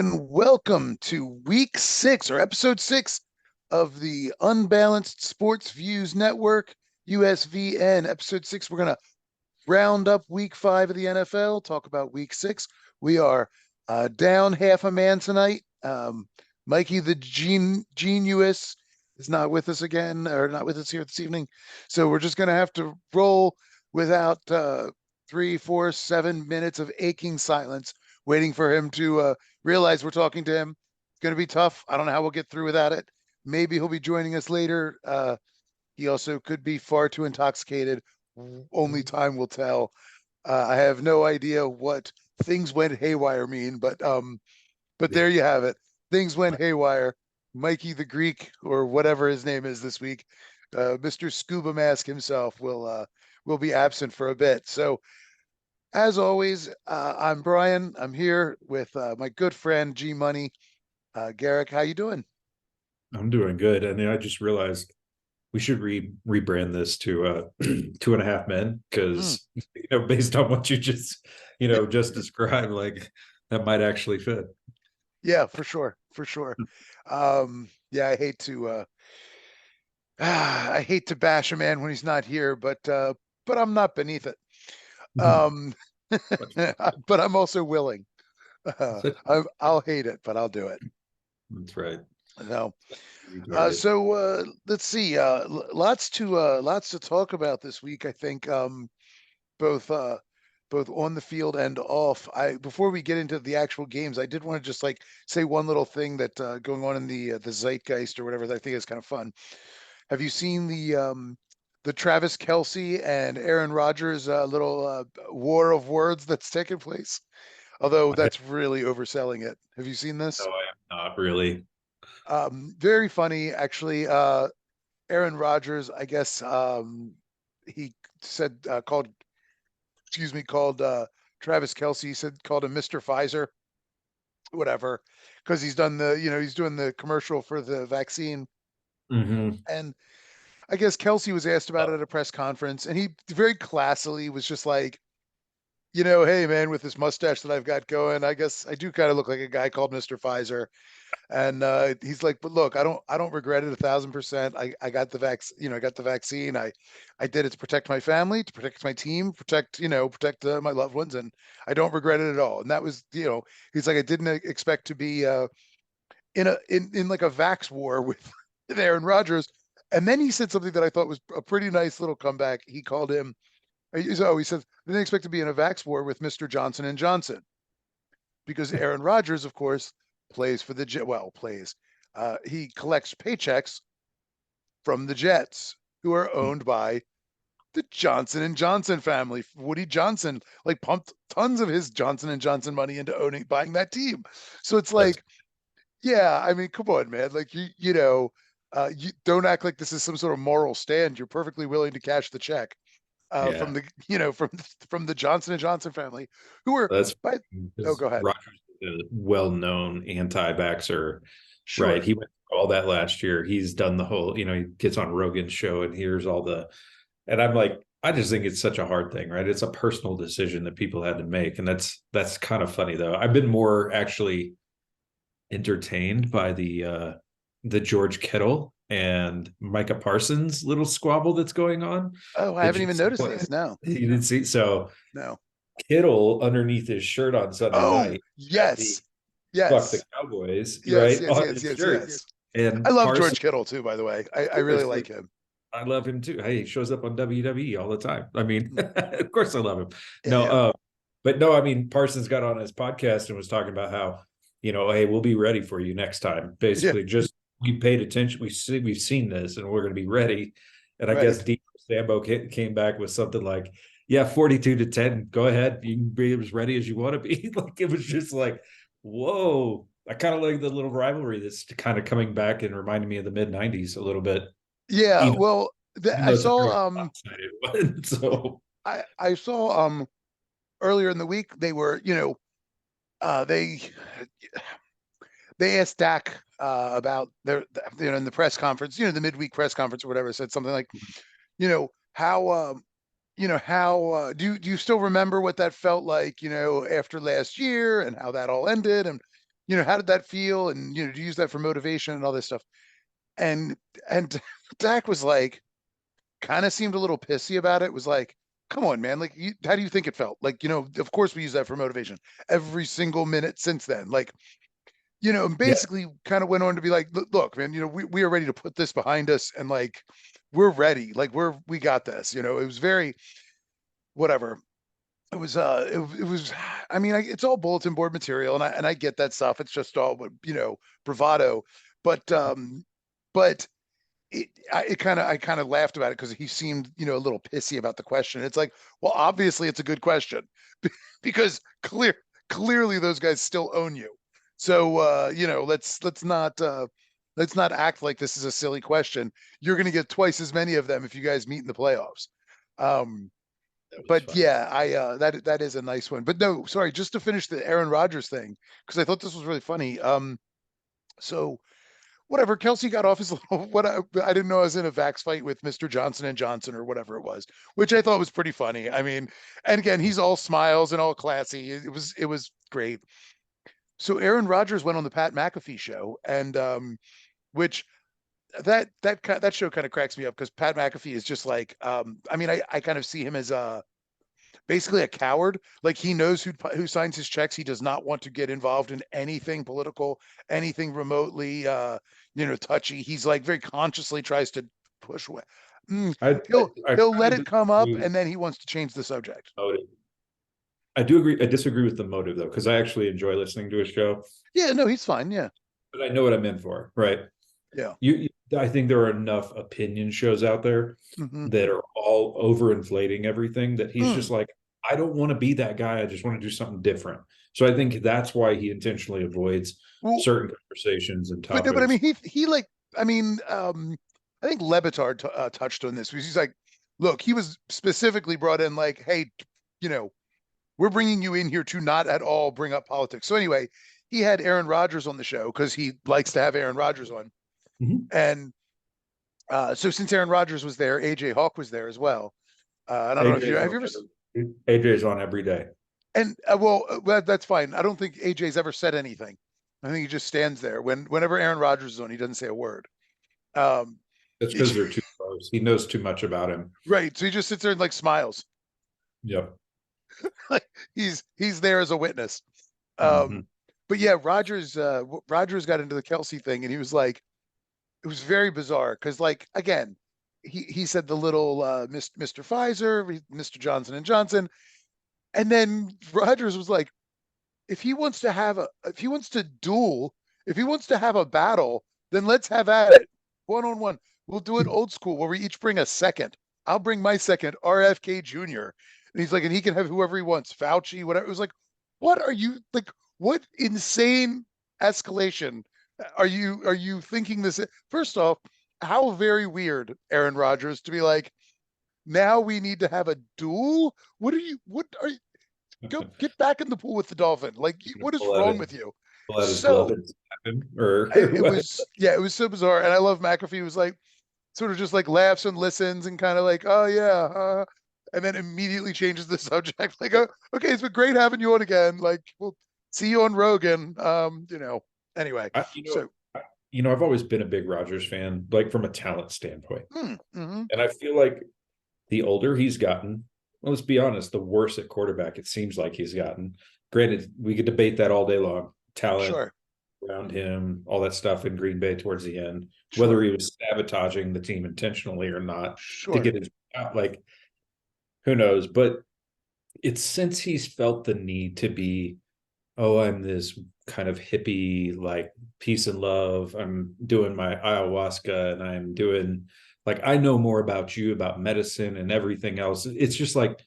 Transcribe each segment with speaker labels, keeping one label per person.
Speaker 1: and welcome to week 6 or episode 6 of the Unbalanced Sports Views Network, USVN. Episode 6, we're going to round up week 5 of the NFL, talk about week 6. We are down half a man tonight. Mikey the Genius is not with us again, or not with us here this evening. So we're just going to have to roll without 3, 4, 7 minutes of aching silence, waiting for him to realize we're talking to him. It's going to be tough. I don't know how we'll get through without it. Maybe he'll be joining us later. He also could be far too intoxicated. Only time will tell. I have no idea what things went haywire mean, but there you have it. Things went haywire. Mikey the Greek, or whatever his name is this week, Mr. Scuba Mask himself will be absent for a bit. So, as always, I'm Brian. I'm here with my good friend G Money. Garrick, how you doing?
Speaker 2: I'm doing good. And I just realized we should rebrand this to 2.5 Men, because based on what you just described, like that might actually fit.
Speaker 1: Yeah, for sure. Yeah, I hate to bash a man when he's not here, but I'm not beneath it. Um, but I'm also willing. I'll hate it, but I'll do it.
Speaker 2: That's right.
Speaker 1: No. So let's see. Lots to talk about this week. I think both on the field and off. Before we get into the actual games, I did want to just say one little thing that going on in the zeitgeist or whatever that I think is kind of fun. Have you seen the Travis Kelce and Aaron Rodgers little war of words that's taken place? Although that's really overselling it. Have you seen this?
Speaker 2: No, I am not really.
Speaker 1: Very funny, actually. Aaron Rodgers, I guess, he said called Travis Kelce. He said called him Mr. Pfizer, whatever, because he's doing the commercial for the vaccine.
Speaker 2: Mm-hmm.
Speaker 1: And I guess Kelce was asked about it at a press conference, and he very classily was just like, hey man, with this mustache that I've got going, I guess I do kind of look like a guy called Mr. Pfizer. And he's like, but look, I don't regret it 1,000%. I got the I got the vaccine. I did it to protect my family, to protect my team, protect my loved ones, and I don't regret it at all. And that was, he's like, I didn't expect to be in like a vax war with Aaron Rodgers. And then he said something that I thought was a pretty nice little comeback. He called him, he said, I didn't expect to be in a vax war with Mr. Johnson and Johnson, because Aaron Rodgers, of course, plays for the Jet. Well, plays. He collects paychecks from the Jets, who are owned by the Johnson and Johnson family. Woody Johnson pumped tons of his Johnson and Johnson money into buying that team. So it's like, yeah, I mean, come on, man. Like you don't act like this is some sort of moral stand. You're perfectly willing to cash the check from the from the Johnson and Johnson family, who are oh, go ahead.
Speaker 2: Rodgers is a well-known anti-vaxxer,
Speaker 1: Sure.
Speaker 2: right? He went through all that last year. He's done the whole, he gets on Rogan's show and hears all and I'm like, I just think it's such a hard thing, right? It's a personal decision that people had to make. And that's kind of funny though. I've been more actually entertained by the George Kittle and Micah Parsons little squabble that's going on.
Speaker 1: Oh, I haven't even noticed this. No.
Speaker 2: You didn't see? So
Speaker 1: no.
Speaker 2: Kittle underneath his shirt on Sunday night.
Speaker 1: Yes.
Speaker 2: Fuck the Cowboys,
Speaker 1: yes,
Speaker 2: right?
Speaker 1: Yes.
Speaker 2: And
Speaker 1: I love George Kittle too, by the way. I really like him.
Speaker 2: I love him too. Hey, he shows up on WWE all the time. I mean, of course I love him. But no, I mean, Parsons got on his podcast and was talking about how, hey, we'll be ready for you next time. Basically, just we paid attention. We've seen this, and we're going to be ready. And I guess Dean Sambo came back with something like, yeah, 42-10. Go ahead. You can be as ready as you want to be. Like, it was just like, whoa. I kind of like the little rivalry that's kind of coming back and reminding me of the mid 90s a little bit.
Speaker 1: Yeah. Well, I saw,
Speaker 2: so
Speaker 1: I saw, earlier in the week, they were, they asked Dak about their, in the press conference, the midweek press conference or whatever, said something like, how do you still remember what that felt like, after last year and how that all ended? And how did that feel? And, to use that for motivation and all this stuff. And, and Dak was like, kind of seemed a little pissy about it. Was like, come on, man. Like, how do you think it felt? Like, of course we use that for motivation every single minute since then. Like, and
Speaker 2: Yeah,
Speaker 1: basically kind of went on to be like, look, man, we are ready to put this behind us, and like, we're ready. Like, we got this. It was very, whatever. It was, I mean, it's all bulletin board material, and I get that stuff. It's just all, bravado. But, but I kind of laughed about it because he seemed, a little pissy about the question. It's like, well, obviously it's a good question because clearly those guys still own you. So, let's not act like this is a silly question. You're going to get twice as many of them if you guys meet in the playoffs. Um,
Speaker 2: that was
Speaker 1: but
Speaker 2: funny.
Speaker 1: yeah, that is a nice one. But no, sorry, just to finish the Aaron Rodgers thing, because I thought this was really funny. So whatever, Kelsey got off his little, I didn't know I was in a Vax fight with Mr. Johnson and Johnson or whatever it was, which I thought was pretty funny. I mean, and again, he's all smiles and all classy. It was great. So Aaron Rodgers went on the Pat McAfee show, and which that show kind of cracks me up because Pat McAfee is just like, I mean, I kind of see him as basically a coward. Like, he knows who signs his checks. He does not want to get involved in anything political, anything remotely touchy. He's like very consciously tries to push away.
Speaker 2: I
Speaker 1: He'll
Speaker 2: kind
Speaker 1: let
Speaker 2: of
Speaker 1: it come up,
Speaker 2: disagree with
Speaker 1: and then he wants to change the subject.
Speaker 2: motive. I do agree. I disagree with the motive though, because I actually enjoy listening to a show,
Speaker 1: Yeah, no, he's fine. Yeah.
Speaker 2: but I know what I'm in for, right?
Speaker 1: Yeah.
Speaker 2: I think there are enough opinion shows out there
Speaker 1: Hmm.
Speaker 2: that are all overinflating everything that he's
Speaker 1: Mm.
Speaker 2: just like, I don't want to be that guy. I just want to do something different. So I think that's why he intentionally avoids
Speaker 1: Well,
Speaker 2: certain conversations and
Speaker 1: but no, but I
Speaker 2: topics.
Speaker 1: mean, he like, I mean, I think Levitar touched on this because he's like, look, he was specifically brought in like, hey, you know, we're bringing you in here to not at all bring up politics. So anyway, he had Aaron Rodgers on the show because he likes to have Aaron Rodgers on.
Speaker 2: Mhm.
Speaker 1: And so since Aaron Rodgers was there, AJ Hawk was there as well. And I don't know if you
Speaker 2: AJ's
Speaker 1: have
Speaker 2: on
Speaker 1: you ever.
Speaker 2: AJ's on every day.
Speaker 1: And that's fine. I don't think AJ's ever said anything. I think he just stands there whenever Aaron Rodgers is on. He doesn't say a word. Um,
Speaker 2: That's because they're too close. He knows too much about him.
Speaker 1: right. So he just sits there and like smiles.
Speaker 2: Yep.
Speaker 1: Like, he's there as a witness.
Speaker 2: Hmm.
Speaker 1: Um, but yeah, Rogers got into the Kelsey thing, and he was like, it was very bizarre because, like, again, he said the little Mr. Pfizer, Mr. Johnson and Johnson, and then Rogers was like, if he wants to duel, if he wants to have a battle, then let's have at it, 1-on-1. We'll do it old school where we each bring a second. I'll bring my second, RFK Jr. And he's like, and he can have whoever he wants, Fauci, whatever. It was like, what are you like? What insane escalation are you thinking this? First off, how very weird, Aaron Rodgers, to be like, now we need to have a duel. What are you? Go get back in the pool with the dolphin. Like, what is wrong with you?
Speaker 2: Pull out his glove
Speaker 1: So
Speaker 2: and snap him, or
Speaker 1: it
Speaker 2: what?
Speaker 1: was, yeah, it was so bizarre. And I love McAfee was like, sort of just like laughs and listens and kind of like, oh yeah, and then immediately changes the subject. Like, oh, okay, it's been great having you on again. Like, we'll see you on Rogan. Anyway,
Speaker 2: I,
Speaker 1: so
Speaker 2: I've always been a big Rodgers fan, like from a talent standpoint,
Speaker 1: mm-hmm,
Speaker 2: and I feel like the older he's gotten, well, let's be honest, the worse at quarterback it seems like he's gotten. Granted, we could debate that all day long. Talent
Speaker 1: sure,
Speaker 2: around him, all that stuff in Green Bay towards the end, whether
Speaker 1: sure,
Speaker 2: he was sabotaging the team intentionally or not to
Speaker 1: sure,
Speaker 2: get his out, like who knows? But it's since he's felt the need to be, oh, I'm this kind of hippie, like peace and love. I'm doing my ayahuasca and I'm doing like I know more about you, about medicine and everything else. It's just like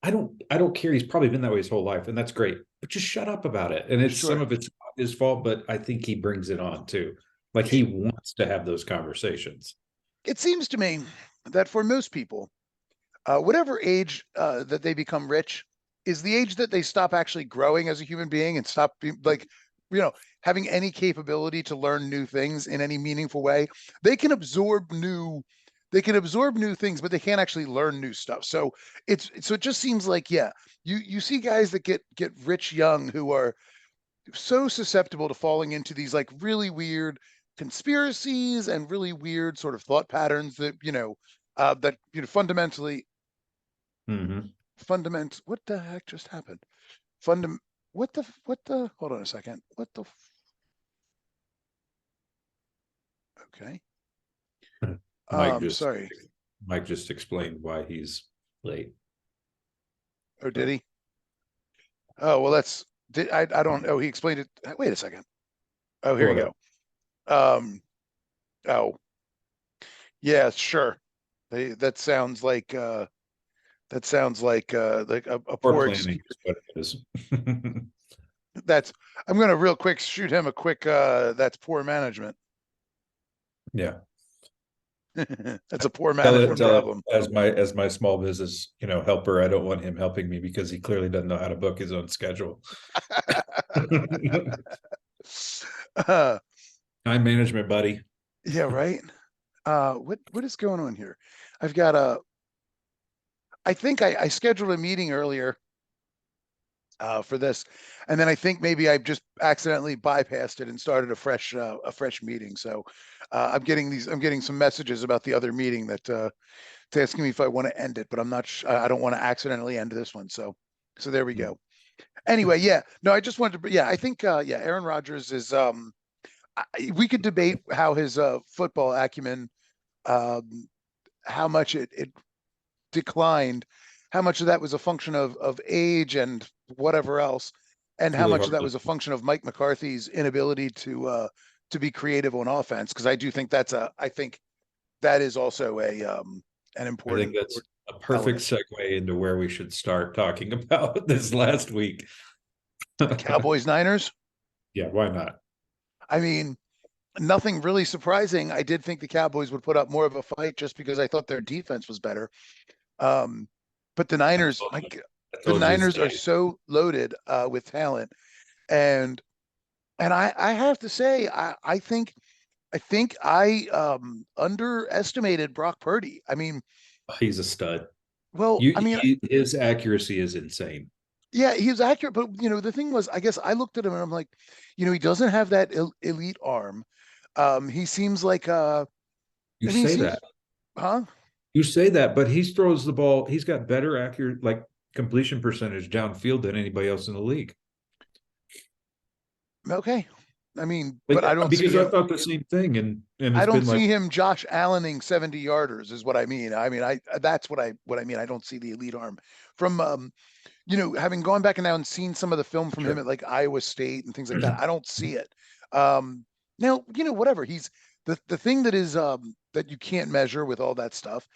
Speaker 2: I don't care. He's probably been that way his whole life, and that's great. But just shut up about it. And it's some
Speaker 1: sure.
Speaker 2: of it's not his fault, but I think he brings it on too. Like he
Speaker 1: It,
Speaker 2: wants to have those conversations.
Speaker 1: it seems to me that for most people, whatever age that they become rich is the age that they stop actually growing as a human being and stop being like, you know, having any capability to learn new things in any meaningful way. They can absorb new, they can absorb new things, but they can't actually learn new stuff. So it just seems like, yeah, you see guys that get rich young who are so susceptible to falling into these like really weird conspiracies and really weird sort of thought patterns that, that, fundamentally,
Speaker 2: Hmm.
Speaker 1: what the heck just happened? What the, hold on a second. Okay.
Speaker 2: Mike just
Speaker 1: Sorry.
Speaker 2: Mike just explained why he's late.
Speaker 1: Oh, did
Speaker 2: So
Speaker 1: he? Oh, well, I don't know. He explained it. Wait a second. Oh, here you
Speaker 2: what up?
Speaker 1: go. Um, oh, yeah, sure. That sounds like a
Speaker 2: Poor
Speaker 1: poor
Speaker 2: planning
Speaker 1: excuse.
Speaker 2: is what it is.
Speaker 1: That's I'm gonna real quick shoot him a quick that's poor management.
Speaker 2: Yeah.
Speaker 1: That's a poor
Speaker 2: Tell
Speaker 1: management
Speaker 2: it
Speaker 1: problem.
Speaker 2: as my small business, helper. I don't want him helping me because he clearly doesn't know how to book his own schedule.
Speaker 1: uh,
Speaker 2: Time management, buddy.
Speaker 1: yeah, right. What is going on here? I've got a I think I scheduled a meeting earlier for this, and then I think maybe I just accidentally bypassed it and started a fresh meeting. So I'm getting some messages about the other meeting that it's asking me if I want to end it, but I'm not. I don't want to accidentally end this one. So there we go. Anyway, yeah, no, I just wanted to. Yeah, I think yeah, Aaron Rodgers is. We could debate how his football acumen, um, how much it declined, how much of that was a function of age and whatever else, and
Speaker 2: It's
Speaker 1: how
Speaker 2: really
Speaker 1: much of
Speaker 2: hard
Speaker 1: that
Speaker 2: to.
Speaker 1: was a function of Mike McCarthy's inability to be creative on offense. Because I think that is also a an
Speaker 2: I think
Speaker 1: important
Speaker 2: that's a perfect
Speaker 1: element.
Speaker 2: segue into where we should start talking about this last week.
Speaker 1: Cowboys Niners.
Speaker 2: Yeah, why not?
Speaker 1: I mean, nothing really surprising. I did think the Cowboys would put up more of a fight just because I thought their defense was better. Um, but
Speaker 2: I told you, I
Speaker 1: The
Speaker 2: told you it's
Speaker 1: Niners are
Speaker 2: day.
Speaker 1: so loaded with talent, and I have to say I think I underestimated Brock Purdy. I mean,
Speaker 2: He's a stud.
Speaker 1: well, I mean,
Speaker 2: His accuracy is insane.
Speaker 1: yeah, he was accurate, but the thing was, I guess I looked at him and I'm like, he doesn't have that elite arm. He seems like
Speaker 2: You
Speaker 1: I mean, he
Speaker 2: say that.
Speaker 1: seems, huh?
Speaker 2: You say that, but he throws the ball. He's got better accurate, like completion percentage downfield than anybody else in the league.
Speaker 1: Okay. I mean,
Speaker 2: Like,
Speaker 1: but I don't see
Speaker 2: because I
Speaker 1: him.
Speaker 2: thought the same thing, and
Speaker 1: I
Speaker 2: it's
Speaker 1: don't
Speaker 2: been like,
Speaker 1: see him Josh Allening 70 yarders is what I mean. I mean, I that's what I mean. I don't see the elite arm from having gone back and now and seen some of the film from him
Speaker 2: sure.
Speaker 1: at like Iowa State and things like that. I don't see it. Um, Now, whatever he's the thing that is that you can't measure with all that stuff.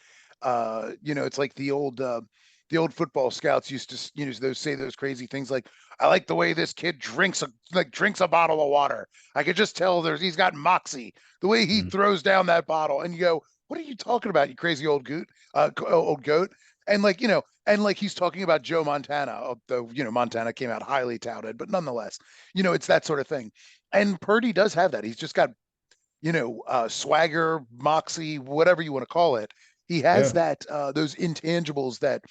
Speaker 1: It's like the old football scouts used to, those say those crazy things like, I like the way this kid drinks a bottle of water. I could just tell he's got moxie. The way he
Speaker 2: Mhm.
Speaker 1: throws down that bottle, and you go, what are you talking about, you crazy old old goat? And like, and like he's talking about Joe Montana, although Montana came out highly touted, but nonetheless, it's that sort of thing. And Purdy does have that. He's just got swagger, moxie, whatever you want to call it. He has
Speaker 2: Yeah,
Speaker 1: that those intangibles that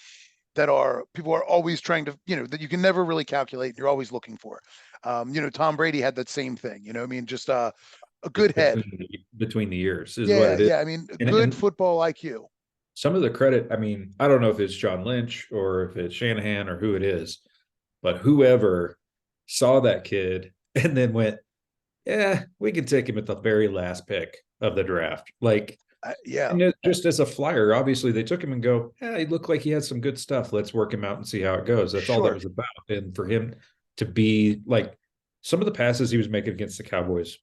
Speaker 1: are people are always trying to that you can never really calculate. You're always looking for. Tom Brady had that same thing. I mean, just a
Speaker 2: it's
Speaker 1: good head.
Speaker 2: between the years is what
Speaker 1: Yeah,
Speaker 2: it is.
Speaker 1: yeah. I mean, good
Speaker 2: And
Speaker 1: football IQ.
Speaker 2: some of the credit, I mean, I don't know if it's John Lynch or if it's Shanahan or who it is, but whoever saw that kid and then went, yeah, we can take him at the very last pick of the draft. Like,
Speaker 1: Yeah,
Speaker 2: and just as a flyer, obviously they took him and go, yeah, he looked like he had some good stuff. Let's work him out and see how it goes. That's all that
Speaker 1: sure.
Speaker 2: was about. And for him to be like some of the passes he was making against the Cowboys,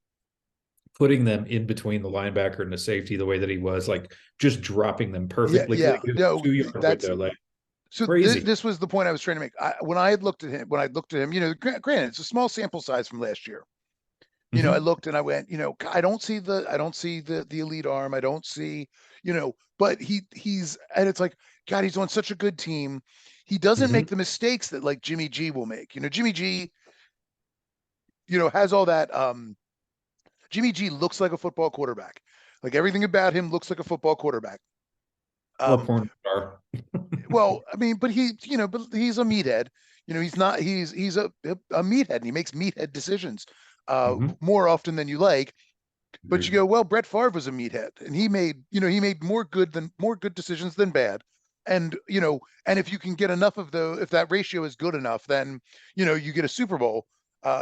Speaker 2: putting them in between the linebacker and the safety, the way that he was, like just dropping them
Speaker 1: Yeah,
Speaker 2: perfectly,
Speaker 1: yeah.
Speaker 2: like a
Speaker 1: No,
Speaker 2: 2 yard
Speaker 1: that's
Speaker 2: window, like
Speaker 1: so.
Speaker 2: crazy.
Speaker 1: This was the point I was trying to make. When I had looked at him, granted, it's a small sample size from last year. I
Speaker 2: Mm-hmm.
Speaker 1: looked and I went, I don't see the elite arm. I don't see, but he's and it's like, God, he's on such a good team. He doesn't
Speaker 2: Mm-hmm.
Speaker 1: make the mistakes that like Jimmy G will make. Jimmy G, has all that. Jimmy G looks like a football quarterback. Like everything about him looks like a football quarterback.
Speaker 2: Or
Speaker 1: Um,
Speaker 2: porn star.
Speaker 1: well, I mean, but but he's a meathead. He's not, he's a meathead, and he makes meathead decisions
Speaker 2: Mhm.
Speaker 1: more often than you like. But you
Speaker 2: Agreed.
Speaker 1: go, well, Brett Favre was a meathead, and he made more good decisions than bad. And and if you can get enough of if that ratio is good enough, then you get a Super Bowl.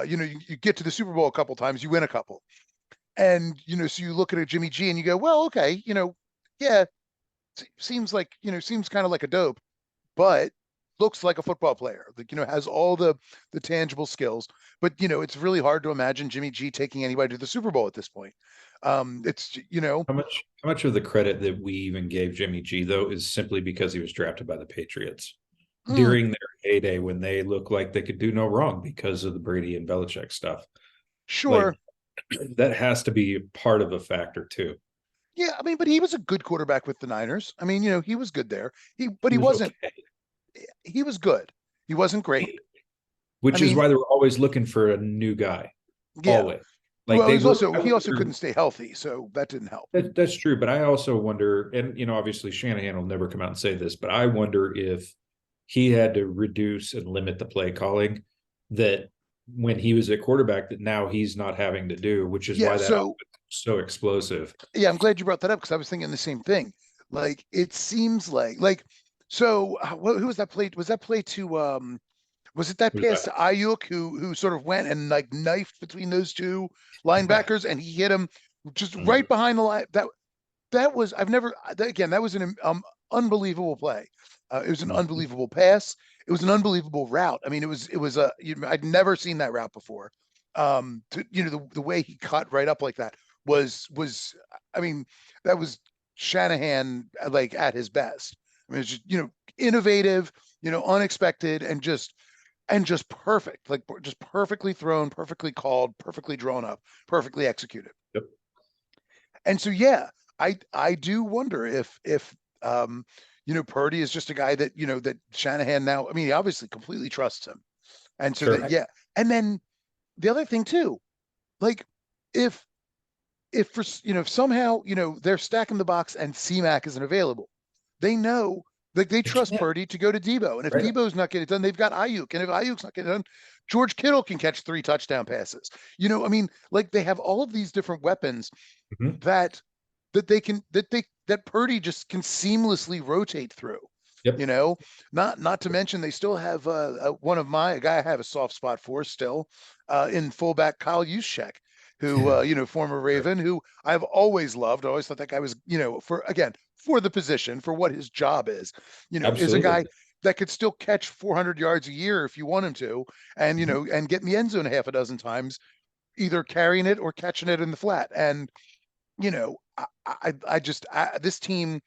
Speaker 1: You get to the Super Bowl a couple times, you win a couple. And so you look at a Jimmy G and you go, well, okay, yeah, seems like seems kind of like a dope, but looks like a football player. Like has all the tangible skills. But it's really hard to imagine Jimmy G taking anybody to the Super Bowl at this point. It's
Speaker 2: How much of the credit that we even gave Jimmy G though is simply because he was drafted by the Patriots
Speaker 1: mm,
Speaker 2: during their heyday when they looked like they could do no wrong because of the Brady and Belichick stuff. Like
Speaker 1: sure.
Speaker 2: that has to be part of a factor too.
Speaker 1: Yeah, I mean, but he was a good quarterback with the Niners. I mean, he was good there. But
Speaker 2: He
Speaker 1: he
Speaker 2: was
Speaker 1: wasn't.
Speaker 2: okay,
Speaker 1: He was good. He wasn't great. I
Speaker 2: which is
Speaker 1: mean,
Speaker 2: why they were always looking for a new guy.
Speaker 1: yeah.
Speaker 2: Always, like
Speaker 1: Well,
Speaker 2: they were. I
Speaker 1: he also
Speaker 2: wonder,
Speaker 1: couldn't stay healthy, so that didn't help.
Speaker 2: that's true, but I also wonder, and obviously Shanahan will never come out and say this, but I wonder if he had to reduce and limit the play calling that when he was at quarterback that now he's not having to do, which is
Speaker 1: Yeah.
Speaker 2: why that
Speaker 1: So
Speaker 2: offense is so explosive.
Speaker 1: yeah, I'm glad you brought that up because I was thinking the same thing. Like it seems like so. Who was that play? Was that play to Was it that
Speaker 2: Who's
Speaker 1: pass
Speaker 2: that?
Speaker 1: to Ayuk who sort of went and like knifed between those two linebackers and he hit him just right behind the line? That was I've never again that was an unbelievable play. It was an unbelievable pass. It was an unbelievable route. I mean, it was I'd never seen that route before. The way he cut right up like that was I mean that was Shanahan like at his best. I mean, it's just innovative, unexpected, and just perfect, like just perfectly thrown, perfectly called, perfectly drawn up, perfectly executed.
Speaker 2: Yep.
Speaker 1: And so yeah, I do wonder if Purdy is just a guy that that Shanahan now. I mean, he obviously completely trusts him, and so that
Speaker 2: Sure.
Speaker 1: yeah. And then the other thing too, like if for if somehow they're stacking the box and CMAC isn't available, they know like they
Speaker 2: They
Speaker 1: trust
Speaker 2: can't.
Speaker 1: Purdy to go to Debo, and if
Speaker 2: Right.
Speaker 1: Debo's not getting it done, they've got Ayuk, and if Ayuk's not getting it done, George Kittle can catch 3 touchdown passes. I mean, like they have all of these different weapons
Speaker 2: Mhm.
Speaker 1: that that Purdy just can seamlessly rotate through. You
Speaker 2: Yep.
Speaker 1: know, not to mention they still have one of a guy I have a soft spot for still in fullback Kyle Juszczyk, who former Raven, who I've always loved. I always thought that guy was for the position for what his job is a
Speaker 2: Absolutely.
Speaker 1: guy that could still catch 400 yards a year if you want him to, and
Speaker 2: Mhm.
Speaker 1: and get in the end zone half a dozen times, either carrying it or catching it in the flat. And this team,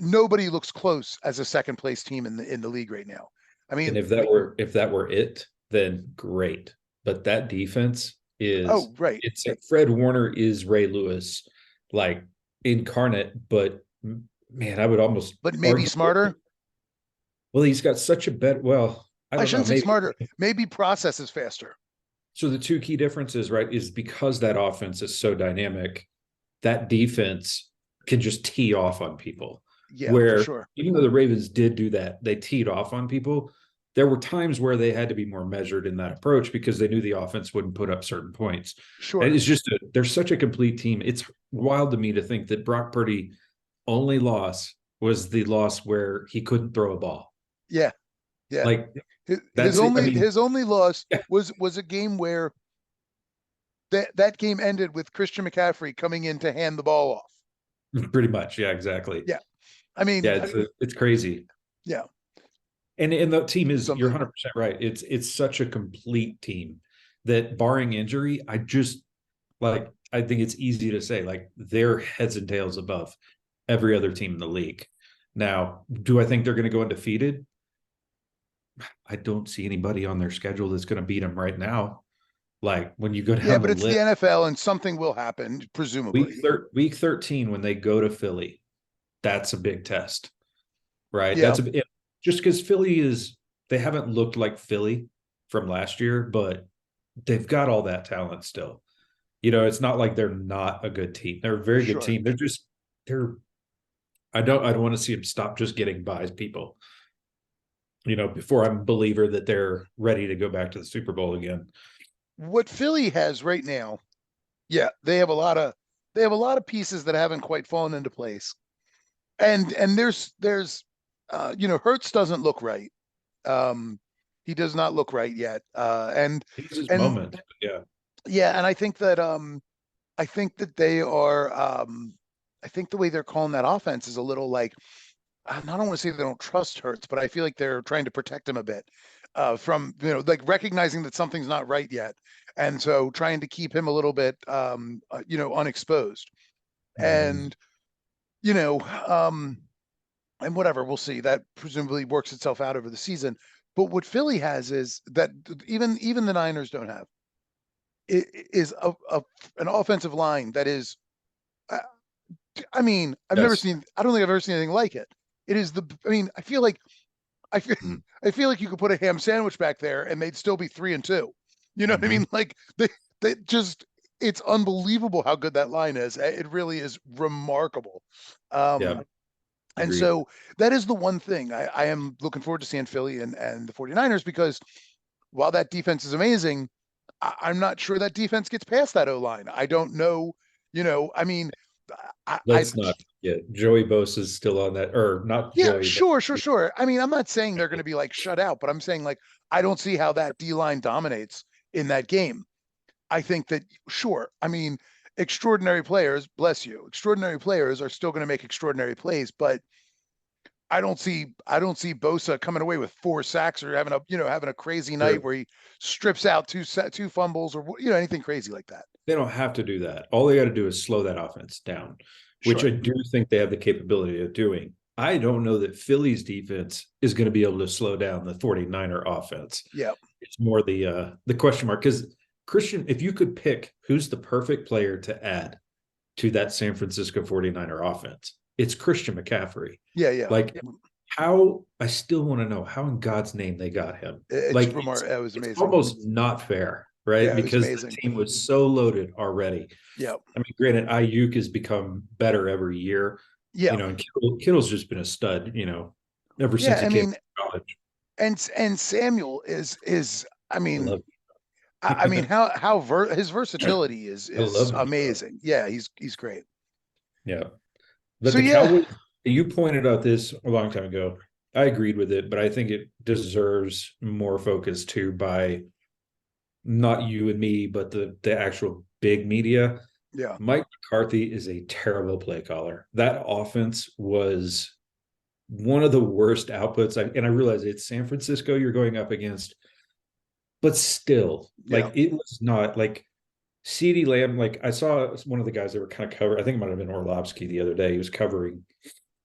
Speaker 1: nobody looks close as a second place team in the league right now. I
Speaker 2: And
Speaker 1: mean,
Speaker 2: if that were it, then great. But that defense is
Speaker 1: oh right,
Speaker 2: it's like Fred Warner is Ray Lewis, like incarnate, but man, I would almost
Speaker 1: but maybe
Speaker 2: argue.
Speaker 1: smarter.
Speaker 2: Well, he's got such a well, I
Speaker 1: I
Speaker 2: don't know,
Speaker 1: shouldn't say
Speaker 2: maybe.
Speaker 1: smarter. Maybe processes faster.
Speaker 2: So the two key differences, right, is because that offense is so dynamic, that defense can just tee off on people.
Speaker 1: Yeah, for
Speaker 2: Where
Speaker 1: sure.
Speaker 2: even though the Ravens did do that, they teed off on people. There were times where they had to be more measured in that approach because they knew the offense wouldn't put up certain points. And
Speaker 1: Sure.
Speaker 2: it's just they're such a complete team. It's wild to me to think that Brock Purdy only loss was the loss where he couldn't throw a ball.
Speaker 1: Yeah. Yeah.
Speaker 2: Like
Speaker 1: His
Speaker 2: that's it. I
Speaker 1: only
Speaker 2: mean,
Speaker 1: his only loss
Speaker 2: yeah,
Speaker 1: was a game where that game ended with Christian McCaffrey coming in to hand the ball off.
Speaker 2: pretty much. Yeah, exactly.
Speaker 1: Yeah. I
Speaker 2: Yeah,
Speaker 1: mean,
Speaker 2: it's crazy.
Speaker 1: yeah,
Speaker 2: And the team
Speaker 1: it's
Speaker 2: is, you're
Speaker 1: unbelievable.
Speaker 2: 100% right. It's such a complete team that barring injury, I think it's easy to say like they're heads and tails above every other team in the league. Now, do I think they're going to go undefeated? I don't see anybody on their schedule that's going to beat them right now. Like when you go
Speaker 1: Yeah,
Speaker 2: down the
Speaker 1: but it's the
Speaker 2: list,
Speaker 1: NFL and something will happen, presumably.
Speaker 2: week 13 when they go to Philly, that's a big test, right?
Speaker 1: Yeah.
Speaker 2: Just because they haven't looked like Philly from last year, but they've got all that talent still. It's not like they're not a good team. They're a very good
Speaker 1: Sure.
Speaker 2: team. They're I don't want to see them stop just getting by people. before I'm a believer that they're ready to go back to the Super Bowl again.
Speaker 1: What Philly has right now, yeah, they have a lot of pieces that haven't quite fallen into place. And there's Hertz doesn't look right. He does not look right yet.
Speaker 2: He's his
Speaker 1: And
Speaker 2: moment. Yeah.
Speaker 1: yeah, and I think that they are I think the way they're calling that offense is a little like, I don't want to say they don't trust Hurts, but I feel like they're trying to protect him a bit from, like recognizing that something's not right yet. And so trying to keep him a little bit, unexposed.
Speaker 2: Mm-hmm.
Speaker 1: And, you know, um, and whatever, we'll see. That presumably works itself out over the season. But what Philly has is that even the Niners don't have is an offensive line that is, uh, I mean,
Speaker 2: Yes.
Speaker 1: I don't think I've ever seen anything like it. It is I mean, I feel,
Speaker 2: Mm.
Speaker 1: I feel like you could put a ham sandwich back there and they'd still be 3-2. You know what I
Speaker 2: Mm-hmm.
Speaker 1: mean? Like they just, it's unbelievable how good that line is. It really is remarkable.
Speaker 2: Yeah.
Speaker 1: And
Speaker 2: Agreed.
Speaker 1: so that is the one thing I am looking forward to seeing Philly and the 49ers, because while that defense is amazing, I'm not sure that defense gets past that O line. I don't know. I mean, I
Speaker 2: Let's not forget Joey Bosa is still on that, or not
Speaker 1: yeah,
Speaker 2: Joey, but
Speaker 1: sure. I mean, I'm not saying they're going to be like shut out, but I'm saying like I don't see how that D line dominates in that game. I think that sure. I mean, extraordinary players, bless you, extraordinary players are still going to make extraordinary plays, but I don't see Bosa coming away with 4 sacks or having a crazy night
Speaker 2: they're
Speaker 1: where he strips out two fumbles or anything crazy like that.
Speaker 2: they don't have to do that. All they got to do is slow that offense down, which I
Speaker 1: Sure.
Speaker 2: do think they have the capability of doing. I don't know that Philly's defense is going to be able to slow down the 49er offense.
Speaker 1: Yeah.
Speaker 2: It's more the question mark, because Christian, if you could pick who's the perfect player to add to that San Francisco 49er offense, it's Christian McCaffrey.
Speaker 1: Yeah. Yeah.
Speaker 2: Like, how, I still want to know how in God's name they got him.
Speaker 1: It's
Speaker 2: Like,
Speaker 1: remarkable. It was
Speaker 2: it's
Speaker 1: amazing.
Speaker 2: almost not fair, right?
Speaker 1: Yeah. It was
Speaker 2: Because the
Speaker 1: amazing.
Speaker 2: team was so loaded already.
Speaker 1: Yeah.
Speaker 2: I mean, granted, Ayuk has become better every year,
Speaker 1: Yeah.
Speaker 2: and Kittle's just been a stud, ever
Speaker 1: Yeah.
Speaker 2: since he
Speaker 1: I
Speaker 2: came
Speaker 1: mean,
Speaker 2: to college.
Speaker 1: and Samuel is I
Speaker 2: I
Speaker 1: mean,
Speaker 2: love
Speaker 1: I mean his versatility
Speaker 2: I
Speaker 1: is
Speaker 2: love Debo.
Speaker 1: amazing. Yeah, he's great.
Speaker 2: Yeah. But
Speaker 1: So
Speaker 2: the
Speaker 1: yeah,
Speaker 2: Cowboys, you pointed out this a long time ago. I agreed with it, but I think it deserves more focus too by not you and me, but the actual big media.
Speaker 1: yeah,
Speaker 2: Mike McCarthy is a terrible play caller. That offense was one of the worst outputs. And I realize it's San Francisco you're going up against, but still,
Speaker 1: yeah,
Speaker 2: like, it was not like CeeDee Lamb. Like, I saw one of the guys that were kind of covered. I think it might have been Orlovsky the other day. He was covering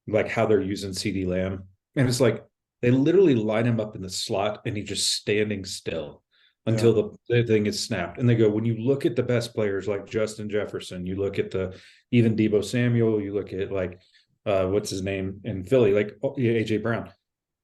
Speaker 2: like how they're using CeeDee Lamb. And it's like they literally line him up in the slot and he's just standing still
Speaker 1: yeah,
Speaker 2: until the thing is snapped. And they go, when you look at the best players like Justin Jefferson, you look at even Debo Samuel, you look at like what's his name in Philly, like AJ Brown,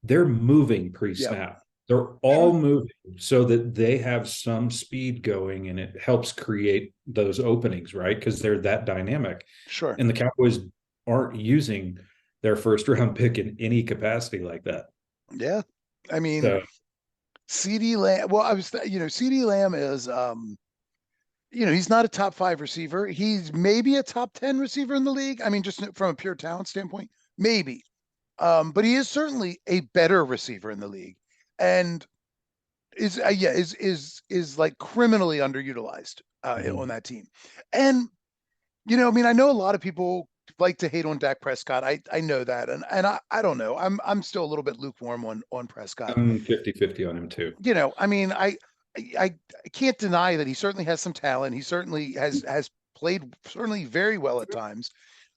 Speaker 2: they're moving
Speaker 1: yeah.
Speaker 2: pre-snap. They're
Speaker 1: Sure,
Speaker 2: all moving so that they have some speed going, and it helps create those openings, right? Because they're that dynamic.
Speaker 1: sure.
Speaker 2: And the Cowboys aren't using their first round pick in any capacity like that.
Speaker 1: Yeah. I mean,
Speaker 2: So
Speaker 1: CD Lamb. Well, CD Lamb is he's not a top 5 receiver. He's maybe a top 10 receiver in the league. I mean, just from a pure talent standpoint, maybe. But he is certainly a better receiver in the league, and is like criminally underutilized on
Speaker 2: mhm.
Speaker 1: that team. And I mean, I know a lot of people like to hate on Dak Prescott. I know that, and I don't know. I'm still a little bit lukewarm on Prescott.
Speaker 2: I'm 50-50 on him too.
Speaker 1: I mean, I can't deny that he certainly has some talent. He certainly has played certainly very well at times.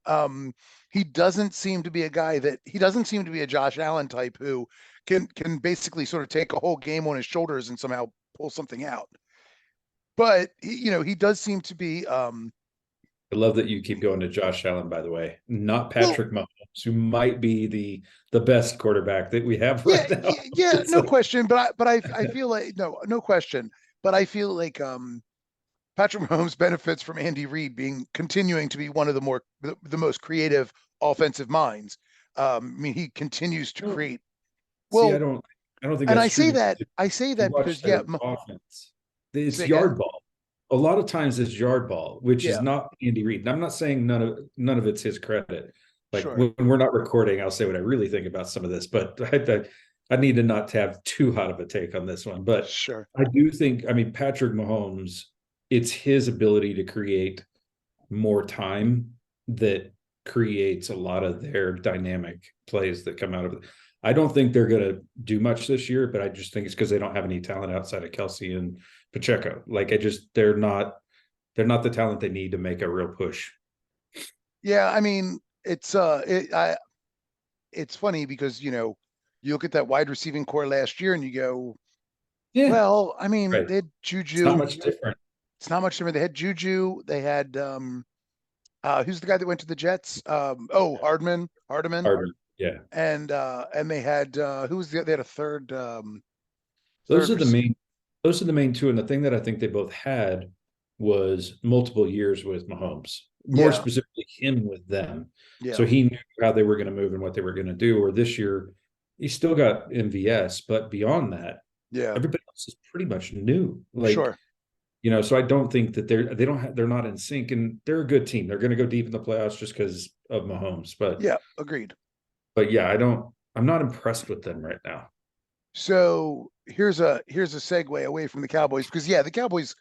Speaker 1: Um, he doesn't seem to be a guy that he doesn't seem to be a Josh Allen type who can basically sort of take a whole game on his shoulders and somehow pull something out. But he does seem to be
Speaker 2: I love that you keep going to Josh Allen, by the way, not
Speaker 1: well,
Speaker 2: Patrick Mahomes, who might be the best quarterback that we have
Speaker 1: yeah,
Speaker 2: right now.
Speaker 1: yeah, no
Speaker 2: So,
Speaker 1: question. But I feel like no question. But I feel like Patrick Mahomes benefits from Andy Reid continuing to be one of the most creative offensive minds. I mean, he continues to create.
Speaker 2: see, I
Speaker 1: Well,
Speaker 2: don't. I don't think
Speaker 1: And
Speaker 2: that's true.
Speaker 1: I say
Speaker 2: If you
Speaker 1: that
Speaker 2: watch
Speaker 1: because, yeah,
Speaker 2: their offense, it's
Speaker 1: say again.
Speaker 2: yard ball. A lot of times it's yard ball, which is
Speaker 1: Yeah,
Speaker 2: not Andy Reid. And I'm not saying none of it's his credit. Like
Speaker 1: sure,
Speaker 2: when we're not recording, I'll say what I really think about some of this, but I need to not have too hot of a take on this one. But
Speaker 1: sure.
Speaker 2: I do think, I mean, Patrick Mahomes, it's his ability to create more time that creates a lot of their dynamic plays that come out of it. I don't think they're going to do much this year, but I just think it's because they don't have any talent outside of Kelsey and Pacheco. Like they're not the talent they need to make a real push.
Speaker 1: Yeah, I mean, it's funny because, you look at that wide receiving core last year and you go,
Speaker 2: Yeah,
Speaker 1: well, I mean,
Speaker 2: right.
Speaker 1: they had
Speaker 2: It's not
Speaker 1: Juju.
Speaker 2: much different.
Speaker 1: It's not much different. They had Juju. They had who's the guy that went to the Jets? Hardman.
Speaker 2: Harder. Yeah.
Speaker 1: And they had they had a
Speaker 2: Those
Speaker 1: third
Speaker 2: are the
Speaker 1: receiver.
Speaker 2: main those are the main two. And the thing that I think they both had was multiple years with Mahomes, more
Speaker 1: Yeah,
Speaker 2: specifically him with them.
Speaker 1: yeah,
Speaker 2: So he knew how they were going to move and what they were going to do. Or this year, he still got MVS, but beyond that,
Speaker 1: yeah,
Speaker 2: everybody else is pretty much new. Like,
Speaker 1: sure.
Speaker 2: so I don't think that they're not in sync, and they're a good team. They're going to go deep in the playoffs just because of Mahomes.
Speaker 1: Yeah, agreed.
Speaker 2: But yeah, I'm not impressed with them right now.
Speaker 1: So here's a segue away from the Cowboys because, yeah, the Cowboys,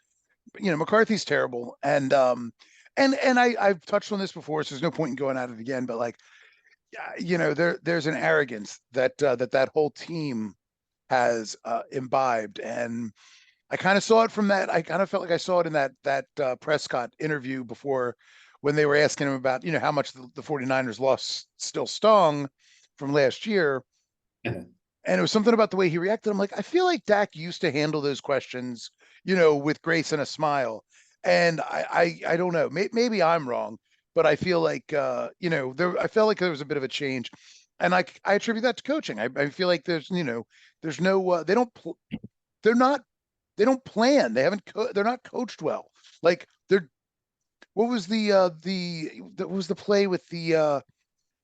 Speaker 1: McCarthy's terrible, and I've touched on this before, so there's no point in going at it again. But like, yeah, there's an arrogance that whole team has imbibed, and I kind of saw it from that. I kind of felt like I saw it in that Prescott interview before, when they were asking him about, how much the 49ers loss still stung from last year. And it was something about the way he reacted. I'm like, I feel like Dak used to handle those questions, with grace and a smile. And I don't know, maybe I'm wrong, but I feel like, I felt like there was a bit of a change, and I attribute that to coaching. I feel like there's no, they're not, they don't plan. They're not coached well. Like what was what was the play with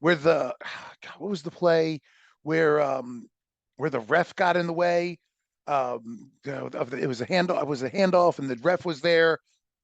Speaker 1: where the, God, what was the play where the ref got in the way? It was a handoff. It was a handoff, and the ref was there.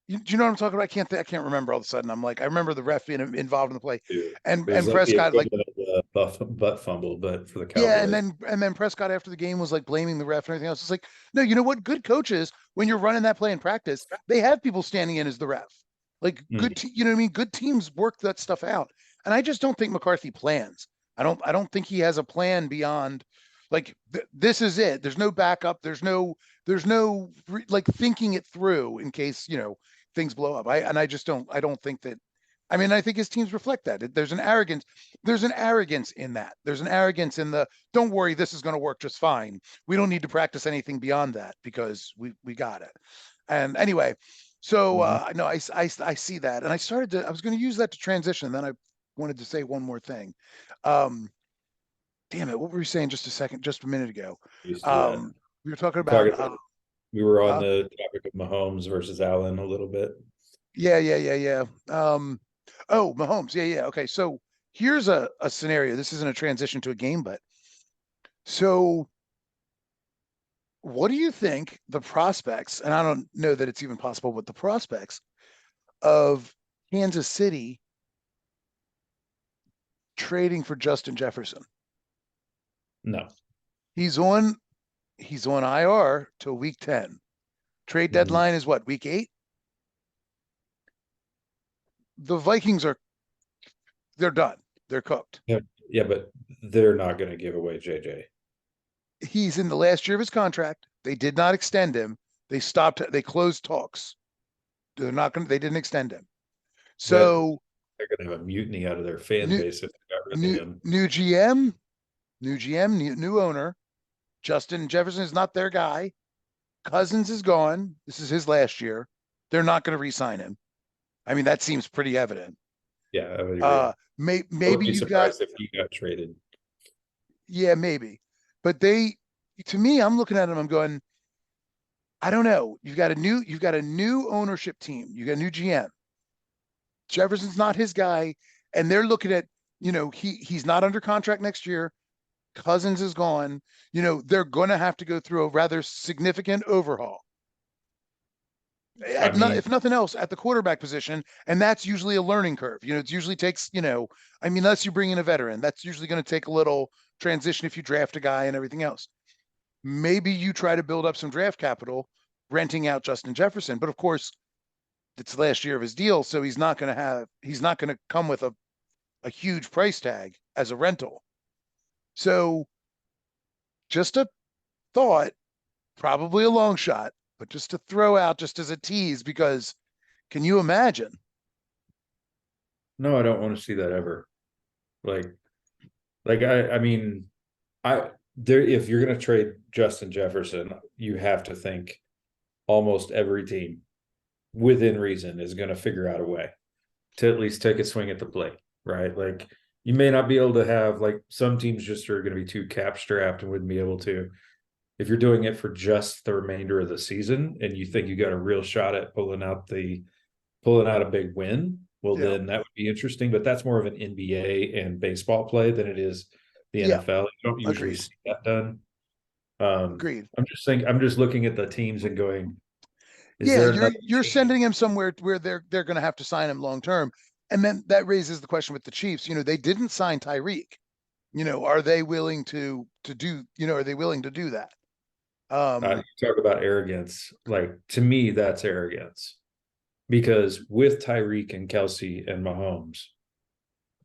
Speaker 1: Do you know what I'm talking about? I can't remember all of a sudden. I'm like, I remember the ref being involved in the play,
Speaker 2: It was
Speaker 1: and
Speaker 2: like the
Speaker 1: Prescott, like,
Speaker 2: equivalent of the butt fumble, but for the
Speaker 1: yeah,
Speaker 2: Cowboys.
Speaker 1: and then Prescott after the game was like blaming the ref and everything else. It's like, no, you know what? Good coaches, when you're running that play in practice, they have people standing in as the ref. Like,
Speaker 2: Mm.
Speaker 1: you know what I mean? Good teams work that stuff out. And I just don't think McCarthy plans. I don't think he has a plan beyond, like, this is it. There's no backup. There's no like thinking it through in case, things blow up. I don't think that. I mean, I think his teams reflect that. There's an arrogance. There's an arrogance in that. There's an arrogance in the, don't worry, this is going to work just fine. We don't need to practice anything beyond that because we got it. And anyway, so
Speaker 2: Mhm.
Speaker 1: no, I see that, and I was going to use that to transition. Then I wanted to say one more thing. Um, Damn it, what were we saying just a minute ago?
Speaker 2: Used to that.
Speaker 1: Um, we were talking
Speaker 2: We're
Speaker 1: about
Speaker 2: talking about we were on
Speaker 1: uh,
Speaker 2: the topic of Mahomes versus Allen a little bit.
Speaker 1: yeah, yeah, yeah, yeah. Oh, Mahomes. Yeah, yeah. Okay. So here's a scenario. This isn't a transition to a game, but so what do you think the prospects, and I don't know that it's even possible, but the prospects of Kansas City trading for Justin Jefferson?
Speaker 2: No.
Speaker 1: He's on he's on IR till week 10. Trade
Speaker 2: Mhm.
Speaker 1: deadline is what, week 8? The Vikings they're done. They're cooked.
Speaker 2: Yeah, yeah, but they're not going to give away JJ.
Speaker 1: He's in the last year of his contract. They did not extend him. They closed talks. They didn't extend him.
Speaker 2: That
Speaker 1: So
Speaker 2: they're going to have a mutiny out of their fan
Speaker 1: new
Speaker 2: base if they got rid of
Speaker 1: new
Speaker 2: him.
Speaker 1: new GM, new owner. Justin Jefferson is not their guy. Cousins is gone. This is his last year. They're not going to re-sign him. I mean, that seems pretty evident.
Speaker 2: Yeah, I would agree. I would
Speaker 1: Maybe
Speaker 2: be
Speaker 1: you've got,
Speaker 2: surprised if he got traded.
Speaker 1: yeah, maybe, but to me, I'm looking at him. I'm going, I don't know. You've got a new ownership team. You got a new GM. Jefferson's not his guy, and they're looking at, he's not under contract next year. Cousins is gone. They're going to have to go through a rather significant overhaul.
Speaker 2: I mean,
Speaker 1: If nothing else, at the quarterback position, and that's usually a learning curve. It usually takes, unless you bring in a veteran, that's usually going to take a little transition if you draft a guy and everything else. Maybe you try to build up some draft capital, renting out Justin Jefferson, but of course, it's the last year of his deal, so he's not going to come with a huge price tag as a rental. So just a thought, probably a long shot, but just to throw out just as a tease, because can you imagine?
Speaker 2: no, I don't want to see that ever. Like, I mean, there, if you're going to trade Justin Jefferson, you have to think almost every team within reason is going to figure out a way to at least take a swing at the plate, right? Like, you may not be able to have, like, some teams just are going to be too cap strapped and wouldn't be able to. If you're doing it for just the remainder of the season and you think you got a real shot at pulling out a big win, well,
Speaker 1: Yeah.
Speaker 2: then that would be interesting. But that's more of an NBA and baseball play than it is the
Speaker 1: Yeah.
Speaker 2: NFL. You don't usually
Speaker 1: Agreed.
Speaker 2: see that done.
Speaker 1: Agreed.
Speaker 2: I'm just looking at the teams and going, is
Speaker 1: Yeah,
Speaker 2: there
Speaker 1: you're
Speaker 2: another
Speaker 1: you're
Speaker 2: team?
Speaker 1: sending him somewhere where they're going to have to sign him long term. And then that raises the question with the Chiefs. They didn't sign Tyreek. Are they willing to do, are they willing to do that? Um,
Speaker 2: You talk about arrogance. Like, to me, that's arrogance because with Tyreek and Kelsey and Mahomes,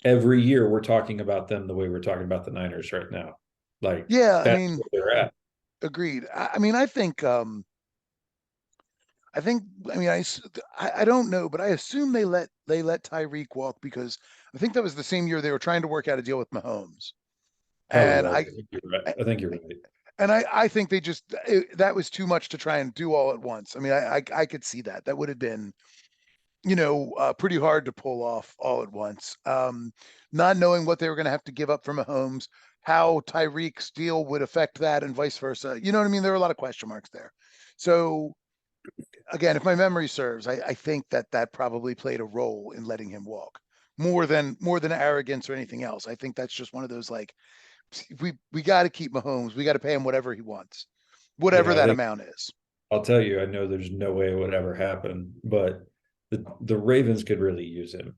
Speaker 2: every year we're talking about them the way we're talking about the Niners right now. Like,
Speaker 1: yeah, I
Speaker 2: that's
Speaker 1: mean,
Speaker 2: where they're at.
Speaker 1: agreed. I mean, I think, I mean, I don't know, but I assume they let Tyreek walk because I think that was the same year they were trying to work out a deal with Mahomes.
Speaker 2: Probably
Speaker 1: And
Speaker 2: was.
Speaker 1: I
Speaker 2: I think you're right. I think you're right.
Speaker 1: and I think that was too much to try and do all at once. I mean, I could see that. That would have been, pretty hard to pull off all at once. Not knowing what they were going to have to give up for Mahomes, how Tyreek's deal would affect that, and vice versa. You know what I mean? There are a lot of question marks there. So again, if my memory serves, I think that probably played a role in letting him walk more than arrogance or anything else. I think that's just one of those, like, we got to keep Mahomes. We got to pay him whatever he wants, whatever
Speaker 2: Yeah, I
Speaker 1: that
Speaker 2: think
Speaker 1: amount is.
Speaker 2: I'll tell you, I know there's no way it would ever happen, but the Ravens could really use him.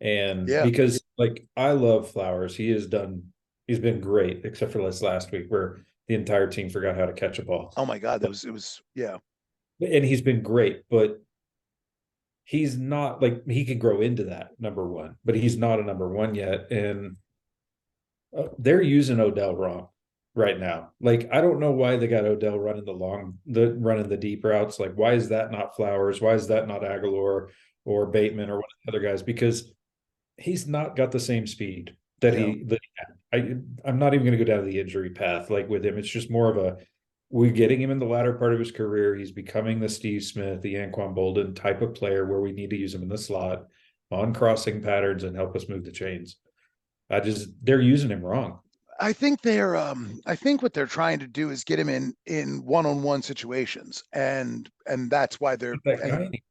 Speaker 2: And
Speaker 1: Yeah.
Speaker 2: because, like, I love Flowers. He's been great, except for this last week where the entire team forgot how to catch a ball.
Speaker 1: Oh my God, it was yeah.
Speaker 2: And he's been great, but he's not, like, he could grow into that number one, but he's not a number one yet. And they're using Odell wrong right now. Like, I don't know why they got Odell running the deep routes. Like, why is that not Flowers? Why is that not Aguilar or Bateman or one of the other guys? Because he's not got the same speed that
Speaker 1: Yeah.
Speaker 2: he had. I'm not even going to go down the injury path like with him. It's just more of a, we're getting him in the latter part of his career. He's becoming the Steve Smith, the Anquan Bolden type of player where we need to use him in the slot on crossing patterns and help us move the chains. They're using him wrong.
Speaker 1: I think what they're trying to do is get him in one-on-one situations, and that's why they're
Speaker 2: That
Speaker 1: and
Speaker 2: guy,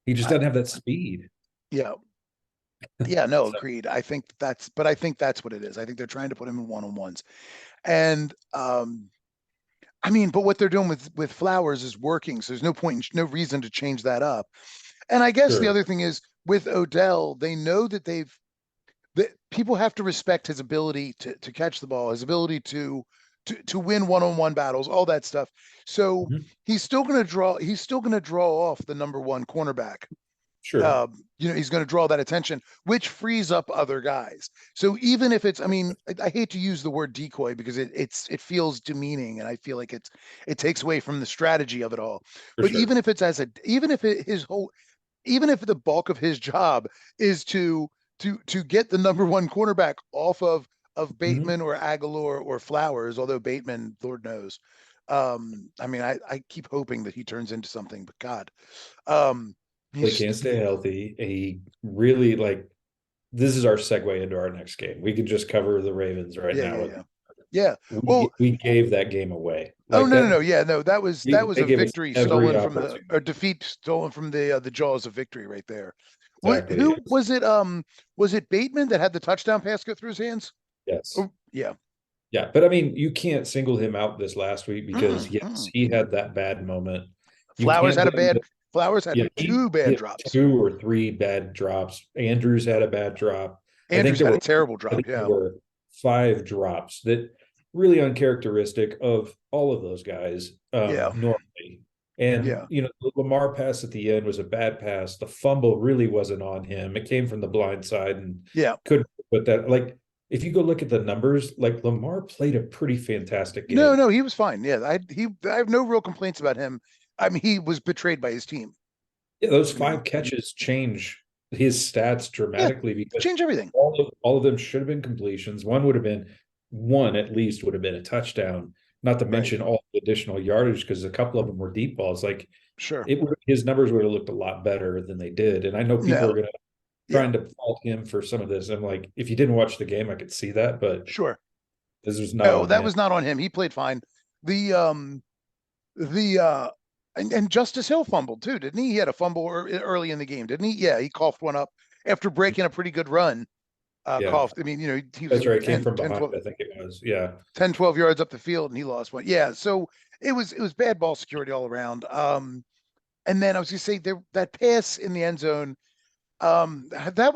Speaker 2: he just
Speaker 1: I,
Speaker 2: doesn't have that speed.
Speaker 1: yeah. Yeah, no,
Speaker 2: So,
Speaker 1: agreed. I think that's what it is. I think they're trying to put him in one-on-ones. And I mean, but what they're doing with Flowers is working, so there's no point, no reason to change that up. And I guess the
Speaker 2: sure.
Speaker 1: other thing is with Odell, they know that people have to respect his ability to catch the ball, his ability to win one-on-one battles, all that stuff. So
Speaker 2: Mhm.
Speaker 1: he's still going to draw off the number one cornerback.
Speaker 2: Sure.
Speaker 1: He's going to draw that attention, which frees up other guys. So even if it's, I mean, I hate to use the word decoy because it feels demeaning, and I feel like it takes away from the strategy of it all.
Speaker 2: For
Speaker 1: But
Speaker 2: sure.
Speaker 1: even if the bulk of his job is to get the number one cornerback off of
Speaker 2: Mhm.
Speaker 1: Bateman or Aguilar or Flowers, although Bateman, Lord knows. I mean, I keep hoping that he turns into something, but God,
Speaker 2: They
Speaker 1: he's
Speaker 2: can't stay healthy. He really, like, this is our segue into our next game. We could just cover the Ravens right
Speaker 1: yeah,
Speaker 2: now.
Speaker 1: yeah, yeah. Yeah. Well,
Speaker 2: We gave that game away
Speaker 1: oh
Speaker 2: like
Speaker 1: no, no,
Speaker 2: that.
Speaker 1: no. Yeah, no, that was
Speaker 2: They
Speaker 1: a
Speaker 2: gave us
Speaker 1: victory
Speaker 2: every
Speaker 1: stolen from the
Speaker 2: opportunity.
Speaker 1: or defeat stolen from the jaws of victory right there. What
Speaker 2: Exactly.
Speaker 1: who was it? Was it Bateman that had the touchdown pass go through his hands?
Speaker 2: Yes.
Speaker 1: Oh, yeah.
Speaker 2: Yeah, but I mean, you can't single him out this last week because
Speaker 1: Mm,
Speaker 2: yes,
Speaker 1: mm.
Speaker 2: he had that bad moment. You
Speaker 1: Flowers
Speaker 2: can't
Speaker 1: had a
Speaker 2: blame
Speaker 1: bad.
Speaker 2: the
Speaker 1: Flowers had
Speaker 2: yeah, he
Speaker 1: two bad
Speaker 2: hit
Speaker 1: drops.
Speaker 2: 2 or 3 bad drops. Andrews had a bad drop. I think
Speaker 1: Andrews
Speaker 2: there
Speaker 1: had a
Speaker 2: were
Speaker 1: terrible
Speaker 2: I
Speaker 1: drop.
Speaker 2: think there
Speaker 1: Yeah,
Speaker 2: were 5 drops that really uncharacteristic of all of those guys
Speaker 1: yeah,
Speaker 2: normally. And
Speaker 1: yeah,
Speaker 2: the Lamar pass at the end was a bad pass. The fumble really wasn't on him. It came from the blind side and
Speaker 1: yeah.
Speaker 2: couldn't put that like if you go look at the numbers, like Lamar played a pretty fantastic
Speaker 1: No,
Speaker 2: game.
Speaker 1: no, he was fine. Yeah, I have no real complaints about him. I mean, he was betrayed by his team.
Speaker 2: Yeah, those
Speaker 1: I mean,
Speaker 2: 5 catches change his stats
Speaker 1: yeah,
Speaker 2: dramatically because
Speaker 1: change everything.
Speaker 2: all of them should have been completions. One at least would have been a touchdown, not to
Speaker 1: Right.
Speaker 2: mention all the additional yardage because a couple of them were deep balls. Like
Speaker 1: Sure.
Speaker 2: his numbers would have looked a lot better than they did. And I know people
Speaker 1: No.
Speaker 2: are gonna
Speaker 1: Yeah.
Speaker 2: trying to fault him for some of this. I'm like, if you didn't watch the game, I could see that, but
Speaker 1: Sure.
Speaker 2: this was not
Speaker 1: No,
Speaker 2: on
Speaker 1: that
Speaker 2: him.
Speaker 1: was not on him. He played fine. The the and Justice Hill fumbled too, didn't he? He had a fumble early in the game, didn't he? Yeah, he coughed one up after breaking a pretty good run.
Speaker 2: Yeah,
Speaker 1: Coughed. I mean, he was
Speaker 2: that's right. It came
Speaker 1: 10,
Speaker 2: from
Speaker 1: 10,
Speaker 2: behind,
Speaker 1: 12,
Speaker 2: I think it was. Yeah.
Speaker 1: 10, 12 yards up the field and he lost one. Yeah, so it was bad ball security all around. And then I was gonna say that pass in the end zone, that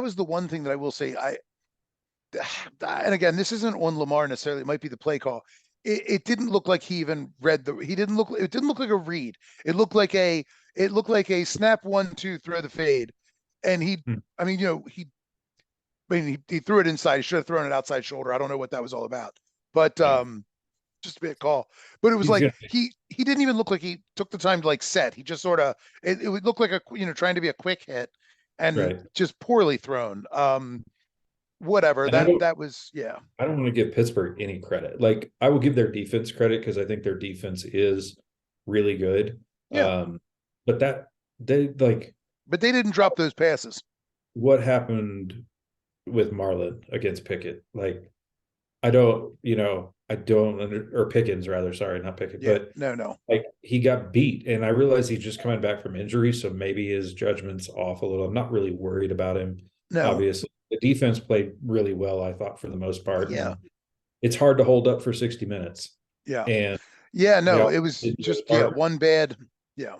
Speaker 1: was the one thing that I will say and again, this isn't on Lamar necessarily. It might be the play call. It didn't look like he even read the. He didn't look. It didn't look like a read. It looked like a. It looked like a snap 1-2 throw the fade, and he.
Speaker 2: Hmm.
Speaker 1: I mean, he. I mean, he threw it inside. He should have thrown it outside shoulder. I don't know what that was all about, but
Speaker 2: Yeah.
Speaker 1: just a bit call. But it was
Speaker 2: He's
Speaker 1: like
Speaker 2: gonna
Speaker 1: he didn't even look like he took the time to like set. He just sort of. It would look like a trying to be a quick hit, and
Speaker 2: right.
Speaker 1: just poorly thrown. Whatever
Speaker 2: And
Speaker 1: that was. Yeah.
Speaker 2: I don't want to give Pittsburgh any credit. Like I will give their defense credit because I think their defense is really good.
Speaker 1: Yeah.
Speaker 2: But that they like
Speaker 1: But they didn't drop those passes.
Speaker 2: what happened with Marlon against Pickett. Like I don't or Pickens rather, sorry, not Pickett,
Speaker 1: Yeah,
Speaker 2: but
Speaker 1: no, no,
Speaker 2: like he got beat and I realize he's just coming back from injury, so maybe his judgment's off a little. I'm not really worried about him,
Speaker 1: no.
Speaker 2: obviously. The defense played really well, I thought, for the most part.
Speaker 1: Yeah,
Speaker 2: And it's hard to hold up for 60 minutes.
Speaker 1: yeah,
Speaker 2: And
Speaker 1: yeah.
Speaker 2: they
Speaker 1: No,
Speaker 2: all
Speaker 1: it was
Speaker 2: did their
Speaker 1: just
Speaker 2: part.
Speaker 1: one bad. Yeah.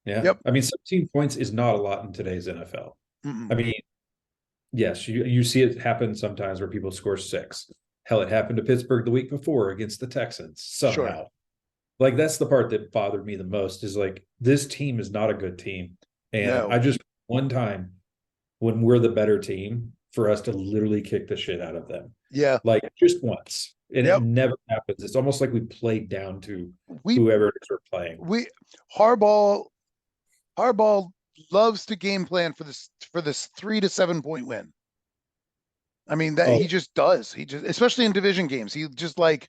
Speaker 2: Yeah.
Speaker 1: Yep.
Speaker 2: I mean, 17 points is not a lot in today's NFL. I
Speaker 1: Mm-mm.
Speaker 2: mean, yes, you see it happen sometimes where people score 6. Hell, it happened to Pittsburgh the week before against the Texans
Speaker 1: Sure.
Speaker 2: somehow. Like that's the part that bothered me the most is like this team is not a good team. And I
Speaker 1: No.
Speaker 2: just one time when we're the better team for us to literally kick the shit out of them.
Speaker 1: Yeah.
Speaker 2: Like just once. And it
Speaker 1: Yep.
Speaker 2: never happens. It's almost like we played down to
Speaker 1: We
Speaker 2: whoever it is we're playing.
Speaker 1: we Harbaugh Harbaugh loves to game plan for this 3 to 7 point win. I mean that
Speaker 2: Oh,
Speaker 1: he just does. He just especially in division games. He just like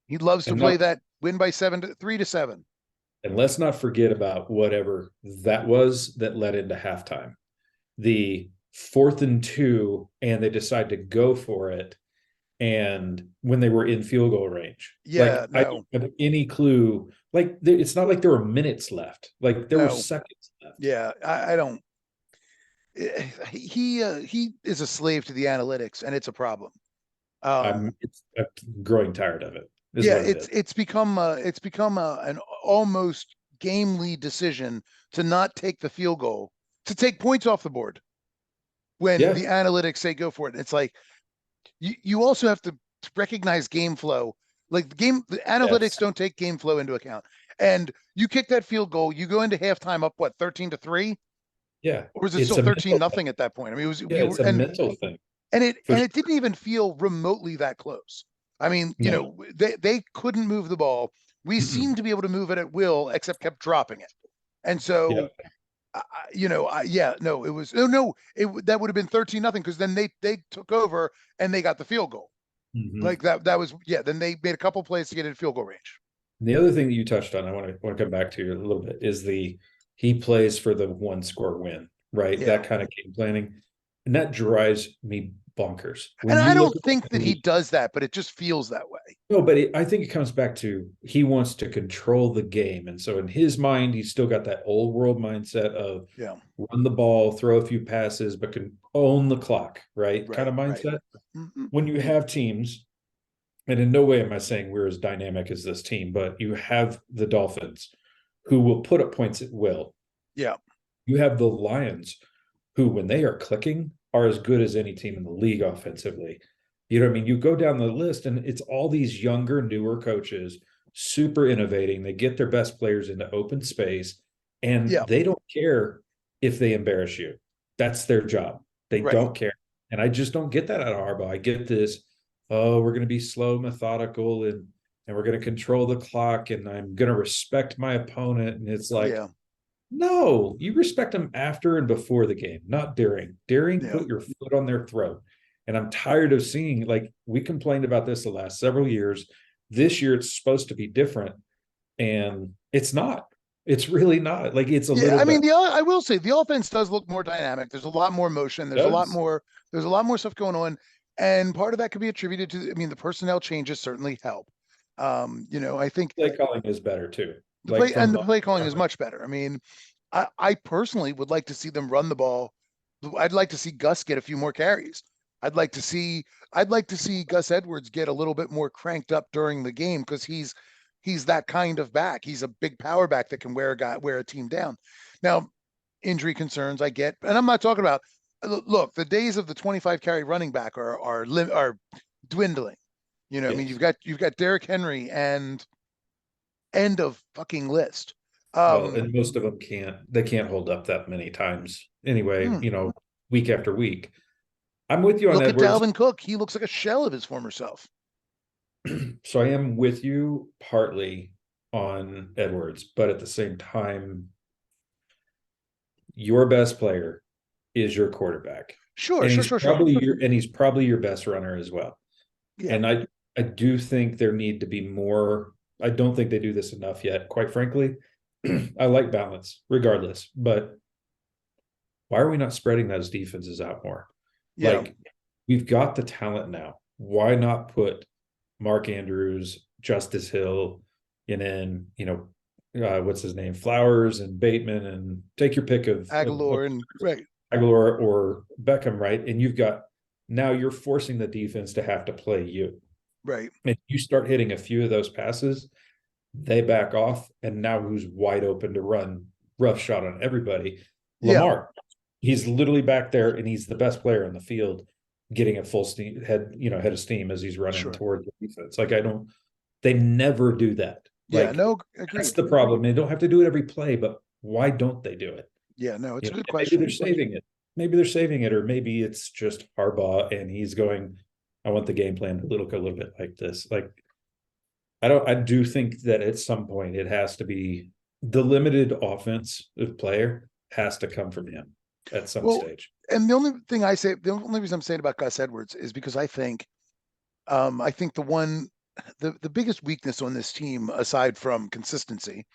Speaker 1: he loves to
Speaker 2: and
Speaker 1: play
Speaker 2: not
Speaker 1: that win by 3 to 7.
Speaker 2: and let's not forget about whatever that was that led into halftime. The 4th and 2, and they decide to go for it. And when they were in field goal range,
Speaker 1: Yeah.
Speaker 2: like I
Speaker 1: No.
Speaker 2: don't have any clue. Like it's not like there were minutes left. Like there were
Speaker 1: No.
Speaker 2: seconds left.
Speaker 1: Yeah. I don't. He is a slave to the analytics, and it's a problem. Um,
Speaker 2: I'm growing tired of it. Is
Speaker 1: yeah,
Speaker 2: what it
Speaker 1: it's
Speaker 2: is.
Speaker 1: an almost gamely decision to not take the field goal, to take points off the board when
Speaker 2: Yeah,
Speaker 1: the analytics say go for it. It's like you also have to recognize game flow. Like the analytics
Speaker 2: yes,
Speaker 1: don't take game flow into account. And you kick that field goal, you go into halftime up what 13-3,
Speaker 2: yeah.
Speaker 1: or was it
Speaker 2: It's
Speaker 1: still
Speaker 2: a
Speaker 1: 13
Speaker 2: mental thing.
Speaker 1: nothing at that point? I mean, it was
Speaker 2: Yeah,
Speaker 1: we were
Speaker 2: it's a mental thing
Speaker 1: and it
Speaker 2: for
Speaker 1: and
Speaker 2: sure.
Speaker 1: it didn't even feel remotely that close. I mean,
Speaker 2: No.
Speaker 1: they couldn't move the ball. We
Speaker 2: Mm-mm.
Speaker 1: seemed to be able to move it at will, except kept dropping it. And
Speaker 2: Yeah.
Speaker 1: so, yeah, no, it was no, that would have been 13 nothing because then they took over and they got the field goal.
Speaker 2: Mhm.
Speaker 1: Like that was yeah. Then they made a couple plays to get in field goal range.
Speaker 2: The other thing that you touched on, I want to come back to a little bit, is he plays for the 1 score win, right?
Speaker 1: Yeah,
Speaker 2: That kind of game planning, and that drives me bonkers.
Speaker 1: and
Speaker 2: When
Speaker 1: I
Speaker 2: you look
Speaker 1: don't
Speaker 2: at
Speaker 1: think that
Speaker 2: the
Speaker 1: he
Speaker 2: movie,
Speaker 1: does that, but it just feels that way.
Speaker 2: no, but I think it comes back to he wants to control the game, and so in his mind, he's still got that old world mindset of
Speaker 1: Yeah,
Speaker 2: run the ball, throw a few passes, but can own the clock, right? Kind
Speaker 1: right,
Speaker 2: of
Speaker 1: right.
Speaker 2: mindset.
Speaker 1: Mm-hmm.
Speaker 2: When you have teams and in no way am I saying we're as dynamic as this team, but you have the Dolphins who will put up points at will.
Speaker 1: Yeah.
Speaker 2: You have the Lions who, when they are clicking, are as good as any team in the league offensively. You know what I mean? You go down the list and it's all these younger, newer coaches, super innovating. They get their best players into open space and
Speaker 1: Yeah.
Speaker 2: they don't care if they embarrass you. That's their job. They
Speaker 1: Right.
Speaker 2: don't care. And I just don't get that out of Harbaugh. I get this, oh, we're going to be slow, methodical, and we're going to control the clock and I'm going to respect my opponent. And it's like,
Speaker 1: Yeah.
Speaker 2: no, you respect them after and before the game, not during. During,
Speaker 1: Yeah.
Speaker 2: put your foot on their throat. And I'm tired of seeing, like, we complained about this the last several years. This year, it's supposed to be different. And it's not. It's really not. Like, it's a
Speaker 1: Yeah.
Speaker 2: little
Speaker 1: I mean,
Speaker 2: bit.
Speaker 1: I will say the offense does look more dynamic. There's a lot more motion.
Speaker 2: Does
Speaker 1: There's a lot more stuff going on. And part of that could be attributed to, I mean, the personnel changes certainly help. I think
Speaker 2: play calling is better too. Like,
Speaker 1: the play calling is much better. I mean, I personally would like to see them run the ball. I'd like to see Gus get a few more carries. I'd like to see I'd like to see Gus Edwards get a little bit more cranked up during the game because he's that kind of back. He's a big power back that can wear a team down. Now, injury concerns I get, and I'm not talking about look, the days of the 25 carry running back are dwindling. I mean,
Speaker 2: yes.
Speaker 1: you've got Derrick Henry and end of fucking list.
Speaker 2: Well,
Speaker 1: Um,
Speaker 2: and most of them can't. They can't hold up that many times anyway.
Speaker 1: hmm.
Speaker 2: Week after week. I'm with you on
Speaker 1: Look at
Speaker 2: Edwards.
Speaker 1: Dalvin Cook. He looks like a shell of his former self.
Speaker 2: So I am with you partly on Edwards, but at the same time, your best player is your quarterback.
Speaker 1: Sure,
Speaker 2: And
Speaker 1: sure,
Speaker 2: he's
Speaker 1: sure, sure.
Speaker 2: probably your best runner as well.
Speaker 1: Yeah,
Speaker 2: And I do think there need to be more. I don't think they do this enough yet, quite frankly. I like balance regardless, but why are we not spreading those defenses out more?
Speaker 1: yeah,
Speaker 2: Like, we've got the talent now. Why not put Mark Andrews, Justice Hill, and then, what's his name, Flowers and Bateman, and take your pick of
Speaker 1: Aguilar and right,
Speaker 2: Aguilar or Beckham, right? And now you're forcing the defense to have to play you.
Speaker 1: right.
Speaker 2: If you start hitting a few of those passes, they back off, and now who's wide open to run rough shot on everybody?
Speaker 1: Yeah,
Speaker 2: Lamar. He's literally back there, and he's the best player in the field, getting a full steam head of steam as he's running
Speaker 1: sure.
Speaker 2: toward the defense. Like, they never do that.
Speaker 1: Yeah,
Speaker 2: Like,
Speaker 1: no,
Speaker 2: that's
Speaker 1: agreed.
Speaker 2: the problem. They don't have to do it every play, but why don't they do it?
Speaker 1: Yeah, no, it's a good
Speaker 2: And maybe they're
Speaker 1: question.
Speaker 2: saving it. Maybe they're saving it, or maybe it's just Harbaugh and he's going, I want the game plan to look a little bit like this. Like, I do think that at some point it has to be the limited offense of player has to come from him at some
Speaker 1: Well,
Speaker 2: stage.
Speaker 1: and the only reason I'm saying about Gus Edwards is because I think the biggest weakness on this team, aside from consistency,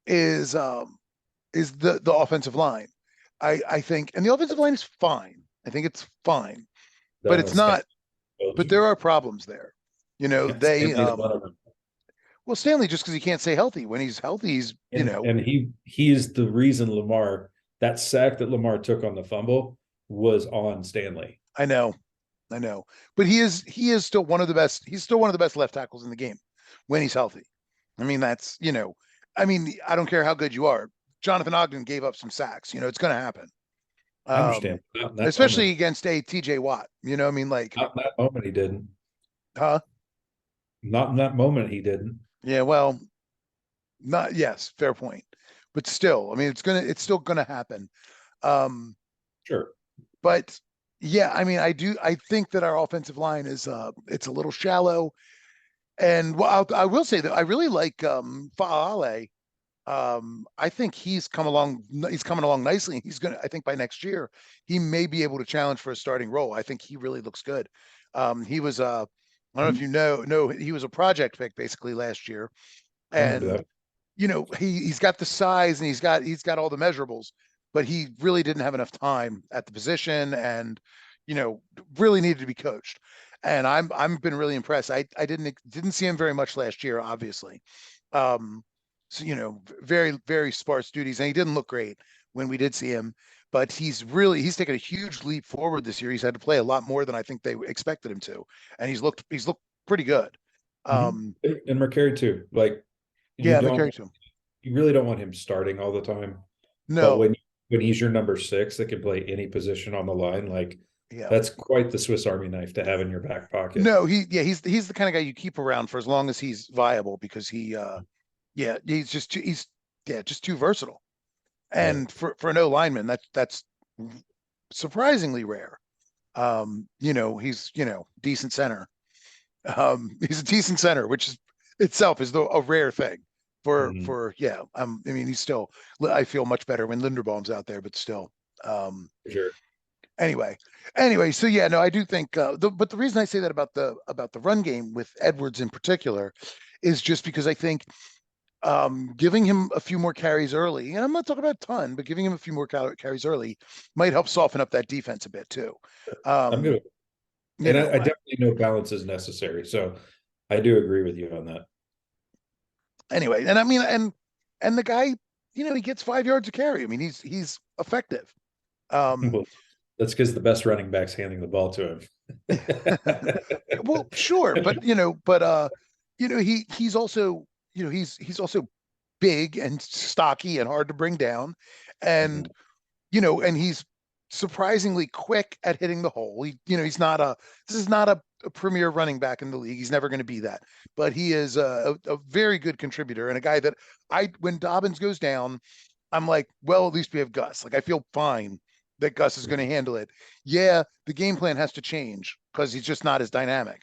Speaker 1: is the offensive line. I think, and the offensive line is fine. I think it's fine, but
Speaker 2: Done
Speaker 1: it's
Speaker 2: with Stanley.
Speaker 1: not. But there are problems there.
Speaker 2: Yeah, Stanley's one of them.
Speaker 1: Well, Stanley, just because he can't stay healthy. When he's healthy,
Speaker 2: And he is the reason that sack that Lamar took on the fumble was on Stanley.
Speaker 1: I know, I know, but he is still one of the best. He's still one of the best left tackles in the game when he's healthy. I mean, I mean, I don't care how good you are. Jonathan Ogden gave up some sacks. It's going to happen.
Speaker 2: I understand. Not in that
Speaker 1: Especially
Speaker 2: moment.
Speaker 1: against a TJ Watt. I mean, like,
Speaker 2: Not in that moment he didn't.
Speaker 1: huh?
Speaker 2: Not in that moment he didn't.
Speaker 1: Yeah, well, not yes, fair point. But still, I mean, it's still gonna happen. Um,
Speaker 2: Sure.
Speaker 1: but yeah, I mean, I think that our offensive line is it's a little shallow. And I will say that I really like Faale. I think he's coming along nicely. I think by next year, he may be able to challenge for a starting role. I think he really looks good. He was I don't know if you know, he was a project pick basically last year.
Speaker 2: I remember
Speaker 1: And
Speaker 2: that.
Speaker 1: he's got the size and he's got all the measurables, but he really didn't have enough time at the position and really needed to be coached. And I'm been really impressed. I didn't see him very much last year, obviously. So very, very sparse duties, and he didn't look great when we did see him, but he's taken a huge leap forward this year. He's had to play a lot more than I think they expected him to, and he's looked pretty good.
Speaker 2: Mhm. And McCary too. Like you
Speaker 1: Yeah,
Speaker 2: don't,
Speaker 1: McCary too.
Speaker 2: you really don't want him starting all the time. But
Speaker 1: No,
Speaker 2: when he's your number six that can play any position on the line, like
Speaker 1: yeah.
Speaker 2: that's quite the Swiss Army knife to have in your back pocket.
Speaker 1: No, he's the kind of guy you keep around for as long as he's viable because yeah, he's yeah, just too versatile.
Speaker 2: Yeah.
Speaker 1: And for an O lineman, that's surprisingly rare. He's, decent center. He's a decent center, which is itself is a rare thing
Speaker 2: Mhm.
Speaker 1: for yeah. I mean, he's still. I feel much better when Linderbaum's out there, but still. Um,
Speaker 2: For sure.
Speaker 1: anyway, anyway, so yeah, no, I do think. But the reason I say that about the run game with Edwards in particular is just because I think giving him a few more carries early, and I'm not talking about a ton, but giving him a few more carries early might help soften up that defense a bit too.
Speaker 2: I'm
Speaker 1: Um,
Speaker 2: good.
Speaker 1: you
Speaker 2: And
Speaker 1: know,
Speaker 2: I definitely know balance is necessary. So I do agree with you on that.
Speaker 1: anyway, and I mean, and the guy, he gets 5 yards a carry. I mean, he's effective. Um,
Speaker 2: Well, that's because the best running back's handing the ball to him.
Speaker 1: well, sure, but he's also, he's also big and stocky and hard to bring down, and
Speaker 2: Mhm.
Speaker 1: and he's surprisingly quick at hitting the hole. He's not this is not a premier running back in the league. He's never going to be that, but he is a very good contributor and a guy that when Dobbins goes down, I'm like, well, at least we have Gus. Like, I feel fine that Gus is going to handle it. Yeah, the game plan has to change because he's just not as dynamic,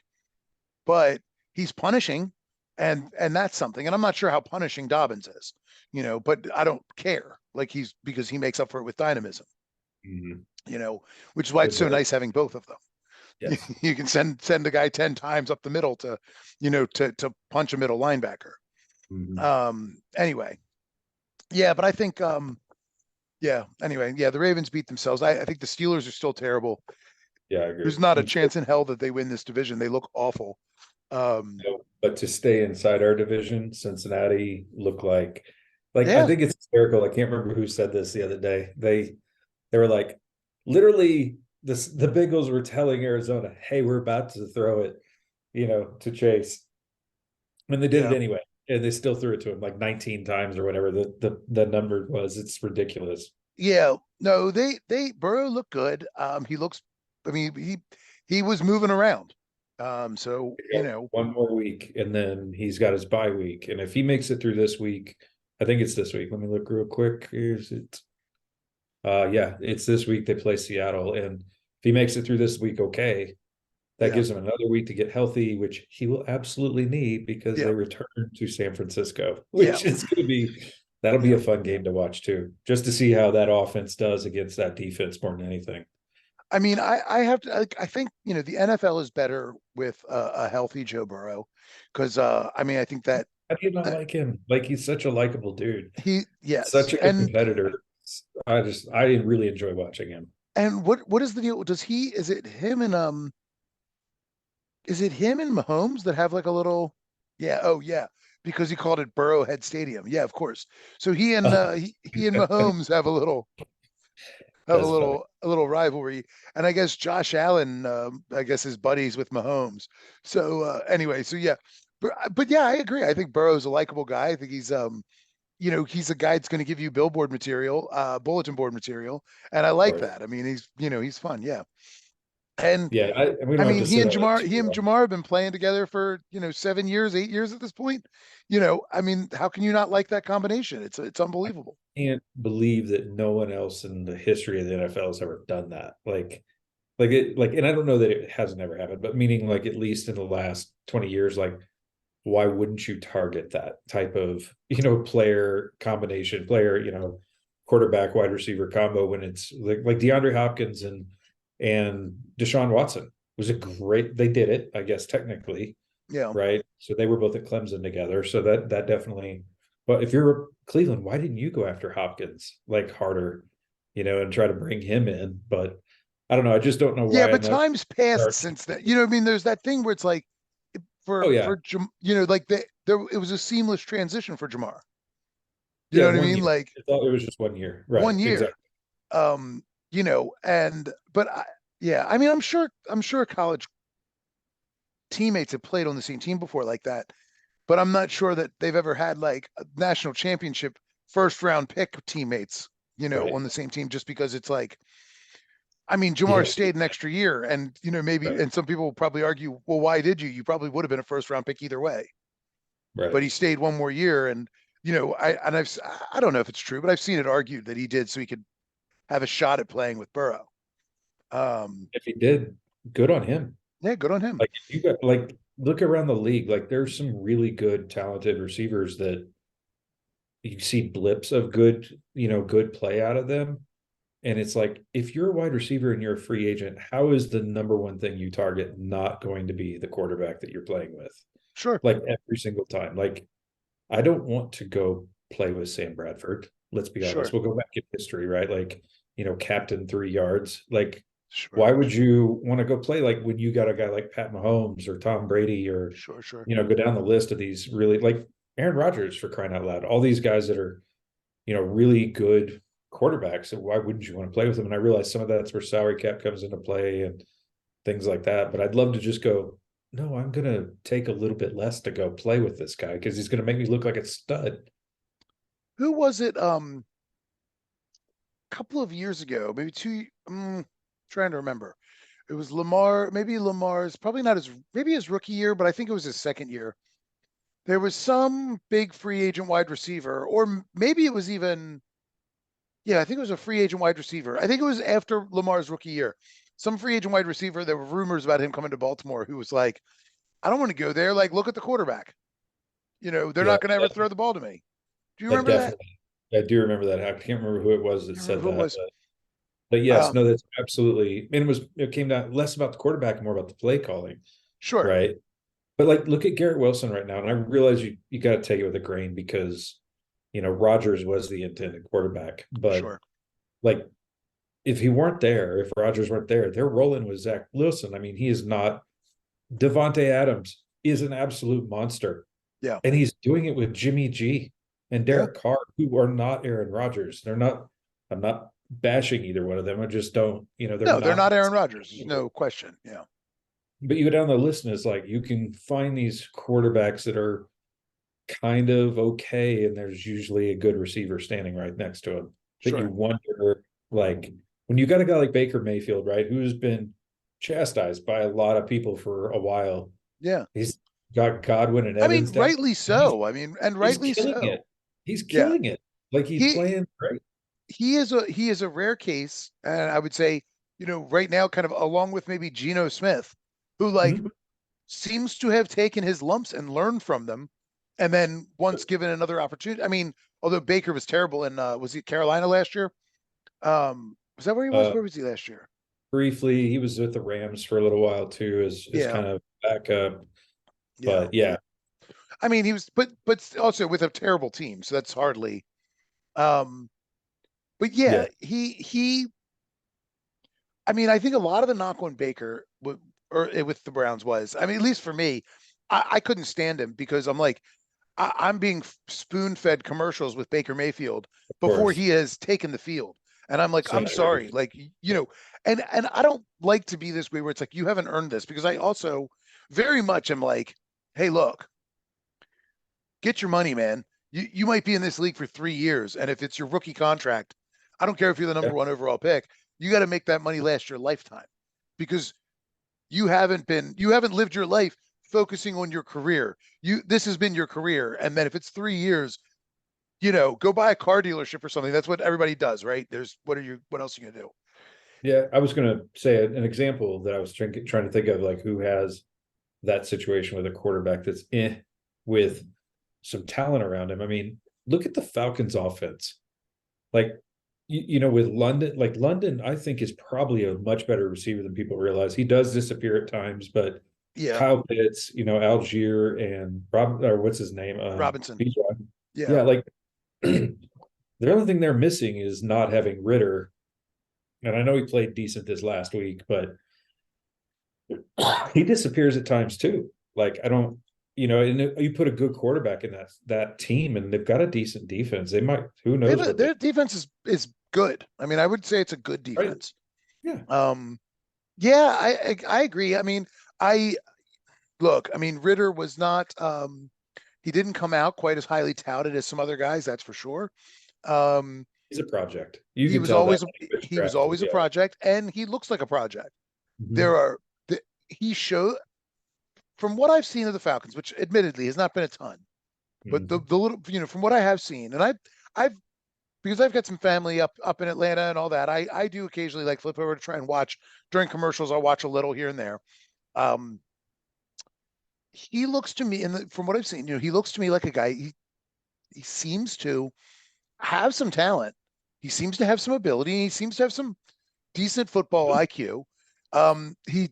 Speaker 1: but he's punishing, and that's something. And I'm not sure how punishing Dobbins is, but I don't care. Like because he makes up for it with dynamism,
Speaker 2: Mhm.
Speaker 1: you know, which is why it's
Speaker 2: Good
Speaker 1: so
Speaker 2: word.
Speaker 1: nice having both of them.
Speaker 2: Yes.
Speaker 1: You can send the guy 10 times up the middle to, to punch a middle linebacker.
Speaker 2: Mhm.
Speaker 1: Anyway, yeah, but I think yeah, anyway, yeah, the Ravens beat themselves. I think the Steelers are still terrible.
Speaker 2: Yeah, I agree.
Speaker 1: There's not a
Speaker 2: And
Speaker 1: chance in hell that they win this division. They look awful. Um,
Speaker 2: so, but to stay inside our division, Cincinnati look like I
Speaker 1: yeah,
Speaker 2: think it's hysterical. I can't remember who said this the other day. They were like literally the Bengals were telling Arizona, "Hey, we're about to throw it, to Chase." And they did it
Speaker 1: yeah,
Speaker 2: anyway. And they still threw it to him like 19 times or whatever the number was. It's ridiculous.
Speaker 1: yeah. No, they Burrow looked good. He looks. I mean, he was moving around. So
Speaker 2: They got one more week and then he's got his bye week. And if he makes it through this week, I think it's this week. Let me look real quick. Here's it. Yeah, it's this week they play Seattle. And if he makes it through this week, okay, that
Speaker 1: yeah,
Speaker 2: gives him another week to get healthy, which he will absolutely need because
Speaker 1: yeah,
Speaker 2: they return to San Francisco,
Speaker 1: yeah,
Speaker 2: which is going to be that'll be
Speaker 1: yeah.
Speaker 2: a fun game to watch too, just to see how that offense does against that defense more than anything.
Speaker 1: I mean, I have to. I think the NFL is better with a healthy Joe Burrow, because I mean, I think that
Speaker 2: How do you not
Speaker 1: uh,
Speaker 2: like him? Like he's such a likable dude,
Speaker 1: yes,
Speaker 2: such a good competitor. I really enjoy watching him.
Speaker 1: and what is the deal? Does he? Is it him and Mahomes that have like a little? Yeah. Oh yeah, because he called it Burrowhead Stadium. Yeah, of course. So he and Mahomes have
Speaker 2: That's funny.
Speaker 1: a little rivalry, and I guess Josh Allen, I guess his buddies with Mahomes. So anyway, so yeah, but yeah, I agree. I think Burrow's a likable guy. I think he's a guy that's going to give you billboard material, bulletin board material, and I
Speaker 2: Of
Speaker 1: like
Speaker 2: course.
Speaker 1: that. I mean, he's fun. Yeah, and
Speaker 2: Yeah, and we
Speaker 1: I
Speaker 2: don't have
Speaker 1: mean,
Speaker 2: to sit on it
Speaker 1: He
Speaker 2: too
Speaker 1: and
Speaker 2: long.
Speaker 1: Jamar have been playing together for 7 years, 8 years at this point. I mean, how can you not like that combination? It's unbelievable.
Speaker 2: Can't believe that no one else in the history of the NFL has ever done that. Like, and I don't know that it hasn't ever happened, but meaning like at least in the last 20 years, like why wouldn't you target that type of player combination, quarterback wide receiver combo when it's like DeAndre Hopkins and Deshaun Watson was a great. They did it, I guess technically,
Speaker 1: Yeah.
Speaker 2: right? So they were both at Clemson together. So that definitely. But if you're Cleveland, why didn't you go after Hopkins like harder, and try to bring him in? But I don't know. I just don't know
Speaker 1: Yeah,
Speaker 2: why.
Speaker 1: but
Speaker 2: And that
Speaker 1: time's passed
Speaker 2: starts.
Speaker 1: since then. What I mean? There's that thing where it's like
Speaker 2: Oh yeah,
Speaker 1: like it was a seamless transition for Jamar. You know
Speaker 2: yeah.
Speaker 1: what I
Speaker 2: One
Speaker 1: mean?
Speaker 2: year.
Speaker 1: Like
Speaker 2: I thought it was just 1 year, right?
Speaker 1: 1 year.
Speaker 2: Exactly.
Speaker 1: And yeah, I mean, I'm sure college teammates have played on the same team before like that, but I'm not sure that they've ever had like a national championship first round pick teammates,
Speaker 2: Right.
Speaker 1: on the same team, just because it's like, I mean, Jamar
Speaker 2: Yeah.
Speaker 1: stayed an extra year, and maybe,
Speaker 2: Right.
Speaker 1: and some people will probably argue, well, why did you? You probably would have been a first round pick either way,
Speaker 2: Right.
Speaker 1: but he stayed one more year, and I don't know if it's true, but I've seen it argued that he did so he could have a shot at playing with Burrow.
Speaker 2: If he did, good on him.
Speaker 1: Yeah, good on him.
Speaker 2: Like if you got like look around the league, like there's some really good, talented receivers that you see blips of good play out of them. And it's like, if you're a wide receiver and you're a free agent, how is the number one thing you target not going to be the quarterback that you're playing with?
Speaker 1: Sure,
Speaker 2: Like every single time. Like, I don't want to go play with Sam Bradford. Let's be honest.
Speaker 1: sure,
Speaker 2: We'll go back in history, right? Like, captain 3 yards. Like,
Speaker 1: sure,
Speaker 2: why would you want to go play like when you got a guy like Pat Mahomes or Tom Brady or,
Speaker 1: sure, sure.
Speaker 2: go down the list of these really like Aaron Rodgers, for crying out loud, all these guys that are, really good quarterbacks. So why wouldn't you want to play with them? And I realize some of that's where salary cap comes into play and things like that. But I'd love to just go, no, I'm going to take a little bit less to go play with this guy because he's going to make me look like a stud.
Speaker 1: Who was it? A couple of years ago, maybe two. Trying to remember. It was Lamar. Maybe Lamar's probably not his rookie year, but I think it was his second year. There was some big free agent wide receiver, or maybe it was even, yeah, I think it was a free agent wide receiver. I think it was after Lamar's rookie year. Some free agent wide receiver. There were rumors about him coming to Baltimore, who was like, I don't want to go there. Like, look at the quarterback. They're
Speaker 2: Yeah,
Speaker 1: not going to ever throw the ball to me. Do you
Speaker 2: that
Speaker 1: remember that?
Speaker 2: definitely. I do remember that. I can't remember who it was that
Speaker 1: I don't remember
Speaker 2: said
Speaker 1: who it
Speaker 2: that,
Speaker 1: was.
Speaker 2: but yes,
Speaker 1: Um,
Speaker 2: no, that's absolutely. And it came down less about the quarterback and more about the play calling,
Speaker 1: sure,
Speaker 2: right? But like, look at Garrett Wilson right now, and I realize you got to take it with a grain because Rodgers was the intended quarterback, but
Speaker 1: sure.
Speaker 2: like if he weren't there, if Rodgers weren't there, they're rolling with Zach Wilson. I mean, he is not. Devontae Adams is an absolute monster,
Speaker 1: Yeah,
Speaker 2: and he's doing it with Jimmy G and
Speaker 1: yeah.
Speaker 2: Derek Carr, who are not Aaron Rodgers. They're not. I'm not bashing either one of them. I just don't. They're
Speaker 1: No, they're
Speaker 2: not.
Speaker 1: not Aaron Rodgers. There's no question. Yeah,
Speaker 2: But you go down the list, and it's like you can find these quarterbacks that are kind of okay, and there's usually a good receiver standing right next to him. That you
Speaker 1: sure.
Speaker 2: wonder, like when you got a guy like Baker Mayfield, right, who's been chastised by a lot of people for a while.
Speaker 1: Yeah.
Speaker 2: He's got Godwin and
Speaker 1: I mean,
Speaker 2: Evans down.
Speaker 1: rightly
Speaker 2: And he's
Speaker 1: so. I mean, and
Speaker 2: he's
Speaker 1: rightly
Speaker 2: killing it.
Speaker 1: so.
Speaker 2: He's
Speaker 1: Yeah.
Speaker 2: killing it. Like he's
Speaker 1: He
Speaker 2: playing great.
Speaker 1: he is a rare case, and I would say, right now, kind of along with maybe Geno Smith, who like
Speaker 2: Mhm.
Speaker 1: seems to have taken his lumps and learned from them, and then once given another opportunity. I mean, although Baker was terrible in was he Carolina last year? Was that where he was?
Speaker 2: Uh,
Speaker 1: Where was he last year?
Speaker 2: Briefly, he was with the Rams for a little while too, as
Speaker 1: Yeah,
Speaker 2: kind of backup.
Speaker 1: yeah.
Speaker 2: But yeah,
Speaker 1: I mean, he was, but also with a terrible team, so that's hardly. Um, but
Speaker 2: yeah,
Speaker 1: yeah, he. I mean, I think a lot of the knock on Baker with the Browns was, I mean, at least for me, I couldn't stand him because I'm like, I'm being spoon fed commercials with Baker Mayfield
Speaker 2: of
Speaker 1: before
Speaker 2: course.
Speaker 1: he has taken the field. And I'm like,
Speaker 2: So
Speaker 1: I'm
Speaker 2: true.
Speaker 1: sorry. Like, and I don't like to be this way where it's like, you haven't earned this, because I also very much am like, hey, look, get your money, man. You might be in this league for 3 years. And if it's your rookie contract, I don't care if you're the
Speaker 2: Yeah,
Speaker 1: number one overall pick, you got to make that money last your lifetime, because you haven't lived your life focusing on your career. This has been your career. And then if it's 3 years, go buy a car dealership or something. That's what everybody does, right? What else are you gonna do?
Speaker 2: yeah. I was gonna say an example that I was trying to think of, like who has that situation with a quarterback that's with some talent around him. I mean, look at the Falcons offense. Like, with London, like London, I think is probably a much better receiver than people realize. He does disappear at times, but
Speaker 1: Yeah,
Speaker 2: Kyle Pitts, Algier and Rob, or what's his name?
Speaker 1: Robinson.
Speaker 2: Bijan.
Speaker 1: Yeah.
Speaker 2: Yeah, like the only thing they're missing is not having Ritter. And I know he played decent this last week, but he disappears at times too. Like I don't, and you put a good quarterback in that team, and they've got a decent defense. They might, who knows what they
Speaker 1: Their defense is good. I mean, I would say it's a good
Speaker 2: right.
Speaker 1: defense.
Speaker 2: Yeah,
Speaker 1: Um, yeah, I agree. I mean, I look, I mean, Ritter was not, he didn't come out quite as highly touted as some other guys, that's for sure. Um,
Speaker 2: He's a project. You
Speaker 1: he
Speaker 2: can
Speaker 1: was
Speaker 2: tell that
Speaker 1: always,
Speaker 2: when he was
Speaker 1: he was
Speaker 2: drafted.
Speaker 1: always a
Speaker 2: Yeah.
Speaker 1: project, and he looks like a project. There
Speaker 2: Mhm.
Speaker 1: are, he showed, from what I've seen of the Falcons, which admittedly has not been a ton, but
Speaker 2: Mhm.
Speaker 1: the little, from what I have seen, and I've, because I've got some family up in Atlanta and all that, I do occasionally like flip over to try and watch during commercials. I'll watch a little here and there. Um, he looks to me, and from what I've seen, he looks to me like a guy. He seems to have some talent. He seems to have some ability. He seems to have some decent football IQ. He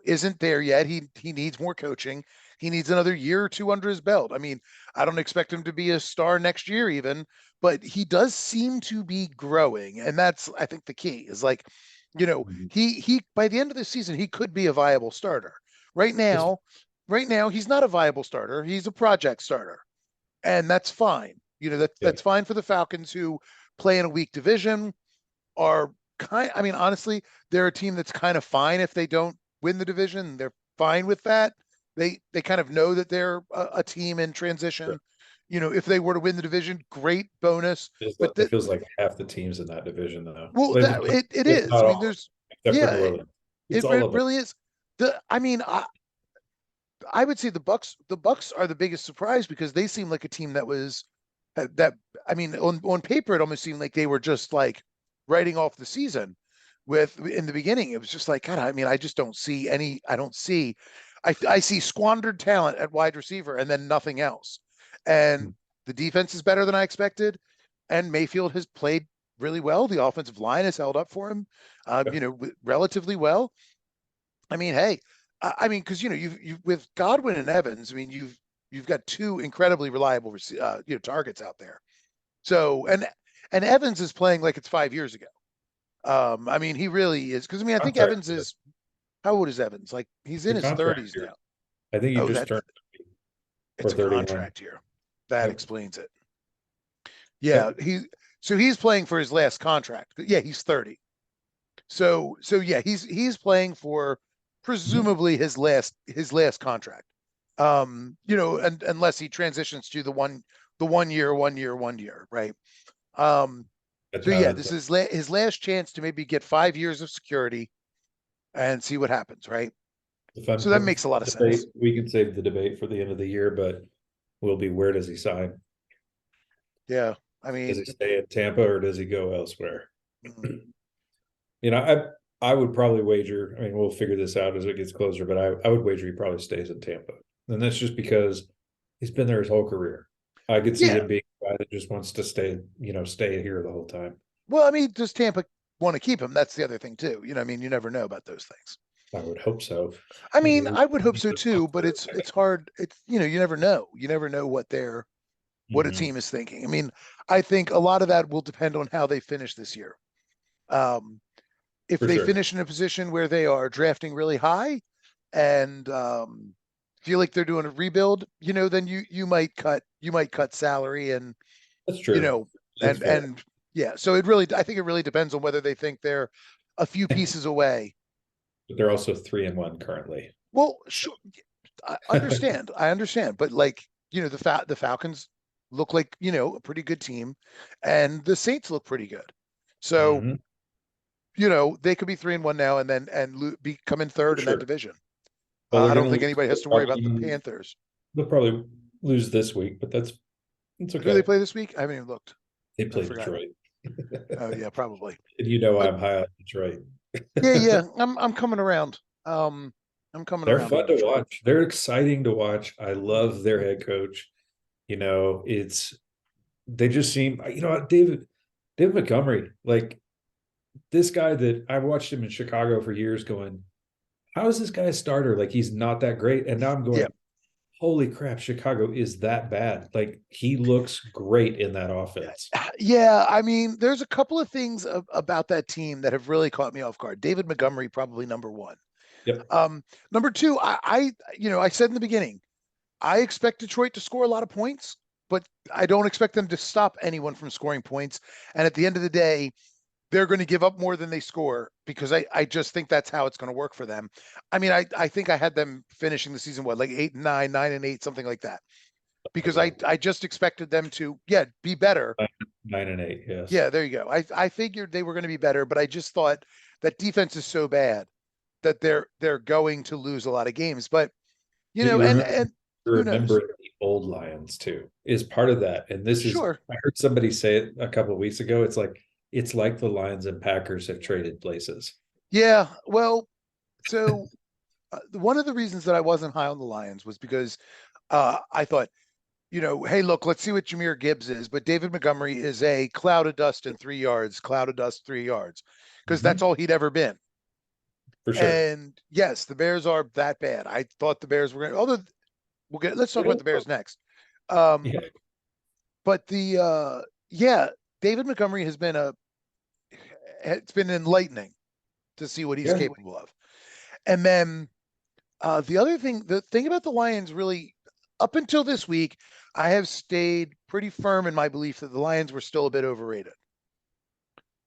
Speaker 1: isn't there yet. He needs more coaching. He needs another year or two under his belt. I mean, I don't expect him to be a star next year even, but he does seem to be growing, and that's I think the key is like,
Speaker 2: Mhm.
Speaker 1: he by the end of the season he could be a viable starter. Right
Speaker 2: It's,
Speaker 1: now, right now he's not a viable starter. He's a project starter, and that's fine.
Speaker 2: yeah,
Speaker 1: That's fine for the Falcons who play in a weak division are I mean, honestly, they're a team that's kind of fine if they don't win the division. They're fine with that. They kind of know that they're a team in transition.
Speaker 2: sure.
Speaker 1: If they were to win the division, great bonus. But
Speaker 2: It feels like half the teams in that division, though.
Speaker 1: well,
Speaker 2: Maybe
Speaker 1: that it
Speaker 2: if
Speaker 1: is.
Speaker 2: not
Speaker 1: I mean,
Speaker 2: all,
Speaker 1: there's
Speaker 2: except for
Speaker 1: yeah,
Speaker 2: New Orleans. It's all of them.
Speaker 1: really is. I mean, I would say the Bucks are the biggest surprise because they seem like a team that was that I mean on paper it almost seemed like they were just like writing off the season with in the beginning. It was just like, God, I mean, I just don't see any I don't see I see squandered talent at wide receiver and then nothing else. And the defense is better than I expected, and Mayfield has played really well. The offensive line has held up for him, relatively well. I mean, hey, I mean, because you've with Godwin and Evans, I mean, you've got two incredibly reliable targets out there. So and Evans is playing like it's 5 years ago. I mean, he really is because I mean, I think
Speaker 2: Contract.
Speaker 1: Evans is how old is Evans? Like he's in
Speaker 2: The
Speaker 1: his
Speaker 2: contract
Speaker 1: 30s
Speaker 2: year.
Speaker 1: now.
Speaker 2: I think he
Speaker 1: Oh,
Speaker 2: just
Speaker 1: that
Speaker 2: turned or
Speaker 1: it's a
Speaker 2: 31.
Speaker 1: contract year. That
Speaker 2: Yep.
Speaker 1: explains it. Yeah,
Speaker 2: Yep.
Speaker 1: he's playing for his last contract. Yeah, he's 30. So yeah, he's playing for
Speaker 2: Mhm.
Speaker 1: presumably his last contract. And unless he transitions to the 1 year, right? Um,
Speaker 2: That's
Speaker 1: so
Speaker 2: how
Speaker 1: yeah,
Speaker 2: it is.
Speaker 1: this is his last chance to maybe get 5 years of security and see what happens, right?
Speaker 2: The fun,
Speaker 1: So that makes a lot of
Speaker 2: debate.
Speaker 1: sense.
Speaker 2: We can save the debate for the end of the year, but will be where does he sign?
Speaker 1: Yeah, I
Speaker 2: Does he
Speaker 1: mean,
Speaker 2: stay at Tampa or does he go elsewhere?
Speaker 1: mm,
Speaker 2: You know, I would probably wager. I mean, we'll figure this out as it gets closer, but I would wager he probably stays in Tampa, and that's just because he's been there his whole career. I could see
Speaker 1: yeah.
Speaker 2: him being a guy that just wants to stay, stay here the whole time.
Speaker 1: Well, I mean, does Tampa want to keep him? That's the other thing too. I mean, you never know about those things.
Speaker 2: I would hope so.
Speaker 1: I
Speaker 2: I
Speaker 1: mean,
Speaker 2: mean,
Speaker 1: I would hope so too, but it's hard. It's you never know. You never know what a
Speaker 2: Mhm.
Speaker 1: team is thinking. I mean, I think a lot of that will depend on how they finish this year. Um, if
Speaker 2: For
Speaker 1: they
Speaker 2: sure.
Speaker 1: finish in a position where they are drafting really high and feel like they're doing a rebuild, then you might cut salary and
Speaker 2: That's
Speaker 1: you
Speaker 2: true.
Speaker 1: know
Speaker 2: That's fair.
Speaker 1: and yeah. So I think it really depends on whether they think they're a few pieces away.
Speaker 2: But they're also 3-1 currently.
Speaker 1: Well, sure, I understand, but like the Falcons look like a pretty good team, and the Saints look pretty good. So
Speaker 2: Mhm.
Speaker 1: they could be 3-1 now, and then be come in
Speaker 2: For
Speaker 1: third in that
Speaker 2: sure.
Speaker 1: division.
Speaker 2: Well, they're
Speaker 1: I
Speaker 2: going
Speaker 1: don't
Speaker 2: to
Speaker 1: think
Speaker 2: lose.
Speaker 1: anybody has to worry about the Panthers.
Speaker 2: They'll probably lose this week, but it's
Speaker 1: Who they
Speaker 2: okay.
Speaker 1: play this week? I haven't even looked.
Speaker 2: They
Speaker 1: I
Speaker 2: play
Speaker 1: forgot.
Speaker 2: Detroit.
Speaker 1: Oh yeah, probably.
Speaker 2: And
Speaker 1: But
Speaker 2: I'm high on Detroit.
Speaker 1: yeah, I'm coming around. I'm coming
Speaker 2: They're
Speaker 1: around
Speaker 2: fun
Speaker 1: on
Speaker 2: to
Speaker 1: Detroit.
Speaker 2: watch. They're exciting to watch. I love their head coach. It's they just seem David Montgomery, like this guy that I watched him in Chicago for years going, how is this guy a starter? Like he's not that great. And now I'm
Speaker 1: Yeah,
Speaker 2: going, holy crap, Chicago is that bad. Like he looks great in that offense.
Speaker 1: yeah. I mean, there's a couple of things about that team that have really caught me off guard. David Montgomery, probably number one.
Speaker 2: Yep.
Speaker 1: Number two, I said in the beginning, I expect Detroit to score a lot of points, but I don't expect them to stop anyone from scoring points. And at the end of the day, they're going to give up more than they score because I just think that's how it's going to work for them. I mean, I think I had them finishing the season, what, like 8-9, 9-8, something like that. Because I just expected them to, yeah, be better.
Speaker 2: 9-8, yes.
Speaker 1: Yeah, there you go. I figured they were going to be better, but I just thought that defense is so bad that they're going to lose a lot of games. But you
Speaker 2: But
Speaker 1: know,
Speaker 2: you
Speaker 1: and who knows?
Speaker 2: remember the old Lions too is part of that. And this is,
Speaker 1: Sure.
Speaker 2: I heard somebody say it a couple of weeks ago. It's like the Lions and Packers have traded places.
Speaker 1: Yeah. Well, so one of the reasons that I wasn't high on the Lions was because I thought, hey, look, let's see what Jahmyr Gibbs is. But David Montgomery is a cloud of dust in 3 yards, cloud of dust 3 yards, because that's all he'd ever been.
Speaker 2: For sure.
Speaker 1: And yes, the Bears are that bad. I thought the Bears were going to, although let's talk about the Bears next.
Speaker 2: Yeah.
Speaker 1: But yeah, David Montgomery it's been enlightening to see what he's
Speaker 2: Yeah.
Speaker 1: capable of. And then the thing about the Lions really, up until this week, I have stayed pretty firm in my belief that the Lions were still a bit overrated.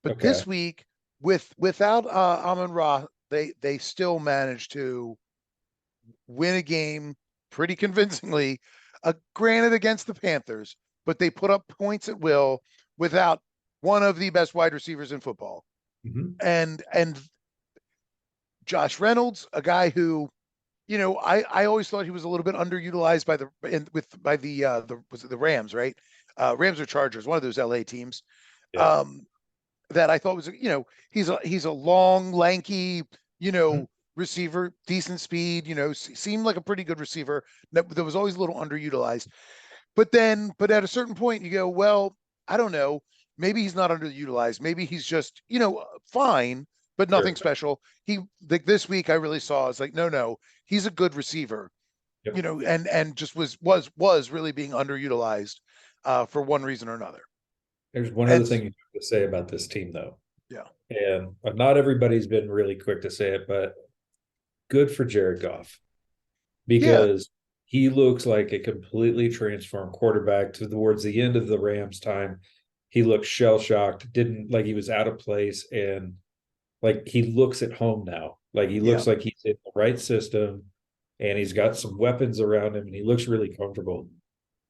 Speaker 1: But
Speaker 2: Okay.
Speaker 1: this week, without Amon-Ra, they still managed to win a game pretty convincingly. Granted against the Panthers, but they put up points at will without one of the best wide receivers in football.
Speaker 2: Mhm.
Speaker 1: And Josh Reynolds, a guy who, I always thought he was a little bit underutilized the Rams, right? Rams or Chargers, one of those LA teams.
Speaker 2: Yeah.
Speaker 1: That I thought was, he's a long, lanky,
Speaker 2: Mhm.
Speaker 1: receiver, decent speed, seemed like a pretty good receiver that was always a little underutilized. But at a certain point, you go, well, I don't know. Maybe he's not underutilized. Maybe he's just, fine, but nothing
Speaker 2: Sure.
Speaker 1: special. He like this week, I really saw it's like, no, he's a good receiver,
Speaker 2: Yep.
Speaker 1: and just was really being underutilized for one reason or another.
Speaker 2: There's one other
Speaker 1: And
Speaker 2: thing you have to say about this team, though.
Speaker 1: yeah,
Speaker 2: And not everybody's been really quick to say it, but good for Jared Goff
Speaker 1: yeah,
Speaker 2: because he looks like a completely transformed quarterback towards the end of the Rams time. He looked shell shocked, didn't like he was out of place, and like he looks at home now. Like he
Speaker 1: yeah,
Speaker 2: looks like he's in the right system and he's got some weapons around him and he looks really comfortable.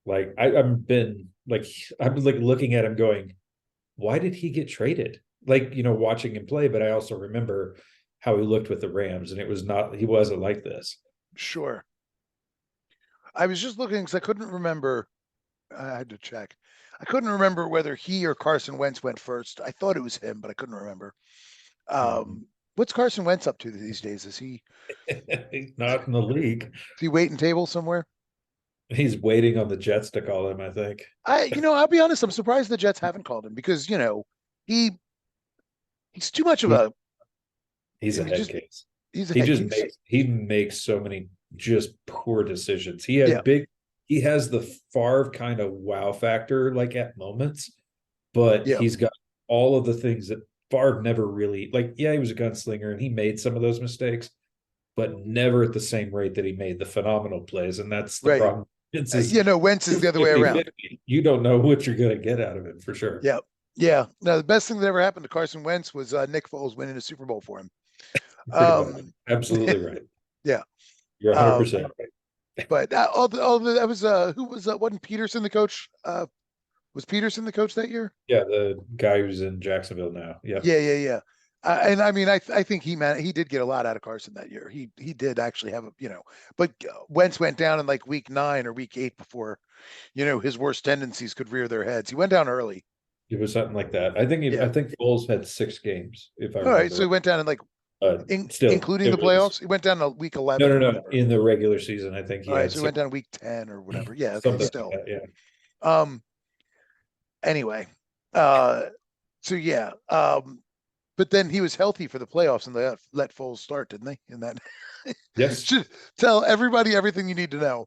Speaker 2: Like I'm like looking at him going, why did he get traded? Like, watching him play, but I also remember how he looked with the Rams, and he wasn't like this.
Speaker 1: sure. I was just looking because I couldn't remember. I had to check. I couldn't remember whether he or Carson Wentz went first. I thought it was him, but I couldn't remember.
Speaker 2: Mm-hmm.
Speaker 1: What's Carson Wentz up to these days?
Speaker 2: He's not in the league.
Speaker 1: Is he waiting table somewhere?
Speaker 2: He's waiting on the Jets to call him, I think.
Speaker 1: I'll be honest. I'm surprised the Jets haven't called him because he he's too much of
Speaker 2: He,
Speaker 1: a.
Speaker 2: he's
Speaker 1: I
Speaker 2: a
Speaker 1: mean,
Speaker 2: head
Speaker 1: just
Speaker 2: case.
Speaker 1: he's a
Speaker 2: He just
Speaker 1: he's
Speaker 2: makes so many just poor decisions.
Speaker 1: yeah,
Speaker 2: He has the Favre kind of wow factor like at moments, but
Speaker 1: yeah,
Speaker 2: he's got all of the things that Favre never really like. Yeah, he was a gunslinger and he made some of those mistakes, but never at the same rate that he made the phenomenal plays. And that's the
Speaker 1: right.
Speaker 2: problem. It's is
Speaker 1: Wentz is the other way around.
Speaker 2: 50-50. You don't know what you're going to get out of it for sure.
Speaker 1: Yeah, yeah. Now the best thing that ever happened to Carson Wentz was Nick Foles winning a Super Bowl for him.
Speaker 2: Pretty much.
Speaker 1: Um,
Speaker 2: Absolutely right.
Speaker 1: yeah.
Speaker 2: You're 100%
Speaker 1: Um,
Speaker 2: right.
Speaker 1: but that was who was wasn't Peterson the coach? Was Peterson the coach that year?
Speaker 2: Yeah, the guy who's in Jacksonville now. Yeah.
Speaker 1: Yeah. And I mean, I think he did get a lot out of Carson that year. He did actually have but Wentz went down in like week 9 or week 8 before, his worst tendencies could rear their heads. He went down early.
Speaker 2: It was something like that.
Speaker 1: Yeah.
Speaker 2: I think Foles had 6 games, if I
Speaker 1: All right.
Speaker 2: remember
Speaker 1: So he
Speaker 2: right.
Speaker 1: went down in like,
Speaker 2: Still,
Speaker 1: including
Speaker 2: it
Speaker 1: the
Speaker 2: was
Speaker 1: playoffs. He went down to week
Speaker 2: no,
Speaker 1: 11
Speaker 2: no,
Speaker 1: or
Speaker 2: no.
Speaker 1: whatever.
Speaker 2: In the regular season, I think he
Speaker 1: All right.
Speaker 2: had
Speaker 1: So he went
Speaker 2: six,
Speaker 1: down week 10 or whatever. Yeah. Okay.
Speaker 2: something like
Speaker 1: Still.
Speaker 2: that. Yeah.
Speaker 1: Um, anyway, uh, so yeah, but then he was healthy for the playoffs and they let Foles start, didn't they? In that,
Speaker 2: Yes.
Speaker 1: should tell everybody everything you need to know.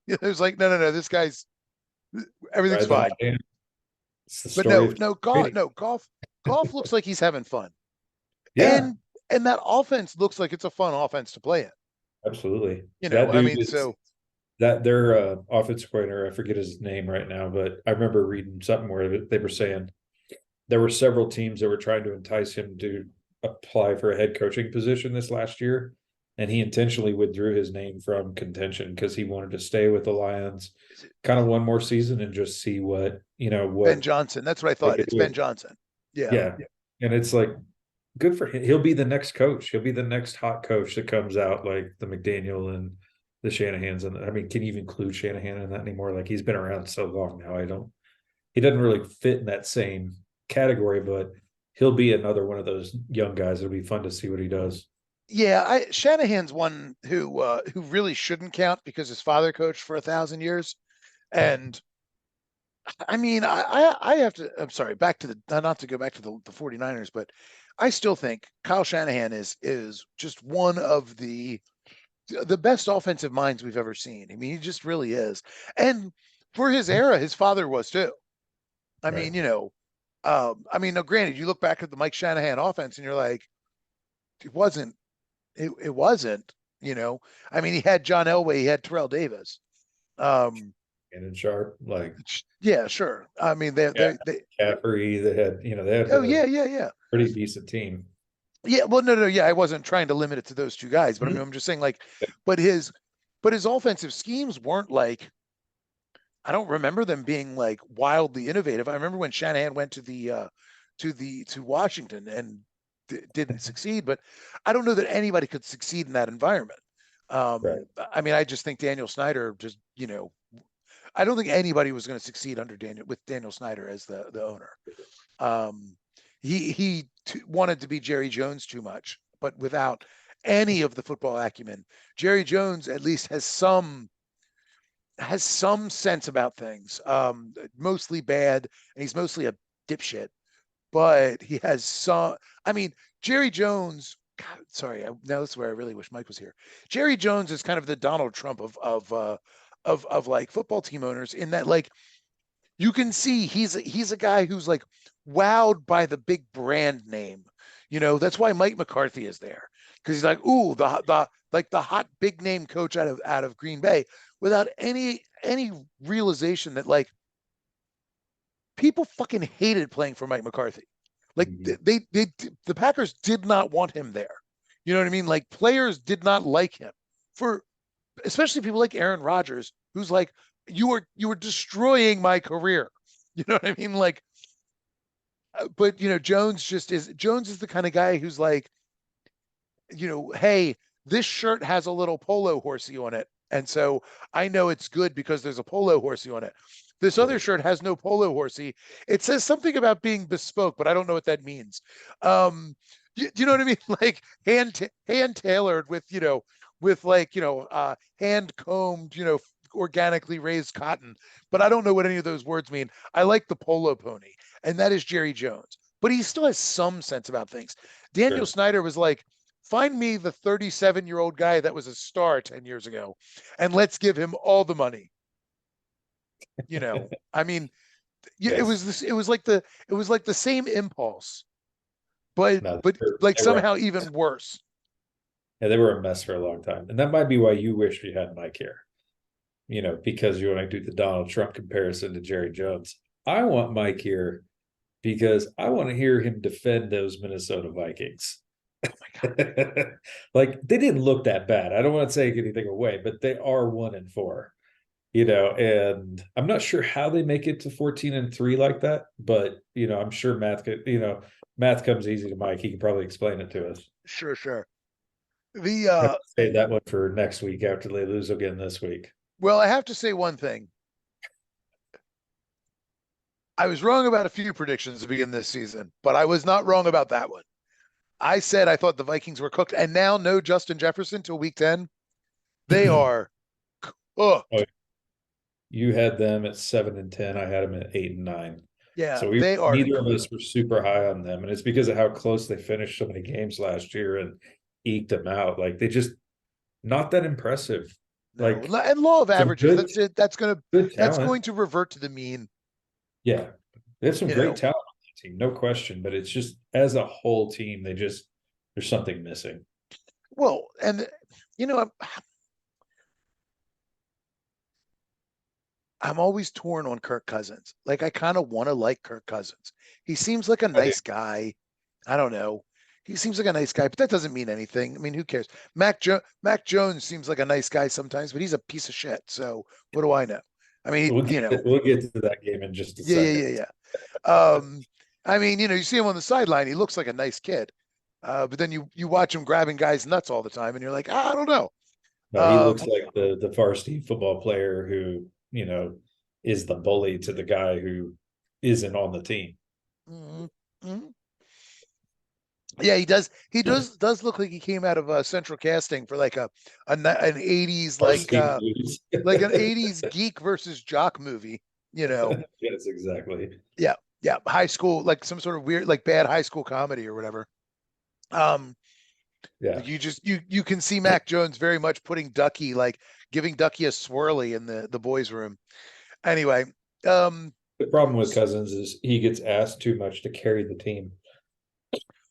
Speaker 1: It was like, no, this guy's everything's
Speaker 2: Ride the
Speaker 1: fine.
Speaker 2: hot hand. It's the
Speaker 1: But
Speaker 2: story of
Speaker 1: golf looks like he's having fun,
Speaker 2: yeah,
Speaker 1: and that offense looks like it's a fun offense to play in.
Speaker 2: absolutely.
Speaker 1: I mean, so
Speaker 2: That their offense coordinator, I forget his name right now, but I remember reading something where they were saying there were several teams that were trying to entice him to apply for a head coaching position this last year. And he intentionally withdrew his name from contention because he wanted to stay with the Lions
Speaker 1: Is it
Speaker 2: kind of one more season and just see what,
Speaker 1: Ben
Speaker 2: what
Speaker 1: Johnson? That's what I
Speaker 2: they
Speaker 1: thought.
Speaker 2: could
Speaker 1: It's Ben
Speaker 2: do.
Speaker 1: Johnson. Yeah.
Speaker 2: Yeah. And it's like, good for him. He'll be the next coach. He'll be the next hot coach that comes out, like the McDaniel and the Shanahans. And I mean, can you even include Shanahan in that anymore? Like, he's been around so long now. He doesn't really fit in that same category, but he'll be another one of those young guys. It'll be fun to see what he does.
Speaker 1: Yeah, Shanahan's one who really shouldn't count because his father coached for 1,000 years. And I mean, I have to, I'm sorry, back to not to go back to the 49ers, but I still think Kyle Shanahan is just one of the best offensive minds we've ever seen. I mean, he just really is. And for his era, his father was too. I
Speaker 2: Right.
Speaker 1: mean, I mean, now granted, you look back at the Mike Shanahan offense and you're like, it wasn't, it wasn't, you know. I mean, he had John Elway, he had Terrell Davis. Um,
Speaker 2: And Sharp, like,
Speaker 1: yeah, sure. I mean,
Speaker 2: yeah,
Speaker 1: they
Speaker 2: Caffrey, they had
Speaker 1: oh
Speaker 2: a
Speaker 1: yeah, yeah, yeah.
Speaker 2: pretty decent team.
Speaker 1: Yeah, well, no, yeah, I wasn't trying to limit it to those two guys, but I mean,
Speaker 2: Mhm.
Speaker 1: I'm just saying, like, but his, but his offensive schemes weren't like, I don't remember them being like wildly innovative. I remember when Shanahan went to Washington and didn't succeed, but I don't know that anybody could succeed in that environment.
Speaker 2: Right.
Speaker 1: I mean, I just think Daniel Snyder just, I don't think anybody was going to succeed under Daniel Snyder as the owner. Um, he wanted to be Jerry Jones too much, but without any of the football acumen. Jerry Jones at least has some sense about things. Mostly bad, and he's mostly a dipshit, but he has some. I mean, Jerry Jones. God, sorry, now this is where I really wish Mike was here. Jerry Jones is kind of the Donald Trump of like football team owners in that like you can see he's a guy who's like wowed by the big brand name. That's why Mike McCarthy is there because he's like, ooh, the like the hot big name coach out of Green Bay, without any realization that like people fucking hated playing for Mike McCarthy. Like
Speaker 2: Mhm.
Speaker 1: the Packers did not want him there. You know what I mean? Like players did not like him for especially people like Aaron Rodgers, who's like, you were destroying my career. You know what I mean? Like, but Jones is the kind of guy who's like, hey, this shirt has a little polo horsey on it. And so I know it's good because there's a polo horsey on it. This other
Speaker 2: Right.
Speaker 1: shirt has no polo horsey. It says something about being bespoke, but I don't know what that means. You know what I mean? Like hand tailored with like, hand combed, organically raised cotton. But I don't know what any of those words mean. I like the polo pony, and that is Jerry Jones. But he still has some sense about things. Daniel
Speaker 2: Sure.
Speaker 1: Snyder was like, find me the 37-year-old guy that was a star 10 years ago, and let's give him all the money. I mean, yeah,
Speaker 2: Yes.
Speaker 1: it was like the same impulse, but
Speaker 2: No,
Speaker 1: like
Speaker 2: they were,
Speaker 1: somehow even worse.
Speaker 2: yeah, they were a mess for a long time. And that might be why you wish you had Mike here, because you want to do the Donald Trump comparison to Jerry Jones. I want Mike here because I want to hear him defend those Minnesota Vikings.
Speaker 1: Oh my God.
Speaker 2: Like, they didn't look that bad. I don't want to take anything away, but they are 1-4, and I'm not sure how they make it to 14-3 like that, but I'm sure math comes easy to Mike. He can probably explain it to us.
Speaker 1: Sure, sure. The
Speaker 2: I have to save that one for next week after they lose again this week.
Speaker 1: Well, I have to say one thing. I was wrong about a few predictions to begin this season, but I was not wrong about that one. I said I thought the Vikings were cooked, and now no Justin Jefferson till week 10. They are
Speaker 2: Oh,
Speaker 1: cooked.
Speaker 2: you had them at 7-10. I had them at 8-9.
Speaker 1: Yeah,
Speaker 2: So
Speaker 1: they are
Speaker 2: neither of us were super high on them, and it's because of how close they finished so many games last year and eked them out. Like, they just not that impressive.
Speaker 1: no.
Speaker 2: Like,
Speaker 1: And law of
Speaker 2: some
Speaker 1: averages,
Speaker 2: good
Speaker 1: that's it.
Speaker 2: good
Speaker 1: That's
Speaker 2: talent.
Speaker 1: going to revert to the mean,
Speaker 2: Yeah, they have some
Speaker 1: you
Speaker 2: great
Speaker 1: know.
Speaker 2: talent on that team, no question. But it's just as a whole team, there's something missing.
Speaker 1: Well, and you know, I'm always torn on Kirk Cousins. Like I kind of want to like Kirk Cousins. He seems like a
Speaker 2: I do.
Speaker 1: nice guy. I don't know. He seems like a nice guy, but that doesn't mean anything. I mean, who cares? Mac Jones seems like a nice guy sometimes, but he's a piece of shit. So what do I know? I mean,
Speaker 2: We'll get to that game in just a
Speaker 1: yeah, yeah,
Speaker 2: second.
Speaker 1: yeah, yeah. I mean, you see him on the sideline, he looks like a nice kid. But then you watch him grabbing guys nuts all the time, and you're like, I don't know.
Speaker 2: No, he looks
Speaker 1: Um,
Speaker 2: like the varsity football player who, is the bully to the guy who isn't on the team.
Speaker 1: mhm, mhm. Yeah, he does. He does look like he came out of Central Casting for like an '80s
Speaker 2: Varsity blues.
Speaker 1: like an '80s geek versus jock movie. You know,
Speaker 2: Yes, exactly.
Speaker 1: yeah, yeah, high school like some sort of weird like bad high school comedy or whatever. Um,
Speaker 2: Yeah.
Speaker 1: like you can see Mac Jones very much putting Ducky like giving Ducky a swirly in the boys' room. Anyway, um,
Speaker 2: The problem with Cousins is he gets asked too much to carry the team.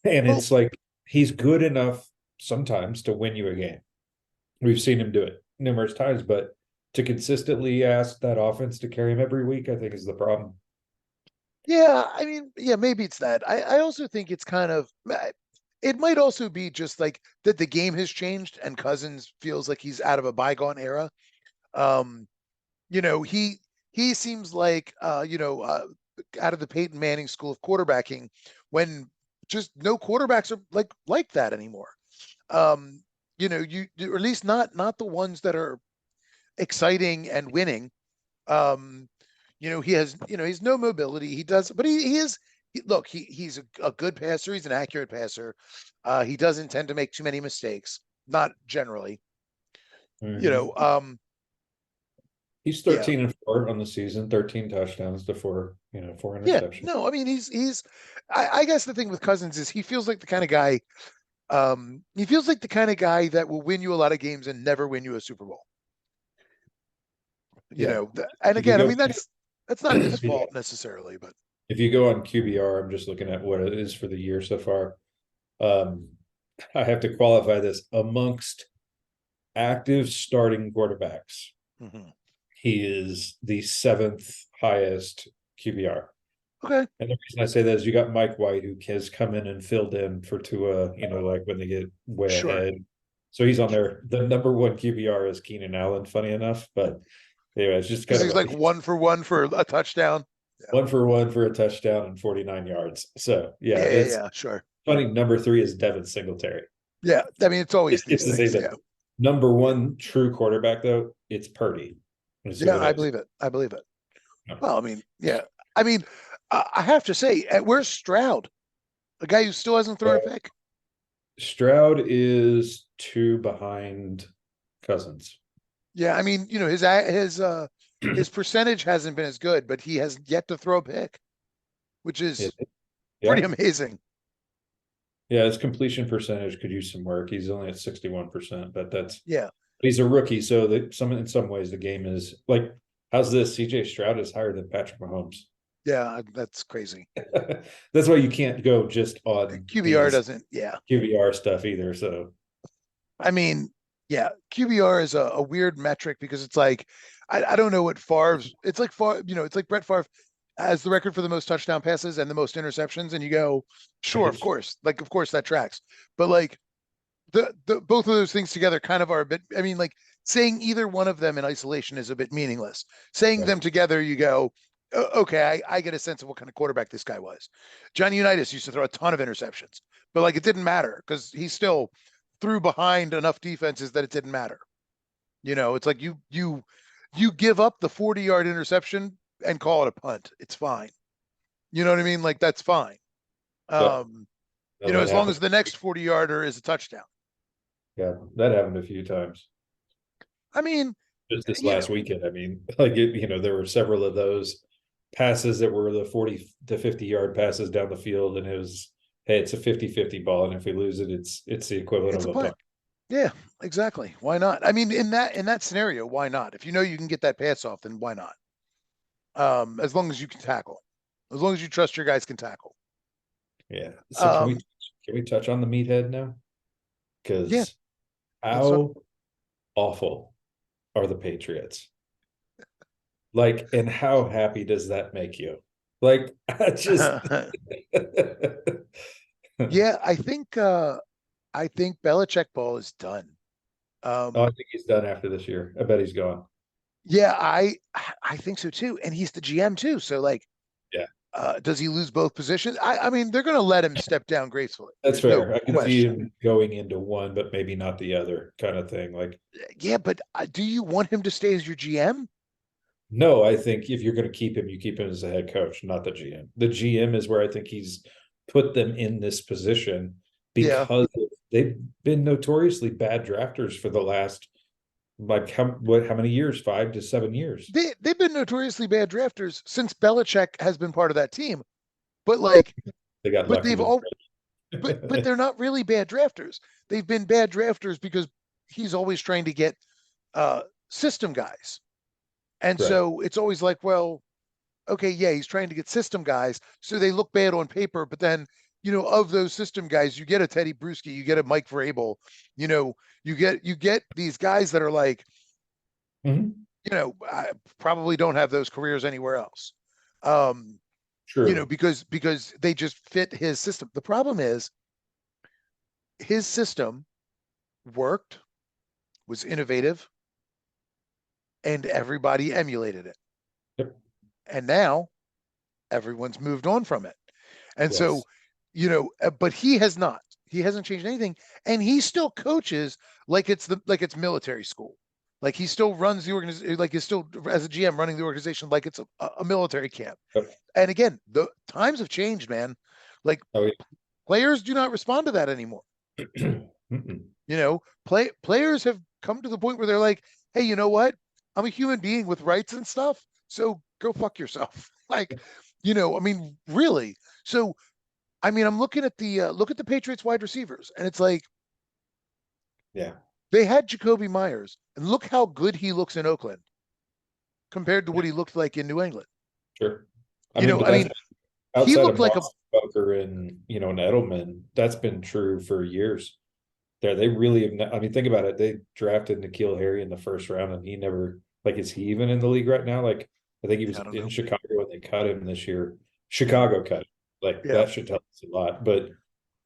Speaker 2: And
Speaker 1: well,
Speaker 2: it's like he's good enough sometimes to win you a game. We've seen him do it numerous times, but to consistently ask that offense to carry him every week, I think is the problem.
Speaker 1: yeah, I mean, yeah, maybe it's that. I also think it's kind of it might also be just like that the game has changed and Cousins feels like he's out of a bygone era. Um, he seems like out of the Peyton Manning school of quarterbacking when just no quarterbacks are like that anymore. Um, you or at least not the ones that are exciting and winning. Um, he has, he's no mobility. He does, but he is. Look, he's a good passer. He's an accurate passer. He doesn't tend to make too many mistakes. Not generally. You
Speaker 2: Mhm.
Speaker 1: know, um,
Speaker 2: He's
Speaker 1: yeah,
Speaker 2: 13-4 on the season, 13 touchdowns to four
Speaker 1: yeah.
Speaker 2: interceptions.
Speaker 1: No, I mean he's. I guess the thing with Cousins is he feels like the kind of guy. He feels like the kind of guy that will win you a lot of games and never win you a Super Bowl.
Speaker 2: Yeah.
Speaker 1: And
Speaker 2: If you
Speaker 1: again, I
Speaker 2: go
Speaker 1: mean that's not his
Speaker 2: yeah.
Speaker 1: fault necessarily, but
Speaker 2: If you go on QBR, I'm just looking at what it is for the year so far. Um, I have to qualify this amongst active starting quarterbacks.
Speaker 1: mhm.
Speaker 2: He is the seventh highest QBR.
Speaker 1: Okay,
Speaker 2: And the reason I say that is you got Mike White, who has come in and filled in for Tua, like when they get way
Speaker 1: sure,
Speaker 2: ahead. So he's on
Speaker 1: sure.
Speaker 2: there. The number one QBR is Keenan Allen, funny enough. But anyway, it's just
Speaker 1: Because
Speaker 2: kind
Speaker 1: he's
Speaker 2: of
Speaker 1: like one for a touchdown. Yeah.
Speaker 2: one for a touchdown and 49 yards. So yeah,
Speaker 1: Yeah, yeah,
Speaker 2: it's
Speaker 1: yeah, sure.
Speaker 2: funny. Number three is Devin Singletary.
Speaker 1: Yeah, I mean, it's always
Speaker 2: It's
Speaker 1: these
Speaker 2: the same
Speaker 1: things.
Speaker 2: thing.
Speaker 1: Yeah,
Speaker 2: Number one true quarterback, though, it's Purdy. Is who
Speaker 1: yeah,
Speaker 2: it
Speaker 1: I
Speaker 2: is.
Speaker 1: believe it. I believe it.
Speaker 2: No.
Speaker 1: Well, I mean, yeah, I mean, I have to say, where's Stroud, a guy who still hasn't thrown a pick?
Speaker 2: Stroud is two behind Cousins.
Speaker 1: Yeah, I mean, his percentage hasn't been as good, but he has yet to throw a pick, which
Speaker 2: Yeah,
Speaker 1: is pretty
Speaker 2: yeah,
Speaker 1: amazing.
Speaker 2: yeah. His completion percentage could use some work. He's only at 61%, but
Speaker 1: Yeah,
Speaker 2: he's a rookie, so that in some ways the game is like, how's this? CJ Stroud is higher than Patrick Mahomes.
Speaker 1: yeah, that's crazy.
Speaker 2: That's why you can't go just on
Speaker 1: QBR
Speaker 2: these
Speaker 1: doesn't. Yeah,
Speaker 2: QBR stuff either. So
Speaker 1: I mean, yeah, QBR is a weird metric because it's like I don't know what Favre's. It's like it's like Brett Favre has the record for the most touchdown passes and the most interceptions, and you go, sure, of
Speaker 2: right,
Speaker 1: course, like of course that tracks, but like the both of those things together kind of are a bit. I mean, like saying either one of them in isolation is a bit meaningless. Saying
Speaker 2: right.
Speaker 1: them together, you go, okay, I get a sense of what kind of quarterback this guy was. Johnny Unitas used to throw a ton of interceptions, but like it didn't matter because he still threw behind enough defenses that it didn't matter. It's like you give up the 40-yard interception and call it a punt. It's fine. You know what I mean? Like that's fine.
Speaker 2: Yep.
Speaker 1: Um,
Speaker 2: No, that
Speaker 1: as long
Speaker 2: happened.
Speaker 1: as the next 40-yarder is a touchdown.
Speaker 2: Yeah, that happened a few times.
Speaker 1: I mean,
Speaker 2: Just this
Speaker 1: you
Speaker 2: last
Speaker 1: know,
Speaker 2: weekend. I mean, there were several of those passes that were the 40 to 50-yard passes down the field, and it was, hey, it's a 50-50 ball, and if we lose it, it's the equivalent
Speaker 1: it's
Speaker 2: of
Speaker 1: a
Speaker 2: a punt.
Speaker 1: punt. Yeah, exactly. Why not? I mean, in that scenario, why not? If you know you can get that pass off, then why not? As long as you can tackle, as long as you trust your guys can tackle.
Speaker 2: Yeah. So
Speaker 1: Um,
Speaker 2: can we touch on the meathead now?
Speaker 1: yeah,
Speaker 2: Because
Speaker 1: let's talk.
Speaker 2: how awful are the Patriots? Like, and how happy does that make you? Like, I just
Speaker 1: Yeah, I think Belichick ball is done.
Speaker 2: Oh, I
Speaker 1: Um,
Speaker 2: think he's done after this year. I bet he's gone.
Speaker 1: yeah, I think so too. And he's the GM too. So like,
Speaker 2: Yeah,
Speaker 1: does he lose both positions? I mean, they're going to let him step down gracefully.
Speaker 2: that's
Speaker 1: There's no
Speaker 2: fair. I can see
Speaker 1: question.
Speaker 2: him going into one, but maybe not the other kind of thing. Like,
Speaker 1: Yeah, but do you want him to stay as your GM?
Speaker 2: no, I think if you're going to keep him, you keep him as a head coach, not the GM. The GM is where I think he's put them in this position
Speaker 1: Yeah,
Speaker 2: because they've been notoriously bad drafters for the last like how many years? 5 to 7 years.
Speaker 1: they've been notoriously bad drafters since Belichick has been part of that team. But like,
Speaker 2: They got
Speaker 1: but
Speaker 2: lucky
Speaker 1: they've
Speaker 2: with
Speaker 1: all, but they're not really bad drafters. They've been bad drafters because he's always trying to get system guys. And
Speaker 2: right.
Speaker 1: so it's always like, well, okay, yeah, he's trying to get system guys. So they look bad on paper, but then, of those system guys, you get a Teddy Bruschi, you get a Mike Vrabel, you know, you get these guys that are like,
Speaker 2: Mhm.
Speaker 1: I probably don't have those careers anywhere else. Um,
Speaker 2: True.
Speaker 1: because they just fit his system. The problem is his system worked, was innovative, and everybody emulated it.
Speaker 2: Yep.
Speaker 1: And now everyone's moved on from it. And so,
Speaker 2: Yes.
Speaker 1: but he has not. He hasn't changed anything, and he still coaches like it's military school. Like he still runs the organization, like he's still as a GM running the organization like it's a military camp.
Speaker 2: Yep.
Speaker 1: And again, the times have changed, man. Like
Speaker 2: Oh,
Speaker 1: players do not respond to that anymore.
Speaker 2: yeah. Mm-mm.
Speaker 1: Players have come to the point where they're like, hey, you know what? I'm a human being with rights and stuff, so go fuck yourself. Like, I mean, really. So I mean, I'm looking at the look at the Patriots wide receivers, and it's like
Speaker 2: Yeah.
Speaker 1: they had Jacoby Myers, and look how good he looks in Oakland compared to what he looked like in New England.
Speaker 2: Sure. I mean, but
Speaker 1: I
Speaker 2: that's
Speaker 1: mean, he
Speaker 2: outside
Speaker 1: looked
Speaker 2: of
Speaker 1: like a
Speaker 2: Moss, Booker, and and Edelman. That's been true for years. They really have. I mean, think about it. They drafted N'Keal Harry in the first round, and he never like is he even in the league right now? Like I think he was
Speaker 1: I don't
Speaker 2: in
Speaker 1: know.
Speaker 2: Chicago when they cut him this year.
Speaker 1: Yeah,
Speaker 2: Chicago cut him. Like
Speaker 1: yeah,
Speaker 2: that should tell us a lot. But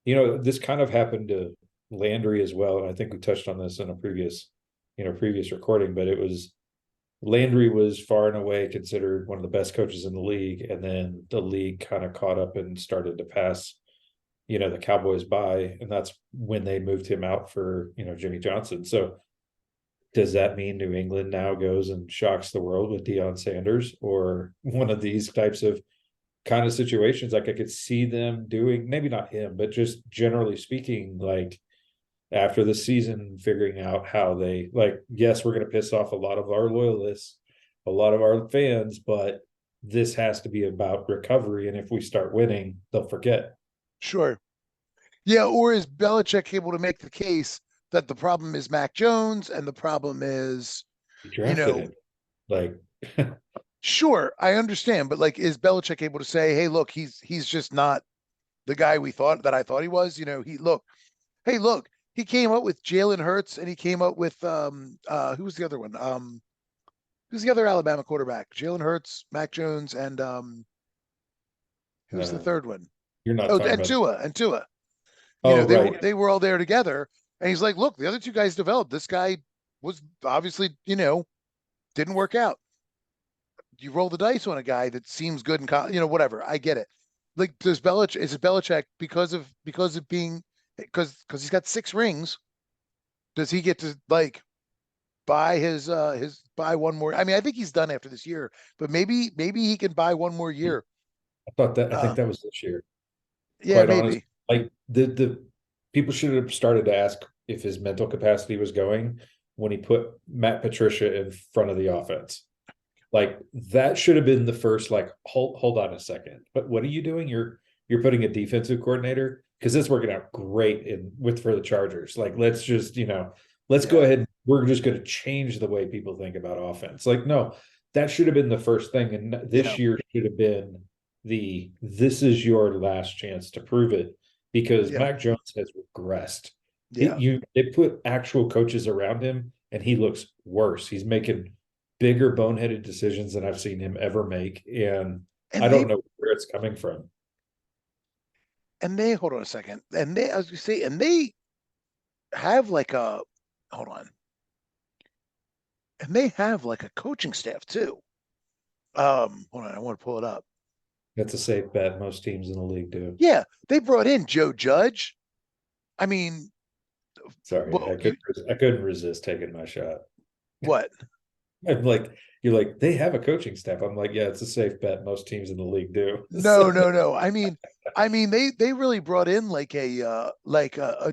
Speaker 2: this kind of happened to Landry as well, and I think we touched on this in a previous recording. But it was Landry was far and away considered one of the best coaches in the league, and then the league kind of caught up and started to pass the Cowboys by, and that's when they moved him out for Jimmy Johnson. So does that mean New England now goes and shocks the world with Deion Sanders or one of these types of kind of situations? Like I could see them doing, maybe not him, but just generally speaking, like after the season, figuring out how they like, yes, we're going to piss off a lot of our loyalists, a lot of our fans, but this has to be about recovery. And if we start winning, they'll forget.
Speaker 1: sure. Yeah, or is Belichick able to make the case that the problem is Mac Jones and the problem is,
Speaker 2: He
Speaker 1: you
Speaker 2: drafted
Speaker 1: know,
Speaker 2: him. Like,
Speaker 1: sure, I understand, but like, is Belichick able to say, hey, look, he's just not the guy I thought he was? Hey, look, he came up with Jalen Hurts and he came up with who was the other one? Who's the other Alabama quarterback? Jalen Hurts, Mac Jones, and who's the
Speaker 2: uh,
Speaker 1: third one?
Speaker 2: you're not
Speaker 1: Oh,
Speaker 2: talking about.
Speaker 1: And Tua.
Speaker 2: Oh, right.
Speaker 1: They were all there together, and he's like, look, the other two guys developed. This guy was obviously, didn't work out. You roll the dice on a guy that seems good and whatever. I get it. Like, is it Belichick because of being because he's got 6 rings? Does he get to like buy his buy one more? I mean, I think he's done after this year, but maybe he can buy one more year.
Speaker 2: I think
Speaker 1: Uh,
Speaker 2: that was this year.
Speaker 1: yeah,
Speaker 2: Quite honest,
Speaker 1: maybe.
Speaker 2: like the people should have started to ask if his mental capacity was going when he put Matt Patricia in front of the offense. Like that should have been the first. Like, hold on a second. But what are you doing? You're putting a defensive coordinator because it's working out great for the Chargers. Like, let's go
Speaker 1: Yeah,
Speaker 2: ahead. We're just going to change the way people think about offense. Like, no, that should have been the first thing. And
Speaker 1: yeah,
Speaker 2: this year should have been this is your last chance to prove it because
Speaker 1: yeah,
Speaker 2: Mac Jones has regressed.
Speaker 1: yeah,
Speaker 2: They put actual coaches around him and he looks worse. He's making bigger boneheaded decisions than I've seen him ever make, and I
Speaker 1: And
Speaker 2: don't know where it's coming from.
Speaker 1: they hold on a second. And they, I was gonna say, and they have like a hold on. And they have like a coaching staff too. Hold on, I want to pull it up.
Speaker 2: That's a safe bet. Most teams in the league do.
Speaker 1: Yeah, they brought in Joe Judge. I mean,
Speaker 2: Sorry,
Speaker 1: well, you
Speaker 2: I couldn't resist taking my shot.
Speaker 1: what?
Speaker 2: I'm like, you're like, they have a coaching staff. I'm like, yeah, it's a safe bet. Most teams in the league do.
Speaker 1: No, no, no. I mean, they really brought in like a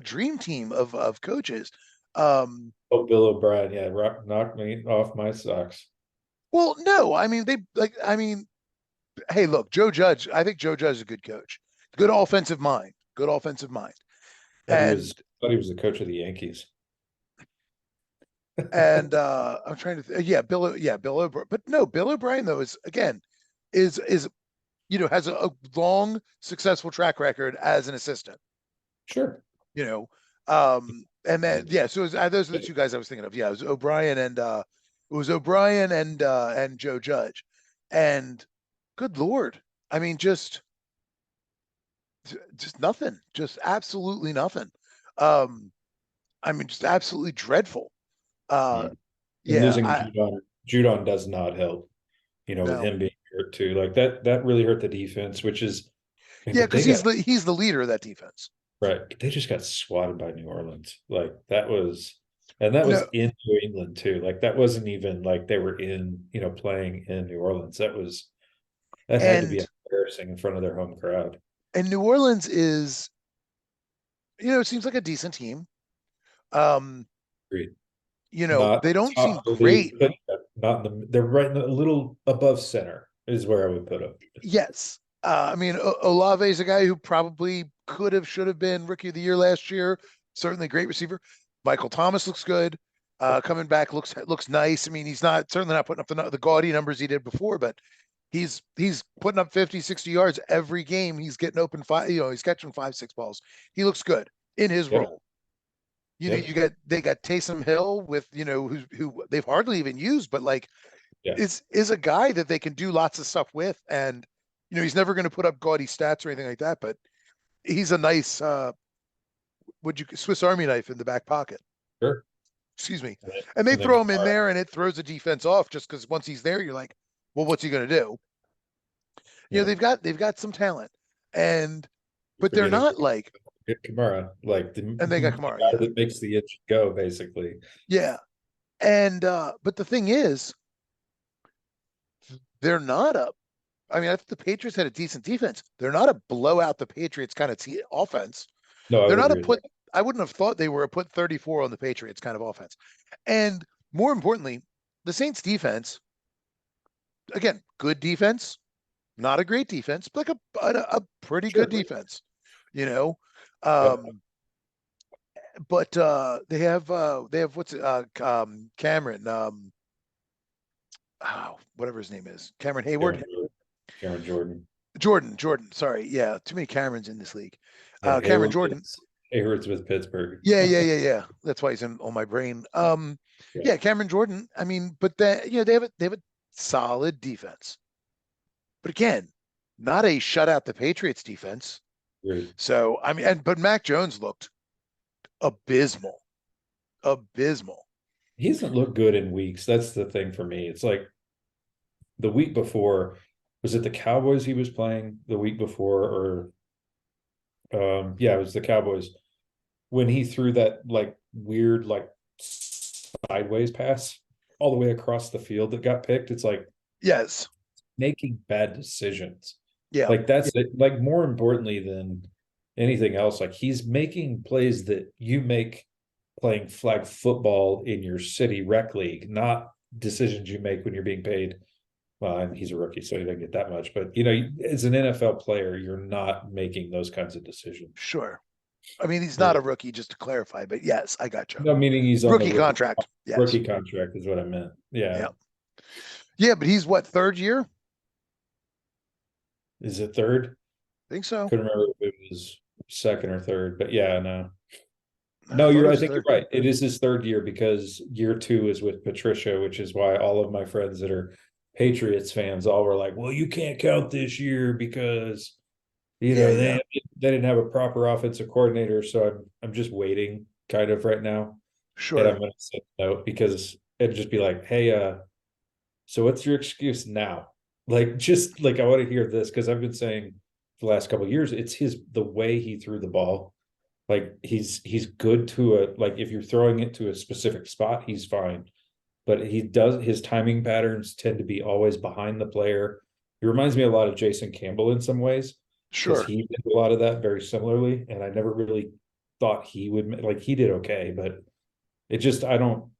Speaker 1: dream team of coaches.
Speaker 2: Oh, Bill O'Brien, yeah, knock me off my socks.
Speaker 1: Well, no, I mean they like. I mean, hey, look, Joe Judge. I think Joe Judge is a good coach. Good offensive mind. Good offensive mind. And
Speaker 2: Thought he was the coach of the Yankees.
Speaker 1: I'm trying to Bill O'Brien, but no, Bill O'Brien though is again is has a long successful track record as an assistant.
Speaker 2: Sure.
Speaker 1: You know, and then so those are the two guys I was thinking of. Yeah, it was O'Brien and Joe Judge, and good lord, I mean just nothing, just absolutely nothing. Um, I mean just absolutely dreadful. Uh,
Speaker 2: Mm. And
Speaker 1: yeah,
Speaker 2: losing
Speaker 1: I
Speaker 2: Judon does not help. With
Speaker 1: no.
Speaker 2: him being hurt too, like that really hurt the defense. Which is, I mean,
Speaker 1: Yeah,
Speaker 2: but
Speaker 1: because
Speaker 2: they got
Speaker 1: he's the leader of that defense.
Speaker 2: right. They just got swatted by New Orleans. Like that was, and that was
Speaker 1: No,
Speaker 2: in New England too. Like that wasn't even like they were playing in New Orleans. That had to be
Speaker 1: and
Speaker 2: embarrassing in front of their home crowd.
Speaker 1: New Orleans is, it seems like a decent team. Um,
Speaker 2: Agreed.
Speaker 1: they
Speaker 2: Not
Speaker 1: don't
Speaker 2: top
Speaker 1: seem
Speaker 2: of the league,
Speaker 1: great.
Speaker 2: but not in the. They're right in a little above center is where I would put them.
Speaker 1: Yes. I mean, Olave is a guy who probably should have been rookie of the year last year. Certainly a great receiver. Michael Thomas looks good. Coming back looks nice. I mean, he's certainly not putting up the gaudy numbers he did before, but he's putting up 50, 60 yards every game. He's getting open he's catching 5, 6 balls. He looks good in his
Speaker 2: Yep.
Speaker 1: role.
Speaker 2: Yep.
Speaker 1: They got Taysom Hill with, who they've hardly even used, but like
Speaker 2: Yeah.
Speaker 1: is a guy that they can do lots of stuff with. And, he's never going to put up gaudy stats or anything like that, but he's a nice, Swiss Army knife in the back pocket.
Speaker 2: Sure.
Speaker 1: Excuse me. And they
Speaker 2: And then
Speaker 1: throw him in
Speaker 2: Kamara,
Speaker 1: there and it throws the defense off just because once he's there, you're like, well, what's he going to do?
Speaker 2: yeah.
Speaker 1: They've got some talent and,
Speaker 2: You're
Speaker 1: but they're
Speaker 2: forgetting
Speaker 1: not like,
Speaker 2: Kamara, like
Speaker 1: and they got
Speaker 2: the
Speaker 1: Kamara.
Speaker 2: guy
Speaker 1: Yeah.
Speaker 2: that makes the engine go, basically.
Speaker 1: Yeah. And, but the thing is, they're not a I mean, I think the Patriots had a decent defense. They're not a blowout the Patriots kind of offense.
Speaker 2: No, I
Speaker 1: They're
Speaker 2: would
Speaker 1: not a
Speaker 2: agree with
Speaker 1: put.
Speaker 2: that.
Speaker 1: I wouldn't have thought they were a put 34 on the Patriots kind of offense. And more importantly, the Saints defense, again, good defense, not a great defense, but like a pretty good
Speaker 2: Sure.
Speaker 1: defense, you know.
Speaker 2: Yep.
Speaker 1: Um, but they have what's Cameron, whatever his name is, Cameron Hayward.
Speaker 2: Cameron Jordan.
Speaker 1: Jordan. Sorry, yeah, too many Camerons in this league.
Speaker 2: Yeah,
Speaker 1: Cameron Jordan.
Speaker 2: Hayward's with Pittsburgh.
Speaker 1: Yeah. That's why he's on my brain.
Speaker 2: Yeah,
Speaker 1: Yeah, Cameron Jordan. I mean, but that they have a solid defense. But again, not a shutout the Patriots defense.
Speaker 2: agreed.
Speaker 1: So I mean, but Mac Jones looked abysmal, abysmal.
Speaker 2: He hasn't looked good in weeks. That's the thing for me. It's like the week before, was it the Cowboys he was playing the week before, or yeah, it was the Cowboys when he threw that like weird like sideways pass all the way across the field that got picked. It's like
Speaker 1: Yes.
Speaker 2: making bad decisions.
Speaker 1: Yeah.
Speaker 2: Like that's it. Like more importantly than anything else, like he's making plays that you make playing flag football in your city rec league, not decisions you make when you're being paid. Well, and he's a rookie, so he doesn't get that much. But as an NFL player, you're not making those kinds of decisions.
Speaker 1: Sure. I mean, he's not a rookie, just to clarify. But yes, I got you.
Speaker 2: No, meaning he's on the
Speaker 1: Rookie contract. Yes.
Speaker 2: rookie contract is what I meant. Yeah.
Speaker 1: Yeah. Yeah, but he's what, third year?
Speaker 2: Is it third?
Speaker 1: I think so.
Speaker 2: Couldn't remember if it was second or third, but yeah, no.
Speaker 1: I
Speaker 2: No,
Speaker 1: thought it
Speaker 2: I
Speaker 1: was
Speaker 2: think you're
Speaker 1: third.
Speaker 2: right. It is his third year because year 2 is with Patricia, which is why all of my friends that are Patriots fans all were like, well, you can't count this year because
Speaker 1: Yeah, yeah,
Speaker 2: they didn't have a proper offensive coordinator. So I'm just waiting kind of right now. And I'm
Speaker 1: sure,
Speaker 2: gonna say no because it'd just be like, hey, so what's your excuse now? Like just like I want to hear this because I've been saying for the last couple of years, it's the way he threw the ball. Like he's good to like if you're throwing it to a specific spot, he's fine. But his timing patterns tend to be always behind the player. He reminds me a lot of Jason Campbell in some ways because
Speaker 1: sure.
Speaker 2: he did a lot of that very similarly. And I never really thought he would like he did okay, but it just I don't.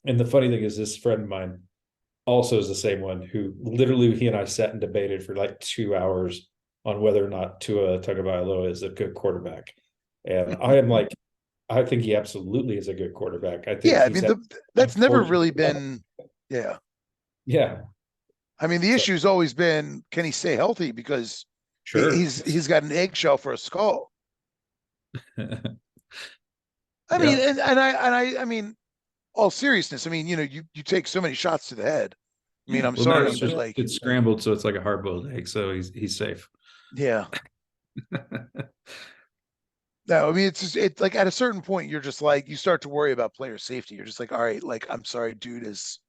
Speaker 2: And the funny thing is, this friend of mine also is the same one who literally he and I sat and debated for like 2 hours on whether or not Tua Tagovailoa is a good quarterback. And I am like, I think he absolutely is a good quarterback. I think
Speaker 1: Yeah, I
Speaker 2: he's
Speaker 1: mean,
Speaker 2: had
Speaker 1: that's never
Speaker 2: unfortunate
Speaker 1: really
Speaker 2: luck.
Speaker 1: been. Yeah,
Speaker 2: Yeah.
Speaker 1: I mean, the
Speaker 2: So
Speaker 1: issue's always been, can he stay healthy? Because
Speaker 2: sure.
Speaker 1: he's got an eggshell for a skull. I mean,
Speaker 2: Yeah.
Speaker 1: I mean, all seriousness. I mean, you take so many shots to the head. I mean,
Speaker 2: Yeah.
Speaker 1: I'm
Speaker 2: Well, now
Speaker 1: sorry, but like,
Speaker 2: it's scrambled, so it's like a hard boiled egg. So he's safe.
Speaker 1: yeah. No, I mean, it's like at a certain point, you're just like, you start to worry about player safety. You're just like, all right, like, I'm sorry, dude, is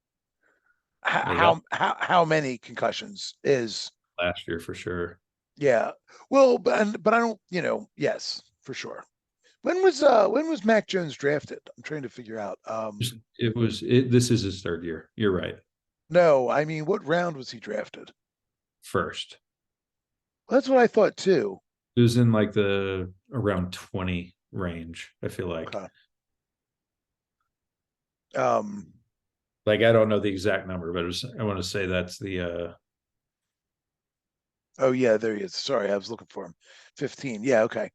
Speaker 2: Yeah.
Speaker 1: how many concussions is,
Speaker 2: Last year for sure.
Speaker 1: yeah. Well, but I don't, yes, for sure. When was Mac Jones drafted? I'm trying to figure out.
Speaker 2: This is his third year. You're right.
Speaker 1: No, I mean, what round was he drafted?
Speaker 2: First.
Speaker 1: Well, that's what I thought too.
Speaker 2: It was in like the around 20 range, I feel like.
Speaker 1: Okay. Um,
Speaker 2: Like I don't know the exact number, but I want to say that's the
Speaker 1: oh yeah, there he is. Sorry, I was looking for him. 15. Yeah, okay.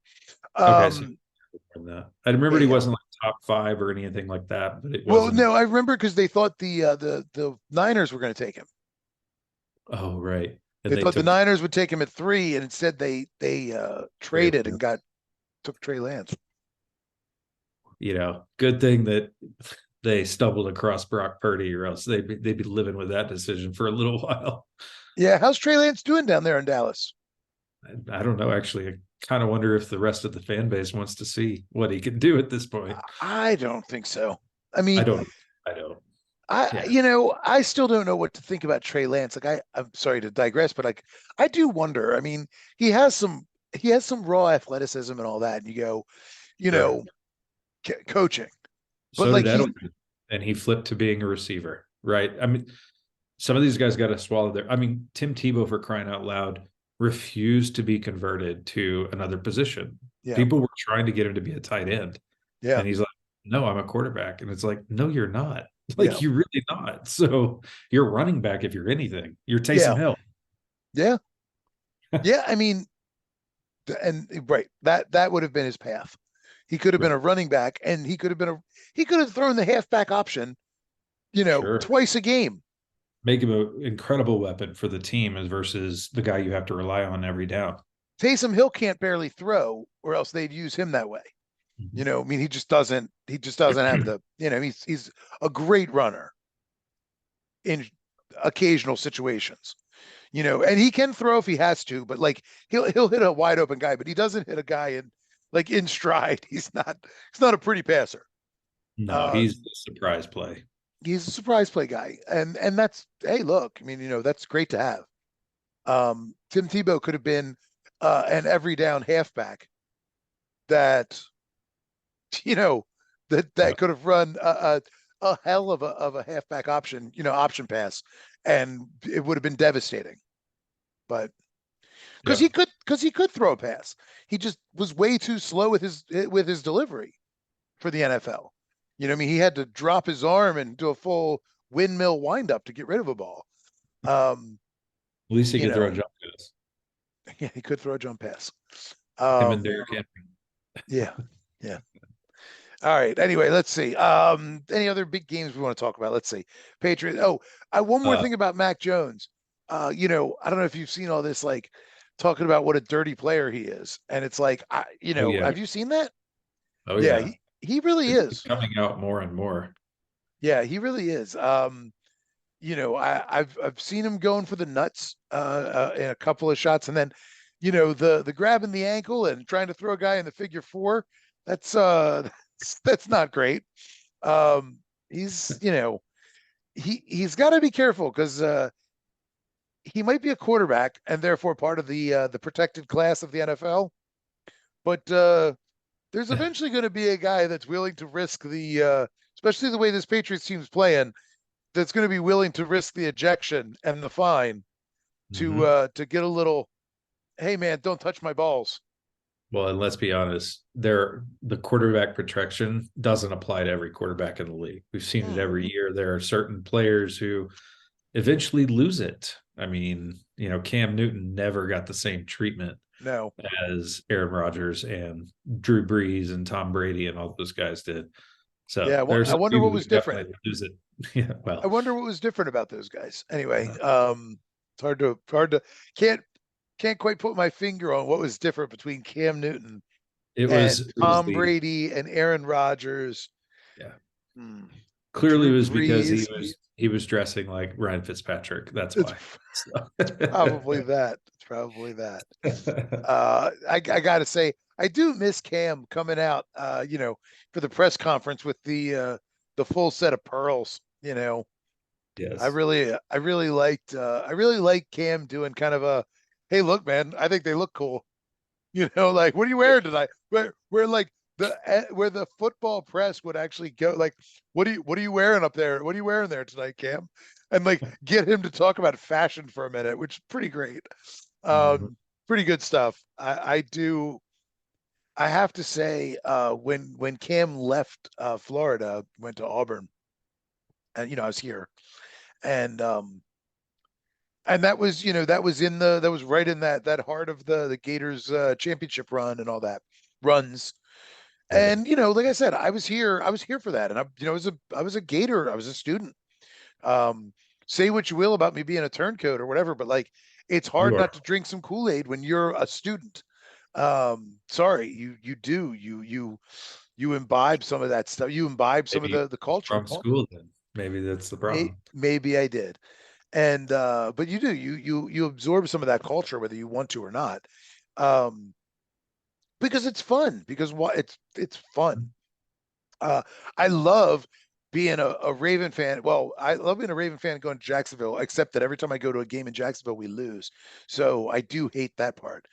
Speaker 2: okay, so
Speaker 1: Um,
Speaker 2: I
Speaker 1: yeah,
Speaker 2: remembered he
Speaker 1: yeah.
Speaker 2: wasn't like top 5 or anything like that, but it
Speaker 1: Well,
Speaker 2: wasn't.
Speaker 1: no, I remember because they thought the Niners were going to take him.
Speaker 2: Oh, right. And
Speaker 1: They
Speaker 2: they
Speaker 1: thought the
Speaker 2: took
Speaker 1: Niners would take him at 3, and instead they
Speaker 2: Trey
Speaker 1: traded and
Speaker 2: Lance.
Speaker 1: took Trey Lance.
Speaker 2: Good thing that they stumbled across Brock Purdy, or else they'd be living with that decision for a little while.
Speaker 1: Yeah, how's Trey Lance doing down there in Dallas?
Speaker 2: I don't know. Actually, I kind of wonder if the rest of the fan base wants to see what he can do at this point.
Speaker 1: I don't think so. I
Speaker 2: I
Speaker 1: mean,
Speaker 2: don't. I don't. Yeah.
Speaker 1: I still don't know what to think about Trey Lance. Like I'm sorry to digress, but like I do wonder. I mean, he has some raw athleticism and all that. And you go, you
Speaker 2: Sure.
Speaker 1: know, coaching, but
Speaker 2: So
Speaker 1: like
Speaker 2: did
Speaker 1: he's
Speaker 2: Edelman, and he flipped to being a receiver, right? I mean, some of these guys got to swallow their. I mean, Tim Tebow, for crying out loud, refused to be converted to another position.
Speaker 1: yeah,
Speaker 2: People were trying to get him to be a tight end,
Speaker 1: yeah,
Speaker 2: and he's like, "No, I'm a quarterback." And it's like, "No, you're not.
Speaker 1: yeah,
Speaker 2: Like, you're really not. So you're running back if you're anything. You're Taysom
Speaker 1: yeah,
Speaker 2: Hill."
Speaker 1: yeah, yeah. I mean, and right, that would have been his path. He could have been
Speaker 2: Right.
Speaker 1: a running back, and he could have thrown the halfback option,
Speaker 2: Sure.
Speaker 1: twice a game.
Speaker 2: Make him an incredible weapon for the team as versus the guy you have to rely on every down.
Speaker 1: Taysom Hill can't barely throw, or else they'd use him that way. I mean, he just doesn't have the, he's a great runner in occasional situations, and he can throw if he has to, but like he'll hit a wide open guy, but he doesn't hit a guy in stride. He's not a pretty passer.
Speaker 2: No, he's
Speaker 1: Um,
Speaker 2: the surprise play.
Speaker 1: he's a surprise play guy. And that's, hey, look, I mean, that's great to have. Tim Tebow could have been an every down halfback that, you know,
Speaker 2: Yeah.
Speaker 1: that could have run a hell of a halfback option, option pass, and it would have been devastating. But
Speaker 2: Yeah.
Speaker 1: because he could throw a pass, he just was way too slow with his delivery for the NFL. I mean, he had to drop his arm and do a full windmill windup to get rid of a ball. Um,
Speaker 2: At least he
Speaker 1: you
Speaker 2: could throw a
Speaker 1: know,
Speaker 2: jump pass.
Speaker 1: yeah, he could throw a jump pass.
Speaker 2: Him and
Speaker 1: Um,
Speaker 2: Derrick Henry.
Speaker 1: yeah, yeah. All right. Anyway, let's see. Any other big games we want to talk about? Let's see. Patriots. Oh, one more
Speaker 2: Uh,
Speaker 1: thing about Mac Jones. I don't know if you've seen all this, like talking about what a dirty player he is, and it's like,
Speaker 2: oh yeah.
Speaker 1: have you seen that?
Speaker 2: Oh
Speaker 1: Yeah,
Speaker 2: yeah.
Speaker 1: He really
Speaker 2: It's
Speaker 1: is.
Speaker 2: coming out more and more.
Speaker 1: Yeah, he really is. I've seen him going for the nuts in a couple of shots, and then, the grabbing the ankle and trying to throw a guy in the figure four. That's that's not great. Um, he's he's got to be careful because he might be a quarterback and therefore part of the protected class of the NFL. But there's eventually going to be a guy that's willing to risk especially the way this Patriots team's playing, that's going to be willing to risk the ejection and the fine to get a little, hey man, don't touch my balls.
Speaker 2: Well, and let's be honest, the quarterback protection doesn't apply to every quarterback in the league. We've seen it
Speaker 1: Mm,
Speaker 2: every year. There are certain players who eventually lose it. I mean, Cam Newton never got the same treatment
Speaker 1: no.
Speaker 2: as Aaron Rodgers and Drew Brees and Tom Brady and all those guys did.
Speaker 1: Yeah,
Speaker 2: So there's
Speaker 1: I
Speaker 2: some
Speaker 1: wonder
Speaker 2: people
Speaker 1: what
Speaker 2: who
Speaker 1: was different.
Speaker 2: definitely lose it. Yeah,
Speaker 1: I
Speaker 2: well,
Speaker 1: wonder what was different about those guys. Anyway,
Speaker 2: uh,
Speaker 1: it's hard to can't can't quite put my finger on what was different between Cam Newton and
Speaker 2: it was
Speaker 1: Tom
Speaker 2: the
Speaker 1: Brady and Aaron Rodgers,
Speaker 2: yeah.
Speaker 1: hmm,
Speaker 2: Clearly, it
Speaker 1: Drew
Speaker 2: was because
Speaker 1: Brees.
Speaker 2: he was dressing like Ryan Fitzpatrick. That's
Speaker 1: It's
Speaker 2: why. So.
Speaker 1: probably that. It's probably that. I gotta say, I do miss Cam coming out, for the press conference with the full set of pearls.
Speaker 2: Yes.
Speaker 1: I really liked Cam doing kind of a, hey, look, man, I think they look cool. Like, what are you wearing tonight? Where like where the football press would actually go, like, what are you wearing up there? What are you wearing there tonight, Cam? And like get him to talk about fashion for a minute, which is pretty great.
Speaker 2: Mhm.
Speaker 1: Pretty good stuff. I have to say, when Cam left Florida, went to Auburn, and I was here, and that was that was right in that heart of the Gators championship run and all that runs.
Speaker 2: Right.
Speaker 1: And like I said, I was here for that, and I was a Gator, I was a student. Um, say what you will about me being a turncoat or whatever, but like it's hard
Speaker 2: You
Speaker 1: not
Speaker 2: are.
Speaker 1: to drink some Kool-Aid when you're a student. Sorry, you imbibe some of that stuff. You imbibe some of
Speaker 2: Maybe
Speaker 1: the culture.
Speaker 2: wrong school then. Maybe that's the problem.
Speaker 1: Maybe I did. And but you do, you absorb some of that culture whether you want to or not. Um, because it's fun, because what it's fun. Uh, I love being a Raven fan. Well, I love being a Raven fan going to Jacksonville, except that every time I go to a game in Jacksonville, we lose. So I do hate that part.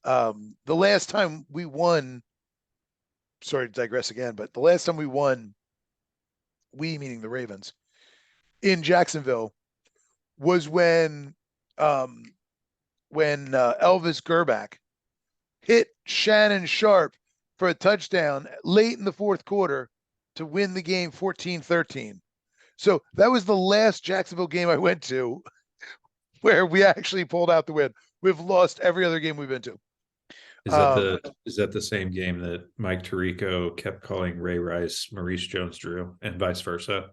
Speaker 1: The last time we won, sorry to digress again, but the last time we won, we meaning the Ravens, in Jacksonville was um, when Elvis Gerback hit Shannon Sharp for a touchdown late in the fourth quarter to win the game 14-13. So that was the last Jacksonville game I went to where we actually pulled out the win. We've lost every other game we've been to.
Speaker 2: Is that the same game that Mike Tirico kept calling Ray Rice, Maurice Jones-Drew, and vice versa?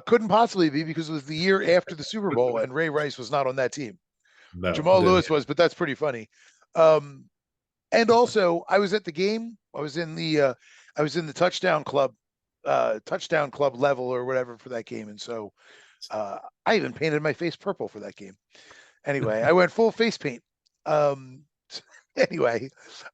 Speaker 1: Couldn't possibly be because it was the year after the Super Bowl and Ray Rice was not on that team.
Speaker 2: No,
Speaker 1: Jamal
Speaker 2: then
Speaker 1: Lewis was, but that's pretty funny. Um, and also, I was at the game. I was in the touchdown club level or whatever for that game, and so I even painted my face purple for that game. Anyway, I went full face paint. Um, anyway,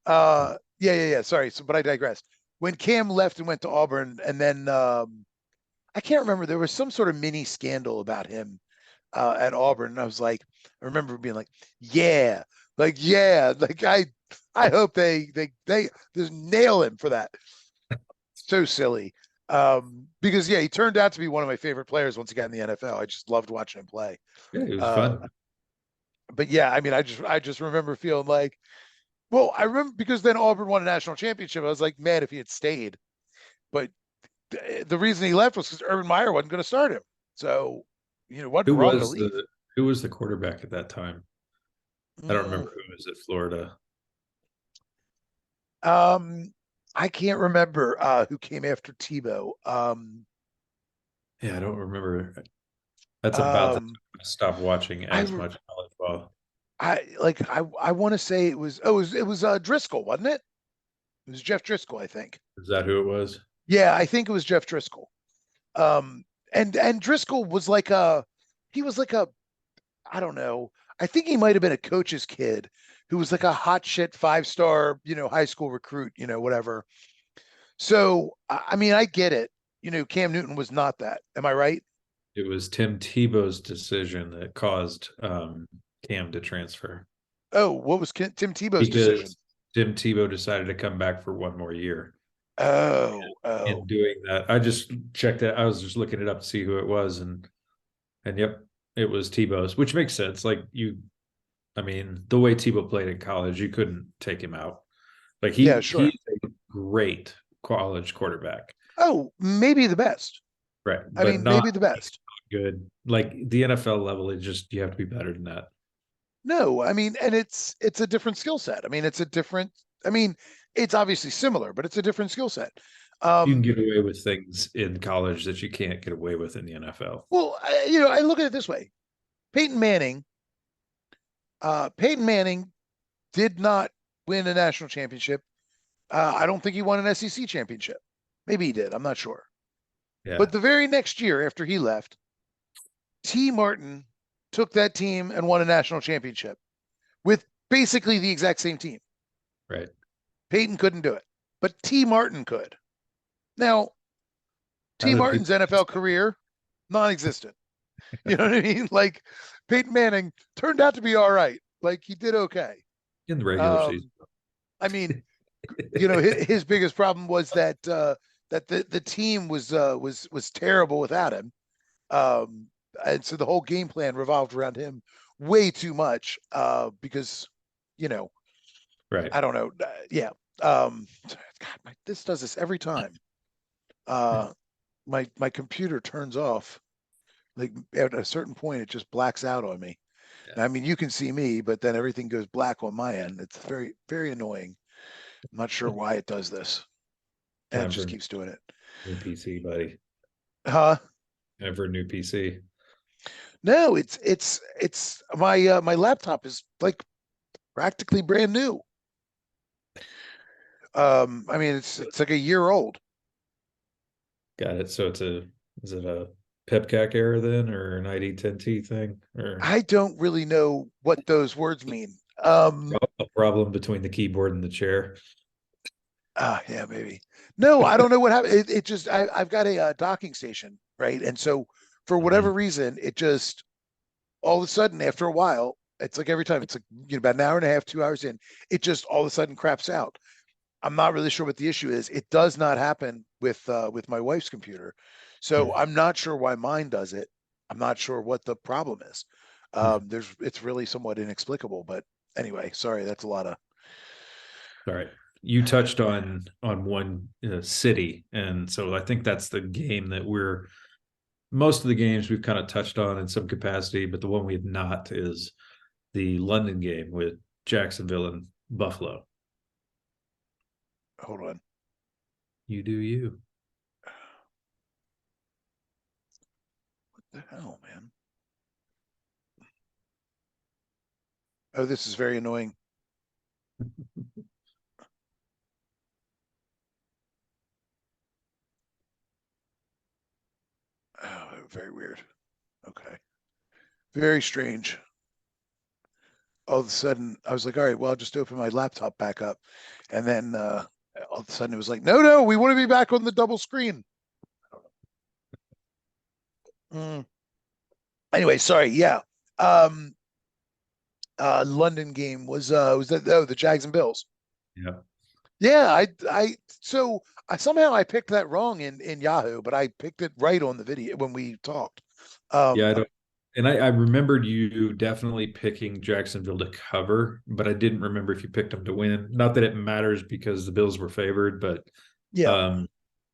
Speaker 1: yeah. Sorry, but I digress. When Cam left and went to Auburn, and then I can't remember. There was some sort of mini scandal about him at Auburn, and I was like, I remember being like I hope they just nail him for that. So silly. Because yeah, he turned out to be one of my favorite players once he got in the NFL. I just loved watching him play.
Speaker 2: yeah, it was
Speaker 1: Uh,
Speaker 2: fun.
Speaker 1: but yeah, I mean, I just remember feeling like, well, I remember because then Auburn won a national championship. I was like, man, if he had stayed, but the reason he left was because Urban Meyer wasn't going to start him. So, wasn't
Speaker 2: Who
Speaker 1: wrong to
Speaker 2: was
Speaker 1: leave.
Speaker 2: the quarterback at that time? I don't
Speaker 1: Mm,
Speaker 2: remember who was at Florida.
Speaker 1: um, I can't remember who came after Tebow.
Speaker 2: Yeah, I don't remember. That's about the time
Speaker 1: Um,
Speaker 2: I stopped watching
Speaker 1: I
Speaker 2: as much college ball.
Speaker 1: I want to say it was Driscoll, wasn't it? It was Jeff Driscoll, I think.
Speaker 2: Is that who it was?
Speaker 1: Yeah, I think it was Jeff Driscoll. And Driscoll was like he was like a, I don't know. I think he might have been a coach's kid who was like a hot shit 5-star, high school recruit, whatever. So, I mean, I get it. Cam Newton was not that. Am I right?
Speaker 2: It was Tim Tebow's decision that caused Cam to transfer
Speaker 1: Oh, what was Tim Tebow's decision?
Speaker 2: because Tim Tebow decided to come back for one more year.
Speaker 1: Oh,
Speaker 2: In
Speaker 1: oh,
Speaker 2: doing that, I just checked it. I was just looking it up to see who it was, and yep, it was Tebow's, which makes sense. Like I mean, the way Tebow played in college, you couldn't take him out. Like
Speaker 1: yeah,
Speaker 2: he's
Speaker 1: sure.
Speaker 2: a great college quarterback,
Speaker 1: Oh, maybe the best.
Speaker 2: right?
Speaker 1: I
Speaker 2: But
Speaker 1: mean,
Speaker 2: not
Speaker 1: maybe the best.
Speaker 2: good. Like the NFL level, it just you have to be better than that.
Speaker 1: No, I mean, and it's a different skill set. I mean, it's a different. I mean, it's obviously similar, but it's a different skill set.
Speaker 2: You can
Speaker 1: Um,
Speaker 2: get away with things in college that you can't get away with in the NFL.
Speaker 1: well, I look at it this way: Peyton Manning, Peyton Manning did not win a national championship. I don't think he won an SEC championship. Maybe he did. I'm not sure.
Speaker 2: Yeah,
Speaker 1: But the very next year after he left, T. Martin took that team and won a national championship with basically the exact same team.
Speaker 2: right.
Speaker 1: Peyton couldn't do it, but T. Martin could. Now,
Speaker 2: How
Speaker 1: T.
Speaker 2: did
Speaker 1: Martin's
Speaker 2: people
Speaker 1: NFL career, non-existent. You know what I mean? Like Peyton Manning turned out to be all right. Like he did okay.
Speaker 2: in the regular season?
Speaker 1: Um, I mean, his biggest problem was that the team was terrible without him. Um, and so the whole game plan revolved around him way too much because, you know,
Speaker 2: Right.
Speaker 1: I don't know. Yeah. God, this does this every time. Uh, my computer turns off. Like at a certain point, it just blacks out on me.
Speaker 2: Yeah.
Speaker 1: I mean, you can see me, but then everything goes black on my end. It's very, very annoying. I'm not sure why it does this, and it
Speaker 2: Time
Speaker 1: just
Speaker 2: for
Speaker 1: keeps doing it.
Speaker 2: a new PC, buddy.
Speaker 1: Huh?
Speaker 2: Time for a new PC.
Speaker 1: No, it's my laptop is like practically brand new. I mean, it's like a year old.
Speaker 2: Got it. So is it a PEPCAC error then, or an ID10T thing, or
Speaker 1: I don't really know what those words mean.
Speaker 2: a problem between the keyboard and the chair?
Speaker 1: Yeah, maybe. No, I don't know what happened. It just I've got a docking station, right? And so for
Speaker 2: Uh-huh.
Speaker 1: whatever reason, it just all of a sudden after a while, it's like every time it's like about an hour and a half, 2 hours in, it just all of a sudden craps out. I'm not really sure what the issue is. It does not happen with my wife's computer, so I'm not sure why mine does it. I'm not sure what the problem is. It's really somewhat inexplicable, but anyway, sorry, that's a lot of.
Speaker 2: All right. You touched on one city, and so I think that's the game that we're most of the games we've kind of touched on in some capacity, but the one we have not is the London game with Jacksonville and Buffalo.
Speaker 1: Hold on.
Speaker 2: You do you.
Speaker 1: What the hell, man? Oh, this is very annoying. Oh, very weird. Okay. Very strange. All of a sudden, I was like, all right, well, I'll just open my laptop back up. And then all of a sudden it was like, no, we want to be back on the double screen. Mm. Anyway, sorry. Yeah. Um, London game was that the Jags and Bills.
Speaker 2: Yeah.
Speaker 1: Yeah, so I somehow I picked that wrong in Yahoo, but I picked it right on the video when we talked.
Speaker 2: Yeah, I
Speaker 1: Um,
Speaker 2: don't. And I remembered you definitely picking Jacksonville to cover, but I didn't remember if you picked them to win. Not that it matters because the Bills were favored,
Speaker 1: yeah.
Speaker 2: um,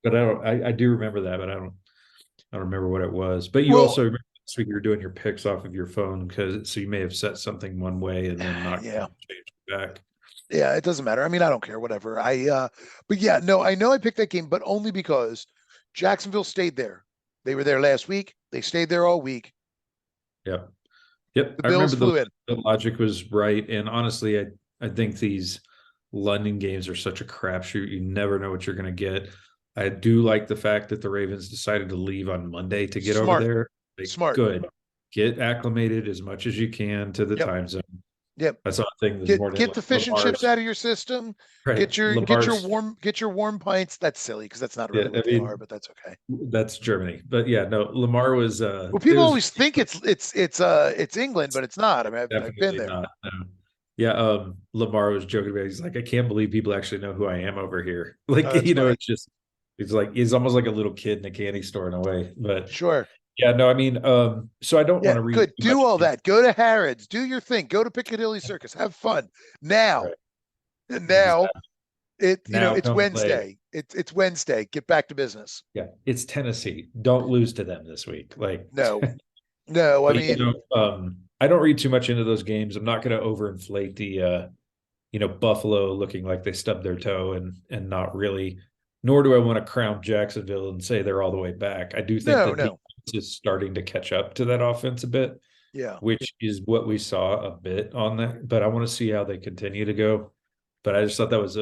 Speaker 2: but I don't. I do remember that, but I don't remember what it was. But you
Speaker 1: Well,
Speaker 2: also remember last week you were doing your picks off of your phone because so you may have set something one way and then not
Speaker 1: yeah.
Speaker 2: changed it back.
Speaker 1: Yeah, it doesn't matter. I mean, I don't care, whatever. But yeah, no, I know I picked that game, but only because Jacksonville stayed there. They were there last week. They stayed there all week.
Speaker 2: Yep. Yep.
Speaker 1: The
Speaker 2: I
Speaker 1: Bills
Speaker 2: remember
Speaker 1: flew in.
Speaker 2: the logic was right. And honestly, I think these London games are such a crapshoot. You never know what you're going to get. I do like the fact that the Ravens decided to leave on Monday to get over
Speaker 1: Smart,
Speaker 2: there. Like,
Speaker 1: smart.
Speaker 2: good. Get acclimated as much as you can to the
Speaker 1: Yep,
Speaker 2: time zone.
Speaker 1: yep.
Speaker 2: I saw a thing this
Speaker 1: Get
Speaker 2: morning,
Speaker 1: get
Speaker 2: like
Speaker 1: the fish and chips
Speaker 2: Lamar's
Speaker 1: out of your system.
Speaker 2: right. Lamar's,
Speaker 1: Get your warm pints. That's silly because that's not
Speaker 2: yeah,
Speaker 1: really
Speaker 2: I
Speaker 1: what they are,
Speaker 2: mean,
Speaker 1: but that's okay.
Speaker 2: that's Germany. But yeah, no, Lamar was
Speaker 1: Well,
Speaker 2: it
Speaker 1: people
Speaker 2: was
Speaker 1: always think it's England, but it's not. I mean, I've been
Speaker 2: definitely
Speaker 1: there.
Speaker 2: not. No. Yeah, Lamar was joking about it. He's like, I can't believe people actually know who I am over here.
Speaker 1: Oh,
Speaker 2: Like,
Speaker 1: that's funny.
Speaker 2: it's just he's almost like a little kid in a candy store in a way. But
Speaker 1: Sure.
Speaker 2: yeah, no, I mean, so I don't
Speaker 1: Yeah,
Speaker 2: want to read
Speaker 1: good.
Speaker 2: too
Speaker 1: Do
Speaker 2: much
Speaker 1: all
Speaker 2: into
Speaker 1: that. Go to Harrods. Do your thing. Go to Piccadilly Circus. Have fun. Now,
Speaker 2: right.
Speaker 1: now
Speaker 2: Exactly.
Speaker 1: you know,
Speaker 2: Now
Speaker 1: it's
Speaker 2: come play.
Speaker 1: Wednesday. It's Wednesday. Get back to business.
Speaker 2: Yeah, it's Tennessee. Don't lose to them this week. Like,
Speaker 1: No, no. I
Speaker 2: but
Speaker 1: mean,
Speaker 2: I don't read too much into those games. I'm not going to overinflate the Buffalo looking like they stubbed their toe and not really, nor do I want to crown Jacksonville and say they're all the way back. I do think
Speaker 1: no,
Speaker 2: that defense
Speaker 1: no.
Speaker 2: is starting to catch up to that offense a bit,
Speaker 1: Yeah.
Speaker 2: which is what we saw a bit on that. But I want to see how they continue to go. But I just thought that was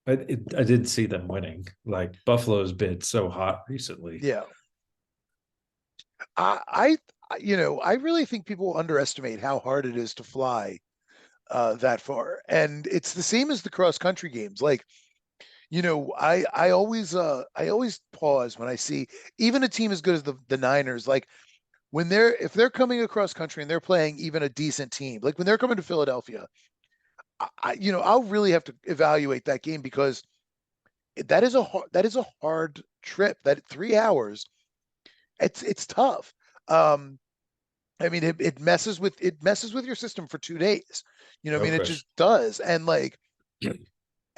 Speaker 2: I did see them winning. Like Buffalo's been so hot recently.
Speaker 1: Yeah. I really think people underestimate how hard it is to fly that far. And it's the same as the cross country games. Like, I always pause when I see even a team as good as the Niners, like when if they're coming across country and they're playing even a decent team, like when they're coming to Philadelphia, I'll really have to evaluate that game because that is a hard trip. That 3 hours, it's tough. Um, I mean, it messes with your system for 2 days. I
Speaker 2: No
Speaker 1: mean, it just
Speaker 2: question.
Speaker 1: does. And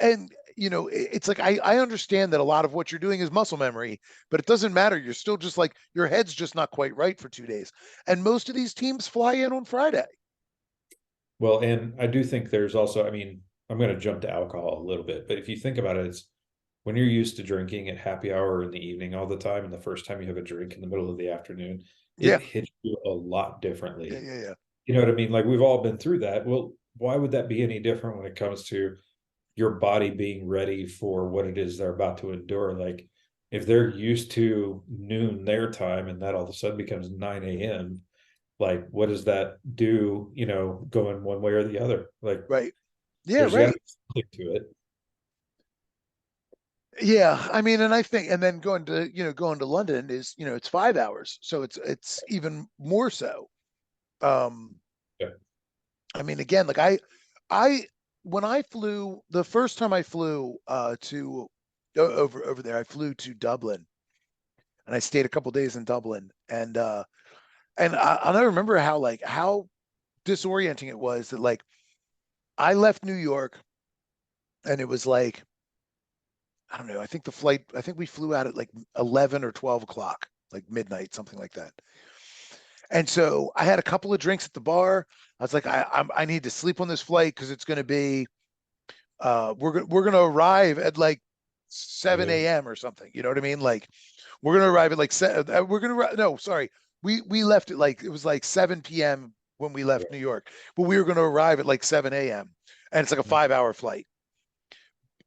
Speaker 1: it's like I understand that a lot of what you're doing is muscle memory, but it doesn't matter. You're still just like your head's just not quite right for 2 days. And most of these teams fly in on Friday.
Speaker 2: Well, and I do think there's also, I mean, I'm going to jump to alcohol a little bit, but if you think about it, it's when you're used to drinking at happy hour in the evening all the time, and the first time you have a drink in the middle of the afternoon,
Speaker 1: Yeah,
Speaker 2: it hits you a lot
Speaker 1: yeah,
Speaker 2: differently.
Speaker 1: yeah, yeah.
Speaker 2: You know what I mean? Like we've all been through that. Well, why would that be any different when it comes to your body being ready for what it is they're about to endure? Like if they're used to noon their time and that all of a sudden becomes 9 a.m., like what does that do, going one way or the other? Like
Speaker 1: Right. Yeah,
Speaker 2: there's got to
Speaker 1: right.
Speaker 2: be something to it.
Speaker 1: Yeah, I mean, and I think, and then going to London is, it's 5 hours, so it's even more so. Um,
Speaker 2: Yeah.
Speaker 1: I mean, again, like I when I flew the first time I flew to over there, I flew to Dublin and I stayed a couple days in Dublin, and I'll never remember how disorienting it was that like I left New York and it was like I don't know. I think we flew out at like 11 or 12 o'clock, like midnight, something like that. And so I had a couple of drinks at the bar. I was like, I need to sleep on this flight because it's going to be we're going to arrive at like 7 a.m. or something. You know what I mean? Like we're going to arrive at like we're going to no, sorry. We left at like it was like 7 p.m. when we left New York, but we were going to arrive at like 7 a.m. and it's like a 5 hour flight.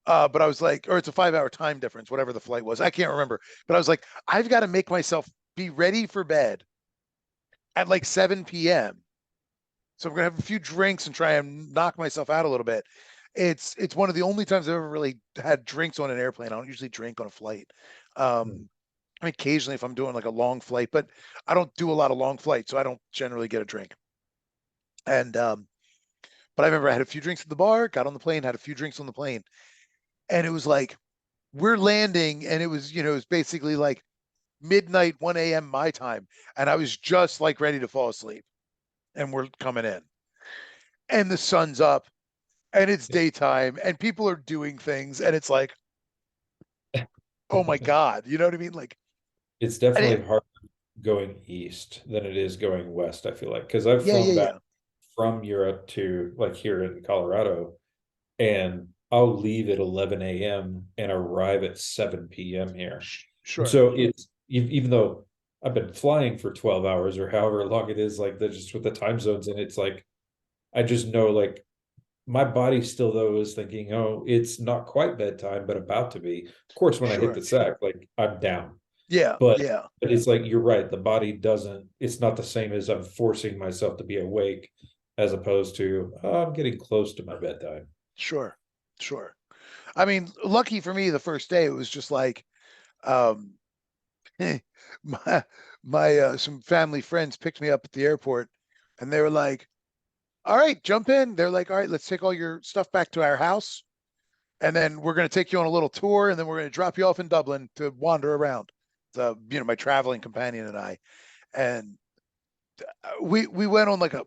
Speaker 1: But I was like, or it's a 5 hour time difference, whatever the flight was. I can't remember. But I was like, I've got to make myself be ready for bed at like 7 p.m. So I'm gonna have a few drinks and try and knock myself out a little bit. It's one of the only times I've ever really had drinks on an airplane. I don't usually drink on a flight.
Speaker 2: Hmm.
Speaker 1: I mean, occasionally if I'm doing like a long flight, but I don't do a lot of long flights, so I don't generally get a drink. And but I remember I had a few drinks at the bar, got on the plane, had a few drinks on the plane, and it was like we're landing, and it was basically like midnight, 1 a.m. my time, and I was just like ready to fall asleep, and we're coming in, and the sun's up, and it's daytime, and people are doing things, and it's like, oh my god, you know what I mean? Like,
Speaker 2: It's
Speaker 1: I didn't,
Speaker 2: definitely harder going east than it is going west, I feel like, because I've
Speaker 1: yeah,
Speaker 2: flown
Speaker 1: yeah,
Speaker 2: back
Speaker 1: yeah,
Speaker 2: from Europe to like here in Colorado, and I'll leave at 11 a.m. and arrive at 7 p.m. here. And
Speaker 1: sure,
Speaker 2: so it's even though I've been flying for 12 hours or however long it is, like just with the time zones, and it's like I just know like my body still though is thinking, oh, it's not quite bedtime, but about to be. Of course, when I hit
Speaker 1: Sure.
Speaker 2: the sack, like I'm down.
Speaker 1: Yeah.
Speaker 2: But
Speaker 1: Yeah.
Speaker 2: it's like you're right. The body doesn't. It's not the same as I'm forcing myself to be awake, as opposed to I'm getting close to my bedtime.
Speaker 1: Sure. Sure. I mean, lucky for me, the first day it was just like, um, my some family friends picked me up at the airport, and they were like, "All right, jump in." They're like, "All right, let's take all your stuff back to our house, and then we're going to take you on a little tour, and then we're going to drop you off in Dublin to wander around." My traveling companion and I, and we went on like a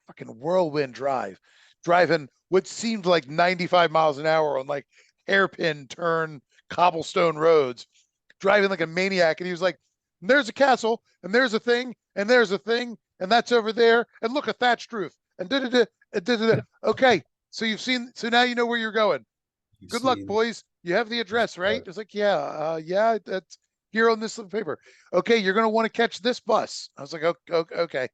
Speaker 1: fucking whirlwind drive, driving what seemed like 95 miles an hour on like hairpin turn cobblestone roads, driving like a maniac. And he was like, "There's a castle, and there's a thing, and there's a thing, and that's over there, and look, a thatched roof, and da da da da da da." Okay, so so now you know where you're going.
Speaker 2: You
Speaker 1: Good luck,
Speaker 2: see,
Speaker 1: boys. You have the address, right? It's like, yeah, yeah, that's here on this paper. Okay, you're gonna want to catch this bus. I was like, okay.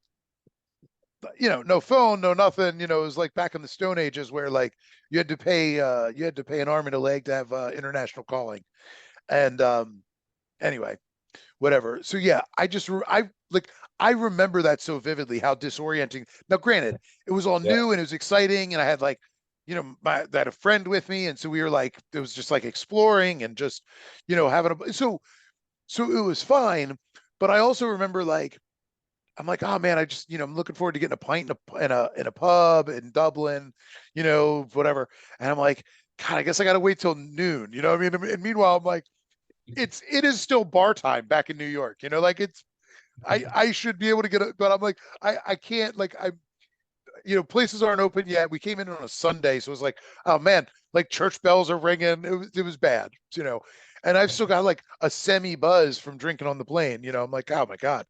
Speaker 1: No phone, no nothing. It was like back in the Stone Ages where like you had to pay an arm and a leg to have international calling. And anyway, whatever. So yeah, I remember that so vividly how disorienting. Now, granted, it was all
Speaker 2: yeah,
Speaker 1: new and it was exciting, and I had like, I had a friend with me, and so we were like, it was just like exploring and just, having so it was fine. But I also remember like I'm like, oh man, I just, I'm looking forward to getting a pint in a pub in Dublin, whatever. And I'm like, God, I guess I got to wait till noon. You know what I mean? And meanwhile, I'm like, it is still bar time back in New York. Like I should be able to get it, but I'm like, I can't. Like places aren't open yet. We came in on a Sunday, so it was like, oh man, like church bells are ringing. It was bad. And I've still got like a semi buzz from drinking on the plane. I'm like, oh my God.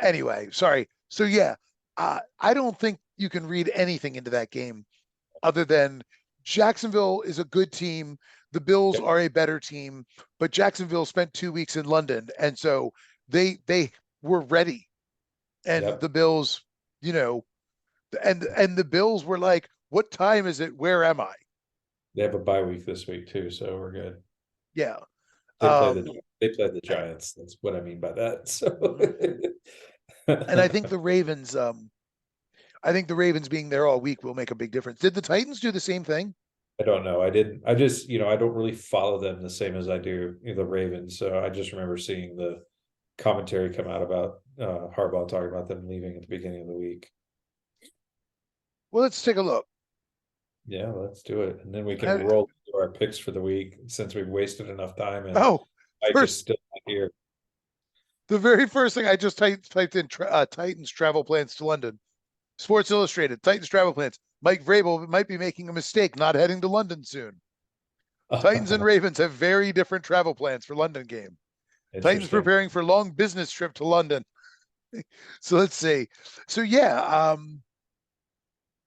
Speaker 1: Anyway, sorry. So yeah, I don't think you can read anything into that game other than Jacksonville is a good team. The Bills
Speaker 2: yep,
Speaker 1: are a better team, but Jacksonville spent 2 weeks in London, and so they were ready. And
Speaker 2: yep.
Speaker 1: the Bills, you know, and the Bills were like, "What time is it? Where am I?"
Speaker 2: They have a bye week this week too, so we're good.
Speaker 1: Yeah.
Speaker 2: They play
Speaker 1: Um,
Speaker 2: the Giants. That's what I mean by that. So
Speaker 1: mhm. And I think the Ravens being there all week will make a big difference. Did the Titans do the same thing?
Speaker 2: I don't know. I didn't. I just, I don't really follow them the same as I do the Ravens. So I just remember seeing the commentary come out about Harbaugh talking about them leaving at the beginning of the week.
Speaker 1: Well, let's take a look.
Speaker 2: Yeah, let's do it, and then we can
Speaker 1: I,
Speaker 2: roll into our picks for the week since we've wasted enough time and
Speaker 1: oh,
Speaker 2: Mike is
Speaker 1: first,
Speaker 2: still not here.
Speaker 1: the very first thing I just typed in Titans travel plans to London. Sports Illustrated, Titans travel plans. Mike Vrabel might be making a mistake not heading to London soon. Titans and Ravens have very different travel plans for London game. Titans
Speaker 2: Interesting.
Speaker 1: preparing for long business trip to London. So let's see. So yeah,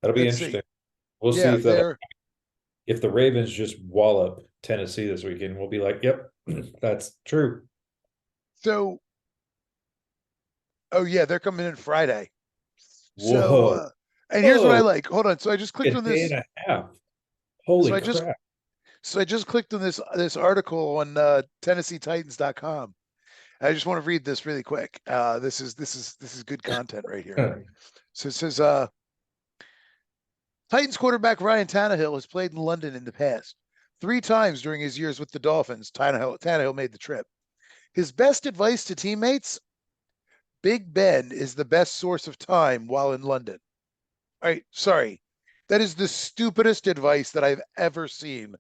Speaker 2: That'll be
Speaker 1: let's see.
Speaker 2: interesting. We'll see
Speaker 1: Yeah, they're
Speaker 2: if the Ravens just wallop Tennessee this weekend. We'll be like, yep, that's true.
Speaker 1: so. Oh yeah, they're coming in Friday. So,
Speaker 2: Whoa,
Speaker 1: and here's what I
Speaker 2: whoa,
Speaker 1: like. Hold on. So I just
Speaker 2: a
Speaker 1: clicked on
Speaker 2: day and
Speaker 1: this.
Speaker 2: a half.
Speaker 1: So
Speaker 2: Holy
Speaker 1: I just
Speaker 2: crap!
Speaker 1: so I just clicked on this article on TennesseeTitans.com. I just want to read this really quick. This is good content right here. So it says Titans quarterback Ryan Tannehill has played in London in the past. 3 times during his years with the Dolphins, Tannehill made the trip. His best advice to teammates: Big Ben is the best source of time while in London. All right, sorry. That is the stupidest advice that I've ever seen.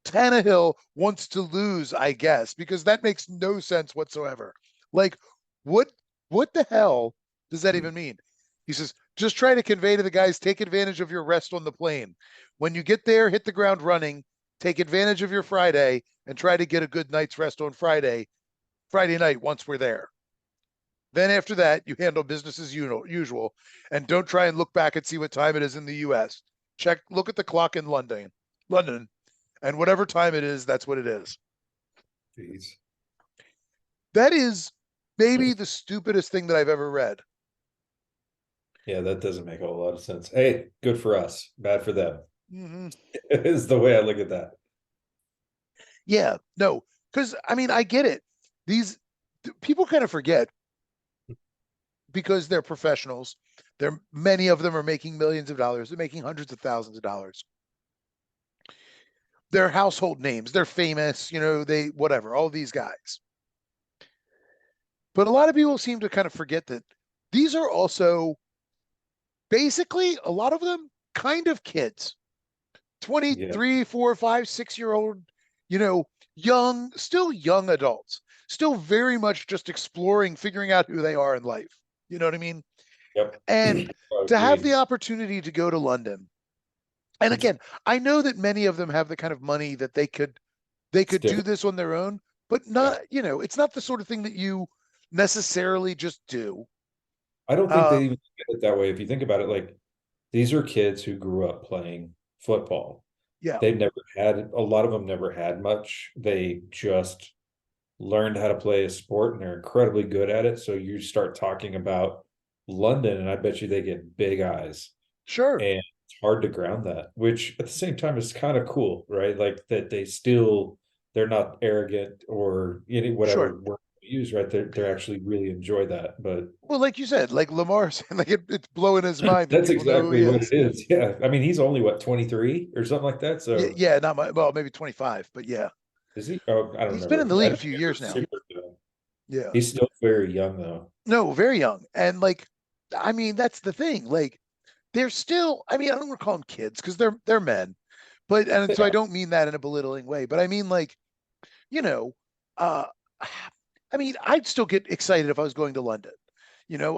Speaker 1: Tannehill wants to lose, I guess, because that makes no sense whatsoever. Like, what what the hell does that even mean? He says, just try to convey to the guys, take advantage of your rest on the plane. When you get there, hit the ground running, take advantage of your Friday, and try to get a good night's rest on Friday night once we're there. Then after that, you handle business as usual, and don't try and look back and see what time it is in the U.S. Look at the clock in London, and whatever time it is, that's what it is.
Speaker 2: Jeez.
Speaker 1: That is maybe the stupidest thing that I've ever read.
Speaker 2: Yeah, that doesn't make a whole lot of sense. Hey, good for us, bad for them.
Speaker 1: Hmm.
Speaker 2: Is the way I look at that.
Speaker 1: Yeah, no, because I mean, I get it. These people kind of forget because they're professionals. They're many of them are making millions of dollars. They're making hundreds of thousands of dollars. They're household names. They're famous. They whatever. All these guys. But a lot of people seem to kind of forget that these are also basically a lot of them kind of kids.
Speaker 2: Yeah,
Speaker 1: 23, 4, 5, 6 year old, you know, still young adults, still very much just exploring, figuring out who they are in life. You know what I mean?
Speaker 2: yep.
Speaker 1: And to have the
Speaker 2: Agreed.
Speaker 1: opportunity to go to London. And
Speaker 2: It's
Speaker 1: again, I know that many of them have the kind of money that they could do
Speaker 2: different.
Speaker 1: this on their own, but
Speaker 2: Yeah.
Speaker 1: it's not the sort of thing that you necessarily just do.
Speaker 2: I don't think they
Speaker 1: Um,
Speaker 2: even look at it that way. If you think about it, like these are kids who grew up playing football.
Speaker 1: yeah,
Speaker 2: They've never had, a lot of them never had much. They just learned how to play a sport and they're incredibly good at it. So you start talking about London, and I bet you they get big eyes.
Speaker 1: sure,
Speaker 2: And it's hard to ground that, which at the same time is kind of cool, right? Like that they still, they're not arrogant or
Speaker 1: sure.
Speaker 2: whatever word you use, right? They're actually really enjoy that. But
Speaker 1: Well, like you said, like Lamar's, like it's blowing his mind that
Speaker 2: that's
Speaker 1: people know who he
Speaker 2: exactly what
Speaker 1: is.
Speaker 2: it is. Yeah. I mean, he's only what, 23 or something like that.
Speaker 1: Yeah,
Speaker 2: So
Speaker 1: yeah, not my, well, maybe 25, but yeah,
Speaker 2: is he? Oh, I don't
Speaker 1: he's been in
Speaker 2: remember.
Speaker 1: the
Speaker 2: I
Speaker 1: league a
Speaker 2: think
Speaker 1: few
Speaker 2: they were
Speaker 1: years now.
Speaker 2: super young.
Speaker 1: Yeah,
Speaker 2: He's still very young though.
Speaker 1: no, very young, and like, I mean, that's the thing. Like, they're still. I mean, I don't want to call them kids because they're men, but and so I
Speaker 2: Yeah.
Speaker 1: don't mean that in a belittling way, but I mean like, you know, uh, I mean, I'd still get excited if I was going to London.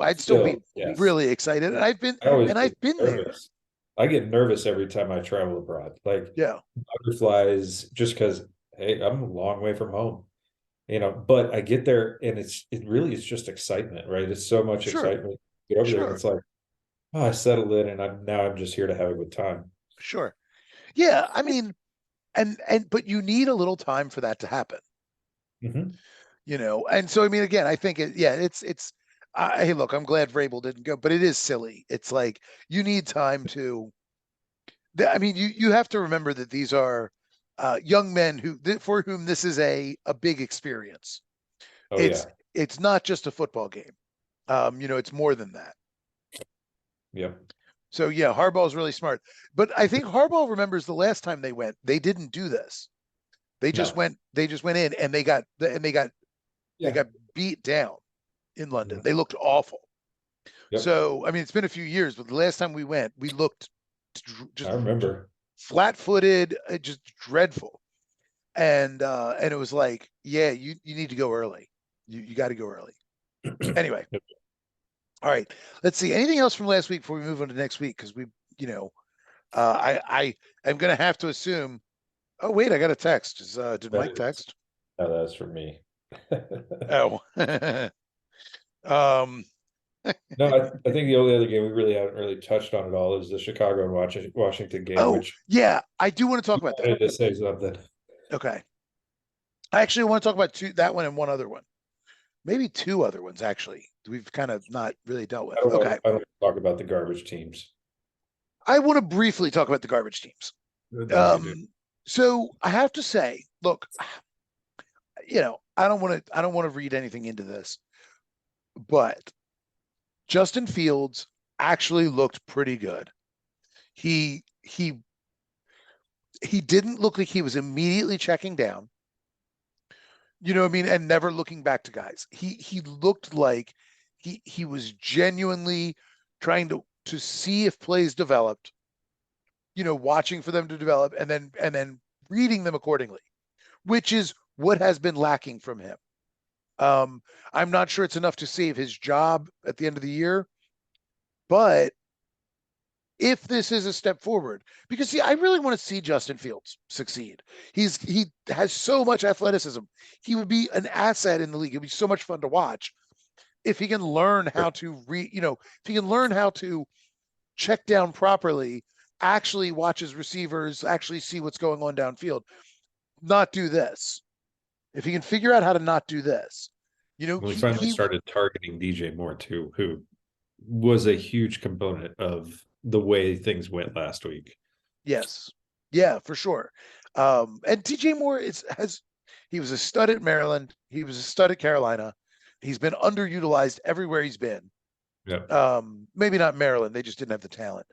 Speaker 1: I'd still be
Speaker 2: Still, yes.
Speaker 1: really excited, and I've been
Speaker 2: I always
Speaker 1: and
Speaker 2: get
Speaker 1: I've been there.
Speaker 2: nervous. I get nervous every time I travel abroad. Like
Speaker 1: Yeah,
Speaker 2: butterflies, just because, hey, I'm a long way from home, but I get there and it really is just excitement, right? It's so much
Speaker 1: sure,
Speaker 2: excitement. Get over there and
Speaker 1: sure,
Speaker 2: it's like, oh, I settled in and I'm just here to have a good time.
Speaker 1: sure. Yeah, I mean, and but you need a little time for that to happen.
Speaker 2: Hmm.
Speaker 1: And so I mean, again, I think yeah, it's. Hey, look, I'm glad Vrabel didn't go, but it is silly. It's like you need time to. I mean, you have to remember that these are young men for whom this is a big experience.
Speaker 2: Oh
Speaker 1: It's
Speaker 2: yeah.
Speaker 1: it's not just a football game. It's more than that.
Speaker 2: Yep.
Speaker 1: So yeah, Harbaugh's really smart. But I think Harbaugh remembers the last time they went, they didn't do this.
Speaker 2: No.
Speaker 1: They just went in and they
Speaker 2: Yeah.
Speaker 1: got beat down in London.
Speaker 2: Mhm.
Speaker 1: They looked awful.
Speaker 2: Yep.
Speaker 1: So I mean, it's been a few years, but the last time we went, we looked
Speaker 2: I
Speaker 1: just
Speaker 2: remember.
Speaker 1: flat-footed, just dreadful. And it was like, yeah, you need to go early. You got to go early. Anyway,
Speaker 2: Yep.
Speaker 1: all right. Let's see. Anything else from last week before we move on to next week? Because you know, I am gonna have to assume. Oh wait, I got a text. Did Mike
Speaker 2: That's,
Speaker 1: text?
Speaker 2: no, that's for me.
Speaker 1: Oh, um,
Speaker 2: No, I think the only other game we really haven't really touched on at all is the Chicago and Washington game,
Speaker 1: oh
Speaker 2: which
Speaker 1: yeah, I do want to talk
Speaker 2: you
Speaker 1: about that.
Speaker 2: wanted to say something.
Speaker 1: Okay, I actually want to talk about that one and one other one, maybe two other ones actually. We've kind of not really dealt with. Okay,
Speaker 2: I don't talk about the garbage teams.
Speaker 1: I want to briefly talk about the garbage teams.
Speaker 2: Do you do?
Speaker 1: Um, so I have to say, look, I don't want to read anything into this, but Justin Fields actually looked pretty good. He he he didn't look like he was immediately checking down, you know what I mean, and never looking back to guys. He looked like he was genuinely trying to see if plays developed, watching for them to develop and then reading them accordingly, which is what has been lacking from him. Um, I'm not sure it's enough to save his job at the end of the year, but if this is a step forward, because see, I really want to see Justin Fields succeed. He has so much athleticism. He would be an asset in the league. It'd be so much fun to watch if he can learn how to if he can learn how to check down properly, actually watch his receivers, actually see what's going on downfield, not do this. If he can figure out how to not do this,
Speaker 2: We finally
Speaker 1: he
Speaker 2: started targeting DJ Moore too, who was a huge component of the way things went last week.
Speaker 1: Yes. Yeah, for sure. And DJ Moore he was a stud at Maryland. He was a stud at Carolina. He's been underutilized everywhere he's been.
Speaker 2: Yep.
Speaker 1: Maybe not Maryland. They just didn't have the talent.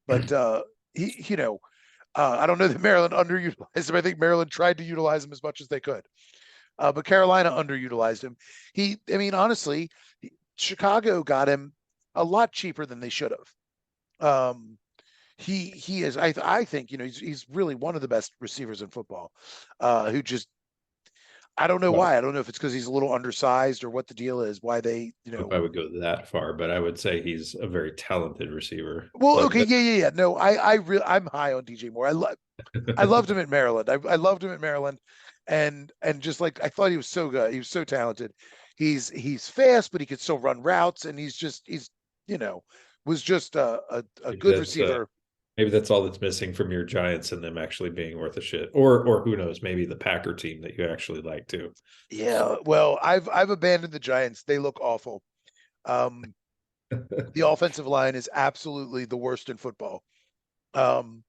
Speaker 1: But I don't know that Maryland underutilized him. I think Maryland tried to utilize him as much as they could. But Carolina underutilized him. I mean, honestly, Chicago got him a lot cheaper than they should have. He is. I think he's really one of the best receivers in football. Who just I don't know
Speaker 2: Well,
Speaker 1: why. I don't know if it's because he's a little undersized or what the deal is. Why they
Speaker 2: if I would go that far, but I would say he's a very talented receiver.
Speaker 1: Well,
Speaker 2: Like
Speaker 1: okay, yeah. No, I'm high on DJ Moore. I loved him at Maryland. I loved him at Maryland, and just like I thought he was so good. He was so talented. He's fast, but he could still run routes, and he's you know was just a
Speaker 2: maybe
Speaker 1: good
Speaker 2: that's
Speaker 1: receiver.
Speaker 2: maybe that's all that's missing from your Giants and them actually being worth a shit, or who knows, maybe the Packer team that you actually like too.
Speaker 1: Yeah. Well, I've abandoned the Giants. They look awful. Um, the offensive line is absolutely the worst in football. Um,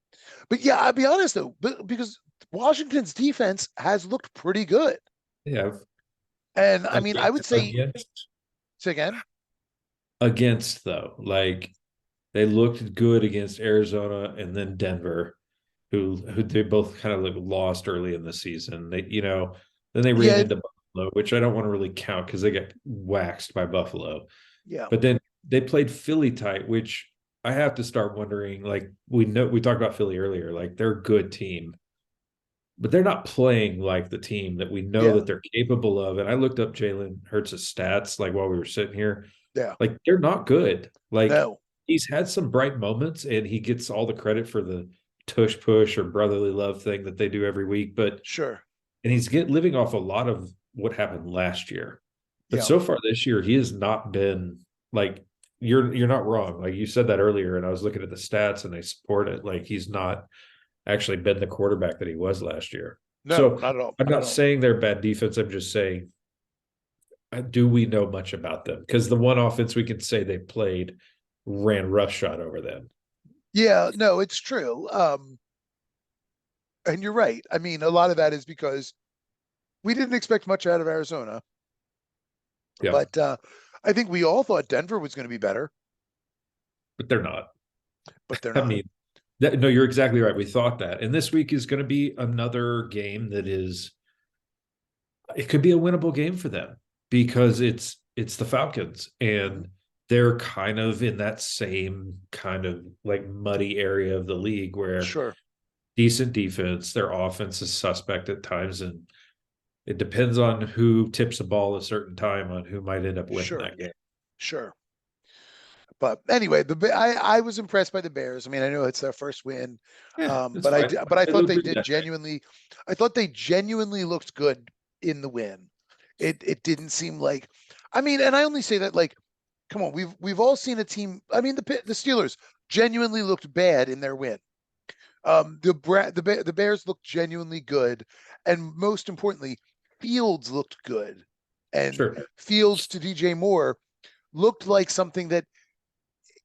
Speaker 1: but yeah, I'll be honest though, because Washington's defense has looked pretty good.
Speaker 2: Yeah,
Speaker 1: And I mean, I would
Speaker 2: against
Speaker 1: say again,
Speaker 2: against though, like they looked good against Arizona and then Denver, who they both kind of like lost early in the season. Then they ran
Speaker 1: yeah,
Speaker 2: into Buffalo, which I don't want to really count because they got waxed by Buffalo.
Speaker 1: yeah,
Speaker 2: But then they played Philly tight, which I have to start wondering. Like we talked about Philly earlier, like they're a good team, but they're not playing like the team that we know
Speaker 1: yeah,
Speaker 2: that they're capable of. And I looked up Jalen Hurts' stats like while we were sitting here.
Speaker 1: yeah.
Speaker 2: Like they're not good. Like
Speaker 1: No,
Speaker 2: he's had some bright moments and he gets all the credit for the tush push or brotherly love thing that they do every week. But
Speaker 1: sure.
Speaker 2: and he's living off a lot of what happened last year. But
Speaker 1: Yeah,
Speaker 2: so far this year, he has not been like you're not wrong. Like you said that earlier, and I was looking at the stats and they support it. Like he's not actually been the quarterback that he was last year.
Speaker 1: no,
Speaker 2: So
Speaker 1: not at all.
Speaker 2: I'm
Speaker 1: Not
Speaker 2: not
Speaker 1: at all.
Speaker 2: saying they're bad defense. I'm just saying, do we know much about them? Because the one offense we can say they played ran roughshod over them.
Speaker 1: Yeah, no, it's true. And you're right. I mean, a lot of that is because we didn't expect much out of Arizona,
Speaker 2: Yeah,
Speaker 1: but I think we all thought Denver was going to be better,
Speaker 2: but they're not.
Speaker 1: but they're
Speaker 2: I
Speaker 1: not.
Speaker 2: mean, no, you're exactly right. We thought that. And this week is going to be another game that is it could be a winnable game for them because it's the Falcons
Speaker 1: Mhm.
Speaker 2: and they're kind of in that same kind of like muddy area of the league where
Speaker 1: Sure,
Speaker 2: decent defense, their offense is suspect at times, and it depends on who tips the ball a certain time on who might end up winning
Speaker 1: sure,
Speaker 2: that game.
Speaker 1: sure. But anyway, I was impressed by the Bears. I mean, I know it's their first win,
Speaker 2: Yeah, it's
Speaker 1: but
Speaker 2: fine.
Speaker 1: I
Speaker 2: It'll
Speaker 1: thought they
Speaker 2: agree
Speaker 1: did
Speaker 2: that day.
Speaker 1: genuinely. I thought they genuinely looked good in the win. It didn't seem like. I mean, and I only say that like, come on, we've all seen a team. I mean, the Steelers genuinely looked bad in their win. The Bears looked genuinely good, and most importantly, Fields looked good, and
Speaker 2: Sure.
Speaker 1: Fields to DJ Moore looked like something that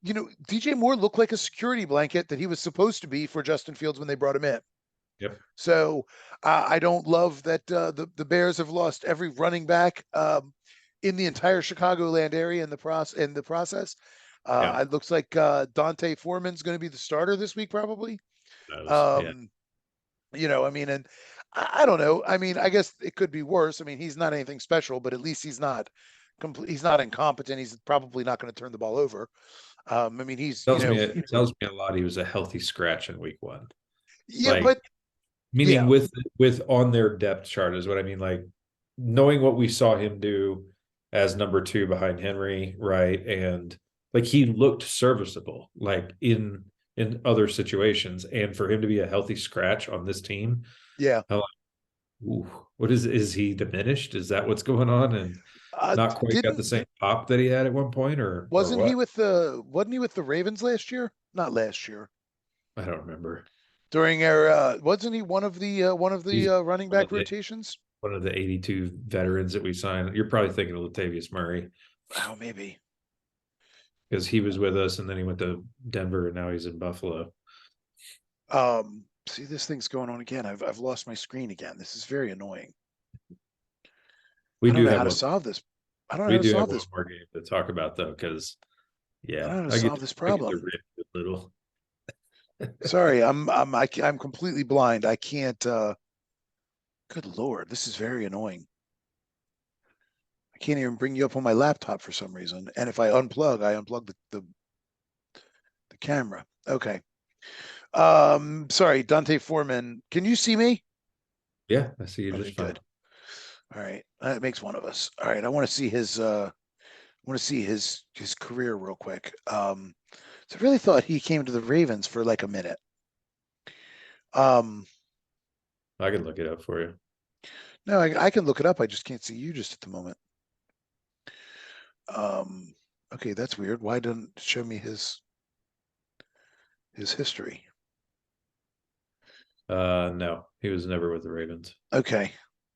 Speaker 1: DJ Moore looked like a security blanket that he was supposed to be for Justin Fields when they brought him in.
Speaker 2: Yep.
Speaker 1: So I don't love that the Bears have lost every running back in the entire Chicagoland area in the process.
Speaker 2: Yeah.
Speaker 1: It looks like Dante Foreman's going to be the starter this week, probably.
Speaker 2: Who knows? Yeah.
Speaker 1: Um, I mean, and I don't know. I mean, I guess it could be worse. I mean, he's not anything special, but at least he's not complete. He's not incompetent. He's probably not going to turn the ball over. I mean, he's
Speaker 2: Tells me a lot he was a healthy scratch in week one.
Speaker 1: yeah,
Speaker 2: Like
Speaker 1: but
Speaker 2: meaning
Speaker 1: yeah,
Speaker 2: with on their depth chart is what I mean. Like knowing what we saw him do as number two behind Henry, right? And like he looked serviceable, like in other situations. And for him to be a healthy scratch on this team,
Speaker 1: yeah.
Speaker 2: I'm like, ooh, what is he diminished? Is that what's going on? And not quite got the
Speaker 1: Didn't
Speaker 2: same pop that he had at one point, or
Speaker 1: wasn't he
Speaker 2: what?
Speaker 1: with the wasn't he with the Ravens last year? Not last year.
Speaker 2: I don't remember.
Speaker 1: During our wasn't he one of the
Speaker 2: He's
Speaker 1: running
Speaker 2: one of
Speaker 1: back
Speaker 2: the
Speaker 1: rotations?
Speaker 2: 82 veterans that we signed. You're probably thinking of Latavius Murray.
Speaker 1: Oh, maybe.
Speaker 2: because he was with us and then he went to Denver and now he's in Buffalo.
Speaker 1: See, this thing's going on again. I've lost my screen again. This is very annoying.
Speaker 2: We
Speaker 1: I don't
Speaker 2: do
Speaker 1: know how
Speaker 2: have
Speaker 1: to
Speaker 2: one.
Speaker 1: solve this. I don't know
Speaker 2: We
Speaker 1: how to
Speaker 2: do have
Speaker 1: solve
Speaker 2: one
Speaker 1: this.
Speaker 2: more game to talk about though, because
Speaker 1: I don't
Speaker 2: yeah,
Speaker 1: know how to solve this
Speaker 2: I get to
Speaker 1: problem.
Speaker 2: rip a little.
Speaker 1: Sorry, I'm completely blind. I can't. Good Lord, this is very annoying. I can't even bring you up on my laptop for some reason. And if I unplug the camera. Okay. Sorry, Dante Foreman. Can you see me?
Speaker 2: Yeah, I see you
Speaker 1: Okay,
Speaker 2: just fine.
Speaker 1: good. All right. That makes one of us. All right. I want to see his career real quick. So I really thought he came to the Ravens for like a minute. Um,
Speaker 2: I can look it up for you.
Speaker 1: no, I can look it up. I just can't see you just at the moment. Um, okay, that's weird. Why didn't it show me his history?
Speaker 2: No, he was never with the Ravens.
Speaker 1: Okay.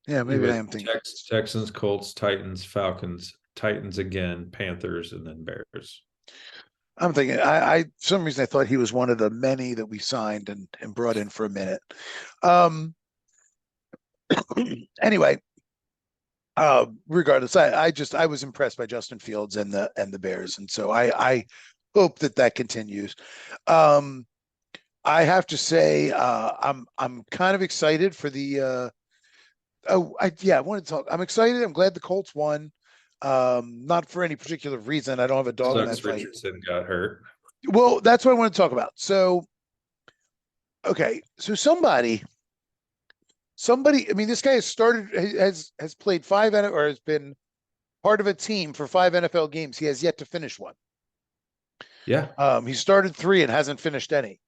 Speaker 1: Yeah,
Speaker 2: He
Speaker 1: maybe I
Speaker 2: was
Speaker 1: am thinking.
Speaker 2: Texans, Colts, Titans, Falcons, Titans again, Panthers, and then Bears.
Speaker 1: I'm thinking. I for some reason I thought he was one of the many that we signed and brought in for a minute. Um. Anyway, regardless, I was impressed by Justin Fields and the Bears, and so I hope that continues. Um. I have to say, I'm kind of excited for the. I wanted to talk. I'm excited. I'm glad the Colts won. Not for any particular reason. I don't have a dog in that
Speaker 2: Sucks
Speaker 1: fight.
Speaker 2: Richardson got hurt.
Speaker 1: Well, that's what I want to talk about. So, okay, so somebody. I mean, this guy has played or has been part of a team for 5 NFL games. He has yet to finish one.
Speaker 2: Yeah,
Speaker 1: He started 3 and hasn't finished any.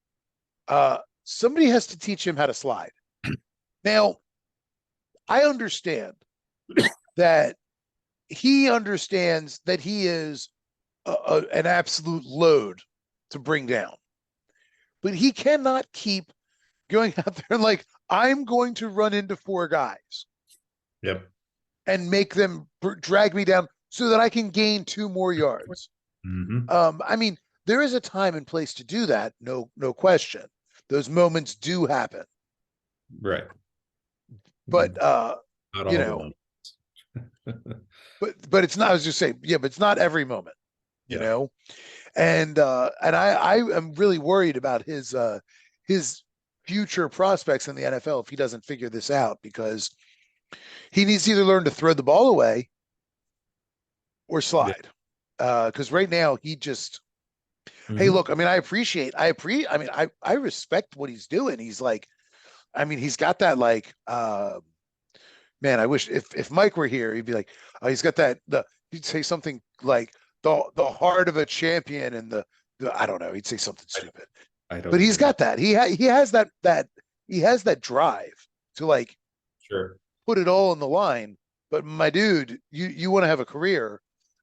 Speaker 1: Somebody has to teach him how to slide. Now, I understand that he understands that he is an absolute load to bring down, but he cannot keep going out there like, I'm going to run into 4 guys
Speaker 2: yep.
Speaker 1: and make them drag me down so that I can gain 2 more yards.
Speaker 2: Mm-hmm.
Speaker 1: I mean, there is a time and place to do that. No question. Those moments do happen,
Speaker 2: Right.
Speaker 1: but
Speaker 2: Not
Speaker 1: you
Speaker 2: all the
Speaker 1: know,
Speaker 2: moments.
Speaker 1: but it's not. I was just saying, yeah, but it's not every moment, you
Speaker 2: Yeah.
Speaker 1: know. And I am really worried about his future prospects in the NFL if he doesn't figure this out, because he needs to either learn to throw the ball away or
Speaker 2: Yeah.
Speaker 1: slide. Because right now he just, hey,
Speaker 2: Mm-hmm.
Speaker 1: look, I mean, I mean, I respect what he's doing. He's like, I mean, he's got that like, man, I wish if Mike were here, he'd be like, oh, he's got he'd say something like the heart of a champion and the I don't know, he'd say something stupid,
Speaker 2: I
Speaker 1: but
Speaker 2: don't
Speaker 1: he's
Speaker 2: even know.
Speaker 1: got that. He has he has that drive to like
Speaker 2: Sure.
Speaker 1: put it all on the line. But my dude, you want to have a career,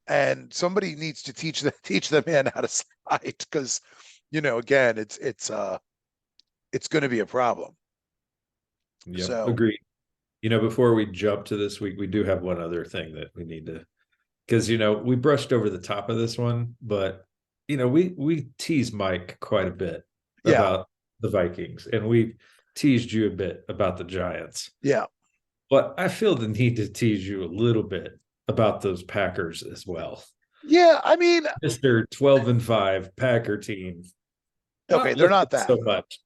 Speaker 1: and somebody needs to teach the man how to slide, because again, it's going to be a problem.
Speaker 2: Yep.
Speaker 1: So
Speaker 2: Agreed. Before we jump to this week, we do have one other thing that we need to, because we brushed over the top of this one, but we tease Mike quite a bit
Speaker 1: yeah,
Speaker 2: about the Vikings, and we teased you a bit about the Giants.
Speaker 1: yeah,
Speaker 2: But I feel the need to tease you a little bit about those Packers as well.
Speaker 1: yeah. I mean,
Speaker 2: Mr. 12-5 Packer team.
Speaker 1: okay,
Speaker 2: Not
Speaker 1: they're
Speaker 2: looking
Speaker 1: not that.
Speaker 2: so much.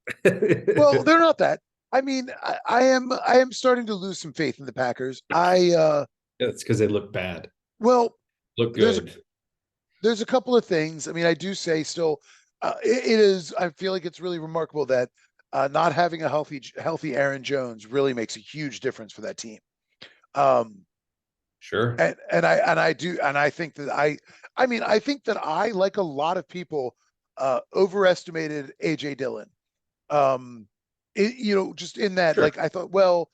Speaker 1: Well, they're not that. I mean, I am starting to lose some faith in the Packers.
Speaker 2: It's because they look bad.
Speaker 1: Well,
Speaker 2: Look
Speaker 1: there's
Speaker 2: good.
Speaker 1: there's a couple of things. I mean, I do say still, it is. I feel like it's really remarkable that not having a healthy Aaron Jones really makes a huge difference for that team. Um,
Speaker 2: Sure.
Speaker 1: and I think that I mean, I think that I, like a lot of people, overestimated AJ Dillon. Just in that,
Speaker 2: Sure.
Speaker 1: like, I thought, well,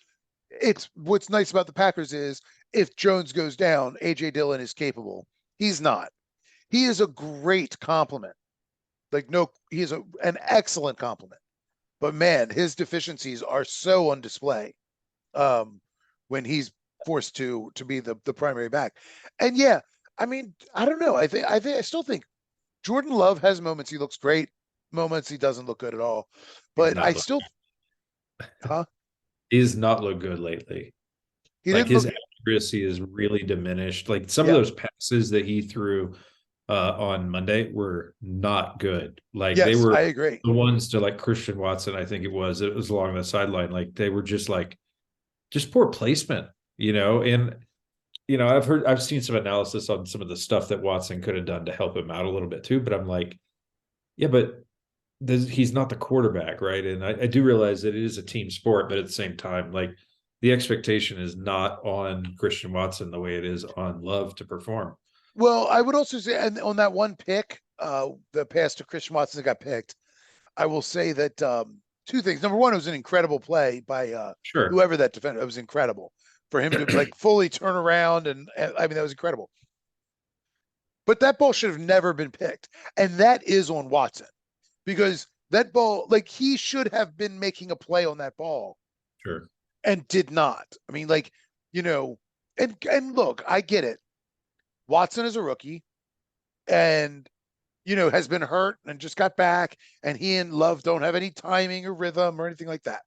Speaker 1: it's what's nice about the Packers is if Jones goes down, AJ Dillon is capable. He's not. He is a great compliment. Like, no, he is an excellent compliment. But man, his deficiencies are so on display um, when he's forced to be the primary back. And yeah, I mean, I don't know. I still think Jordan Love has moments he looks great, moments he doesn't look good at all.
Speaker 2: He's
Speaker 1: But
Speaker 2: not
Speaker 1: I
Speaker 2: look,
Speaker 1: still, huh?
Speaker 2: he's not look good lately.
Speaker 1: He
Speaker 2: Like
Speaker 1: didn't
Speaker 2: his
Speaker 1: look,
Speaker 2: accuracy is really diminished. Like some of
Speaker 1: yeah.
Speaker 2: those passes that he threw on Monday were not good. Like they
Speaker 1: Yes,
Speaker 2: were
Speaker 1: I agree.
Speaker 2: the ones to like Christian Watson, I think it was. It was along the sideline. Like they were just like just poor placement, and I've seen some analysis on some of the stuff that Watson could have done to help him out a little bit too. But I'm like, yeah, but he's not the quarterback, right? And I do realize that it is a team sport, but at the same time, like the expectation is not on Christian Watson the way it is on Love to perform.
Speaker 1: Well, I would also say, and on that one pick, the pass to Christian Watson that got picked, I will say that two things. Number one, it was an incredible play by
Speaker 2: Sure.
Speaker 1: whoever that defender. It was incredible for him to like fully turn around, and I mean that was incredible. But that ball should have never been picked, and that is on Watson because that ball, like he should have been making a play on that ball
Speaker 2: Sure.
Speaker 1: and did not. I mean, like and look, I get it. Watson is a rookie, and has been hurt and just got back, and he and Love don't have any timing or rhythm or anything like that.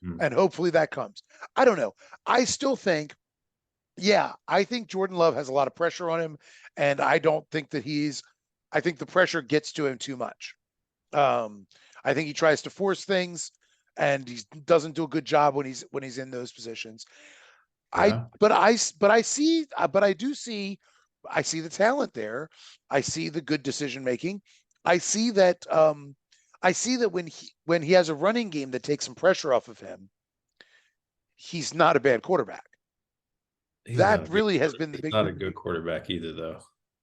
Speaker 2: Mm.
Speaker 1: And hopefully that comes. I don't know. I still think, yeah, I think Jordan Love has a lot of pressure on him, and I don't think that I think the pressure gets to him too much. Um, I think he tries to force things, and he doesn't do a good job when he's in those positions.
Speaker 2: Yeah.
Speaker 1: But I do see, I see the talent there. I see the good decision making. I see that, when he has a running game that takes some pressure off of him, he's not a bad quarterback.
Speaker 2: He's not a
Speaker 1: That
Speaker 2: good
Speaker 1: really has been the
Speaker 2: he's
Speaker 1: big.
Speaker 2: not a good quarterback either, though.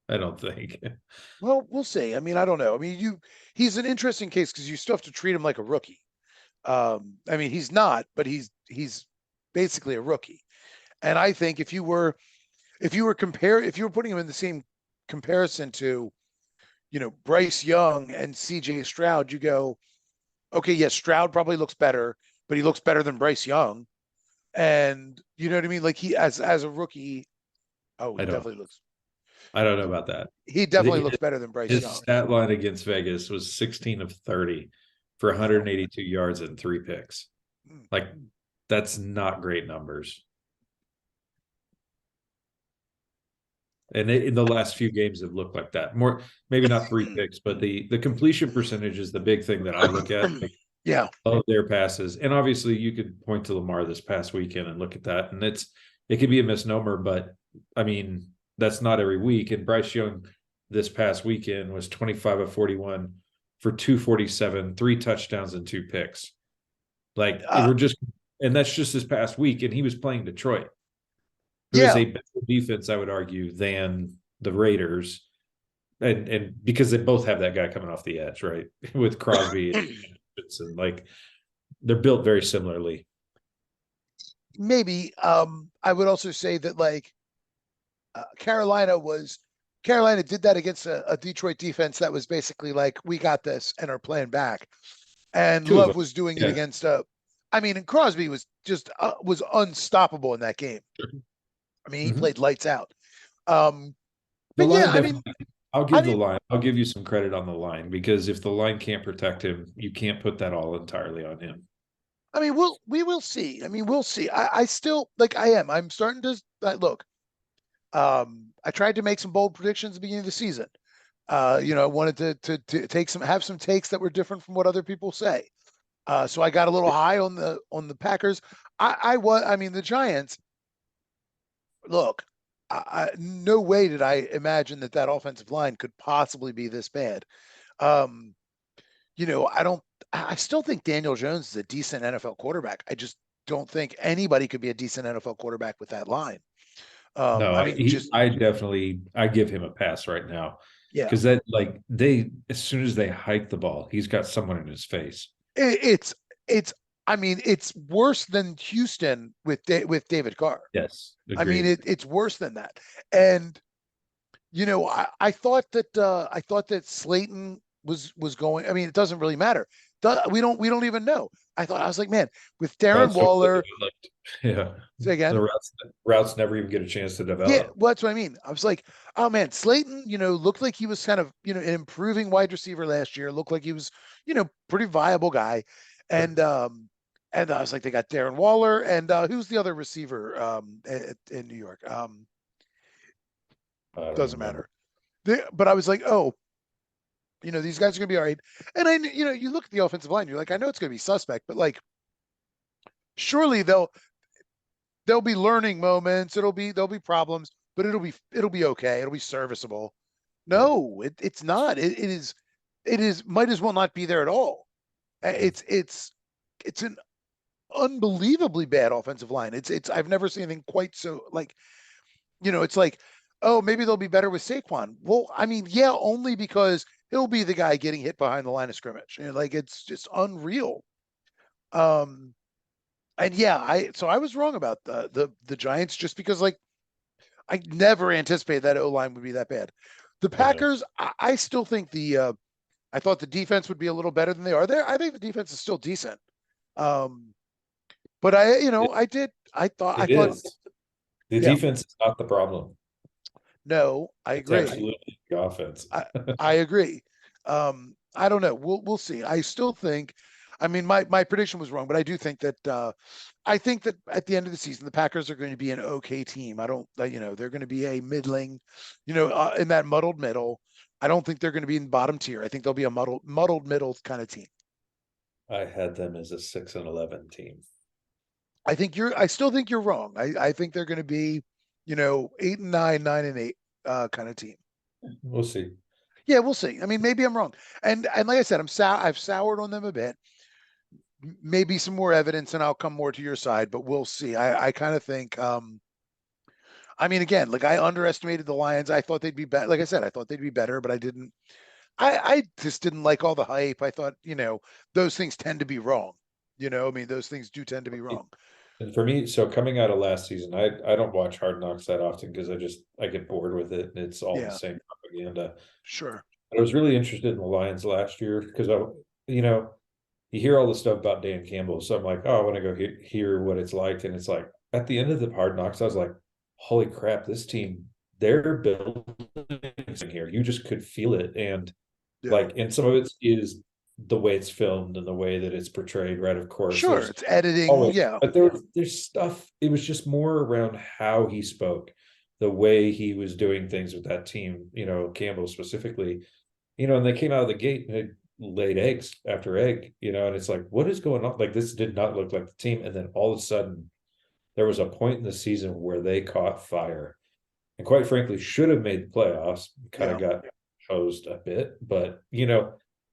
Speaker 2: I don't think.
Speaker 1: Well, we'll see. I mean, I don't know. I mean, he's an interesting case because you still have to treat him like a rookie. I mean, he's not, but he's basically a rookie. And I think if you were putting him in the same comparison to, Bryce Young and CJ Stroud, you go, okay, yes, Stroud probably looks better, but he looks better than Bryce Young. And you know what I mean? Like he as a rookie, oh,
Speaker 2: I don't. I don't know about that.
Speaker 1: he definitely looks better than Bryce
Speaker 2: His
Speaker 1: Young.
Speaker 2: stat line against Vegas was 16 of 30 for
Speaker 1: Yeah.
Speaker 2: 182 yards and 3 picks.
Speaker 1: Mm.
Speaker 2: Like that's not great numbers. And in the last few games have looked like that. More, maybe not 3 picks, but the completion percentage is the big thing that I look at, like,
Speaker 1: Yeah.
Speaker 2: of their passes. And obviously, you could point to Lamar this past weekend and look at that, and it could be a misnomer, but I mean that's not every week. And Bryce Young this past weekend was 25 of 41 for 247, 3 touchdowns and 2 picks. Like
Speaker 1: Uh,
Speaker 2: and that's just this past week, and he was playing Detroit, who is
Speaker 1: yeah.
Speaker 2: a better defense, I would argue, than the Raiders. And because they both have that guy coming off the edge, right? With Crosby and like they're built very similarly.
Speaker 1: Maybe. I would also say that like Carolina did that against a Detroit defense that was basically like, we got this and are playing back. And
Speaker 2: Two of
Speaker 1: Love
Speaker 2: them.
Speaker 1: was doing it
Speaker 2: Yeah.
Speaker 1: against I mean, and Crosby was just was unstoppable in that game. I mean, he
Speaker 2: Mm-hmm.
Speaker 1: played lights out. Um,
Speaker 2: The
Speaker 1: but yeah,
Speaker 2: line
Speaker 1: I mean,
Speaker 2: definitely. I'll
Speaker 1: I
Speaker 2: give the
Speaker 1: mean,
Speaker 2: line. I'll give you some credit on the line because if the line can't protect him, you can't put that all entirely on him.
Speaker 1: we will see. I mean, we'll see. I still like I am. I'm starting to look. I tried to make some bold predictions at the beginning of the season. I wanted to have some takes that were different from what other people say. So I got a little high on the Packers. I mean, the Giants. Look, no way did I imagine that offensive line could possibly be this bad. Um, I don't. I still think Daniel Jones is a decent NFL quarterback. I just don't think anybody could be a decent NFL quarterback with that line.
Speaker 2: No,
Speaker 1: I mean, just
Speaker 2: I give him a pass right now
Speaker 1: yeah.
Speaker 2: because that like they as soon as they hike the ball, he's got someone in his face.
Speaker 1: It's. I mean, it's worse than Houston with David Carr.
Speaker 2: Yes,
Speaker 1: I mean,
Speaker 2: agreed.
Speaker 1: it's worse than that. And I thought that Slayton was going. I mean, it doesn't really matter. We don't even know. I was like, man, with Darren
Speaker 2: Routes don't get
Speaker 1: Waller,
Speaker 2: developed. Yeah.
Speaker 1: say again.
Speaker 2: The routes never even get a chance to
Speaker 1: Yeah,
Speaker 2: develop.
Speaker 1: well, that's what I mean. I was like, oh man, Slayton, looked like he was kind of, an improving wide receiver last year. Looked like he was, pretty viable guy. And I was like, they got Darren Waller and who's the other receiver in New York?
Speaker 2: I don't even
Speaker 1: Doesn't
Speaker 2: remember.
Speaker 1: matter. But I was like, oh, these guys are gonna be all right. And you look at the offensive line, you're like, I know it's gonna be suspect, but like, surely there'll be learning moments. There'll be problems, but it'll be okay. It'll be serviceable.
Speaker 2: Yeah.
Speaker 1: No, it's not. It is might as well not be there at all.
Speaker 2: Yeah.
Speaker 1: It's an unbelievably bad offensive line. It's I've never seen anything quite so like, it's like, oh, maybe they'll be better with Saquon. Well, I mean, yeah, only because he'll be the guy getting hit behind the line of scrimmage. Like it's just unreal. Um, and yeah, I was wrong about the Giants just because like I never anticipated that O line would be that bad. The
Speaker 2: Yeah.
Speaker 1: Packers, I still think I thought the defense would be a little better than they are. There, I think the defense is still decent. Um, but
Speaker 2: It,
Speaker 1: I
Speaker 2: it
Speaker 1: thought,
Speaker 2: is. The
Speaker 1: yeah,
Speaker 2: defense is not the problem.
Speaker 1: no, I
Speaker 2: It's
Speaker 1: agree.
Speaker 2: absolutely the offense.
Speaker 1: I agree. I don't know. We'll see. I still think. I mean, my prediction was wrong, but I do think that I think that at the end of the season, the Packers are going to be an okay team. I don't, they're going to be a middling, in that muddled middle. I don't think they're going to be in bottom tier. I think they'll be a muddled middle kind of team.
Speaker 2: I had them as a 6-11 team.
Speaker 1: I still think you're wrong. I think they're going to be, 8-9, 9-8 kind of team.
Speaker 2: We'll see.
Speaker 1: Yeah, we'll see. I mean, maybe I'm wrong. And like I said, I've soured on them a bit. Maybe some more evidence and I'll come more to your side, but we'll see. I kind of think I mean, again, like I underestimated the Lions. I thought they'd be better. Like I said, I thought they'd be better, but I didn't. I just didn't like all the hype. I thought, those things tend to be wrong. I mean, those things do tend to be wrong.
Speaker 2: And for me, so coming out of last season, I don't watch Hard Knocks that often because I get bored with it and it's all the
Speaker 1: Yeah,
Speaker 2: same propaganda.
Speaker 1: sure.
Speaker 2: But I was really interested in the Lions last year because you know, you hear all the stuff about Dan Campbell, so I'm like, oh, I want to go hear what it's like, and it's like at the end of the Hard Knocks, I was like, holy crap, this team, they're building in here. You just could feel it, and
Speaker 1: Yeah,
Speaker 2: like, and some of it is the way it's filmed and the way that it's portrayed, right? Of course,
Speaker 1: sure.
Speaker 2: there's
Speaker 1: It's editing.
Speaker 2: always,
Speaker 1: Yeah,
Speaker 2: but there's stuff. It was just more around how he spoke, the way he was doing things with that team. Campbell specifically. And they came out of the gate and had laid eggs after egg. And it's like, what is going on? Like this did not look like the team, and then all of a sudden, there was a point in the season where they caught fire, and quite frankly, should have made the playoffs. Kind of
Speaker 1: yeah,
Speaker 2: got hosed a bit, but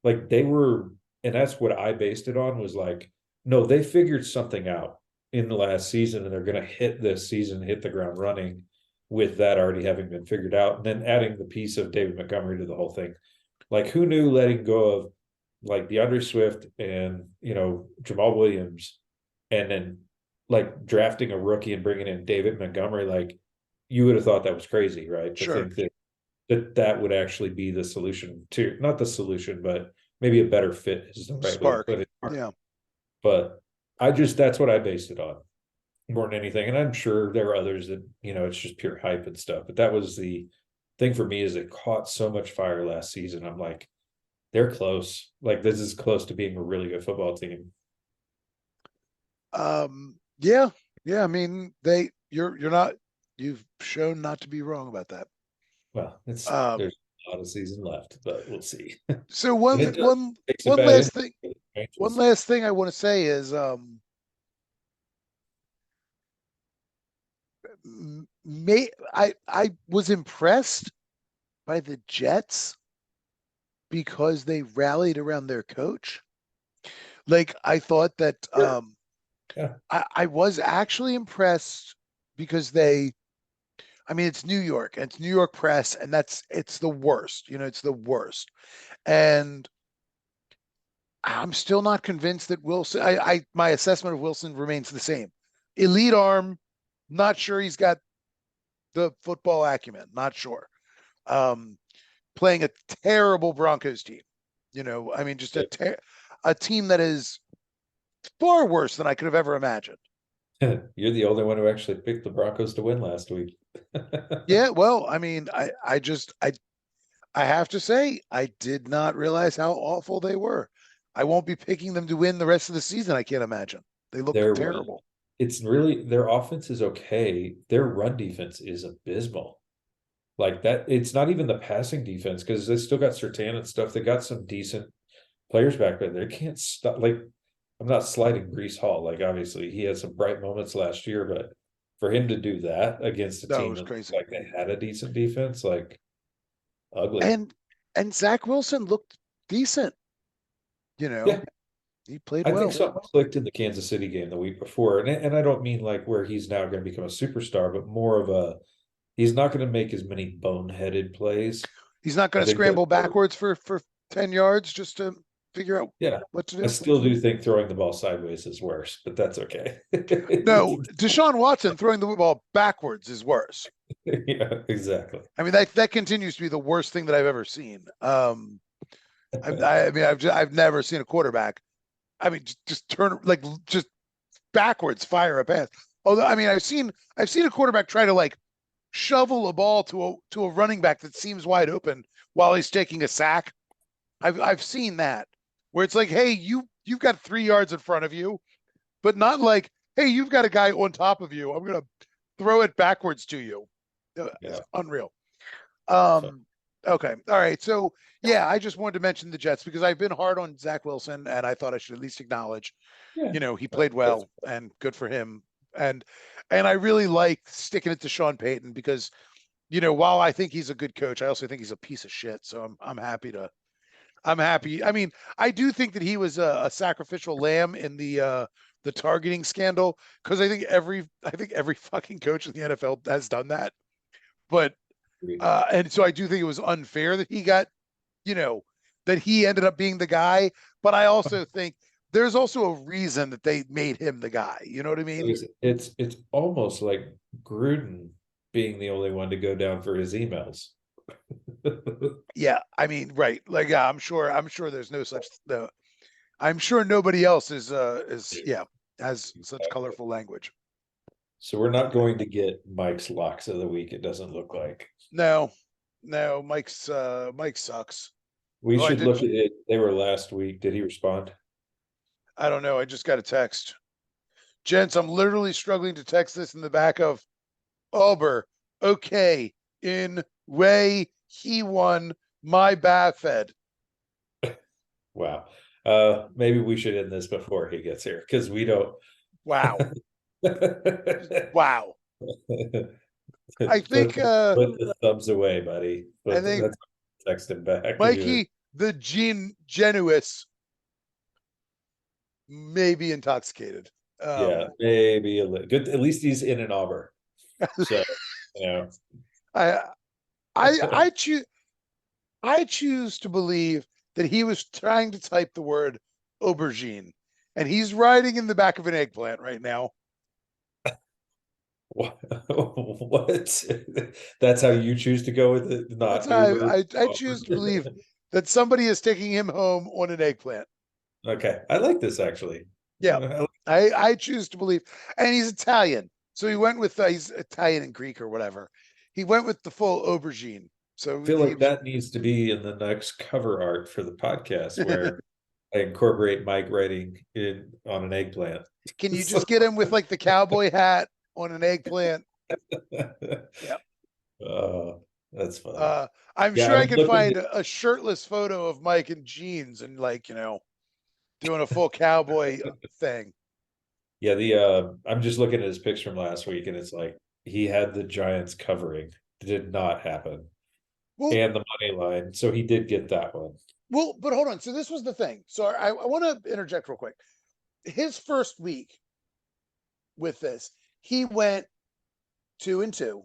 Speaker 2: like they were, and that's what I based it on was like, no, they figured something out in the last season, and they're going to hit this season, hit the ground running with that already having been figured out, and then adding the piece of David Montgomery to the whole thing. Like, who knew letting go of like DeAndre Swift and Jamal Williams, and then like drafting a rookie and bringing in David Montgomery, like you would have thought that was crazy, right? To
Speaker 1: sure.
Speaker 2: think that would actually be the solution to, not the solution, but maybe a better fit is the right way to
Speaker 1: Spark.
Speaker 2: put it.
Speaker 1: Yeah.
Speaker 2: But that's what I based it on more than anything. And I'm sure there are others that, it's just pure hype and stuff. But that was the thing for me, is it caught so much fire last season. I'm like, they're close. Like this is close to being a really good football team.
Speaker 1: Yeah, yeah. I mean, you're not. You've shown not to be wrong about that.
Speaker 2: Well,
Speaker 1: Um,
Speaker 2: there's a lot of season left, but we'll see.
Speaker 1: so
Speaker 2: And
Speaker 1: one
Speaker 2: it does
Speaker 1: one
Speaker 2: takes a
Speaker 1: one
Speaker 2: bad
Speaker 1: last
Speaker 2: injury
Speaker 1: thing.
Speaker 2: for the
Speaker 1: One
Speaker 2: Rangers.
Speaker 1: last thing I want to say is, may I was impressed by the Jets because they rallied around their coach. Like I thought that
Speaker 2: Sure. Yeah.
Speaker 1: I was actually impressed because I mean, it's New York and it's New York press, and it's the worst. It's the worst. And I'm still not convinced that Wilson. My assessment of Wilson remains the same. Elite arm, not sure he's got the football acumen. Not sure. Um, Playing a terrible Broncos team. I mean, just a a team that is far worse than I could have ever imagined.
Speaker 2: You're the only one who actually picked the Broncos to win last week.
Speaker 1: Yeah, well, I mean, I have to say, I did not realize how awful they were. I won't be picking them to win the rest of the season. I can't imagine. They look
Speaker 2: They're
Speaker 1: terrible.
Speaker 2: it's really their offense is okay. Their run defense is abysmal. Like that, it's not even the passing defense because they still got Sertan and stuff. They got some decent players back there. They can't stop. Like, I'm not sliding Brees Hall. Like, obviously, he had some bright moments last year, but for him to do that against a
Speaker 1: No, it
Speaker 2: team
Speaker 1: was
Speaker 2: that
Speaker 1: crazy.
Speaker 2: like they had a decent defense, like ugly.
Speaker 1: And Zach Wilson looked decent. You
Speaker 2: Yeah,
Speaker 1: know, he played
Speaker 2: I think
Speaker 1: well.
Speaker 2: something clicked in the Kansas City game the week before, and I don't mean like where he's now going to become a superstar, but more of a he's not going to make as many boneheaded plays.
Speaker 1: He's not
Speaker 2: I
Speaker 1: going to
Speaker 2: think that
Speaker 1: scramble backwards for 10 yards just to figure out
Speaker 2: yeah,
Speaker 1: what to
Speaker 2: I
Speaker 1: do.
Speaker 2: still do think throwing the ball sideways is worse, but that's okay.
Speaker 1: No, Deshaun Watson throwing the ball backwards is worse.
Speaker 2: Yeah, exactly.
Speaker 1: I mean, that continues to be the worst thing that I've ever seen. I mean, I've never seen a quarterback. I mean, just turn like just backwards fire a pass. Although, I mean, I've seen a quarterback try to like shovel a ball to a running back that seems wide open while he's taking a sack. I've seen that where it's like, hey, you've got 3 yards in front of you, but not like, hey, you've got a guy on top of you. I'm gonna throw it backwards to you. It's
Speaker 2: Yeah.
Speaker 1: unreal.
Speaker 2: Fun.
Speaker 1: Okay. All right. So yeah, I just wanted to mention the Jets because I've been hard on Zach Wilson and I thought I should at least acknowledge,
Speaker 2: Yeah.
Speaker 1: he played well and good for him. And I really like sticking it to Sean Payton because, while I think he's a good coach, I also think he's a piece of shit. So I'm happy to I'm happy. I mean, I do think that he was a sacrificial lamb in the targeting scandal because I think every fucking coach in the NFL has done that. But and so I do think it was unfair that he got, you know, that he ended up being the guy. But I also think there's also a reason that they made him the guy. You know what I mean?
Speaker 2: It's almost like Gruden being the only one to go down for his emails.
Speaker 1: Yeah. I mean, right. Like, yeah, I'm sure there's no such no. I'm sure nobody else is yeah, has such colorful language.
Speaker 2: So we're not going to get Mike's locks of the week, it doesn't look like.
Speaker 1: No, no, Mike sucks.
Speaker 2: We
Speaker 1: Oh, I
Speaker 2: should
Speaker 1: did.
Speaker 2: look at it. They were last week. Did he respond?
Speaker 1: I don't know. I just got a text. Gents, I'm literally struggling to text this in the back of Auber. Okay. In way he won my Bafed.
Speaker 2: Wow. Maybe we should end this before he gets here because we don't.
Speaker 1: Wow. Wow. I
Speaker 2: put,
Speaker 1: think
Speaker 2: put the thumbs away, buddy.
Speaker 1: I
Speaker 2: But
Speaker 1: think
Speaker 2: that's text him back. If you
Speaker 1: Mikey the Genuous may be intoxicated.
Speaker 2: yeah, maybe a little good. At least he's in an Auburn. So, you know,
Speaker 1: I I choose I choose to believe that he was trying to type the word aubergine, and he's riding in the back of an eggplant right now.
Speaker 2: what? That's how you choose to go with it,
Speaker 1: That's
Speaker 2: not
Speaker 1: how
Speaker 2: Uber.
Speaker 1: I choose to believe that somebody is taking him home on an eggplant.
Speaker 2: Okay, I like this actually.
Speaker 1: Yeah, I choose to believe, and he's Italian, so he went with he's Italian and Greek or whatever. He went with the full aubergine. So
Speaker 2: Feel
Speaker 1: he
Speaker 2: like
Speaker 1: was.
Speaker 2: that needs to be in the next cover art for the podcast where I incorporate Mike writing in on an eggplant.
Speaker 1: Can you just get him with like the cowboy hat on an eggplant? Yeah.
Speaker 2: Oh, that's funny.
Speaker 1: Uh, I'm
Speaker 2: Yeah,
Speaker 1: sure
Speaker 2: I
Speaker 1: I
Speaker 2: was
Speaker 1: could
Speaker 2: looking
Speaker 1: find
Speaker 2: at
Speaker 1: a shirtless photo of Mike in jeans and like, doing a full cowboy thing.
Speaker 2: yeah, the I'm just looking at his picture from last week and it's like he had the Giants covering. It did not happen.
Speaker 1: Well,
Speaker 2: And the money line. So he did get that one.
Speaker 1: but hold on. So this was the thing. So I want to interject real quick. His first week with this, he went 2-2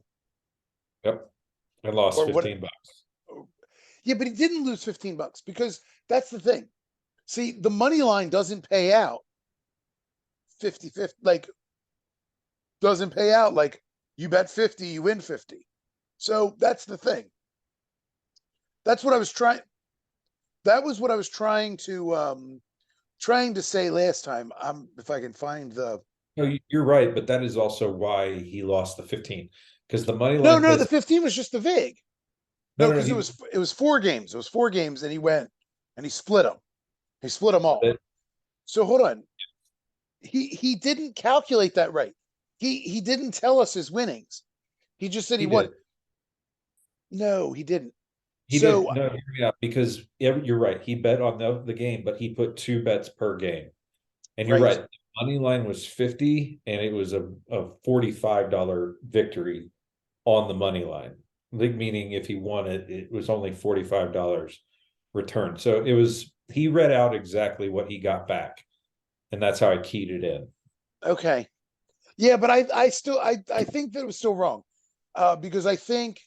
Speaker 2: Yep. I lost
Speaker 1: or what?
Speaker 2: $15.
Speaker 1: Yeah, but he didn't lose $15 because that's the thing. See, the money line doesn't pay out 50-50, like doesn't pay out like you bet 50, you win 50. So that's the thing. That's what I was trying. That was what I was trying trying to say last time, if I can find the
Speaker 2: No, you're right, but that is also why he lost the 15 because the money
Speaker 1: no,
Speaker 2: line
Speaker 1: no, the
Speaker 2: plays.
Speaker 1: 15 was just the vig.
Speaker 2: No,
Speaker 1: No,
Speaker 2: no, no.
Speaker 1: because it was 4 games. It was 4 games, and he went and he split them. He split them all.
Speaker 2: That,
Speaker 1: So hold on. He didn't calculate that right. He didn't tell us his winnings. He just said he
Speaker 2: he
Speaker 1: won.
Speaker 2: did.
Speaker 1: No, he didn't.
Speaker 2: He did.
Speaker 1: So
Speaker 2: No, hear me out because you're right. He bet on the game, but he put 2 bets per game. And you're
Speaker 1: right.
Speaker 2: right. The money line was 50 and it was a $45 victory on the money line. Like, meaning if he won it, it was only $45 return. So he read out exactly what he got back. And that's how I keyed it in.
Speaker 1: Okay. Yeah, but I still I think that it was still wrong. Because I think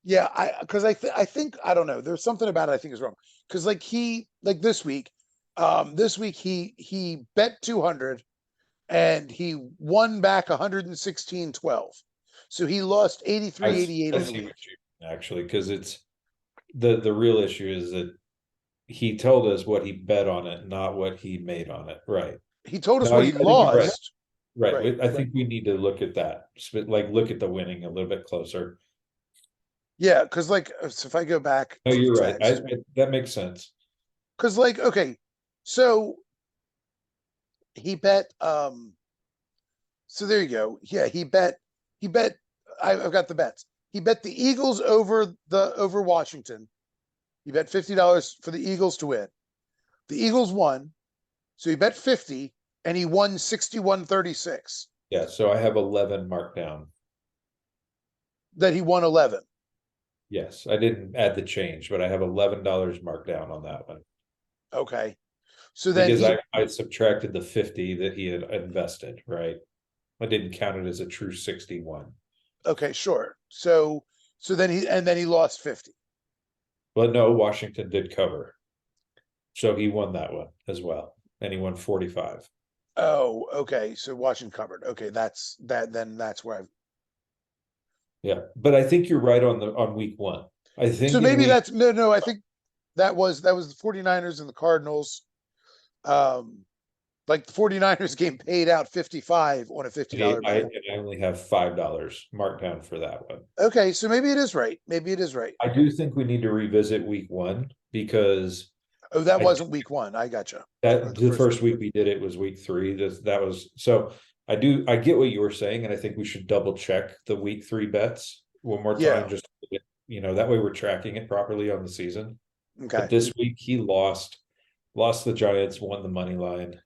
Speaker 1: yeah, I think I don't know. There's something about it I think is wrong. Because like this week he bet 200 and he won back 116.12. So he lost 83.88
Speaker 2: I
Speaker 1: on the
Speaker 2: see
Speaker 1: week.
Speaker 2: what you actually, because it's the real issue is that he told us what he bet on it, not what he made on it. Right.
Speaker 1: He told us
Speaker 2: No,
Speaker 1: what he
Speaker 2: I think you're right.
Speaker 1: lost.
Speaker 2: Right.
Speaker 1: Right.
Speaker 2: I think we need to look at that. Like look at the winning a little bit closer.
Speaker 1: Yeah, because so if I go back
Speaker 2: No,
Speaker 1: to the
Speaker 2: you're right.
Speaker 1: text,
Speaker 2: That makes sense.
Speaker 1: because okay, so he bet so there you go. Yeah, he bet I've got the bets. He bet the Eagles over Washington. He bet $50 for the Eagles to win. The Eagles won, so he bet 50 and he won 61.36.
Speaker 2: Yeah. So I have 11 marked down.
Speaker 1: That he won 11.
Speaker 2: Yes, I didn't add the change, but I have $11 marked down on that one
Speaker 1: Okay. So then
Speaker 2: because I subtracted the 50 that he had invested. Right. I didn't count it as a true 61.
Speaker 1: okay, sure. So then he lost 50.
Speaker 2: But no, Washington did cover. So he won that one as well. And he won 45.
Speaker 1: Oh, okay. So Washington covered. Okay, that's where I've
Speaker 2: Yeah. But I think you're right on week one. I
Speaker 1: so
Speaker 2: think in
Speaker 1: maybe
Speaker 2: week
Speaker 1: that's no, I think that was the 49ers and the Cardinals. Um like the 49ers game paid out 55 on a $50 bet.
Speaker 2: I only have $5 marked down for that one.
Speaker 1: Okay, so maybe it is right. Maybe it is right.
Speaker 2: I do think we need to revisit week one because
Speaker 1: Oh, that
Speaker 2: I
Speaker 1: wasn't week one. I gotcha. Or
Speaker 2: that
Speaker 1: the
Speaker 2: the
Speaker 1: first
Speaker 2: first
Speaker 1: week.
Speaker 2: week we did it was week three. That was so I get what you were saying, and I think we should double check the week three bets one more time,
Speaker 1: Yeah.
Speaker 2: just that way we're tracking it properly on the season. But
Speaker 1: Okay.
Speaker 2: this week he lost the Giants, won the money line.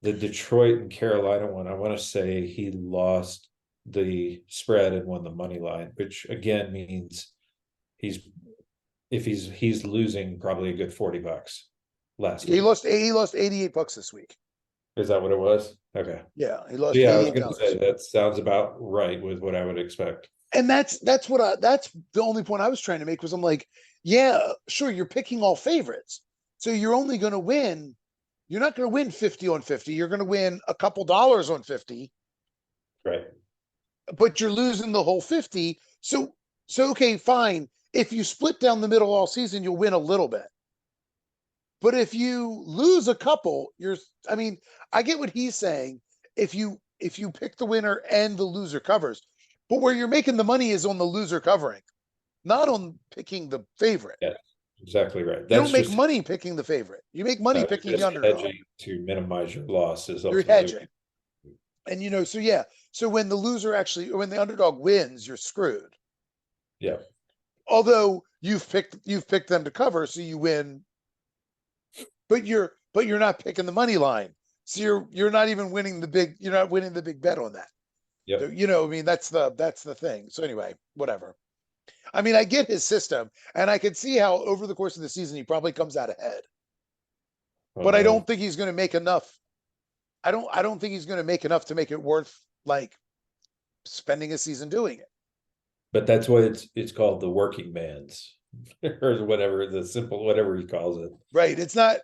Speaker 2: The Detroit and Carolina one, I want to say he lost the spread and won the money line, which again means he's he's losing probably a good $40 last week.
Speaker 1: He lost $88 this week.
Speaker 2: Is that what it was? Okay.
Speaker 1: Yeah, he lost
Speaker 2: Yeah, I was gonna
Speaker 1: $88.
Speaker 2: say that sounds about right with what I would expect.
Speaker 1: And that's the only point I was trying to make was I'm like, yeah, sure, you're picking all favorites. So you're only going to win, you're not going to win 50 on 50. You're going to win a couple dollars on 50,
Speaker 2: Right.
Speaker 1: but you're losing the whole 50. So okay, fine. If you split down the middle all season, you'll win a little bit. But if you lose a couple, I mean, I get what he's saying. If you pick the winner and the loser covers, but where you're making the money is on the loser covering, not on picking the favorite.
Speaker 2: Yeah, exactly right.
Speaker 1: You
Speaker 2: That's
Speaker 1: don't make
Speaker 2: just
Speaker 1: money picking the favorite. You make money picking the
Speaker 2: just
Speaker 1: underdog.
Speaker 2: hedging to minimize your losses
Speaker 1: You're
Speaker 2: ultimately.
Speaker 1: hedging. And so yeah. So when the loser when the underdog wins, you're screwed.
Speaker 2: Yeah.
Speaker 1: Although you've picked them to cover, so you win, but you're not picking the money line. So you're not even winning you're not winning the big bet on that.
Speaker 2: Yep.
Speaker 1: So, I mean, that's the thing. So anyway, whatever. I mean, I get his system, and I can see how over the course of the season he probably comes out ahead.
Speaker 2: Oh,
Speaker 1: But I
Speaker 2: no.
Speaker 1: don't think he's going to make enough. I don't think he's going to make enough to make it worth like spending a season doing it.
Speaker 2: But that's what it's called, the working man's or whatever, the simple whatever he calls it.
Speaker 1: Right. It's not.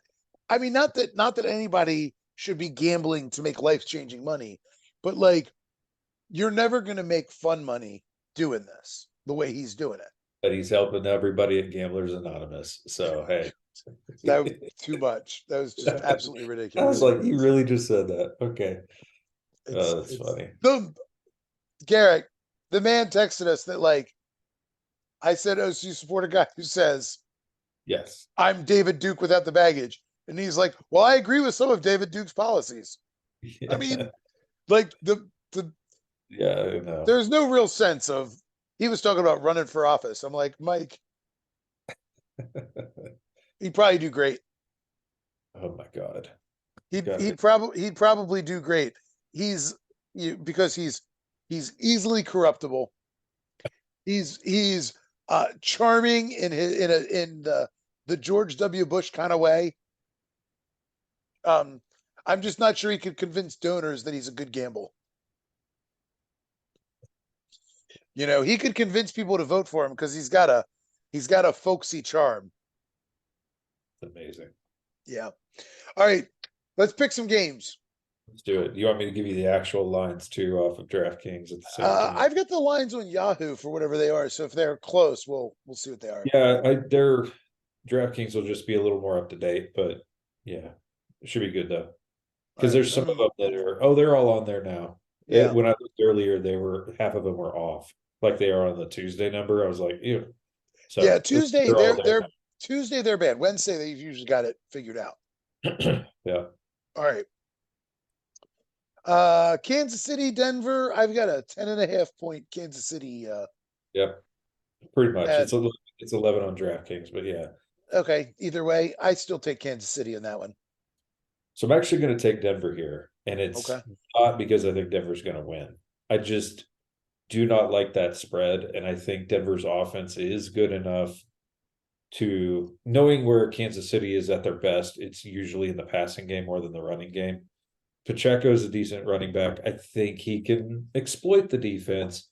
Speaker 1: I mean, not that anybody should be gambling to make life changing money, but like you're never going to make fun money doing this the way he's doing it.
Speaker 2: But he's helping everybody at Gamblers Anonymous. So hey.
Speaker 1: That too much. That was just absolutely
Speaker 2: I
Speaker 1: ridiculous.
Speaker 2: was like, you really just said that. Okay. Oh, that's
Speaker 1: It's
Speaker 2: funny.
Speaker 1: the Garrett, the man texted us that like I said, oh, so you support a guy who says
Speaker 2: Yes.
Speaker 1: I'm David Duke without the baggage. And he's like, well, I agree with some of David Duke's policies. I
Speaker 2: Yeah.
Speaker 1: mean, like the
Speaker 2: Yeah, I know.
Speaker 1: there's no real sense of he was talking about running for office. I'm like, Mike, he'd probably do great.
Speaker 2: Oh my God.
Speaker 1: He'd
Speaker 2: Gotta be.
Speaker 1: he'd probably do great. He's because he's easily corruptible. He's charming in his in the George W. Bush kind of way. Um, I'm just not sure he could convince donors that he's a good gamble. You know, he could convince people to vote for him because he's got a folksy charm.
Speaker 2: Amazing.
Speaker 1: Yeah. All right, let's pick some games.
Speaker 2: Let's do it. You want me to give you the actual lines too off of DraftKings at the same time?
Speaker 1: I've got the lines on Yahoo for whatever they are. So if they're close, we'll see what they are.
Speaker 2: Yeah, their DraftKings will just be a little more up to date, but yeah, it should be good though.
Speaker 1: All
Speaker 2: Because
Speaker 1: right.
Speaker 2: there's some of them that they're all on there now.
Speaker 1: Yeah.
Speaker 2: When I looked earlier, half of them were off, like they are on the Tuesday number. I was like, ew.
Speaker 1: Yeah.
Speaker 2: So
Speaker 1: Tuesday
Speaker 2: they're all there
Speaker 1: they're Tuesday they're bad. Wednesday they've usually got it figured out.
Speaker 2: now. Yeah.
Speaker 1: All right. Kansas City, Denver. I've got a 10.5 point Kansas City.
Speaker 2: Yep. Pretty much.
Speaker 1: At,
Speaker 2: It's 11 on DraftKings, but yeah.
Speaker 1: okay. Either way, I still take Kansas City on that one.
Speaker 2: So I'm actually going to take Denver here, and it's
Speaker 1: Okay.
Speaker 2: not because I think Denver's going to win. I just do not like that spread, and I think Denver's offense is good enough to knowing where Kansas City is at their best. It's usually in the passing game more than the running game. Pacheco is a decent running back. I think he can exploit the defense,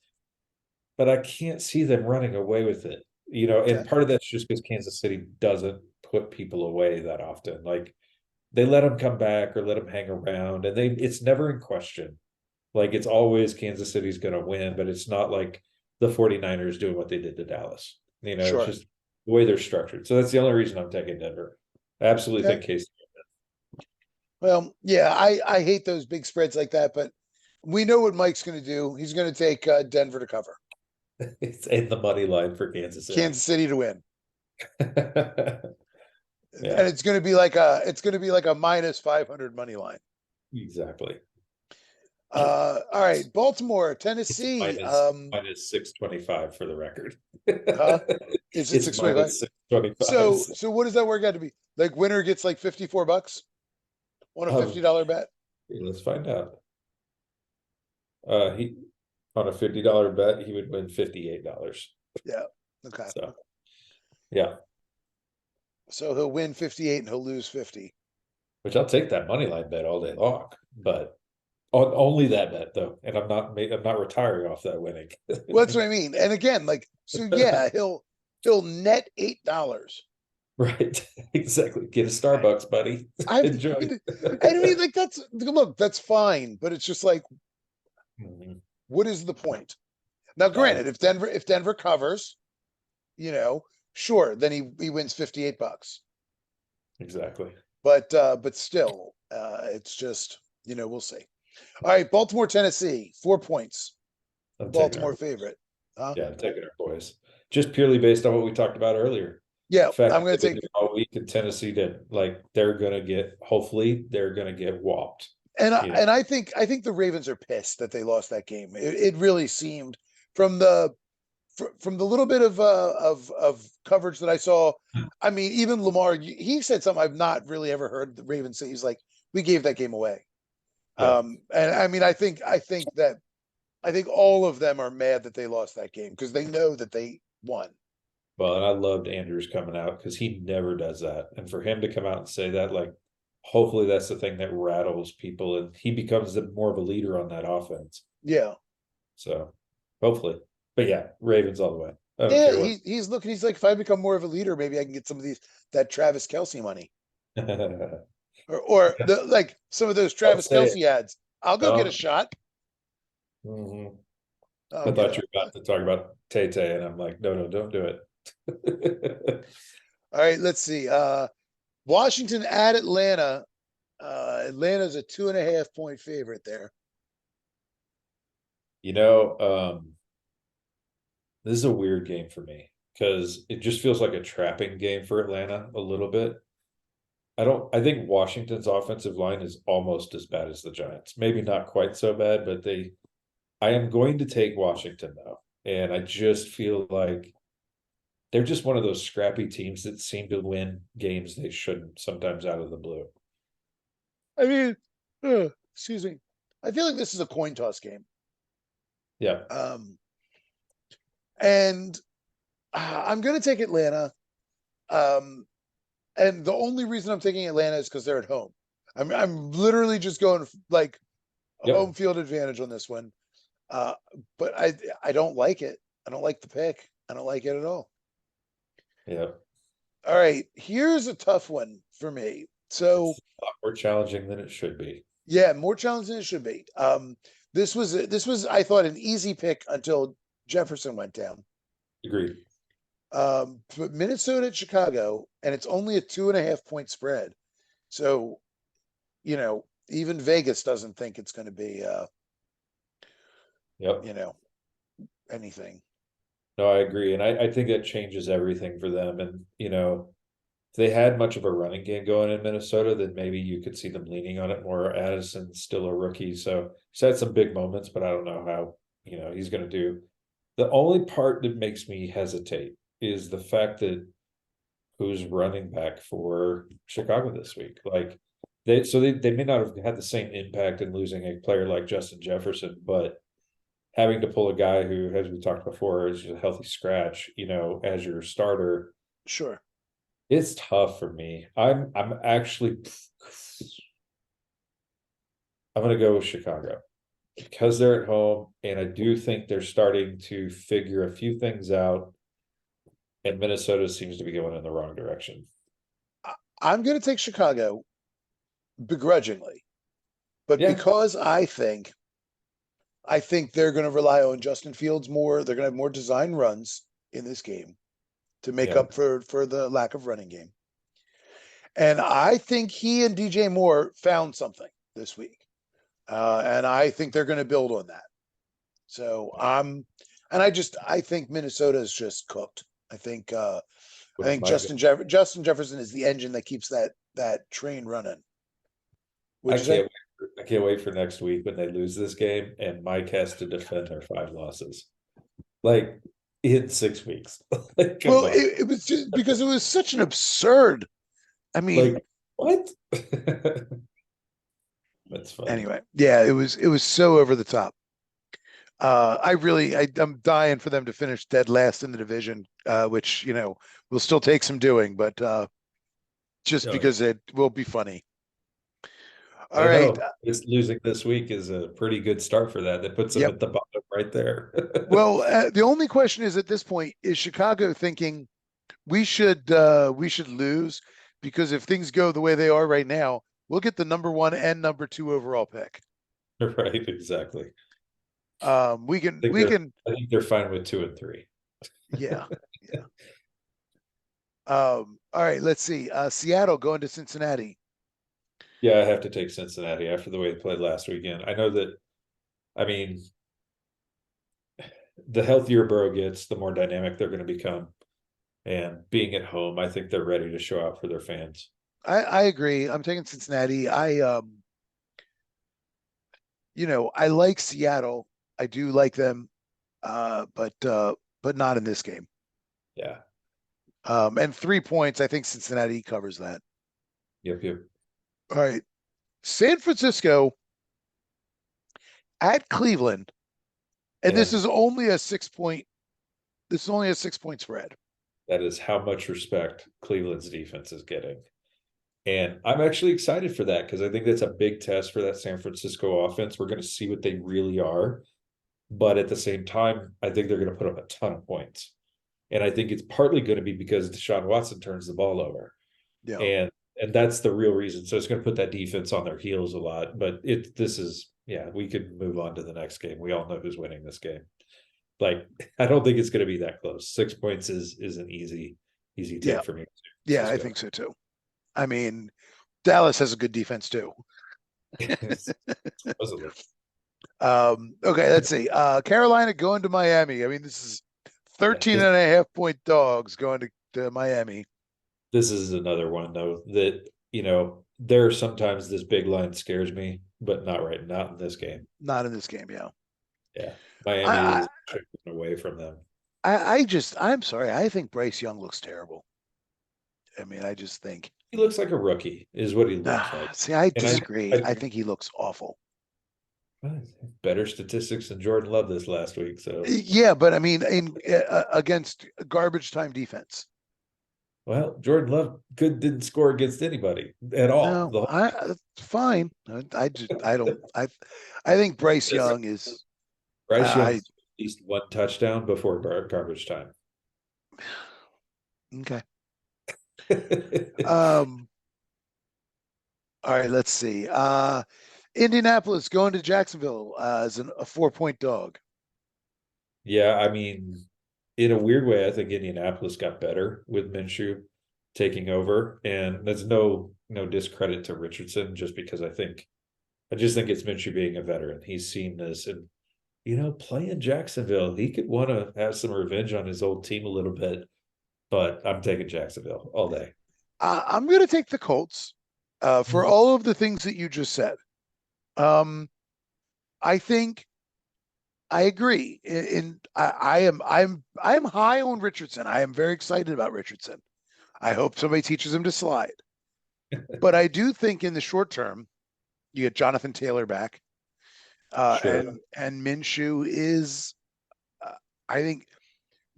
Speaker 2: but I can't see them running away with it. You know,
Speaker 1: Okay.
Speaker 2: and part of that's just because Kansas City doesn't put people away that often. Like they let them come back or let them hang around, and it's never in question. Like it's always Kansas City's going to win, but it's not like the 49ers doing what they did to Dallas. You know, it's
Speaker 1: Sure.
Speaker 2: just the way they're structured. So that's the only reason I'm taking Denver. I absolutely
Speaker 1: Okay.
Speaker 2: think Case.
Speaker 1: Well, yeah, I hate those big spreads like that, but we know what Mike's going to do. He's going to take Denver to cover,
Speaker 2: It's in the money line for Kansas City.
Speaker 1: Kansas City to win,
Speaker 2: Yeah,
Speaker 1: and it's going to be like a minus 500 money line.
Speaker 2: exactly.
Speaker 1: All right, Baltimore, Tennessee.
Speaker 2: Minus 625 for the record.
Speaker 1: Huh? Is it
Speaker 2: It's
Speaker 1: 625?
Speaker 2: minus 625.
Speaker 1: So what does that work out to be? Like winner gets like $54 on a $50 bet.
Speaker 2: Let's find out. He on a $50 bet, he would win $58.
Speaker 1: Yeah. Okay.
Speaker 2: So yeah,
Speaker 1: So he'll win 58 and he'll lose 50.
Speaker 2: which I'll take that money line bet all day long, but on only that bet though, and I'm not retiring off that winning.
Speaker 1: Well, that's what I mean. And again, like, so yeah, he'll net $8.
Speaker 2: Right, exactly. Get a Starbucks, buddy. Enjoy.
Speaker 1: I mean, like that's fine, but it's just like,
Speaker 2: Mhm.
Speaker 1: what is the point? Now, granted, if Denver covers, you know, sure, then he wins $58.
Speaker 2: Exactly.
Speaker 1: But still, it's just, we'll see. All right, Baltimore, Tennessee, 4 points.
Speaker 2: I'm
Speaker 1: Baltimore favorite. Huh?
Speaker 2: Yeah, I'm taking our boys. Just purely based on what we talked about earlier.
Speaker 1: Yeah,
Speaker 2: The fact
Speaker 1: I'm going
Speaker 2: that
Speaker 1: to
Speaker 2: they've
Speaker 1: take.
Speaker 2: been there all week in Tennessee did like hopefully they're gonna get whopped.
Speaker 1: And
Speaker 2: You know,
Speaker 1: I think the Ravens are pissed that they lost that game. It really seemed from the little bit of coverage that I saw. I mean, even Lamar, he said something I've not really ever heard the Ravens say. He's like, we gave that game away.
Speaker 2: yeah.
Speaker 1: And I mean, I think all of them are mad that they lost that game because they know that they won.
Speaker 2: Well, and I loved Andrews coming out because he never does that. And for him to come out and say that, like, hopefully that's the thing that rattles people and he becomes more of a leader on that offense.
Speaker 1: Yeah.
Speaker 2: So hopefully. But yeah, Ravens all the way.
Speaker 1: Yeah, he's looking, he's like, if I become more of a leader, maybe I can get some of that Travis Kelce money. Or like some of those Travis Kelce ads. I'll go get a shot.
Speaker 2: Mm-hmm. I
Speaker 1: I'll get
Speaker 2: thought
Speaker 1: it.
Speaker 2: you were about to talk about Tay Tay, and I'm like, no, no, don't do it.
Speaker 1: All right, let's see. Washington at Atlanta. Atlanta's a 2.5 point favorite there.
Speaker 2: You know, this is a weird game for me because it just feels like a trapping game for Atlanta a little bit. I think Washington's offensive line is almost as bad as the Giants. Maybe not quite so bad, but I am going to take Washington though. And I just feel like they're just one of those scrappy teams that seem to win games they shouldn't, sometimes out of the blue.
Speaker 1: I mean, excuse me. I feel like this is a coin toss game.
Speaker 2: Yeah.
Speaker 1: And I'm going to take Atlanta. Um, and the only reason I'm taking Atlanta is because they're at home. I'm literally just going like home
Speaker 2: Yep.
Speaker 1: field advantage on this one. Uh, but I don't like it. I don't like the pick. I don't like it at all.
Speaker 2: Yeah.
Speaker 1: All right, here's a tough one for me. So
Speaker 2: It's a lot more challenging than it should be.
Speaker 1: yeah, more challenging than it should be. This was I thought an easy pick until Jefferson went down.
Speaker 2: Agreed.
Speaker 1: But Minnesota at Chicago, and it's only a 2.5 point spread. So, even Vegas doesn't think it's going to be,
Speaker 2: Yep.
Speaker 1: anything.
Speaker 2: No, I agree. And I think that changes everything for them. And, if they had much of a running game going in Minnesota, then maybe you could see them leaning on it more. Addison's still a rookie. So he's had some big moments, but I don't know how, he's going to do. The only part that makes me hesitate is the fact that who's running back for Chicago this week. Like they may not have had the same impact in losing a player like Justin Jefferson, but having to pull a guy who, as we talked before, is a healthy scratch, as your starter,
Speaker 1: Sure.
Speaker 2: it's tough for me. I'm actually I'm gonna go with Chicago because they're at home, and I do think they're starting to figure a few things out, and Minnesota seems to be going in the wrong direction.
Speaker 1: I'm going to take Chicago begrudgingly, but
Speaker 2: Yeah,
Speaker 1: because I think they're going to rely on Justin Fields more. They're going to have more design runs in this game to make
Speaker 2: yeah,
Speaker 1: up for the lack of running game. And I think he and DJ Moore found something this week. And I think they're going to build on that. So I think Minnesota is just cooked. I
Speaker 2: with
Speaker 1: think
Speaker 2: my
Speaker 1: Justin Jefferson is the engine that keeps that train running.
Speaker 2: I
Speaker 1: Would you say?
Speaker 2: can't I can't wait for next week when they lose this game and Mike has to defend their 5 losses. Like in 6 weeks. Like, come
Speaker 1: Well,
Speaker 2: on.
Speaker 1: it was just because it was such an absurd. I mean,
Speaker 2: Like what? That's funny.
Speaker 1: anyway, yeah, it was so over the top. I'm dying for them to finish dead last in the division, which will still take some doing, but just
Speaker 2: Oh yeah.
Speaker 1: because it will be funny.
Speaker 2: I
Speaker 1: All
Speaker 2: don't
Speaker 1: right.
Speaker 2: know. It's losing this week is a pretty good start for that. That puts them
Speaker 1: Yep.
Speaker 2: at the bottom right there.
Speaker 1: Well, the only question is at this point, is Chicago thinking we should lose because if things go the way they are right now, we'll get the number 1 and number 2 overall pick.
Speaker 2: Right, exactly.
Speaker 1: We can
Speaker 2: I think
Speaker 1: we
Speaker 2: they're
Speaker 1: can
Speaker 2: I think they're fine with 2 and 3.
Speaker 1: yeah, yeah. All right, let's see. Seattle going to Cincinnati.
Speaker 2: Yeah, I have to take Cincinnati after the way they played last weekend. I know that, I mean, the healthier Burrow gets, the more dynamic they're going to become. And being at home, I think they're ready to show out for their fans.
Speaker 1: I agree. I'm taking Cincinnati. I like Seattle. I do like them, but not in this game.
Speaker 2: Yeah.
Speaker 1: And 3 points, I think Cincinnati covers that.
Speaker 2: Yep. Yep.
Speaker 1: All right. San Francisco at Cleveland. And this
Speaker 2: And
Speaker 1: is only a 6 point. This is only a 6 point spread.
Speaker 2: that is how much respect Cleveland's defense is getting. And I'm actually excited for that because I think that's a big test for that San Francisco offense. We're going to see what they really are. But at the same time, I think they're going to put up a ton of points. And I think it's partly going to be because Deshaun Watson turns the ball over.
Speaker 1: Yeah.
Speaker 2: And that's the real reason. So it's going to put that defense on their heels a lot. But this is yeah, we could move on to the next game. We all know who's winning this game. Like, I don't think it's going to be that close. 6 points is an easy
Speaker 1: Yeah.
Speaker 2: take for me.
Speaker 1: Yeah, I
Speaker 2: Francisco.
Speaker 1: think so too. I mean, Dallas has a good defense too.
Speaker 2: Supposedly.
Speaker 1: Okay, let's see. Carolina going to Miami. I mean, this is
Speaker 2: Yeah,
Speaker 1: 13 and a half point dogs going to Miami.
Speaker 2: this is another one though that there are sometimes this big line scares me, but not in this game.
Speaker 1: Not in this game, yeah.
Speaker 2: Yeah,
Speaker 1: I,
Speaker 2: Miami
Speaker 1: I,
Speaker 2: is away from them.
Speaker 1: I'm sorry. I think Bryce Young looks terrible. I mean, I just think,
Speaker 2: He looks like a rookie, is what he looks like.
Speaker 1: see, I
Speaker 2: And I,
Speaker 1: disagree.
Speaker 2: I
Speaker 1: I think he looks awful.
Speaker 2: better statistics than Jordan Love this last week. So,
Speaker 1: Yeah, but I mean, in against garbage time defense.
Speaker 2: well, Jordan Love didn't score against anybody at all.
Speaker 1: No, fine. I don't I think Bryce
Speaker 2: This
Speaker 1: Young is
Speaker 2: Bryce Young
Speaker 1: I
Speaker 2: at least one touchdown before garbage time.
Speaker 1: okay. Um all right, let's see. Indianapolis going to Jacksonville as a 4 point dog.
Speaker 2: Yeah, I mean, in a weird way, I think Indianapolis got better with Minshew taking over, and there's no discredit to Richardson just because I just think it's Minshew being a veteran. He's seen this, and playing Jacksonville, he could want to have some revenge on his old team a little bit. But I'm taking Jacksonville all day.
Speaker 1: I'm going to take the Colts for all of the things that you just said. I think I agree. I am high on Richardson. I am very excited about Richardson. I hope somebody teaches him to slide. But I do think in the short term, you get Jonathan Taylor back,
Speaker 2: Sure.
Speaker 1: and Minshew is. I think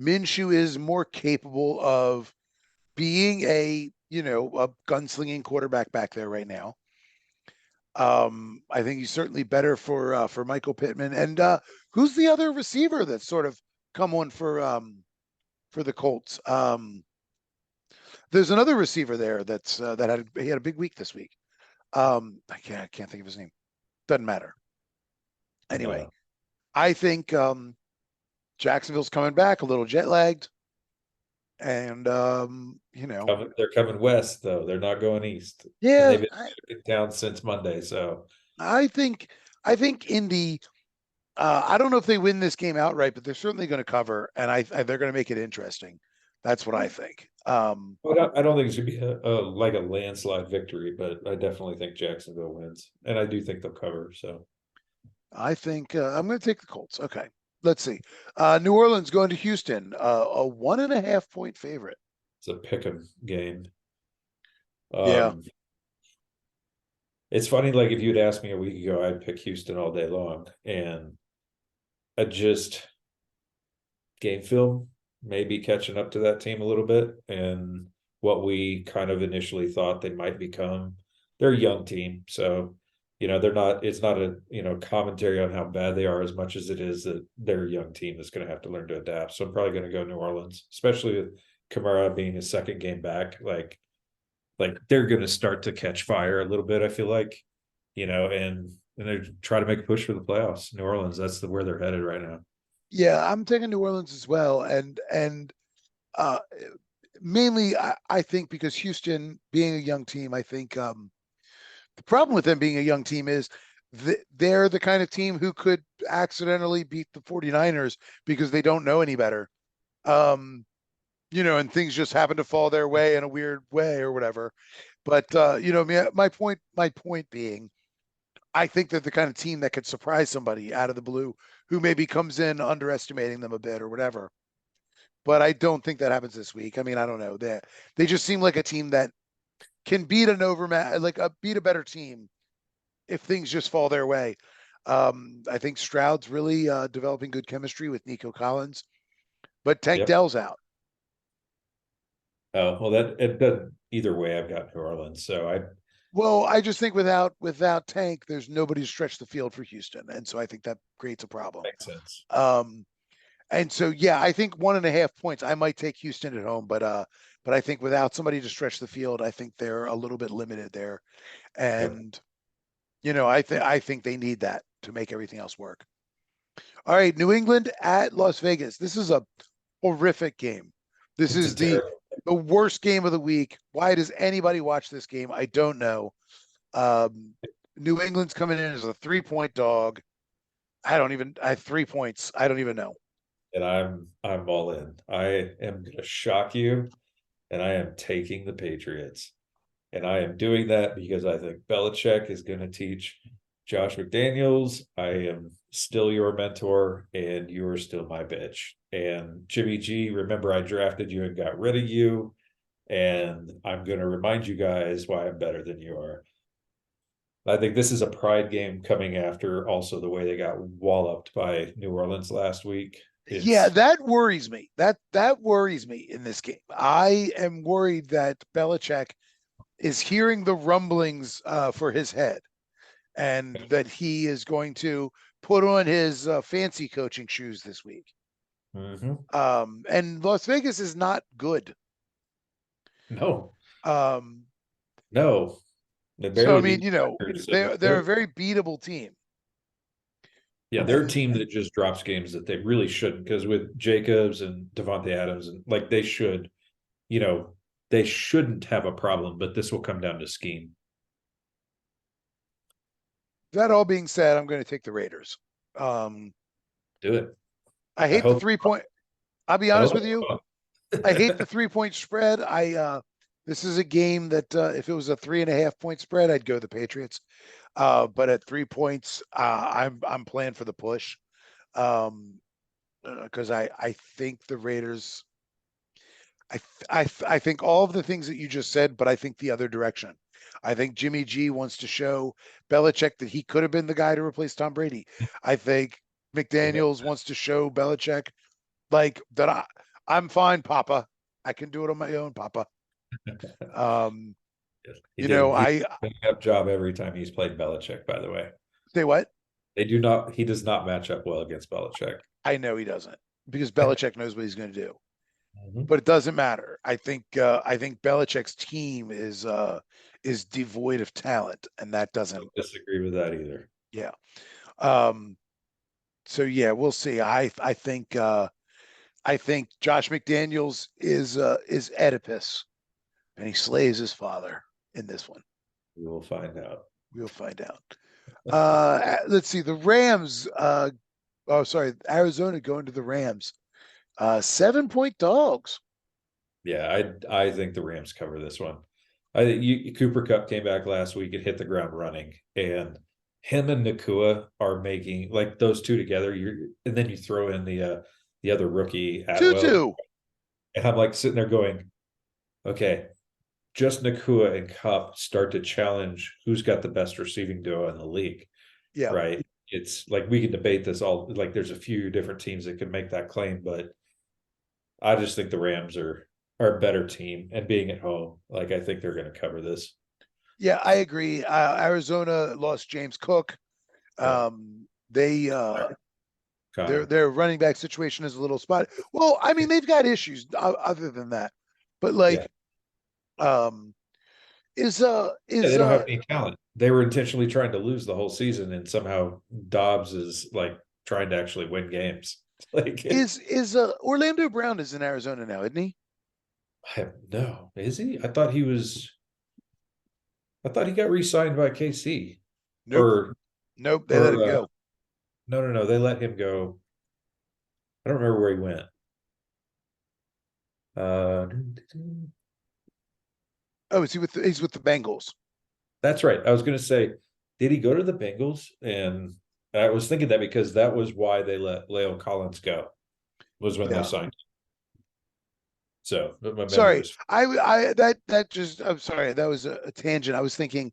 Speaker 1: Minshew is more capable of being a gunslinging quarterback back there right now. I think he's certainly better for Michael Pittman. And who's the other receiver that's sort of come on for the Colts? There's another receiver there that he had a big week this week. I can't think of his name. Doesn't matter. Anyway,
Speaker 2: Uh,
Speaker 1: I think Jacksonville's coming back a little jet lagged, and
Speaker 2: they're coming west though. They're not going east, and
Speaker 1: yeah,
Speaker 2: they've been down since Monday. So
Speaker 1: I think I think Indy. I don't know if they win this game outright, but they're certainly going to cover, and they're going to make it interesting. That's what I think.
Speaker 2: I don't think it's gonna be like a landslide victory, but I definitely think Jacksonville wins, and I do think they'll cover. So
Speaker 1: I think I'm going to take the Colts. Okay, let's see. New Orleans going to Houston, a 1.5 point favorite.
Speaker 2: it's a pick 'em game.
Speaker 1: Yeah,
Speaker 2: Um, it's funny, like if you'd asked me a week ago, I'd pick Houston all day long, and I just game film maybe catching up to that team a little bit and what we kind of initially thought they might become. They're a young team, so they're not. It's not a commentary on how bad they are as much as it is that they're a young team that's going to have to learn to adapt. So I'm probably going to go New Orleans, especially with Kamara being his second game back. Like they're going to start to catch fire a little bit. I feel like, and they try to make a push for the playoffs. New Orleans, that's where they're headed right now.
Speaker 1: yeah, I'm taking New Orleans as well, and uh, mainly I think because Houston being a young team, I think the problem with them being a young team is they're the kind of team who could accidentally beat the 49ers because they don't know any better. Um, and things just happen to fall their way in a weird way or whatever. But my point being, I think they're the kind of team that could surprise somebody out of the blue who maybe comes in underestimating them a bit or whatever. But I don't think that happens this week. I mean, I don't know. They just seem like a team that can beat beat a better team if things just fall their way. I think Stroud's really developing good chemistry with Nico Collins, but Tank
Speaker 2: Yep.
Speaker 1: Dell's out.
Speaker 2: Oh, well, that either way, I've got New Orleans. So
Speaker 1: Well, I just think without Tank, there's nobody to stretch the field for Houston, and so I think that creates a problem.
Speaker 2: makes sense.
Speaker 1: And so yeah, I think 1.5 points. I might take Houston at home, but I think without somebody to stretch the field, I think they're a little bit limited there,
Speaker 2: Yep.
Speaker 1: and I think they need that to make everything else work. All right, New England at Las Vegas. This is a horrific game. This
Speaker 2: It's a
Speaker 1: is the
Speaker 2: terrible.
Speaker 1: worst game of the week. Why does anybody watch this game? I don't know. Um, New England's coming in as a 3-point dog. I have 3 points. I don't even know.
Speaker 2: And I'm all in. I am going to shock you, and I am taking the Patriots. And I am doing that because I think Belichick is going to teach Josh McDaniels. I am still your mentor, and you are still my bitch. And Jimmy G, remember I drafted you and got rid of you. And I'm going to remind you guys why I'm better than you are. I think this is a pride game coming after also the way they got walloped by New Orleans last week.
Speaker 1: Yeah,
Speaker 2: It's
Speaker 1: that worries me. That worries me in this game. I am worried that Belichick is hearing the rumblings for his head, and that he is going to put on his fancy coaching shoes this week.
Speaker 2: Mhm.
Speaker 1: And Las Vegas is not good.
Speaker 2: No,
Speaker 1: Um,
Speaker 2: no. They
Speaker 1: so I
Speaker 2: barely
Speaker 1: mean,
Speaker 2: beat
Speaker 1: you
Speaker 2: the
Speaker 1: know,
Speaker 2: Packers, and
Speaker 1: they're a very beatable team.
Speaker 2: they're a team that just drops games that they really shouldn't, because with Jacobs and Devontae Adams, and like they should, you know, they shouldn't have a problem, but this will come down to scheme.
Speaker 1: That all being said, I'm going to take the Raiders. Um,
Speaker 2: Do it.
Speaker 1: I
Speaker 2: I
Speaker 1: hate the
Speaker 2: hope
Speaker 1: 3 point. I'll be
Speaker 2: I
Speaker 1: honest
Speaker 2: hope
Speaker 1: with you. I hate the 3 point spread. This is a game that if it was a 3.5 point spread, I'd go the Patriots. But at 3 points, I'm playing for the push. Because I think the Raiders. I think all of the things that you just said, but I think the other direction. I think Jimmy G wants to show Belichick that he could have been the guy to replace Tom Brady. I think McDaniels wants to show Belichick like that. I'm fine, Papa. I can do it on my own, Papa. Um,
Speaker 2: he did. He
Speaker 1: I
Speaker 2: did a good job every time he's played Belichick, by the way.
Speaker 1: say what?
Speaker 2: He does not match up well against Belichick.
Speaker 1: I know he doesn't because Belichick knows what he's going to do,
Speaker 2: Mhm.
Speaker 1: but it doesn't matter. I think Belichick's team is devoid of talent, and that doesn't.
Speaker 2: Don't disagree with that either.
Speaker 1: Yeah. Um, so yeah, we'll see. I think Josh McDaniels is Oedipus, and he slays his father in this one.
Speaker 2: We will find out.
Speaker 1: We'll find out. Let's see. The Rams. Oh, sorry, Arizona going to the Rams. 7 point dogs.
Speaker 2: Yeah, I think the Rams cover this one. I think Cooper Cup came back last week and hit the ground running, and him and Nakua are making like those two together. And then you throw in the other rookie Atwell,
Speaker 1: 2-2.
Speaker 2: and I'm like sitting there going, okay, just Nakua and Cup start to challenge who's got the best receiving duo in the league,
Speaker 1: Yeah.
Speaker 2: right? It's like we can debate this all. Like there's a few different teams that can make that claim, but I just think the Rams are a better team, and being at home, like I think they're going to cover this.
Speaker 1: Yeah, I agree. Arizona lost James Cook.
Speaker 2: Yeah,
Speaker 1: They
Speaker 2: Connor.
Speaker 1: their running back situation is a little spot. Well, I mean, they've got issues other than that, but
Speaker 2: Yeah,
Speaker 1: like, um, is
Speaker 2: yeah, they don't have any talent. They were intentionally trying to lose the whole season, and somehow Dobbs is like trying to actually win games. Like,
Speaker 1: Orlando Brown is in Arizona now, isn't he?
Speaker 2: I have no. Is he? I thought he was. I thought he got re-signed by KC,
Speaker 1: Nope,
Speaker 2: or
Speaker 1: nope. They let
Speaker 2: or
Speaker 1: him go.
Speaker 2: no. They let him go. I don't remember where he went. Uh,
Speaker 1: Oh, he's with the Bengals.
Speaker 2: That's right. I was going to say, did he go to the Bengals? And I was thinking that because that was why they let Leo Collins go, was when they
Speaker 1: Yeah.
Speaker 2: signed. So but my memory
Speaker 1: Sorry,
Speaker 2: was.
Speaker 1: that just. I'm sorry. That was a tangent. I was thinking.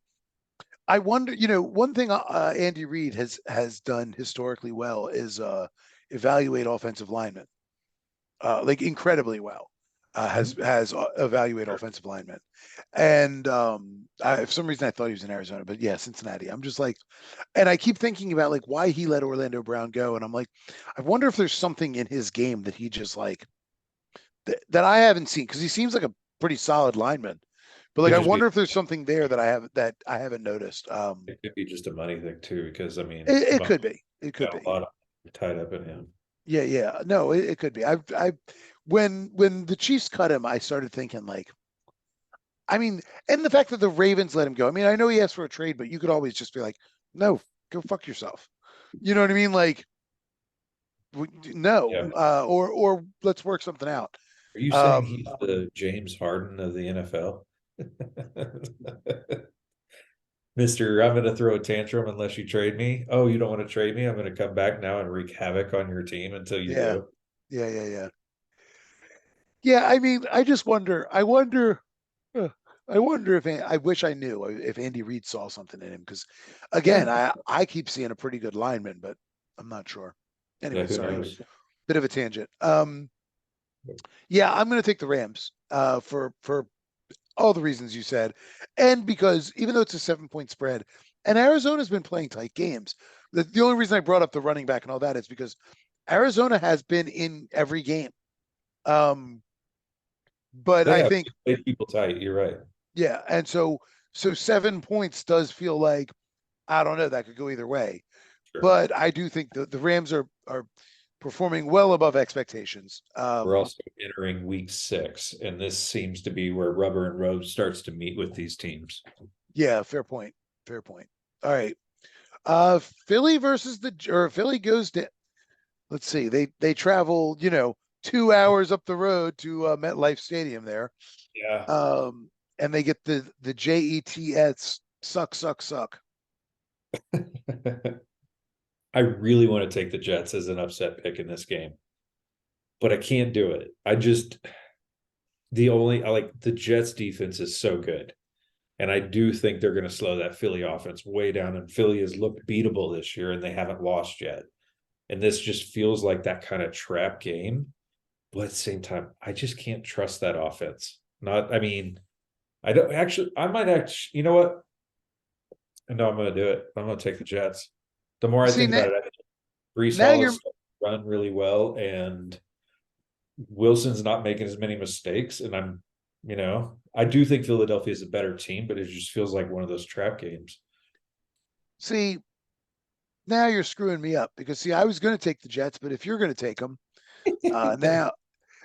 Speaker 1: I wonder. One thing Andy Reid has done historically well is evaluate offensive linemen, like incredibly well. Has evaluate offensive linemen, and for some reason I thought he was in Arizona, but yeah, Cincinnati. I'm just like, and I keep thinking about like why he let Orlando Brown go, and I'm like, I wonder if there's something in his game that he just like that I haven't seen because he seems like a pretty solid lineman, But like,
Speaker 2: Could
Speaker 1: I
Speaker 2: just be,
Speaker 1: wonder if there's something there that I haven't noticed.
Speaker 2: it could be just a money thing too, because I mean,
Speaker 1: It
Speaker 2: Buffalo
Speaker 1: could be. It could
Speaker 2: got a
Speaker 1: be.
Speaker 2: lot of tied up in him.
Speaker 1: Yeah, yeah. No, it could be. When the Chiefs cut him, I started thinking like, I mean, and the fact that the Ravens let him go. I mean, I know he asked for a trade, but you could always just be like, no, go fuck yourself. You know what I mean? Like, no,
Speaker 2: Yeah.
Speaker 1: or let's work something out.
Speaker 2: Are you saying
Speaker 1: Um,
Speaker 2: he's the James Harden of the NFL? Mister, I'm going to throw a tantrum unless you trade me. Oh, you don't want to trade me? I'm going to come back now and wreak havoc on your team until you
Speaker 1: yeah,
Speaker 2: do.
Speaker 1: yeah, yeah, yeah. Yeah, I mean, I just wonder. Uh, I wonder if I wish I knew if Andy Reid saw something in him because, again,
Speaker 2: Yeah.
Speaker 1: I keep seeing a pretty good lineman, but I'm not sure.
Speaker 2: Yeah,
Speaker 1: Anyway,
Speaker 2: who
Speaker 1: sorry,
Speaker 2: knows?
Speaker 1: bit of a tangent. Yeah, I'm going to take the Rams for all the reasons you said, and because even though it's a 7 point spread, and Arizona's been playing tight games, the only reason I brought up the running back and all that is because Arizona has been in every game. Um, but
Speaker 2: They
Speaker 1: I
Speaker 2: have
Speaker 1: think
Speaker 2: played people tight. You're right.
Speaker 1: yeah, and so 7 points does feel like I don't know that could go either way,
Speaker 2: Sure.
Speaker 1: but I do think the Rams are performing well above expectations.
Speaker 2: We're also entering week 6, and this seems to be where rubber and road starts to meet with these teams.
Speaker 1: Yeah, fair point. Fair point. All right. Philly versus Philly goes to, let's see, they travel, 2 hours up the road to MetLife Stadium there.
Speaker 2: Yeah.
Speaker 1: And they get the Jets suck, suck, suck.
Speaker 2: I really want to take the Jets as an upset pick in this game, but I can't do it. I like the Jets defense is so good. And I do think they're going to slow that Philly offense way down. And Philly has looked beatable this year and they haven't lost yet. And this just feels like that kind of trap game. But at the same time, I just can't trust that offense. Not, I mean, I don't actually, I might actually, you know what? No, I'm going to do it. I'm going to take the Jets. The more I
Speaker 1: See,
Speaker 2: think about it, I think Brees
Speaker 1: now
Speaker 2: Hall
Speaker 1: you're
Speaker 2: has run really well and Wilson's not making as many mistakes. And I do think Philadelphia is a better team, but it just feels like one of those trap games.
Speaker 1: see now you're screwing me up because see I was going to take the Jets, but if you're going to take them now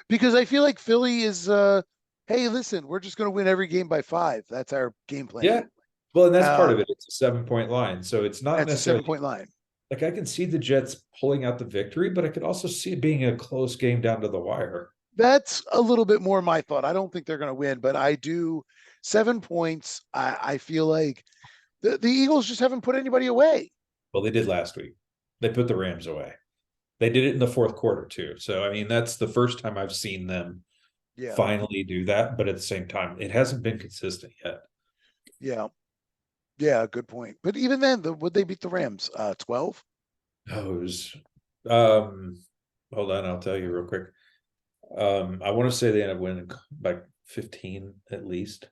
Speaker 1: because I feel like Philly is hey, listen, we're just going to win every game by 5. That's our game plan.
Speaker 2: Yeah. Well, and that's part
Speaker 1: Uh,
Speaker 2: of it. It's a 7 point line. So it's not
Speaker 1: that's a seven
Speaker 2: necessarily
Speaker 1: point line.
Speaker 2: like I can see the Jets pulling out the victory, but I could also see it being a close game down to the wire.
Speaker 1: That's a little bit more my thought. I don't think they're going to win, but I do 7 points. I feel like the Eagles just haven't put anybody away.
Speaker 2: Well, they did last week. They put the Rams away. They did it in the fourth quarter too. So I mean, that's the first time I've seen them
Speaker 1: Yeah,
Speaker 2: finally do that. But at the same time, it hasn't been consistent yet.
Speaker 1: yeah, yeah. Good point. But even then, would they beat the Rams? 12.
Speaker 2: Oh, it was um hold on, I'll tell you real quick. I want to say they end up winning by 15 at least.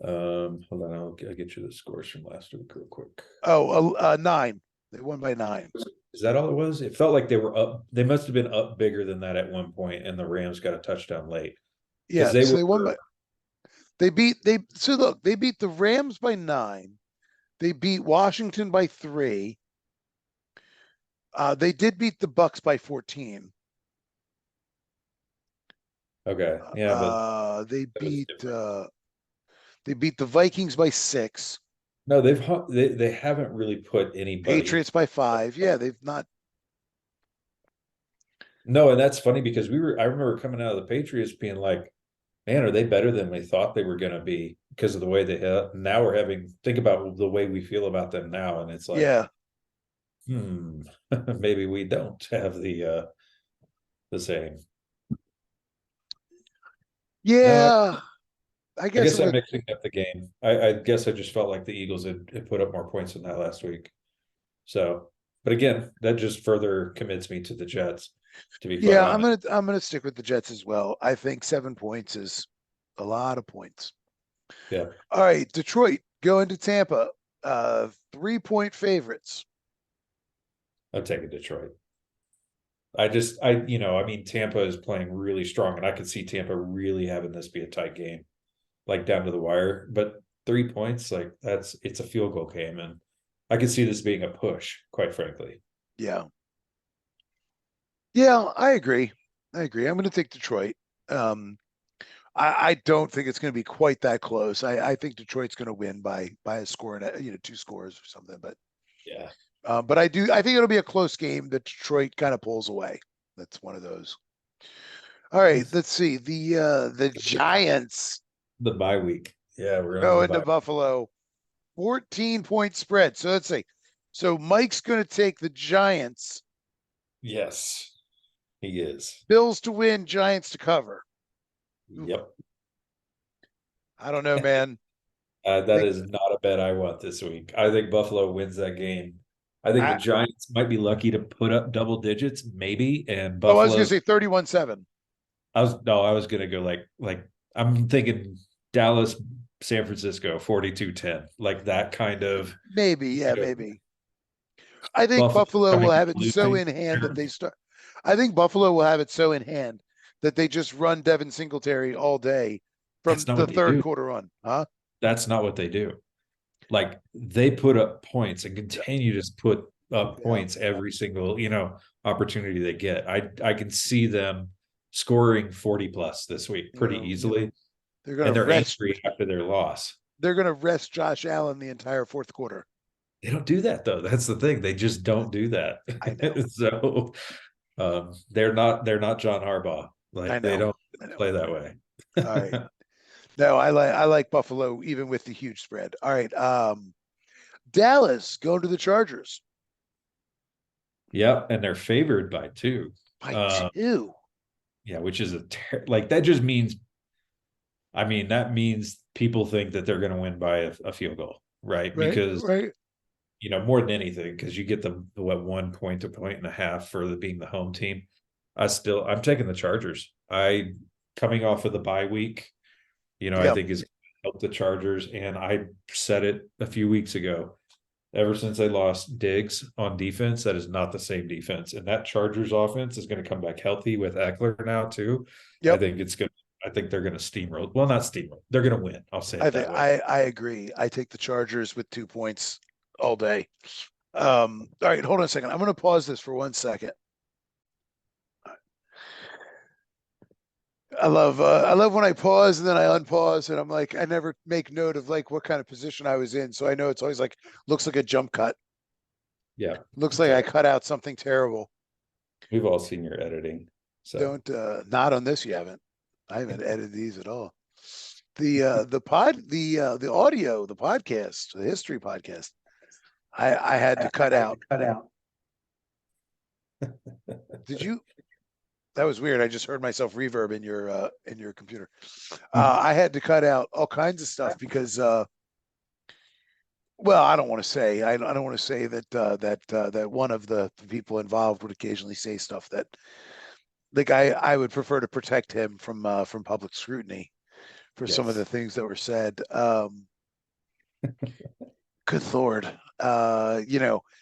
Speaker 2: Hold on, I'll get you the scores from last week real quick.
Speaker 1: Oh, 9. They won by 9.
Speaker 2: Is that all it was? It felt like they were up. They must have been up bigger than that at one point, and the Rams got a touchdown late because
Speaker 1: Yeah,
Speaker 2: they
Speaker 1: so
Speaker 2: were.
Speaker 1: they won by. They so look, they beat the Rams by 9. They beat Washington by 3. They did beat the Bucks by 14.
Speaker 2: Okay, yeah, but
Speaker 1: They
Speaker 2: that was
Speaker 1: beat
Speaker 2: different.
Speaker 1: the Vikings by 6.
Speaker 2: No, they haven't really put anybody.
Speaker 1: Patriots by 5. Yeah, they've not.
Speaker 2: No, and that's funny because I remember coming out of the Patriots being like, man, are they better than we thought they were going to be because of the way they have. Now we're think about the way we feel about them now, and it's like,
Speaker 1: Yeah,
Speaker 2: maybe we don't have the same. No,
Speaker 1: yeah. I
Speaker 2: I
Speaker 1: guess
Speaker 2: guess
Speaker 1: I'm
Speaker 2: I'm
Speaker 1: gonna.
Speaker 2: mixing up the game. I guess I just felt like the Eagles had put up more points than that last week. So, but again, that just further commits me to the Jets, to be quite
Speaker 1: Yeah,
Speaker 2: honest.
Speaker 1: I'm gonna stick with the Jets as well. I think 7 points is a lot of points.
Speaker 2: Yeah,
Speaker 1: All right, Detroit going to Tampa. 3 point favorites.
Speaker 2: I'm taking Detroit. I mean, Tampa is playing really strong, and I could see Tampa really having this be a tight game. like down to the wire, but 3 points, like it's a field goal game, and I can see this being a push, quite frankly.
Speaker 1: Yeah. Yeah, I agree. I agree. I'm going to take Detroit. Um, I don't think it's going to be quite that close. I think Detroit's going to win by a score and 2 scores or something.
Speaker 2: Yeah.
Speaker 1: But I think it'll be a close game that Detroit kind of pulls away. That's one of those. All right, let's see. The Giants
Speaker 2: The bye week. Yeah, we're on to
Speaker 1: go
Speaker 2: the
Speaker 1: into
Speaker 2: bye.
Speaker 1: Buffalo, 14-point spread. So let's see. So Mike's going to take the Giants,
Speaker 2: Yes, he is.
Speaker 1: Bills to win, Giants to cover. Oof,
Speaker 2: Yep.
Speaker 1: I don't know, man.
Speaker 2: That
Speaker 1: Think
Speaker 2: is not a bet I want this week. I think Buffalo wins that game. I think the
Speaker 1: I
Speaker 2: Giants might be lucky to put up double digits, maybe, and
Speaker 1: Oh, I was going to
Speaker 2: Buffalo's.
Speaker 1: say 31-7.
Speaker 2: I was gonna go like I'm thinking Dallas, San Francisco, 42-10, like that kind of,
Speaker 1: Maybe, yeah, maybe. I think
Speaker 2: Buffalo
Speaker 1: Buffalo will
Speaker 2: coming
Speaker 1: have it so
Speaker 2: losing.
Speaker 1: in hand that they start. I think Buffalo will have it so in hand that they just run Devin Singletary all day
Speaker 2: That's
Speaker 1: from
Speaker 2: not
Speaker 1: the
Speaker 2: what they
Speaker 1: third
Speaker 2: do.
Speaker 1: quarter on. Huh?
Speaker 2: That's not what they do. Like they put up points and
Speaker 1: Yeah.
Speaker 2: continue to put up
Speaker 1: Yeah.
Speaker 2: points every single, opportunity they get. I can see them scoring 40 plus this week pretty easily.
Speaker 1: They're gonna
Speaker 2: And they're
Speaker 1: rest.
Speaker 2: angry after their loss.
Speaker 1: They're gonna rest Josh Allen the entire fourth quarter.
Speaker 2: They don't do that though. That's the thing. They just don't do that.
Speaker 1: I know.
Speaker 2: So they're not John Harbaugh.
Speaker 1: I
Speaker 2: Like they
Speaker 1: know.
Speaker 2: don't
Speaker 1: I know.
Speaker 2: play that way.
Speaker 1: All right. No, I like Buffalo even with the huge spread. All right. Dallas going to the Chargers
Speaker 2: Yep, and they're favored by two.
Speaker 1: by
Speaker 2: Uh,
Speaker 1: 2.
Speaker 2: yeah, which is like that just means. I mean, that means people think that they're going to win by a field goal, right?
Speaker 1: Right.
Speaker 2: Because
Speaker 1: Right.
Speaker 2: more than anything, because you get the what 1 point to point and a half for being the home team. I'm taking the Chargers. I coming off of the bye week, I
Speaker 1: Yep.
Speaker 2: think is help the Chargers. And I said it a few weeks ago. Ever since they lost Diggs on defense, that is not the same defense. And that Chargers offense is going to come back healthy with Eckler now too. I
Speaker 1: Yep.
Speaker 2: think it's good. I think they're going to steamroll. Well, not steamroll. They're going to win. I'll say
Speaker 1: I
Speaker 2: it
Speaker 1: think
Speaker 2: that way.
Speaker 1: I agree. I take the Chargers with 2 points all day. All right, hold on a second. I'm going to pause this for 1 second. I love when I pause and then I unpause and I'm like I never make note of like what kind of position I was in, so I know it's always like looks like a jump cut.
Speaker 2: Yeah,
Speaker 1: Looks
Speaker 2: it's
Speaker 1: like
Speaker 2: all
Speaker 1: I
Speaker 2: right.
Speaker 1: cut out something terrible.
Speaker 2: We've all seen your editing. So
Speaker 1: Don't not on this you haven't. I haven't edited these at all. The audio, the podcast, the history podcast. I had to cut out. Did you? That was weird. I just heard myself reverb in your computer. I had to cut out all kinds of stuff because well, I don't want to say. I don't want to say that one of the people involved would occasionally say stuff that like I would prefer to protect him from public scrutiny for some of the
Speaker 2: yes.
Speaker 1: things that were said. Good Lord.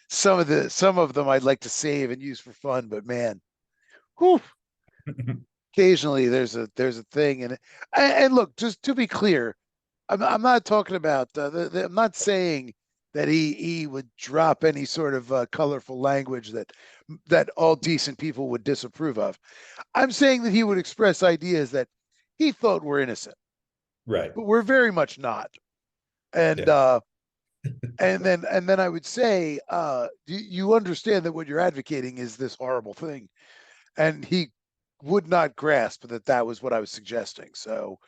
Speaker 1: Some of them I'd like to save and use for fun, but man, whew, occasionally there's a thing and look, just to be clear, I'm not talking about I'm not saying that he would drop any sort of colorful language that all decent people would disapprove of. I'm saying that he would express ideas that he thought were innocent,
Speaker 2: Right.
Speaker 1: but we're very much not. And
Speaker 2: Yeah.
Speaker 1: and then I would say, you understand that what you're advocating is this horrible thing, and he would not grasp that that was what I was suggesting. So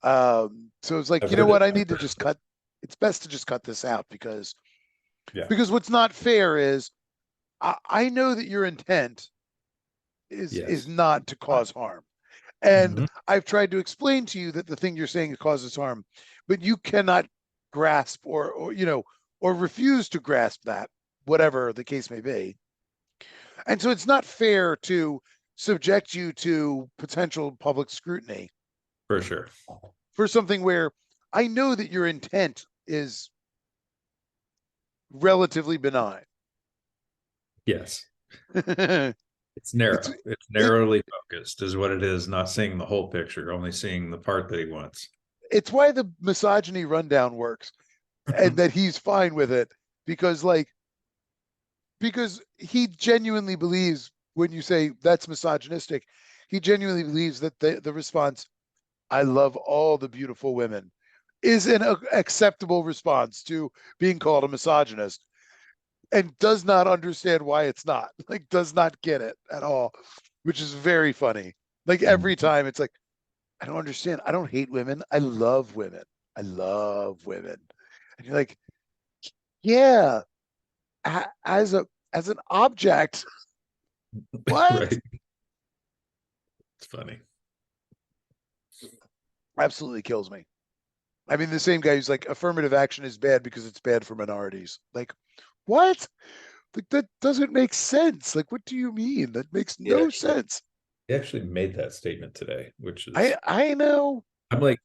Speaker 1: it's like,
Speaker 2: I've
Speaker 1: you know
Speaker 2: heard
Speaker 1: what?
Speaker 2: it.
Speaker 1: I need to just cut. It's best to just cut this out
Speaker 2: Yeah.
Speaker 1: because what's not fair is I know that your intent is
Speaker 2: Yes.
Speaker 1: not to cause harm. And
Speaker 2: Mhm.
Speaker 1: I've tried to explain to you that the thing you're saying causes harm, but you cannot grasp or refuse to grasp that, whatever the case may be. And so it's not fair to subject you to potential public scrutiny
Speaker 2: For sure.
Speaker 1: for something where I know that your intent is relatively benign.
Speaker 2: Yes.
Speaker 1: it's
Speaker 2: It's narrow. It's
Speaker 1: it
Speaker 2: narrowly focused, is what it is. Not seeing the whole picture, only seeing the part that he wants.
Speaker 1: it's why the misogyny rundown works and that he's fine with it because because he genuinely believes when you say that's misogynistic, he genuinely believes that the response, I love all the beautiful women, is an acceptable response to being called a misogynist and does not understand why it's not. Like, does not get it at all, which is very funny. Like, every time it's like, I don't understand. I don't hate women. I love women. I love women. And you're like, yeah, as an object, what?
Speaker 2: Right. It's funny.
Speaker 1: Absolutely kills me. I mean, the same guy who's like, affirmative action is bad because it's bad for minorities. Like, what? Like, that doesn't make sense. Like, what do you mean? That makes
Speaker 2: Yeah,
Speaker 1: no sense.
Speaker 2: he actually made that statement today, which
Speaker 1: I
Speaker 2: is,
Speaker 1: I know.
Speaker 2: I'm like,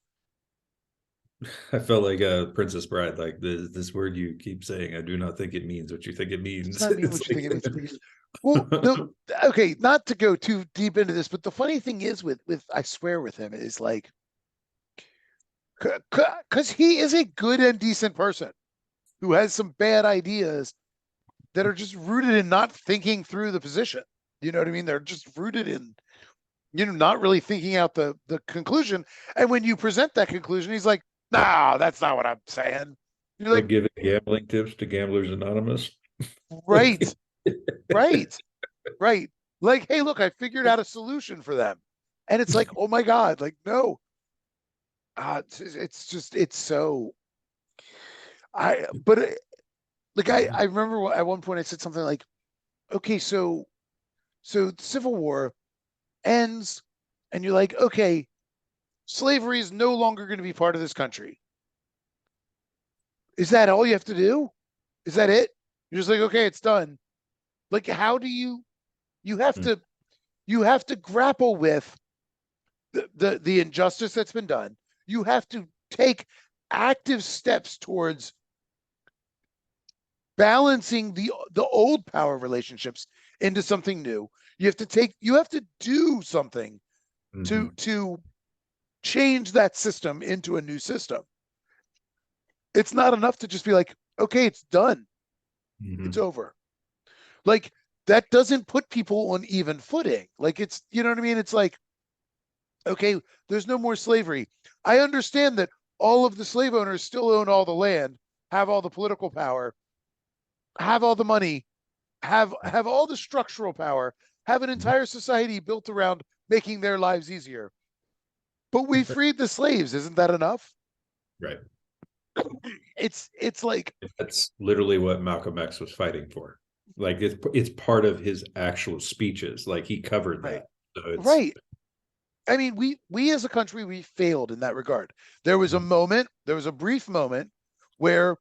Speaker 2: I felt like a Princess Bride, like this word you keep saying, I do not think it means what you think it
Speaker 1: It does
Speaker 2: means.
Speaker 1: not mean
Speaker 2: It's
Speaker 1: what you think it means.
Speaker 2: like,
Speaker 1: Well, okay, not to go too deep into this, but the funny thing is with I swear with him is like, because he is a good and decent person who has some bad ideas that are just rooted in not thinking through the position. You know what I mean? They're just rooted in, not really thinking out the conclusion. And when you present that conclusion, he's like, "No, that's not what I'm saying." You're
Speaker 2: like
Speaker 1: like,
Speaker 2: giving gambling tips to Gamblers Anonymous. Like,
Speaker 1: "Right, right, right." Like, "Hey, look, I figured out a solution for them," and it's like, "Oh my god!" Like, no, it's just it's so. I but like I remember at one point I said something like, "Okay, so the Civil War ends, and you're like, okay, slavery is no longer going to be part of this country. Is that all you have to do? Is that it? You're just like, okay, it's done. Like, how do you have to you have to grapple with the injustice that's been done. You have to take active steps towards balancing the old power relationships into something new. You have to do something
Speaker 2: mm-hmm.
Speaker 1: to change that system into a new system. It's not enough to just be like, okay, it's done. It's
Speaker 2: Mm-hmm.
Speaker 1: over. Like, that doesn't put people on even footing. Like, it's, you know what I mean? It's like, okay, there's no more slavery. I understand that all of the slave owners still own all the land, have all the political power, have all the money, have all the structural power, have an entire society built around making their lives easier. But we freed the slaves. Isn't that enough?
Speaker 2: Right.
Speaker 1: It's like,
Speaker 2: That's literally what Malcolm X was fighting for. Like it's part of his actual speeches. Like he covered
Speaker 1: right,
Speaker 2: that. So it's
Speaker 1: right. I mean, we as a country, we failed in that regard. There was a moment, there was a brief moment where,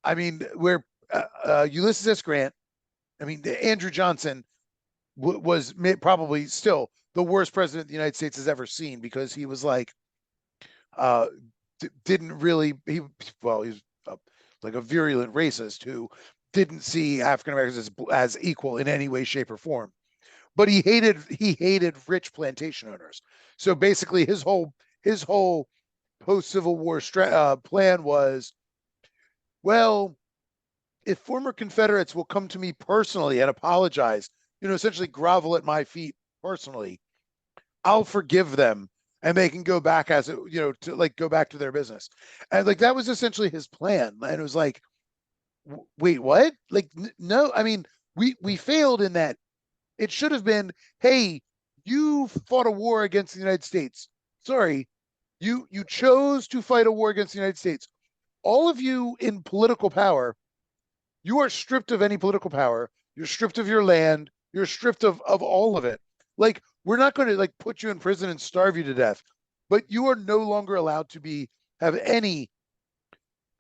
Speaker 1: I mean, where Ulysses S. Grant, I mean, Andrew Johnson was probably still the worst president the United States has ever seen because he was like, uh, didn't really, well, he was like a virulent racist who didn't see African Americans as equal in any way, shape, or form. But he hated rich plantation owners. So basically, his whole post Civil War plan was, well, if former Confederates will come to me personally and apologize, essentially grovel at my feet personally, I'll forgive them and they can go back to like go back to their business. And like that was essentially his plan. And it was like, wait, what? Like, no, I mean, we failed in that. It should have been, hey, you fought a war against the United States. Sorry, you chose to fight a war against the United States. All of you in political power, you are stripped of any political power. You're stripped of your land. You're stripped of all of it. Like, we're not going to like put you in prison and starve you to death, but you are no longer allowed to have any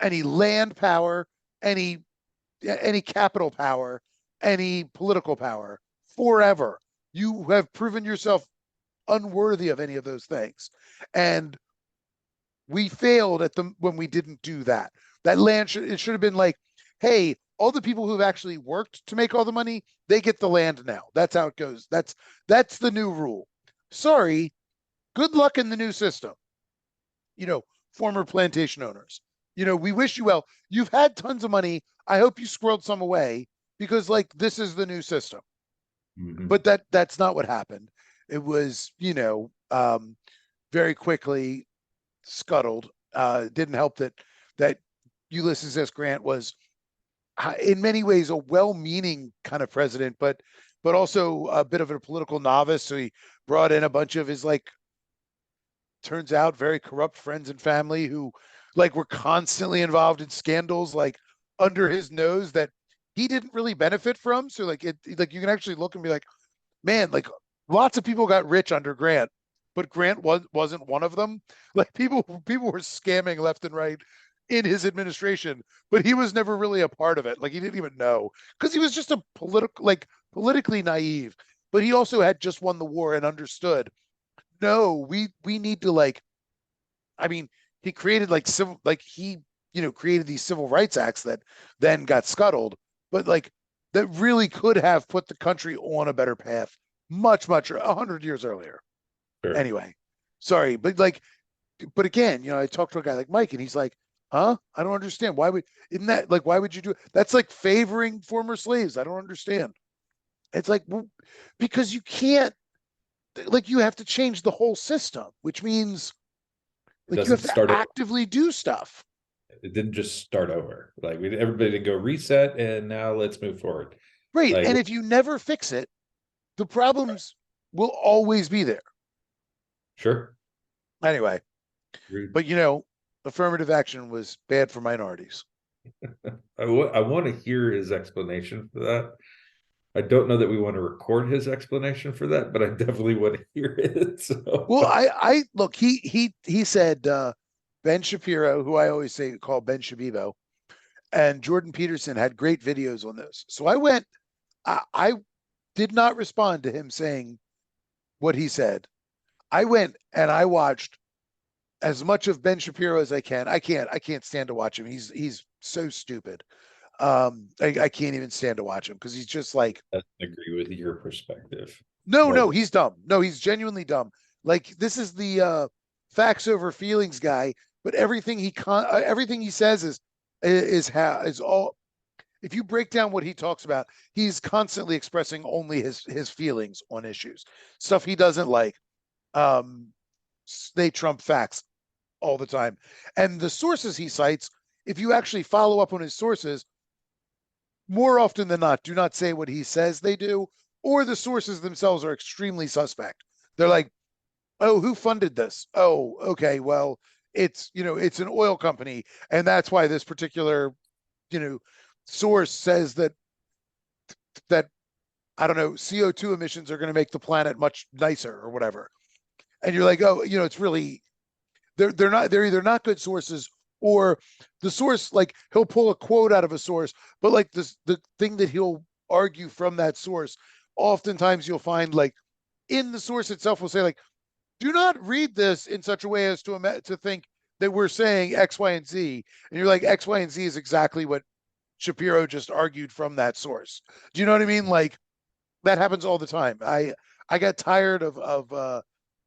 Speaker 1: land power, any any capital power, any political power forever. You have proven yourself unworthy of any of those things. And we failed at them when we didn't do that. That land it should have been like, hey, all the people who've actually worked to make all the money, they get the land now. That's how it goes. That's the new rule. Sorry, good luck in the new system. former plantation owners. We wish you well. You've had tons of money. I hope you squirreled some away because like this is the new system.
Speaker 2: Mhm.
Speaker 1: But that's not what happened. It was, very quickly scuttled. Didn't help that Ulysses S. Grant was in many ways a well-meaning kind of president, but also a bit of a political novice. So he brought in a bunch of his like turns out very corrupt friends and family who like were constantly involved in scandals like under his nose that he didn't really benefit from. So like like you can actually look and be like, man, like lots of people got rich under Grant, but Grant wasn't one of them. Like people were scamming left and right in his administration, but he was never really a part of it. Like he didn't even know because he was just a politically naive. But he also had just won the war and understood. No, we need to like. I mean, he created like civil like he created these civil rights acts that then got scuttled, but like that really could have put the country on a better path much 100 years earlier.
Speaker 2: Sure.
Speaker 1: Anyway, sorry, but again, I talked to a guy like Mike, and he's like, "Huh? I don't understand. Isn't that like why would you do it? That's like favoring former slaves. I don't understand." It's like, well, because you can't like you have to change the whole system, which means
Speaker 2: It
Speaker 1: like you
Speaker 2: doesn't
Speaker 1: have to
Speaker 2: start over.
Speaker 1: actively do stuff.
Speaker 2: It didn't just start over. Like everybody did go reset and now let's move forward.
Speaker 1: Right.
Speaker 2: Like
Speaker 1: And if you never fix it, the problems will always be there.
Speaker 2: sure.
Speaker 1: Anyway,
Speaker 2: Agreed.
Speaker 1: but affirmative action was bad for minorities.
Speaker 2: I want to hear his explanation for that. I don't know that we want to record his explanation for that, but I definitely want to hear it. So
Speaker 1: Well, I look, he said Ben Shapiro, who I always say call Ben Shabibo, and Jordan Peterson had great videos on this. So I did not respond to him saying what he said. I went and I watched as much of Ben Shapiro as I can. I can't stand to watch him. He's so stupid. I can't even stand to watch him because he's just like,
Speaker 2: I agree with your perspective
Speaker 1: no,
Speaker 2: more.
Speaker 1: he's dumb. No, he's genuinely dumb. Like this is the facts over feelings guy, but everything he says is all. If you break down what he talks about, he's constantly expressing only his feelings on issues, stuff he doesn't like. Um, they trump facts all the time, and the sources he cites, if you actually follow up on his sources, more often than not, do not say what he says they do, or the sources themselves are extremely suspect. They're like, oh, who funded this? Oh, okay, well, it's an oil company, and that's why this particular you know source says that I don't know CO2 emissions are going to make the planet much nicer or whatever. And you're like, oh, it's really they're either not good sources or the source like he'll pull a quote out of a source, but like the thing that he'll argue from that source, oftentimes you'll find like in the source itself will say like, do not read this in such a way as to think that we're saying X, Y, and Z. And you're like, X, Y, and Z is exactly what Shapiro just argued from that source. Do you know what I mean? Like that happens all the time. I got tired of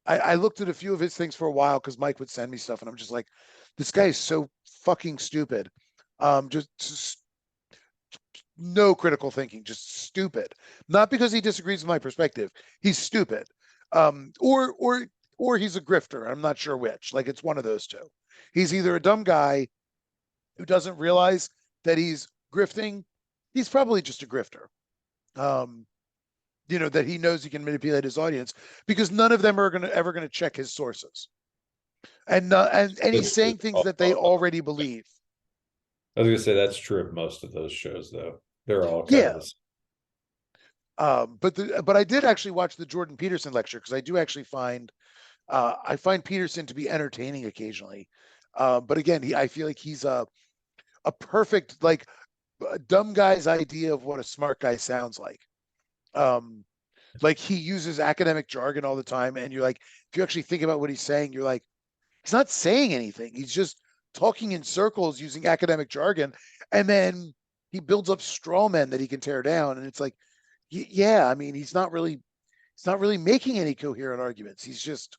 Speaker 1: I looked at a few of his things for a while because Mike would send me stuff, and I'm just like, this guy is so fucking stupid. Just no critical thinking, just stupid. Not because he disagrees with my perspective. He's stupid. Or he's a grifter. I'm not sure which. Like it's one of those two. He's either a dumb guy who doesn't realize that he's grifting. He's probably just a grifter. Um, that he knows he can manipulate his audience because none of them are ever gonna check his sources. And he's
Speaker 2: That's true.
Speaker 1: saying things that they already believe.
Speaker 2: I was gonna say that's true of most of those shows, though. They're all kind of
Speaker 1: Yeah.
Speaker 2: the same.
Speaker 1: But I did actually watch the Jordan Peterson lecture because I do actually I find Peterson to be entertaining occasionally. But again, I feel like he's a perfect like a dumb guy's idea of what a smart guy sounds like. Um, like he uses academic jargon all the time, and you're like, if you actually think about what he's saying, you're like, he's not saying anything. He's just talking in circles using academic jargon, and then he builds up straw men that he can tear down. And it's like, yeah, I mean, he's not really making any coherent arguments. He's just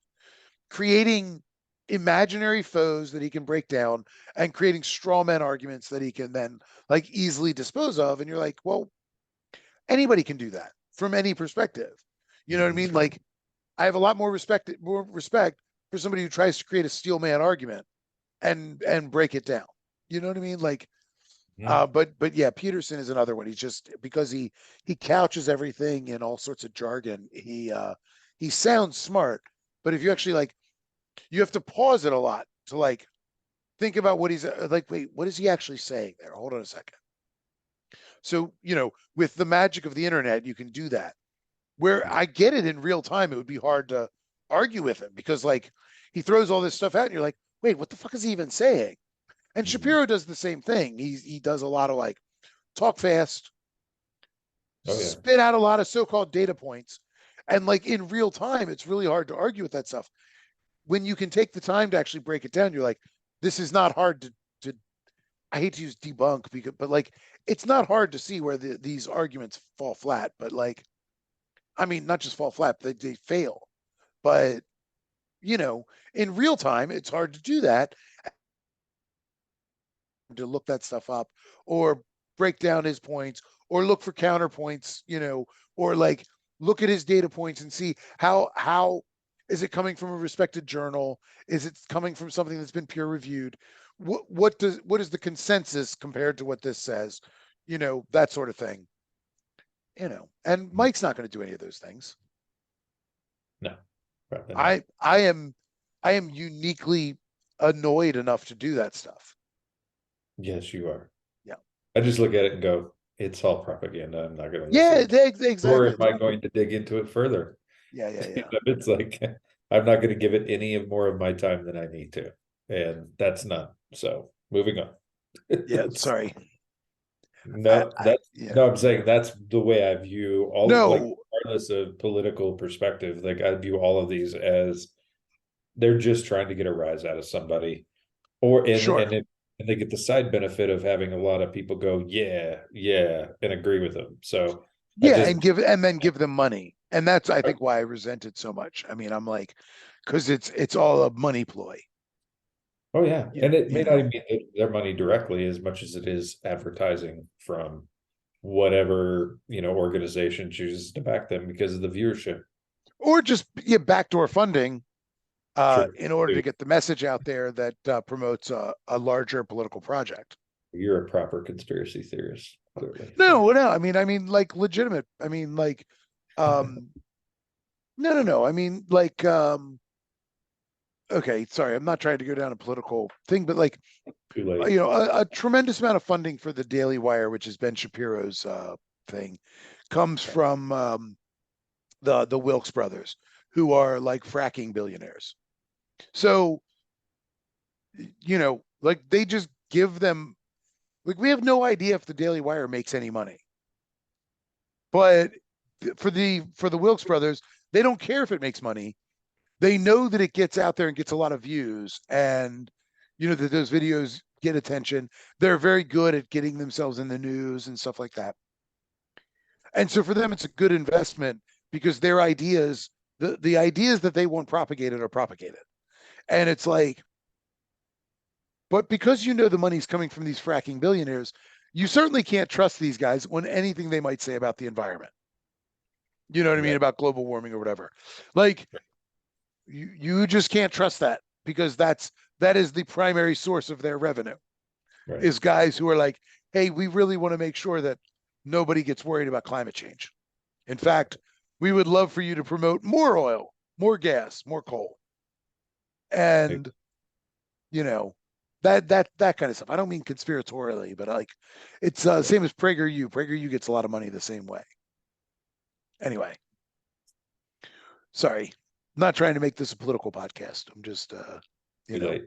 Speaker 1: creating. imaginary foes that he can break down and creating straw man arguments that he can then like easily dispose of. And you're like, well, anybody can do that from any perspective. You know what I mean? Like, I have a lot more respect for somebody who tries to create a steel man argument and break it down. You know what I mean? Like, but yeah, Peterson is another one. He's just because he couches everything in all sorts of jargon. He sounds smart, but if you actually like, you have to pause it a lot to like think about what he's like. Wait, what is he actually saying there? Hold on a second. So with the magic of the internet, you can do that. Where I get it in real time, it would be hard to argue with him because like he throws all this stuff out, and you're like, wait, what the fuck is he even saying? And Shapiro does the same thing. He does a lot of like talk fast,
Speaker 2: Oh yeah.
Speaker 1: spit out a lot of so-called data points, and like in real time, it's really hard to argue with that stuff. When you can take the time to actually break it down, you're like, this is not hard to I hate to use debunk but like it's not hard to see where these arguments fall flat. But like, I mean, not just fall flat, they fail. But in real time, it's hard to do that, to look that stuff up or break down his points or look for counterpoints, or like look at his data points and see how is it coming from a respected journal? Is it coming from something that's been peer reviewed? What is the consensus compared to what this says? That sort of thing. And Mike's not going to do any of those things.
Speaker 2: No, probably not.
Speaker 1: I am uniquely annoyed enough to do that stuff.
Speaker 2: Yes, you are.
Speaker 1: Yeah.
Speaker 2: I just look at it and go, it's all propaganda. I'm not going to
Speaker 1: Yeah,
Speaker 2: listen.
Speaker 1: exactly.
Speaker 2: Or am I going to dig into it further?
Speaker 1: Yeah.
Speaker 2: It's like I'm not going to give it any more of my time than I need to, and that's none. So moving on.
Speaker 1: Yeah. Sorry.
Speaker 2: No,
Speaker 1: Yeah.
Speaker 2: no. I'm saying that's the way I view all, like,
Speaker 1: No.
Speaker 2: regardless of political perspective. Like, I view all of these as they're just trying to get a rise out of somebody, or
Speaker 1: Sure.
Speaker 2: and they get the side benefit of having a lot of people go, yeah, yeah, and agree with them. So I
Speaker 1: Yeah,
Speaker 2: just
Speaker 1: and then give them money, and that's I think why I resent it so much. I mean, I'm like, because it's all a money ploy.
Speaker 2: Oh yeah,
Speaker 1: You,
Speaker 2: and it
Speaker 1: you
Speaker 2: may not
Speaker 1: know,
Speaker 2: even be their money directly as much as it is advertising from whatever organization chooses to back them because of the viewership.
Speaker 1: or just backdoor funding,
Speaker 2: True.
Speaker 1: in order to get the message out there that promotes a larger political project.
Speaker 2: You're a proper conspiracy theorist, clearly. So
Speaker 1: No. I mean, like legitimate. I mean, like, um, no. I mean, like, okay, sorry, I'm not trying to go down a political thing, but like,
Speaker 2: too late.
Speaker 1: a tremendous amount of funding for the Daily Wire, which is Ben Shapiro's thing, comes from the Wilkes brothers, who are like fracking billionaires. So, like they just give them like we have no idea if the Daily Wire makes any money. But for the Wilkes brothers, they don't care if it makes money. They know that it gets out there and gets a lot of views, and that those videos get attention. They're very good at getting themselves in the news and stuff like that. And so for them, it's a good investment because their ideas, the ideas that they want propagated are propagated. And it's like, but because the money's coming from these fracking billionaires, you certainly can't trust these guys on anything they might say about the environment. You know what I mean?
Speaker 2: Right.
Speaker 1: About global warming or whatever. Like you just can't trust that because that is the primary source of their revenue,
Speaker 2: Right.
Speaker 1: is guys who are like, hey, we really want to make sure that nobody gets worried about climate change. In fact, we would love for you to promote more oil, more gas, more coal. And that kind of stuff. I don't mean conspiratorially, but like it's same as PragerU. PragerU gets a lot of money the same way. Anyway, sorry, I'm not trying to make this a political podcast. I'm just
Speaker 2: Too late.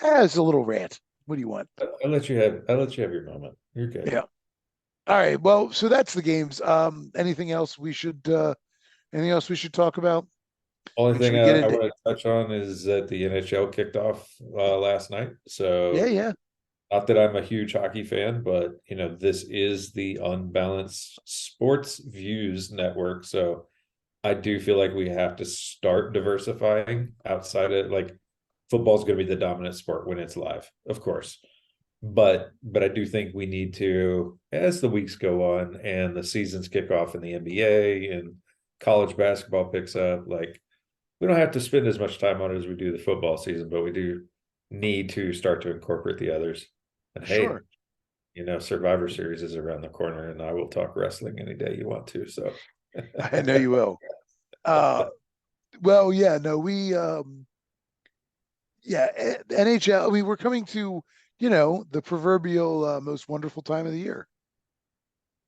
Speaker 1: It's a little rant. What do you want?
Speaker 2: I'll let you have your moment. You're good.
Speaker 1: Yeah. All right. Well, so that's the games. Anything else we should talk about?
Speaker 2: Only
Speaker 1: Should
Speaker 2: thing
Speaker 1: we get
Speaker 2: I
Speaker 1: into?
Speaker 2: want to touch on is that the NHL kicked off last night.
Speaker 1: Yeah,
Speaker 2: So
Speaker 1: yeah.
Speaker 2: not that I'm a huge hockey fan, but this is the Unbalanced Sports Views Network. So I do feel like we have to start diversifying outside of like football's going to be the dominant sport when it's live, of course. But I do think we need to, as the weeks go on and the seasons kick off in the NBA and college basketball picks up, like we don't have to spend as much time on it as we do the football season, but we do need to start to incorporate the others. And hey,
Speaker 1: Sure.
Speaker 2: Survivor Series is around the corner, and I will talk wrestling any day you want to. So,
Speaker 1: I know you will. Uh, well, yeah, no, NHL. I mean, we're coming to, the proverbial most wonderful time of the year.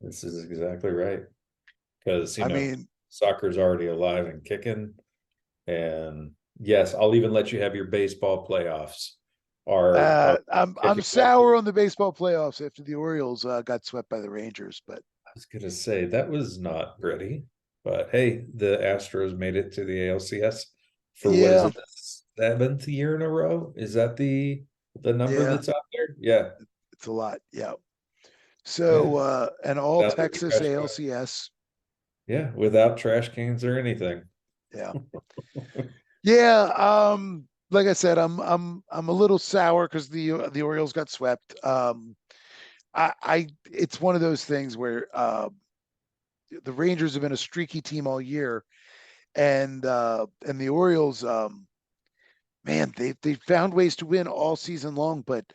Speaker 2: this is exactly right. Because,
Speaker 1: I mean,
Speaker 2: soccer's already alive and kicking. And yes, I'll even let you have your baseball playoffs are
Speaker 1: I'm
Speaker 2: kicking off
Speaker 1: sour
Speaker 2: here.
Speaker 1: on the baseball playoffs after the Orioles got swept by the Rangers, but
Speaker 2: I was gonna say that was not pretty, but hey, the Astros made it to the ALCS for what is
Speaker 1: yeah,
Speaker 2: it, the seventh year in a row? Is that the number
Speaker 1: yeah,
Speaker 2: that's out there? Yeah,
Speaker 1: it's a lot. Yeah.
Speaker 2: yeah.
Speaker 1: So and all
Speaker 2: Without the
Speaker 1: Texas
Speaker 2: trash can.
Speaker 1: ALCS.
Speaker 2: Yeah, without trash cans or anything.
Speaker 1: Yeah. Yeah. Like I said, I'm a little sour because the Orioles got swept. It's one of those things where the Rangers have been a streaky team all year, and the Orioles, man, they found ways to win all season long, but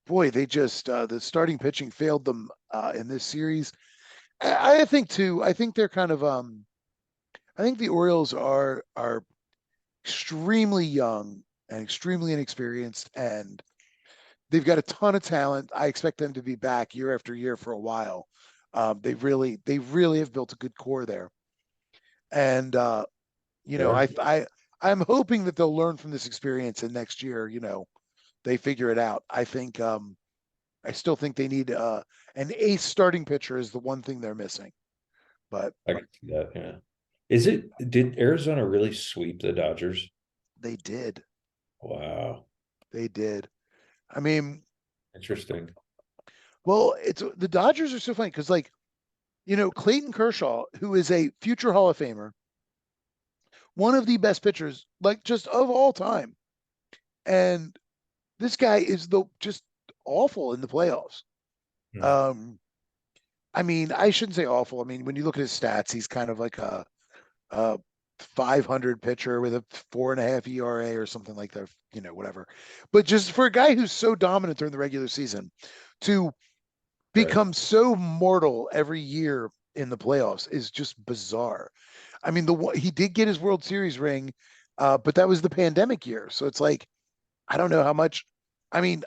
Speaker 1: boy, they just the starting pitching failed them in this series. I think too. I think they're kind of I think the Orioles are extremely young and extremely inexperienced, and they've got a ton of talent. I expect them to be back year after year for a while. They really have built a good core there, and
Speaker 2: Sure.
Speaker 1: I'm hoping that they'll learn from this experience, and next year, they figure it out. I still think they need an ace starting pitcher is the one thing they're missing, but
Speaker 2: I can see that. Yeah. Did Arizona really sweep the Dodgers?
Speaker 1: they did.
Speaker 2: Wow.
Speaker 1: They did. I mean,
Speaker 2: Interesting.
Speaker 1: well, it's the Dodgers are so funny because, like, Clayton Kershaw, who is a future Hall of Famer, one of the best pitchers, like just of all time, and this guy is the just awful in the playoffs.
Speaker 2: Hmm.
Speaker 1: Um, I mean, I shouldn't say awful. I mean, when you look at his stats, he's kind of like a 500 pitcher with a 4.5 ERA or something like that, whatever. But just for a guy who's so dominant during the regular season to
Speaker 2: Right.
Speaker 1: become so mortal every year in the playoffs is just bizarre. I mean, he did get his World Series ring, but that was the pandemic year, so it's like I don't know how much. I mean,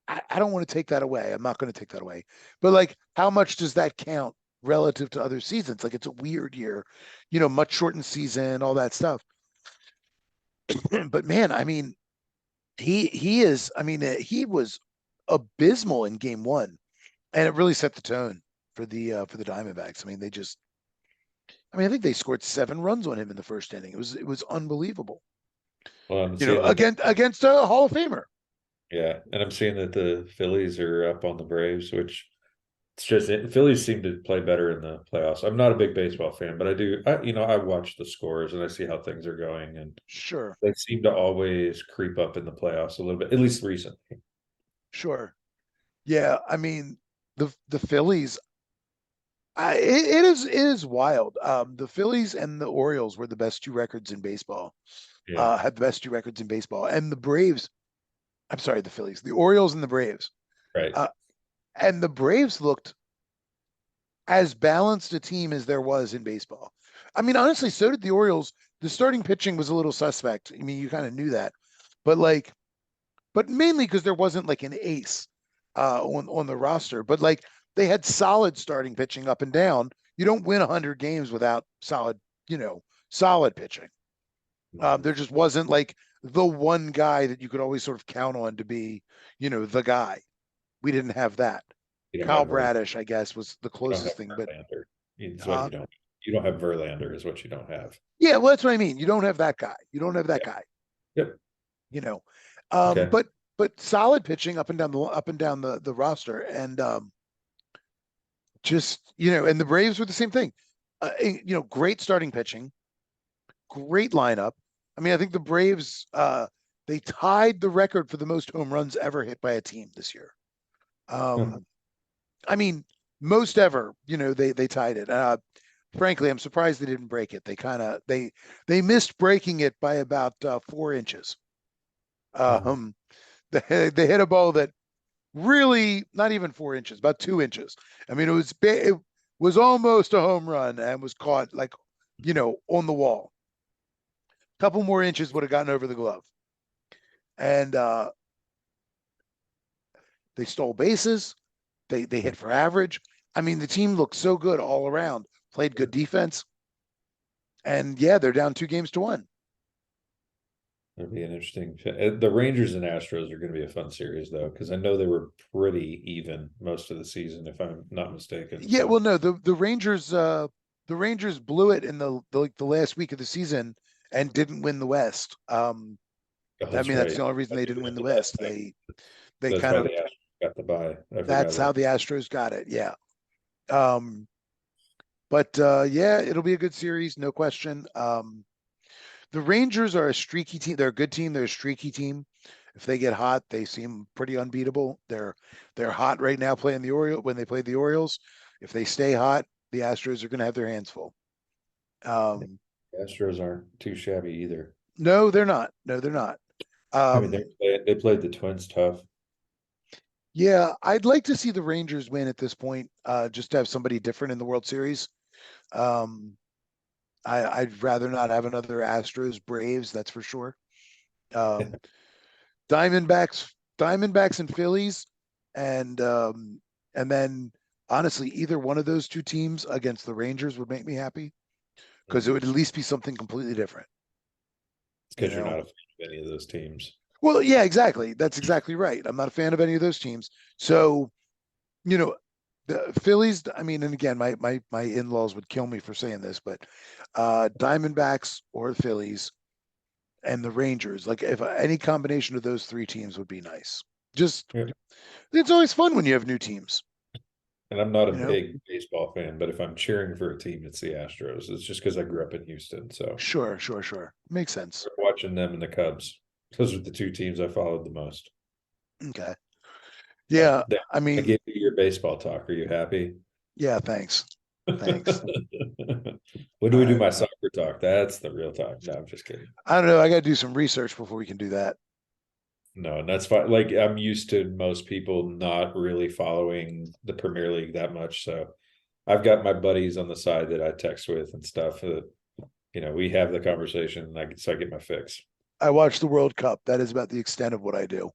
Speaker 1: I don't want to take that away. I'm not going to take that away, but like, how much does that count relative to other seasons? Like, it's a weird year, much shortened season, all that stuff. But man, I mean, he is. I mean, he was abysmal in Game One, and it really set the tone for the Diamondbacks. I mean, I think they scored 7 runs on him in the first inning. It was unbelievable.
Speaker 2: Well, I'm seeing that.
Speaker 1: Against a Hall of Famer.
Speaker 2: Yeah, and I'm seeing that the Phillies are up on the Braves, which it's just the Phillies seem to play better in the playoffs. I'm not a big baseball fan, but I do. I watch the scores and I see how things are going, and
Speaker 1: Sure,
Speaker 2: they seem to always creep up in the playoffs a little bit, at least recently.
Speaker 1: sure. Yeah, I mean, the Phillies. It is wild. The Phillies and the Orioles were the best two records in baseball.
Speaker 2: Yeah,
Speaker 1: Had the best two records in baseball, and the Braves. I'm sorry, the Phillies, the Orioles, and the Braves.
Speaker 2: right.
Speaker 1: Uh, and the Braves looked as balanced a team as there was in baseball. I mean, honestly, so did the Orioles. The starting pitching was a little suspect. I mean, you kind of knew that, but but mainly because there wasn't like an ace on the roster. But like they had solid starting pitching up and down. You don't win 100 games without solid pitching.
Speaker 2: Mhm.
Speaker 1: There just wasn't like the one guy that you could always sort of count on to be, the guy. We didn't have that.
Speaker 2: You don't
Speaker 1: Kyle
Speaker 2: have
Speaker 1: Bradish, I guess, was the
Speaker 2: you don't have
Speaker 1: closest thing, but
Speaker 2: Verlander. It's what
Speaker 1: uh,
Speaker 2: you don't. You don't have Verlander, is what you don't have.
Speaker 1: yeah, well, that's what I mean. You don't have that guy. You don't have that
Speaker 2: Yeah.
Speaker 1: guy.
Speaker 2: Yep.
Speaker 1: You know,
Speaker 2: Okay.
Speaker 1: but solid pitching up and down the roster, and just and the Braves were the same thing. Great starting pitching. great lineup. I mean, I think the Braves, they tied the record for the most home runs ever hit by a team this year.
Speaker 2: Huh.
Speaker 1: I mean, most ever, they tied it. Frankly, I'm surprised they didn't break it. They missed breaking it by about 4 inches.
Speaker 2: Oh,
Speaker 1: Um, they hit a ball that really not even 4 inches, about 2 inches. I mean, it was almost a home run and was caught like, on the wall. A couple more inches would have gotten over the glove. And they stole bases. They hit for average. I mean, the team looked so good all around. Played good defense. And yeah, they're down 2 games to 1.
Speaker 2: that'd be an interesting. The Rangers and Astros are going to be a fun series, though, because I know they were pretty even most of the season, if I'm not mistaken.
Speaker 1: Yeah,
Speaker 2: So,
Speaker 1: well, no, the Rangers blew it in the last week of the season and didn't win the West.
Speaker 2: oh,
Speaker 1: I
Speaker 2: that's
Speaker 1: mean, that's
Speaker 2: right.
Speaker 1: the only reason
Speaker 2: I
Speaker 1: they
Speaker 2: do
Speaker 1: didn't win the
Speaker 2: remember that
Speaker 1: West.
Speaker 2: now.
Speaker 1: They
Speaker 2: That's
Speaker 1: kind
Speaker 2: why
Speaker 1: of
Speaker 2: the Astros got the bye. I forgot
Speaker 1: that's how
Speaker 2: about
Speaker 1: the Astros got it. Yeah. Um, but yeah, it'll be a good series, no question. The Rangers are a streaky team. They're a good team. They're a streaky team. If they get hot, they seem pretty unbeatable. They're hot right now playing the Orioles when they play the Orioles. If they stay hot, the Astros are going to have their hands full.
Speaker 2: that.
Speaker 1: Um,
Speaker 2: The Astros aren't too shabby either.
Speaker 1: no, they're not. No, they're not.
Speaker 2: I mean,
Speaker 1: Um,
Speaker 2: they played the Twins tough.
Speaker 1: yeah, I'd like to see the Rangers win at this point, just to have somebody different in the World Series. Um, I'd rather not have another Astros Braves, that's for sure. Um, Diamondbacks and Phillies, and then honestly, either one of those two teams against the Rangers would make me happy because it
Speaker 2: Mm.
Speaker 1: would at least be something completely different.
Speaker 2: It's
Speaker 1: You
Speaker 2: because you're
Speaker 1: know.
Speaker 2: not a fan of any of those teams.
Speaker 1: Well, yeah, exactly. That's exactly right. I'm not a fan of any of those teams. So, you know, the Phillies, I mean, and again, my in-laws would kill me for saying this, but Diamondbacks or Phillies and the Rangers, like if any combination of those three teams would be nice. Just
Speaker 2: Yeah.
Speaker 1: it's always fun when you have new teams,
Speaker 2: And I'm not a
Speaker 1: you know?
Speaker 2: big baseball fan, but if I'm cheering for a team, it's the Astros. It's just because I grew up in Houston. So
Speaker 1: Sure, sure, sure. Makes sense.
Speaker 2: watching them and the Cubs, those are the two teams I followed the most.
Speaker 1: Okay.
Speaker 2: But
Speaker 1: Yeah, I
Speaker 2: I
Speaker 1: mean,
Speaker 2: gave you your baseball talk. Are you happy?
Speaker 1: yeah, thanks. Thanks.
Speaker 2: When do we do
Speaker 1: Uh,
Speaker 2: my soccer talk? That's the real talk. No, I'm just kidding.
Speaker 1: I don't know. I got to do some research before we can do that.
Speaker 2: No, and that's fine. Like I'm used to most people not really following the Premier League that much. So I've got my buddies on the side that I text with and stuff. We have the conversation, and so I get my fix.
Speaker 1: I watched the World Cup. That is about the extent of what I do.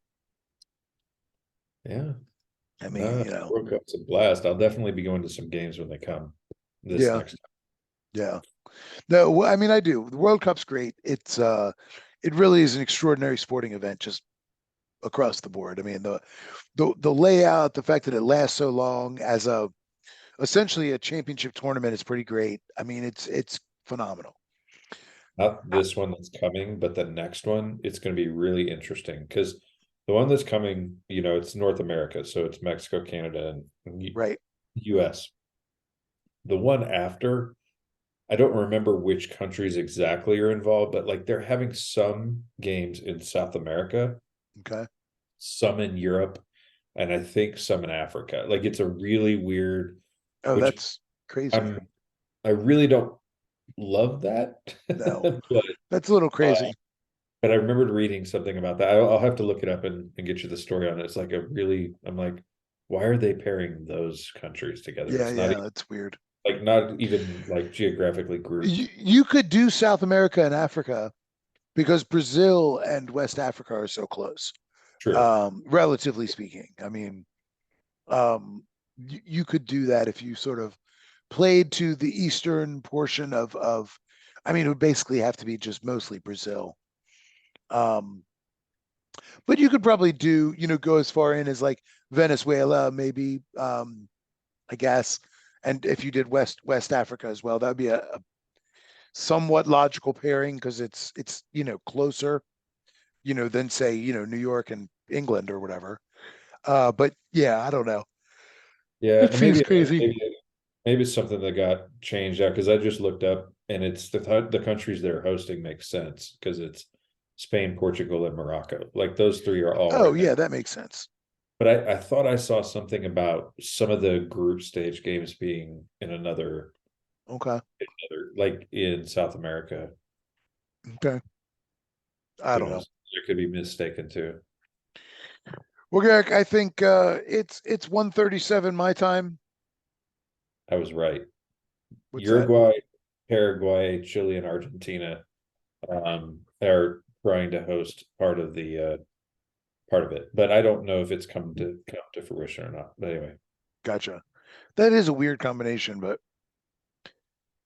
Speaker 2: Yeah,
Speaker 1: I mean,
Speaker 2: no, World Cup's a blast. I'll definitely be going to some games when they come this
Speaker 1: yeah,
Speaker 2: next time.
Speaker 1: yeah. No, I mean, I do. The World Cup's great. It really is an extraordinary sporting event just across the board. I mean, the layout, the fact that it lasts so long as essentially a championship tournament is pretty great. I mean, it's phenomenal.
Speaker 2: Not
Speaker 1: Uh,
Speaker 2: this one that's coming, but the next one, it's going to be really interesting because the one that's coming, it's North America, so it's Mexico, Canada, and
Speaker 1: Right.
Speaker 2: US. The one after, I don't remember which countries exactly are involved, but like they're having some games in South America,
Speaker 1: Okay.
Speaker 2: some in Europe, and I think some in Africa. Like it's a really weird,
Speaker 1: Oh,
Speaker 2: which
Speaker 1: that's crazy.
Speaker 2: I'm I really don't love that.
Speaker 1: No,
Speaker 2: but
Speaker 1: that's a little
Speaker 2: uh,
Speaker 1: crazy.
Speaker 2: but I remembered reading something about that. I'll have to look it up and get you the story on it. It's like I'm like, why are they pairing those countries together?
Speaker 1: Yeah,
Speaker 2: It's not
Speaker 1: yeah, that's weird.
Speaker 2: not even like geographically grouped.
Speaker 1: You could do South America and Africa because Brazil and West Africa are so close,
Speaker 2: True.
Speaker 1: relatively speaking. I mean, you could do that if you sort of played to the eastern portion of. I mean, it would basically have to be just mostly Brazil. Um, but you could probably do, go as far in as like Venezuela, maybe, I guess. And if you did West Africa as well, that would be a somewhat logical pairing because it's closer, than say, New York and England or whatever. But yeah, I don't know.
Speaker 2: Yeah,
Speaker 1: It
Speaker 2: and
Speaker 1: seems crazy.
Speaker 2: maybe it's something that got changed out because I just looked up and it's the countries they're hosting makes sense because it's Spain, Portugal, and Morocco. Like those three are all
Speaker 1: Oh
Speaker 2: right
Speaker 1: yeah,
Speaker 2: next.
Speaker 1: that makes sense.
Speaker 2: But I thought I saw something about some of the group stage games being in
Speaker 1: Okay.
Speaker 2: another like in South America.
Speaker 1: Okay. I
Speaker 2: Who
Speaker 1: don't know.
Speaker 2: knows? There could be mistaken too.
Speaker 1: Well, Garrick, I think it's 1:37 my time.
Speaker 2: I was right.
Speaker 1: What's that?
Speaker 2: Uruguay, Paraguay, Chile, and Argentina are trying to host part of it, but I don't know if it's come to fruition or not. But anyway,
Speaker 1: Gotcha. That is a weird combination, but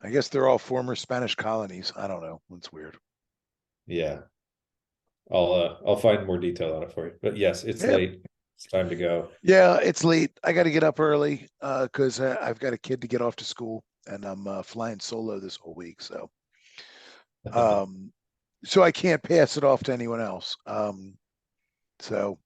Speaker 1: I guess they're all former Spanish colonies. I don't know. It's weird.
Speaker 2: yeah, I'll find more detail on it for you. But yes, it's
Speaker 1: Yeah.
Speaker 2: late. It's time to go.
Speaker 1: Yeah, it's late. I got to get up early because I've got a kid to get off to school, and I'm flying solo this whole week. Um, so I can't pass it off to anyone else. So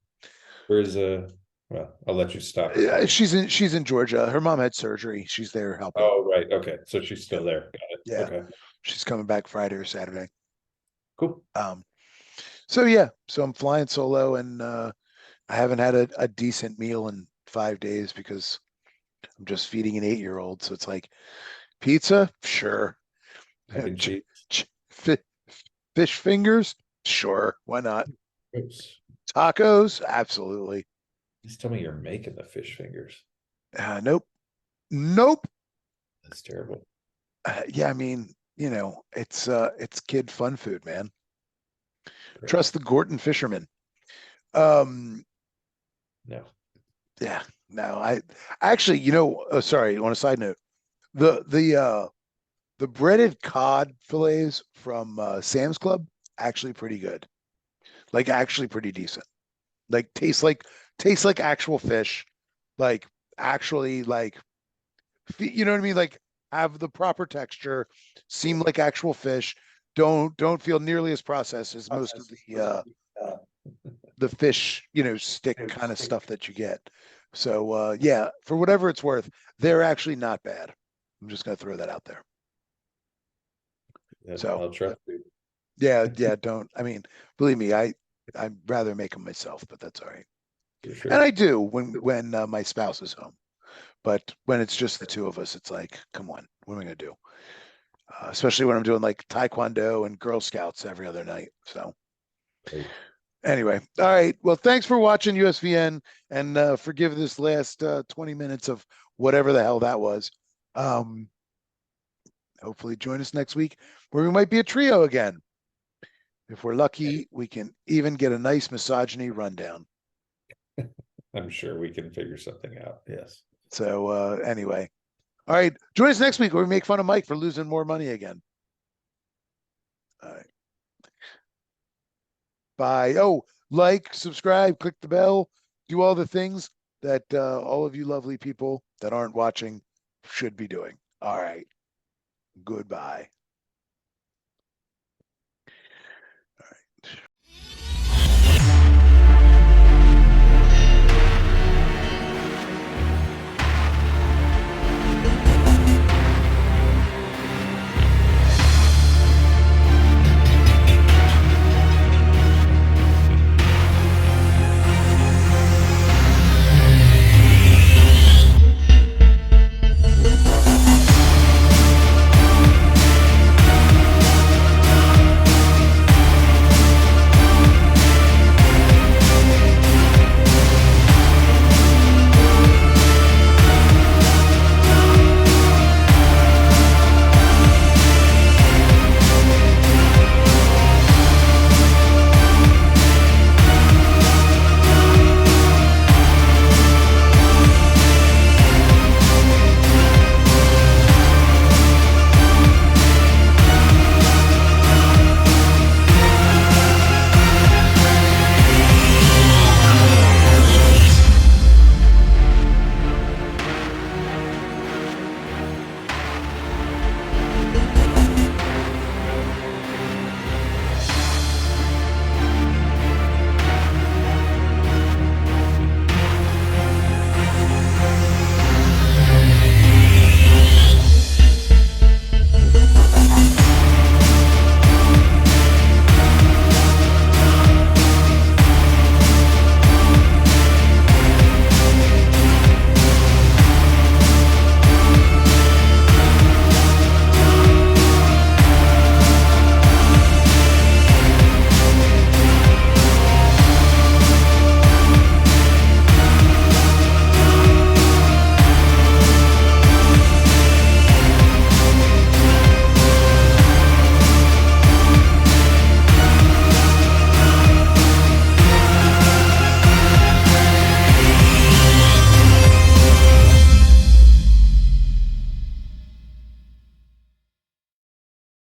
Speaker 2: Where's well, I'll let you stop recording.
Speaker 1: she's in Georgia. Her mom had surgery. She's there helping.
Speaker 2: Oh, right. Okay. So she's
Speaker 1: Yep.
Speaker 2: still there. Got it.
Speaker 1: Yeah,
Speaker 2: Okay.
Speaker 1: she's coming back Friday or Saturday.
Speaker 2: Cool.
Speaker 1: So yeah, so I'm flying solo, and I haven't had a decent meal in 5 days because I'm just feeding an 8-year-old. So it's like pizza, sure.
Speaker 2: Mac and cheese.
Speaker 1: Fish fingers, sure. Why not?
Speaker 2: Oops.
Speaker 1: Tacos, absolutely.
Speaker 2: Please tell me you're making the fish fingers.
Speaker 1: Nope, nope.
Speaker 2: That's terrible.
Speaker 1: Yeah, I mean, it's kid fun food, man.
Speaker 2: Great.
Speaker 1: Trust the Gorton fisherman. Um,
Speaker 2: No.
Speaker 1: yeah, no, I actually, oh, sorry, on a side note, the breaded cod fillets from Sam's Club actually pretty good. Like actually pretty decent. Like tastes like actual fish. Like actually like you know what I mean? Like have the proper texture, seem like actual fish. Don't feel nearly as processed as most of the fish, stick kind of stuff that you get. So yeah, for whatever it's worth, they're actually not bad. I'm just gonna throw that out there.
Speaker 2: Yeah,
Speaker 1: So
Speaker 2: I'll trust you.
Speaker 1: yeah, don't. I mean, believe me, I'd rather make them myself, but that's all right.
Speaker 2: For
Speaker 1: And
Speaker 2: sure.
Speaker 1: I do when my spouse is home. But when it's just the two of us, it's like, come on, what am I gonna do? Especially when I'm doing like Taekwondo and Girl Scouts every other night. So
Speaker 2: Right.
Speaker 1: anyway, all right. Well, thanks for watching USVN, and forgive this last 20 minutes of whatever the hell that was. Um, Hopefully join us next week where we might be a trio again. If we're lucky, we can even get a nice misogyny rundown.
Speaker 2: I'm sure we can figure something out. Yes.
Speaker 1: So anyway, all right. Join us next week where we make fun of Mike for losing more money again. All right. Bye. Oh, like, subscribe, click the bell, do all the things that all of you lovely people that aren't watching should be doing. All right. Goodbye.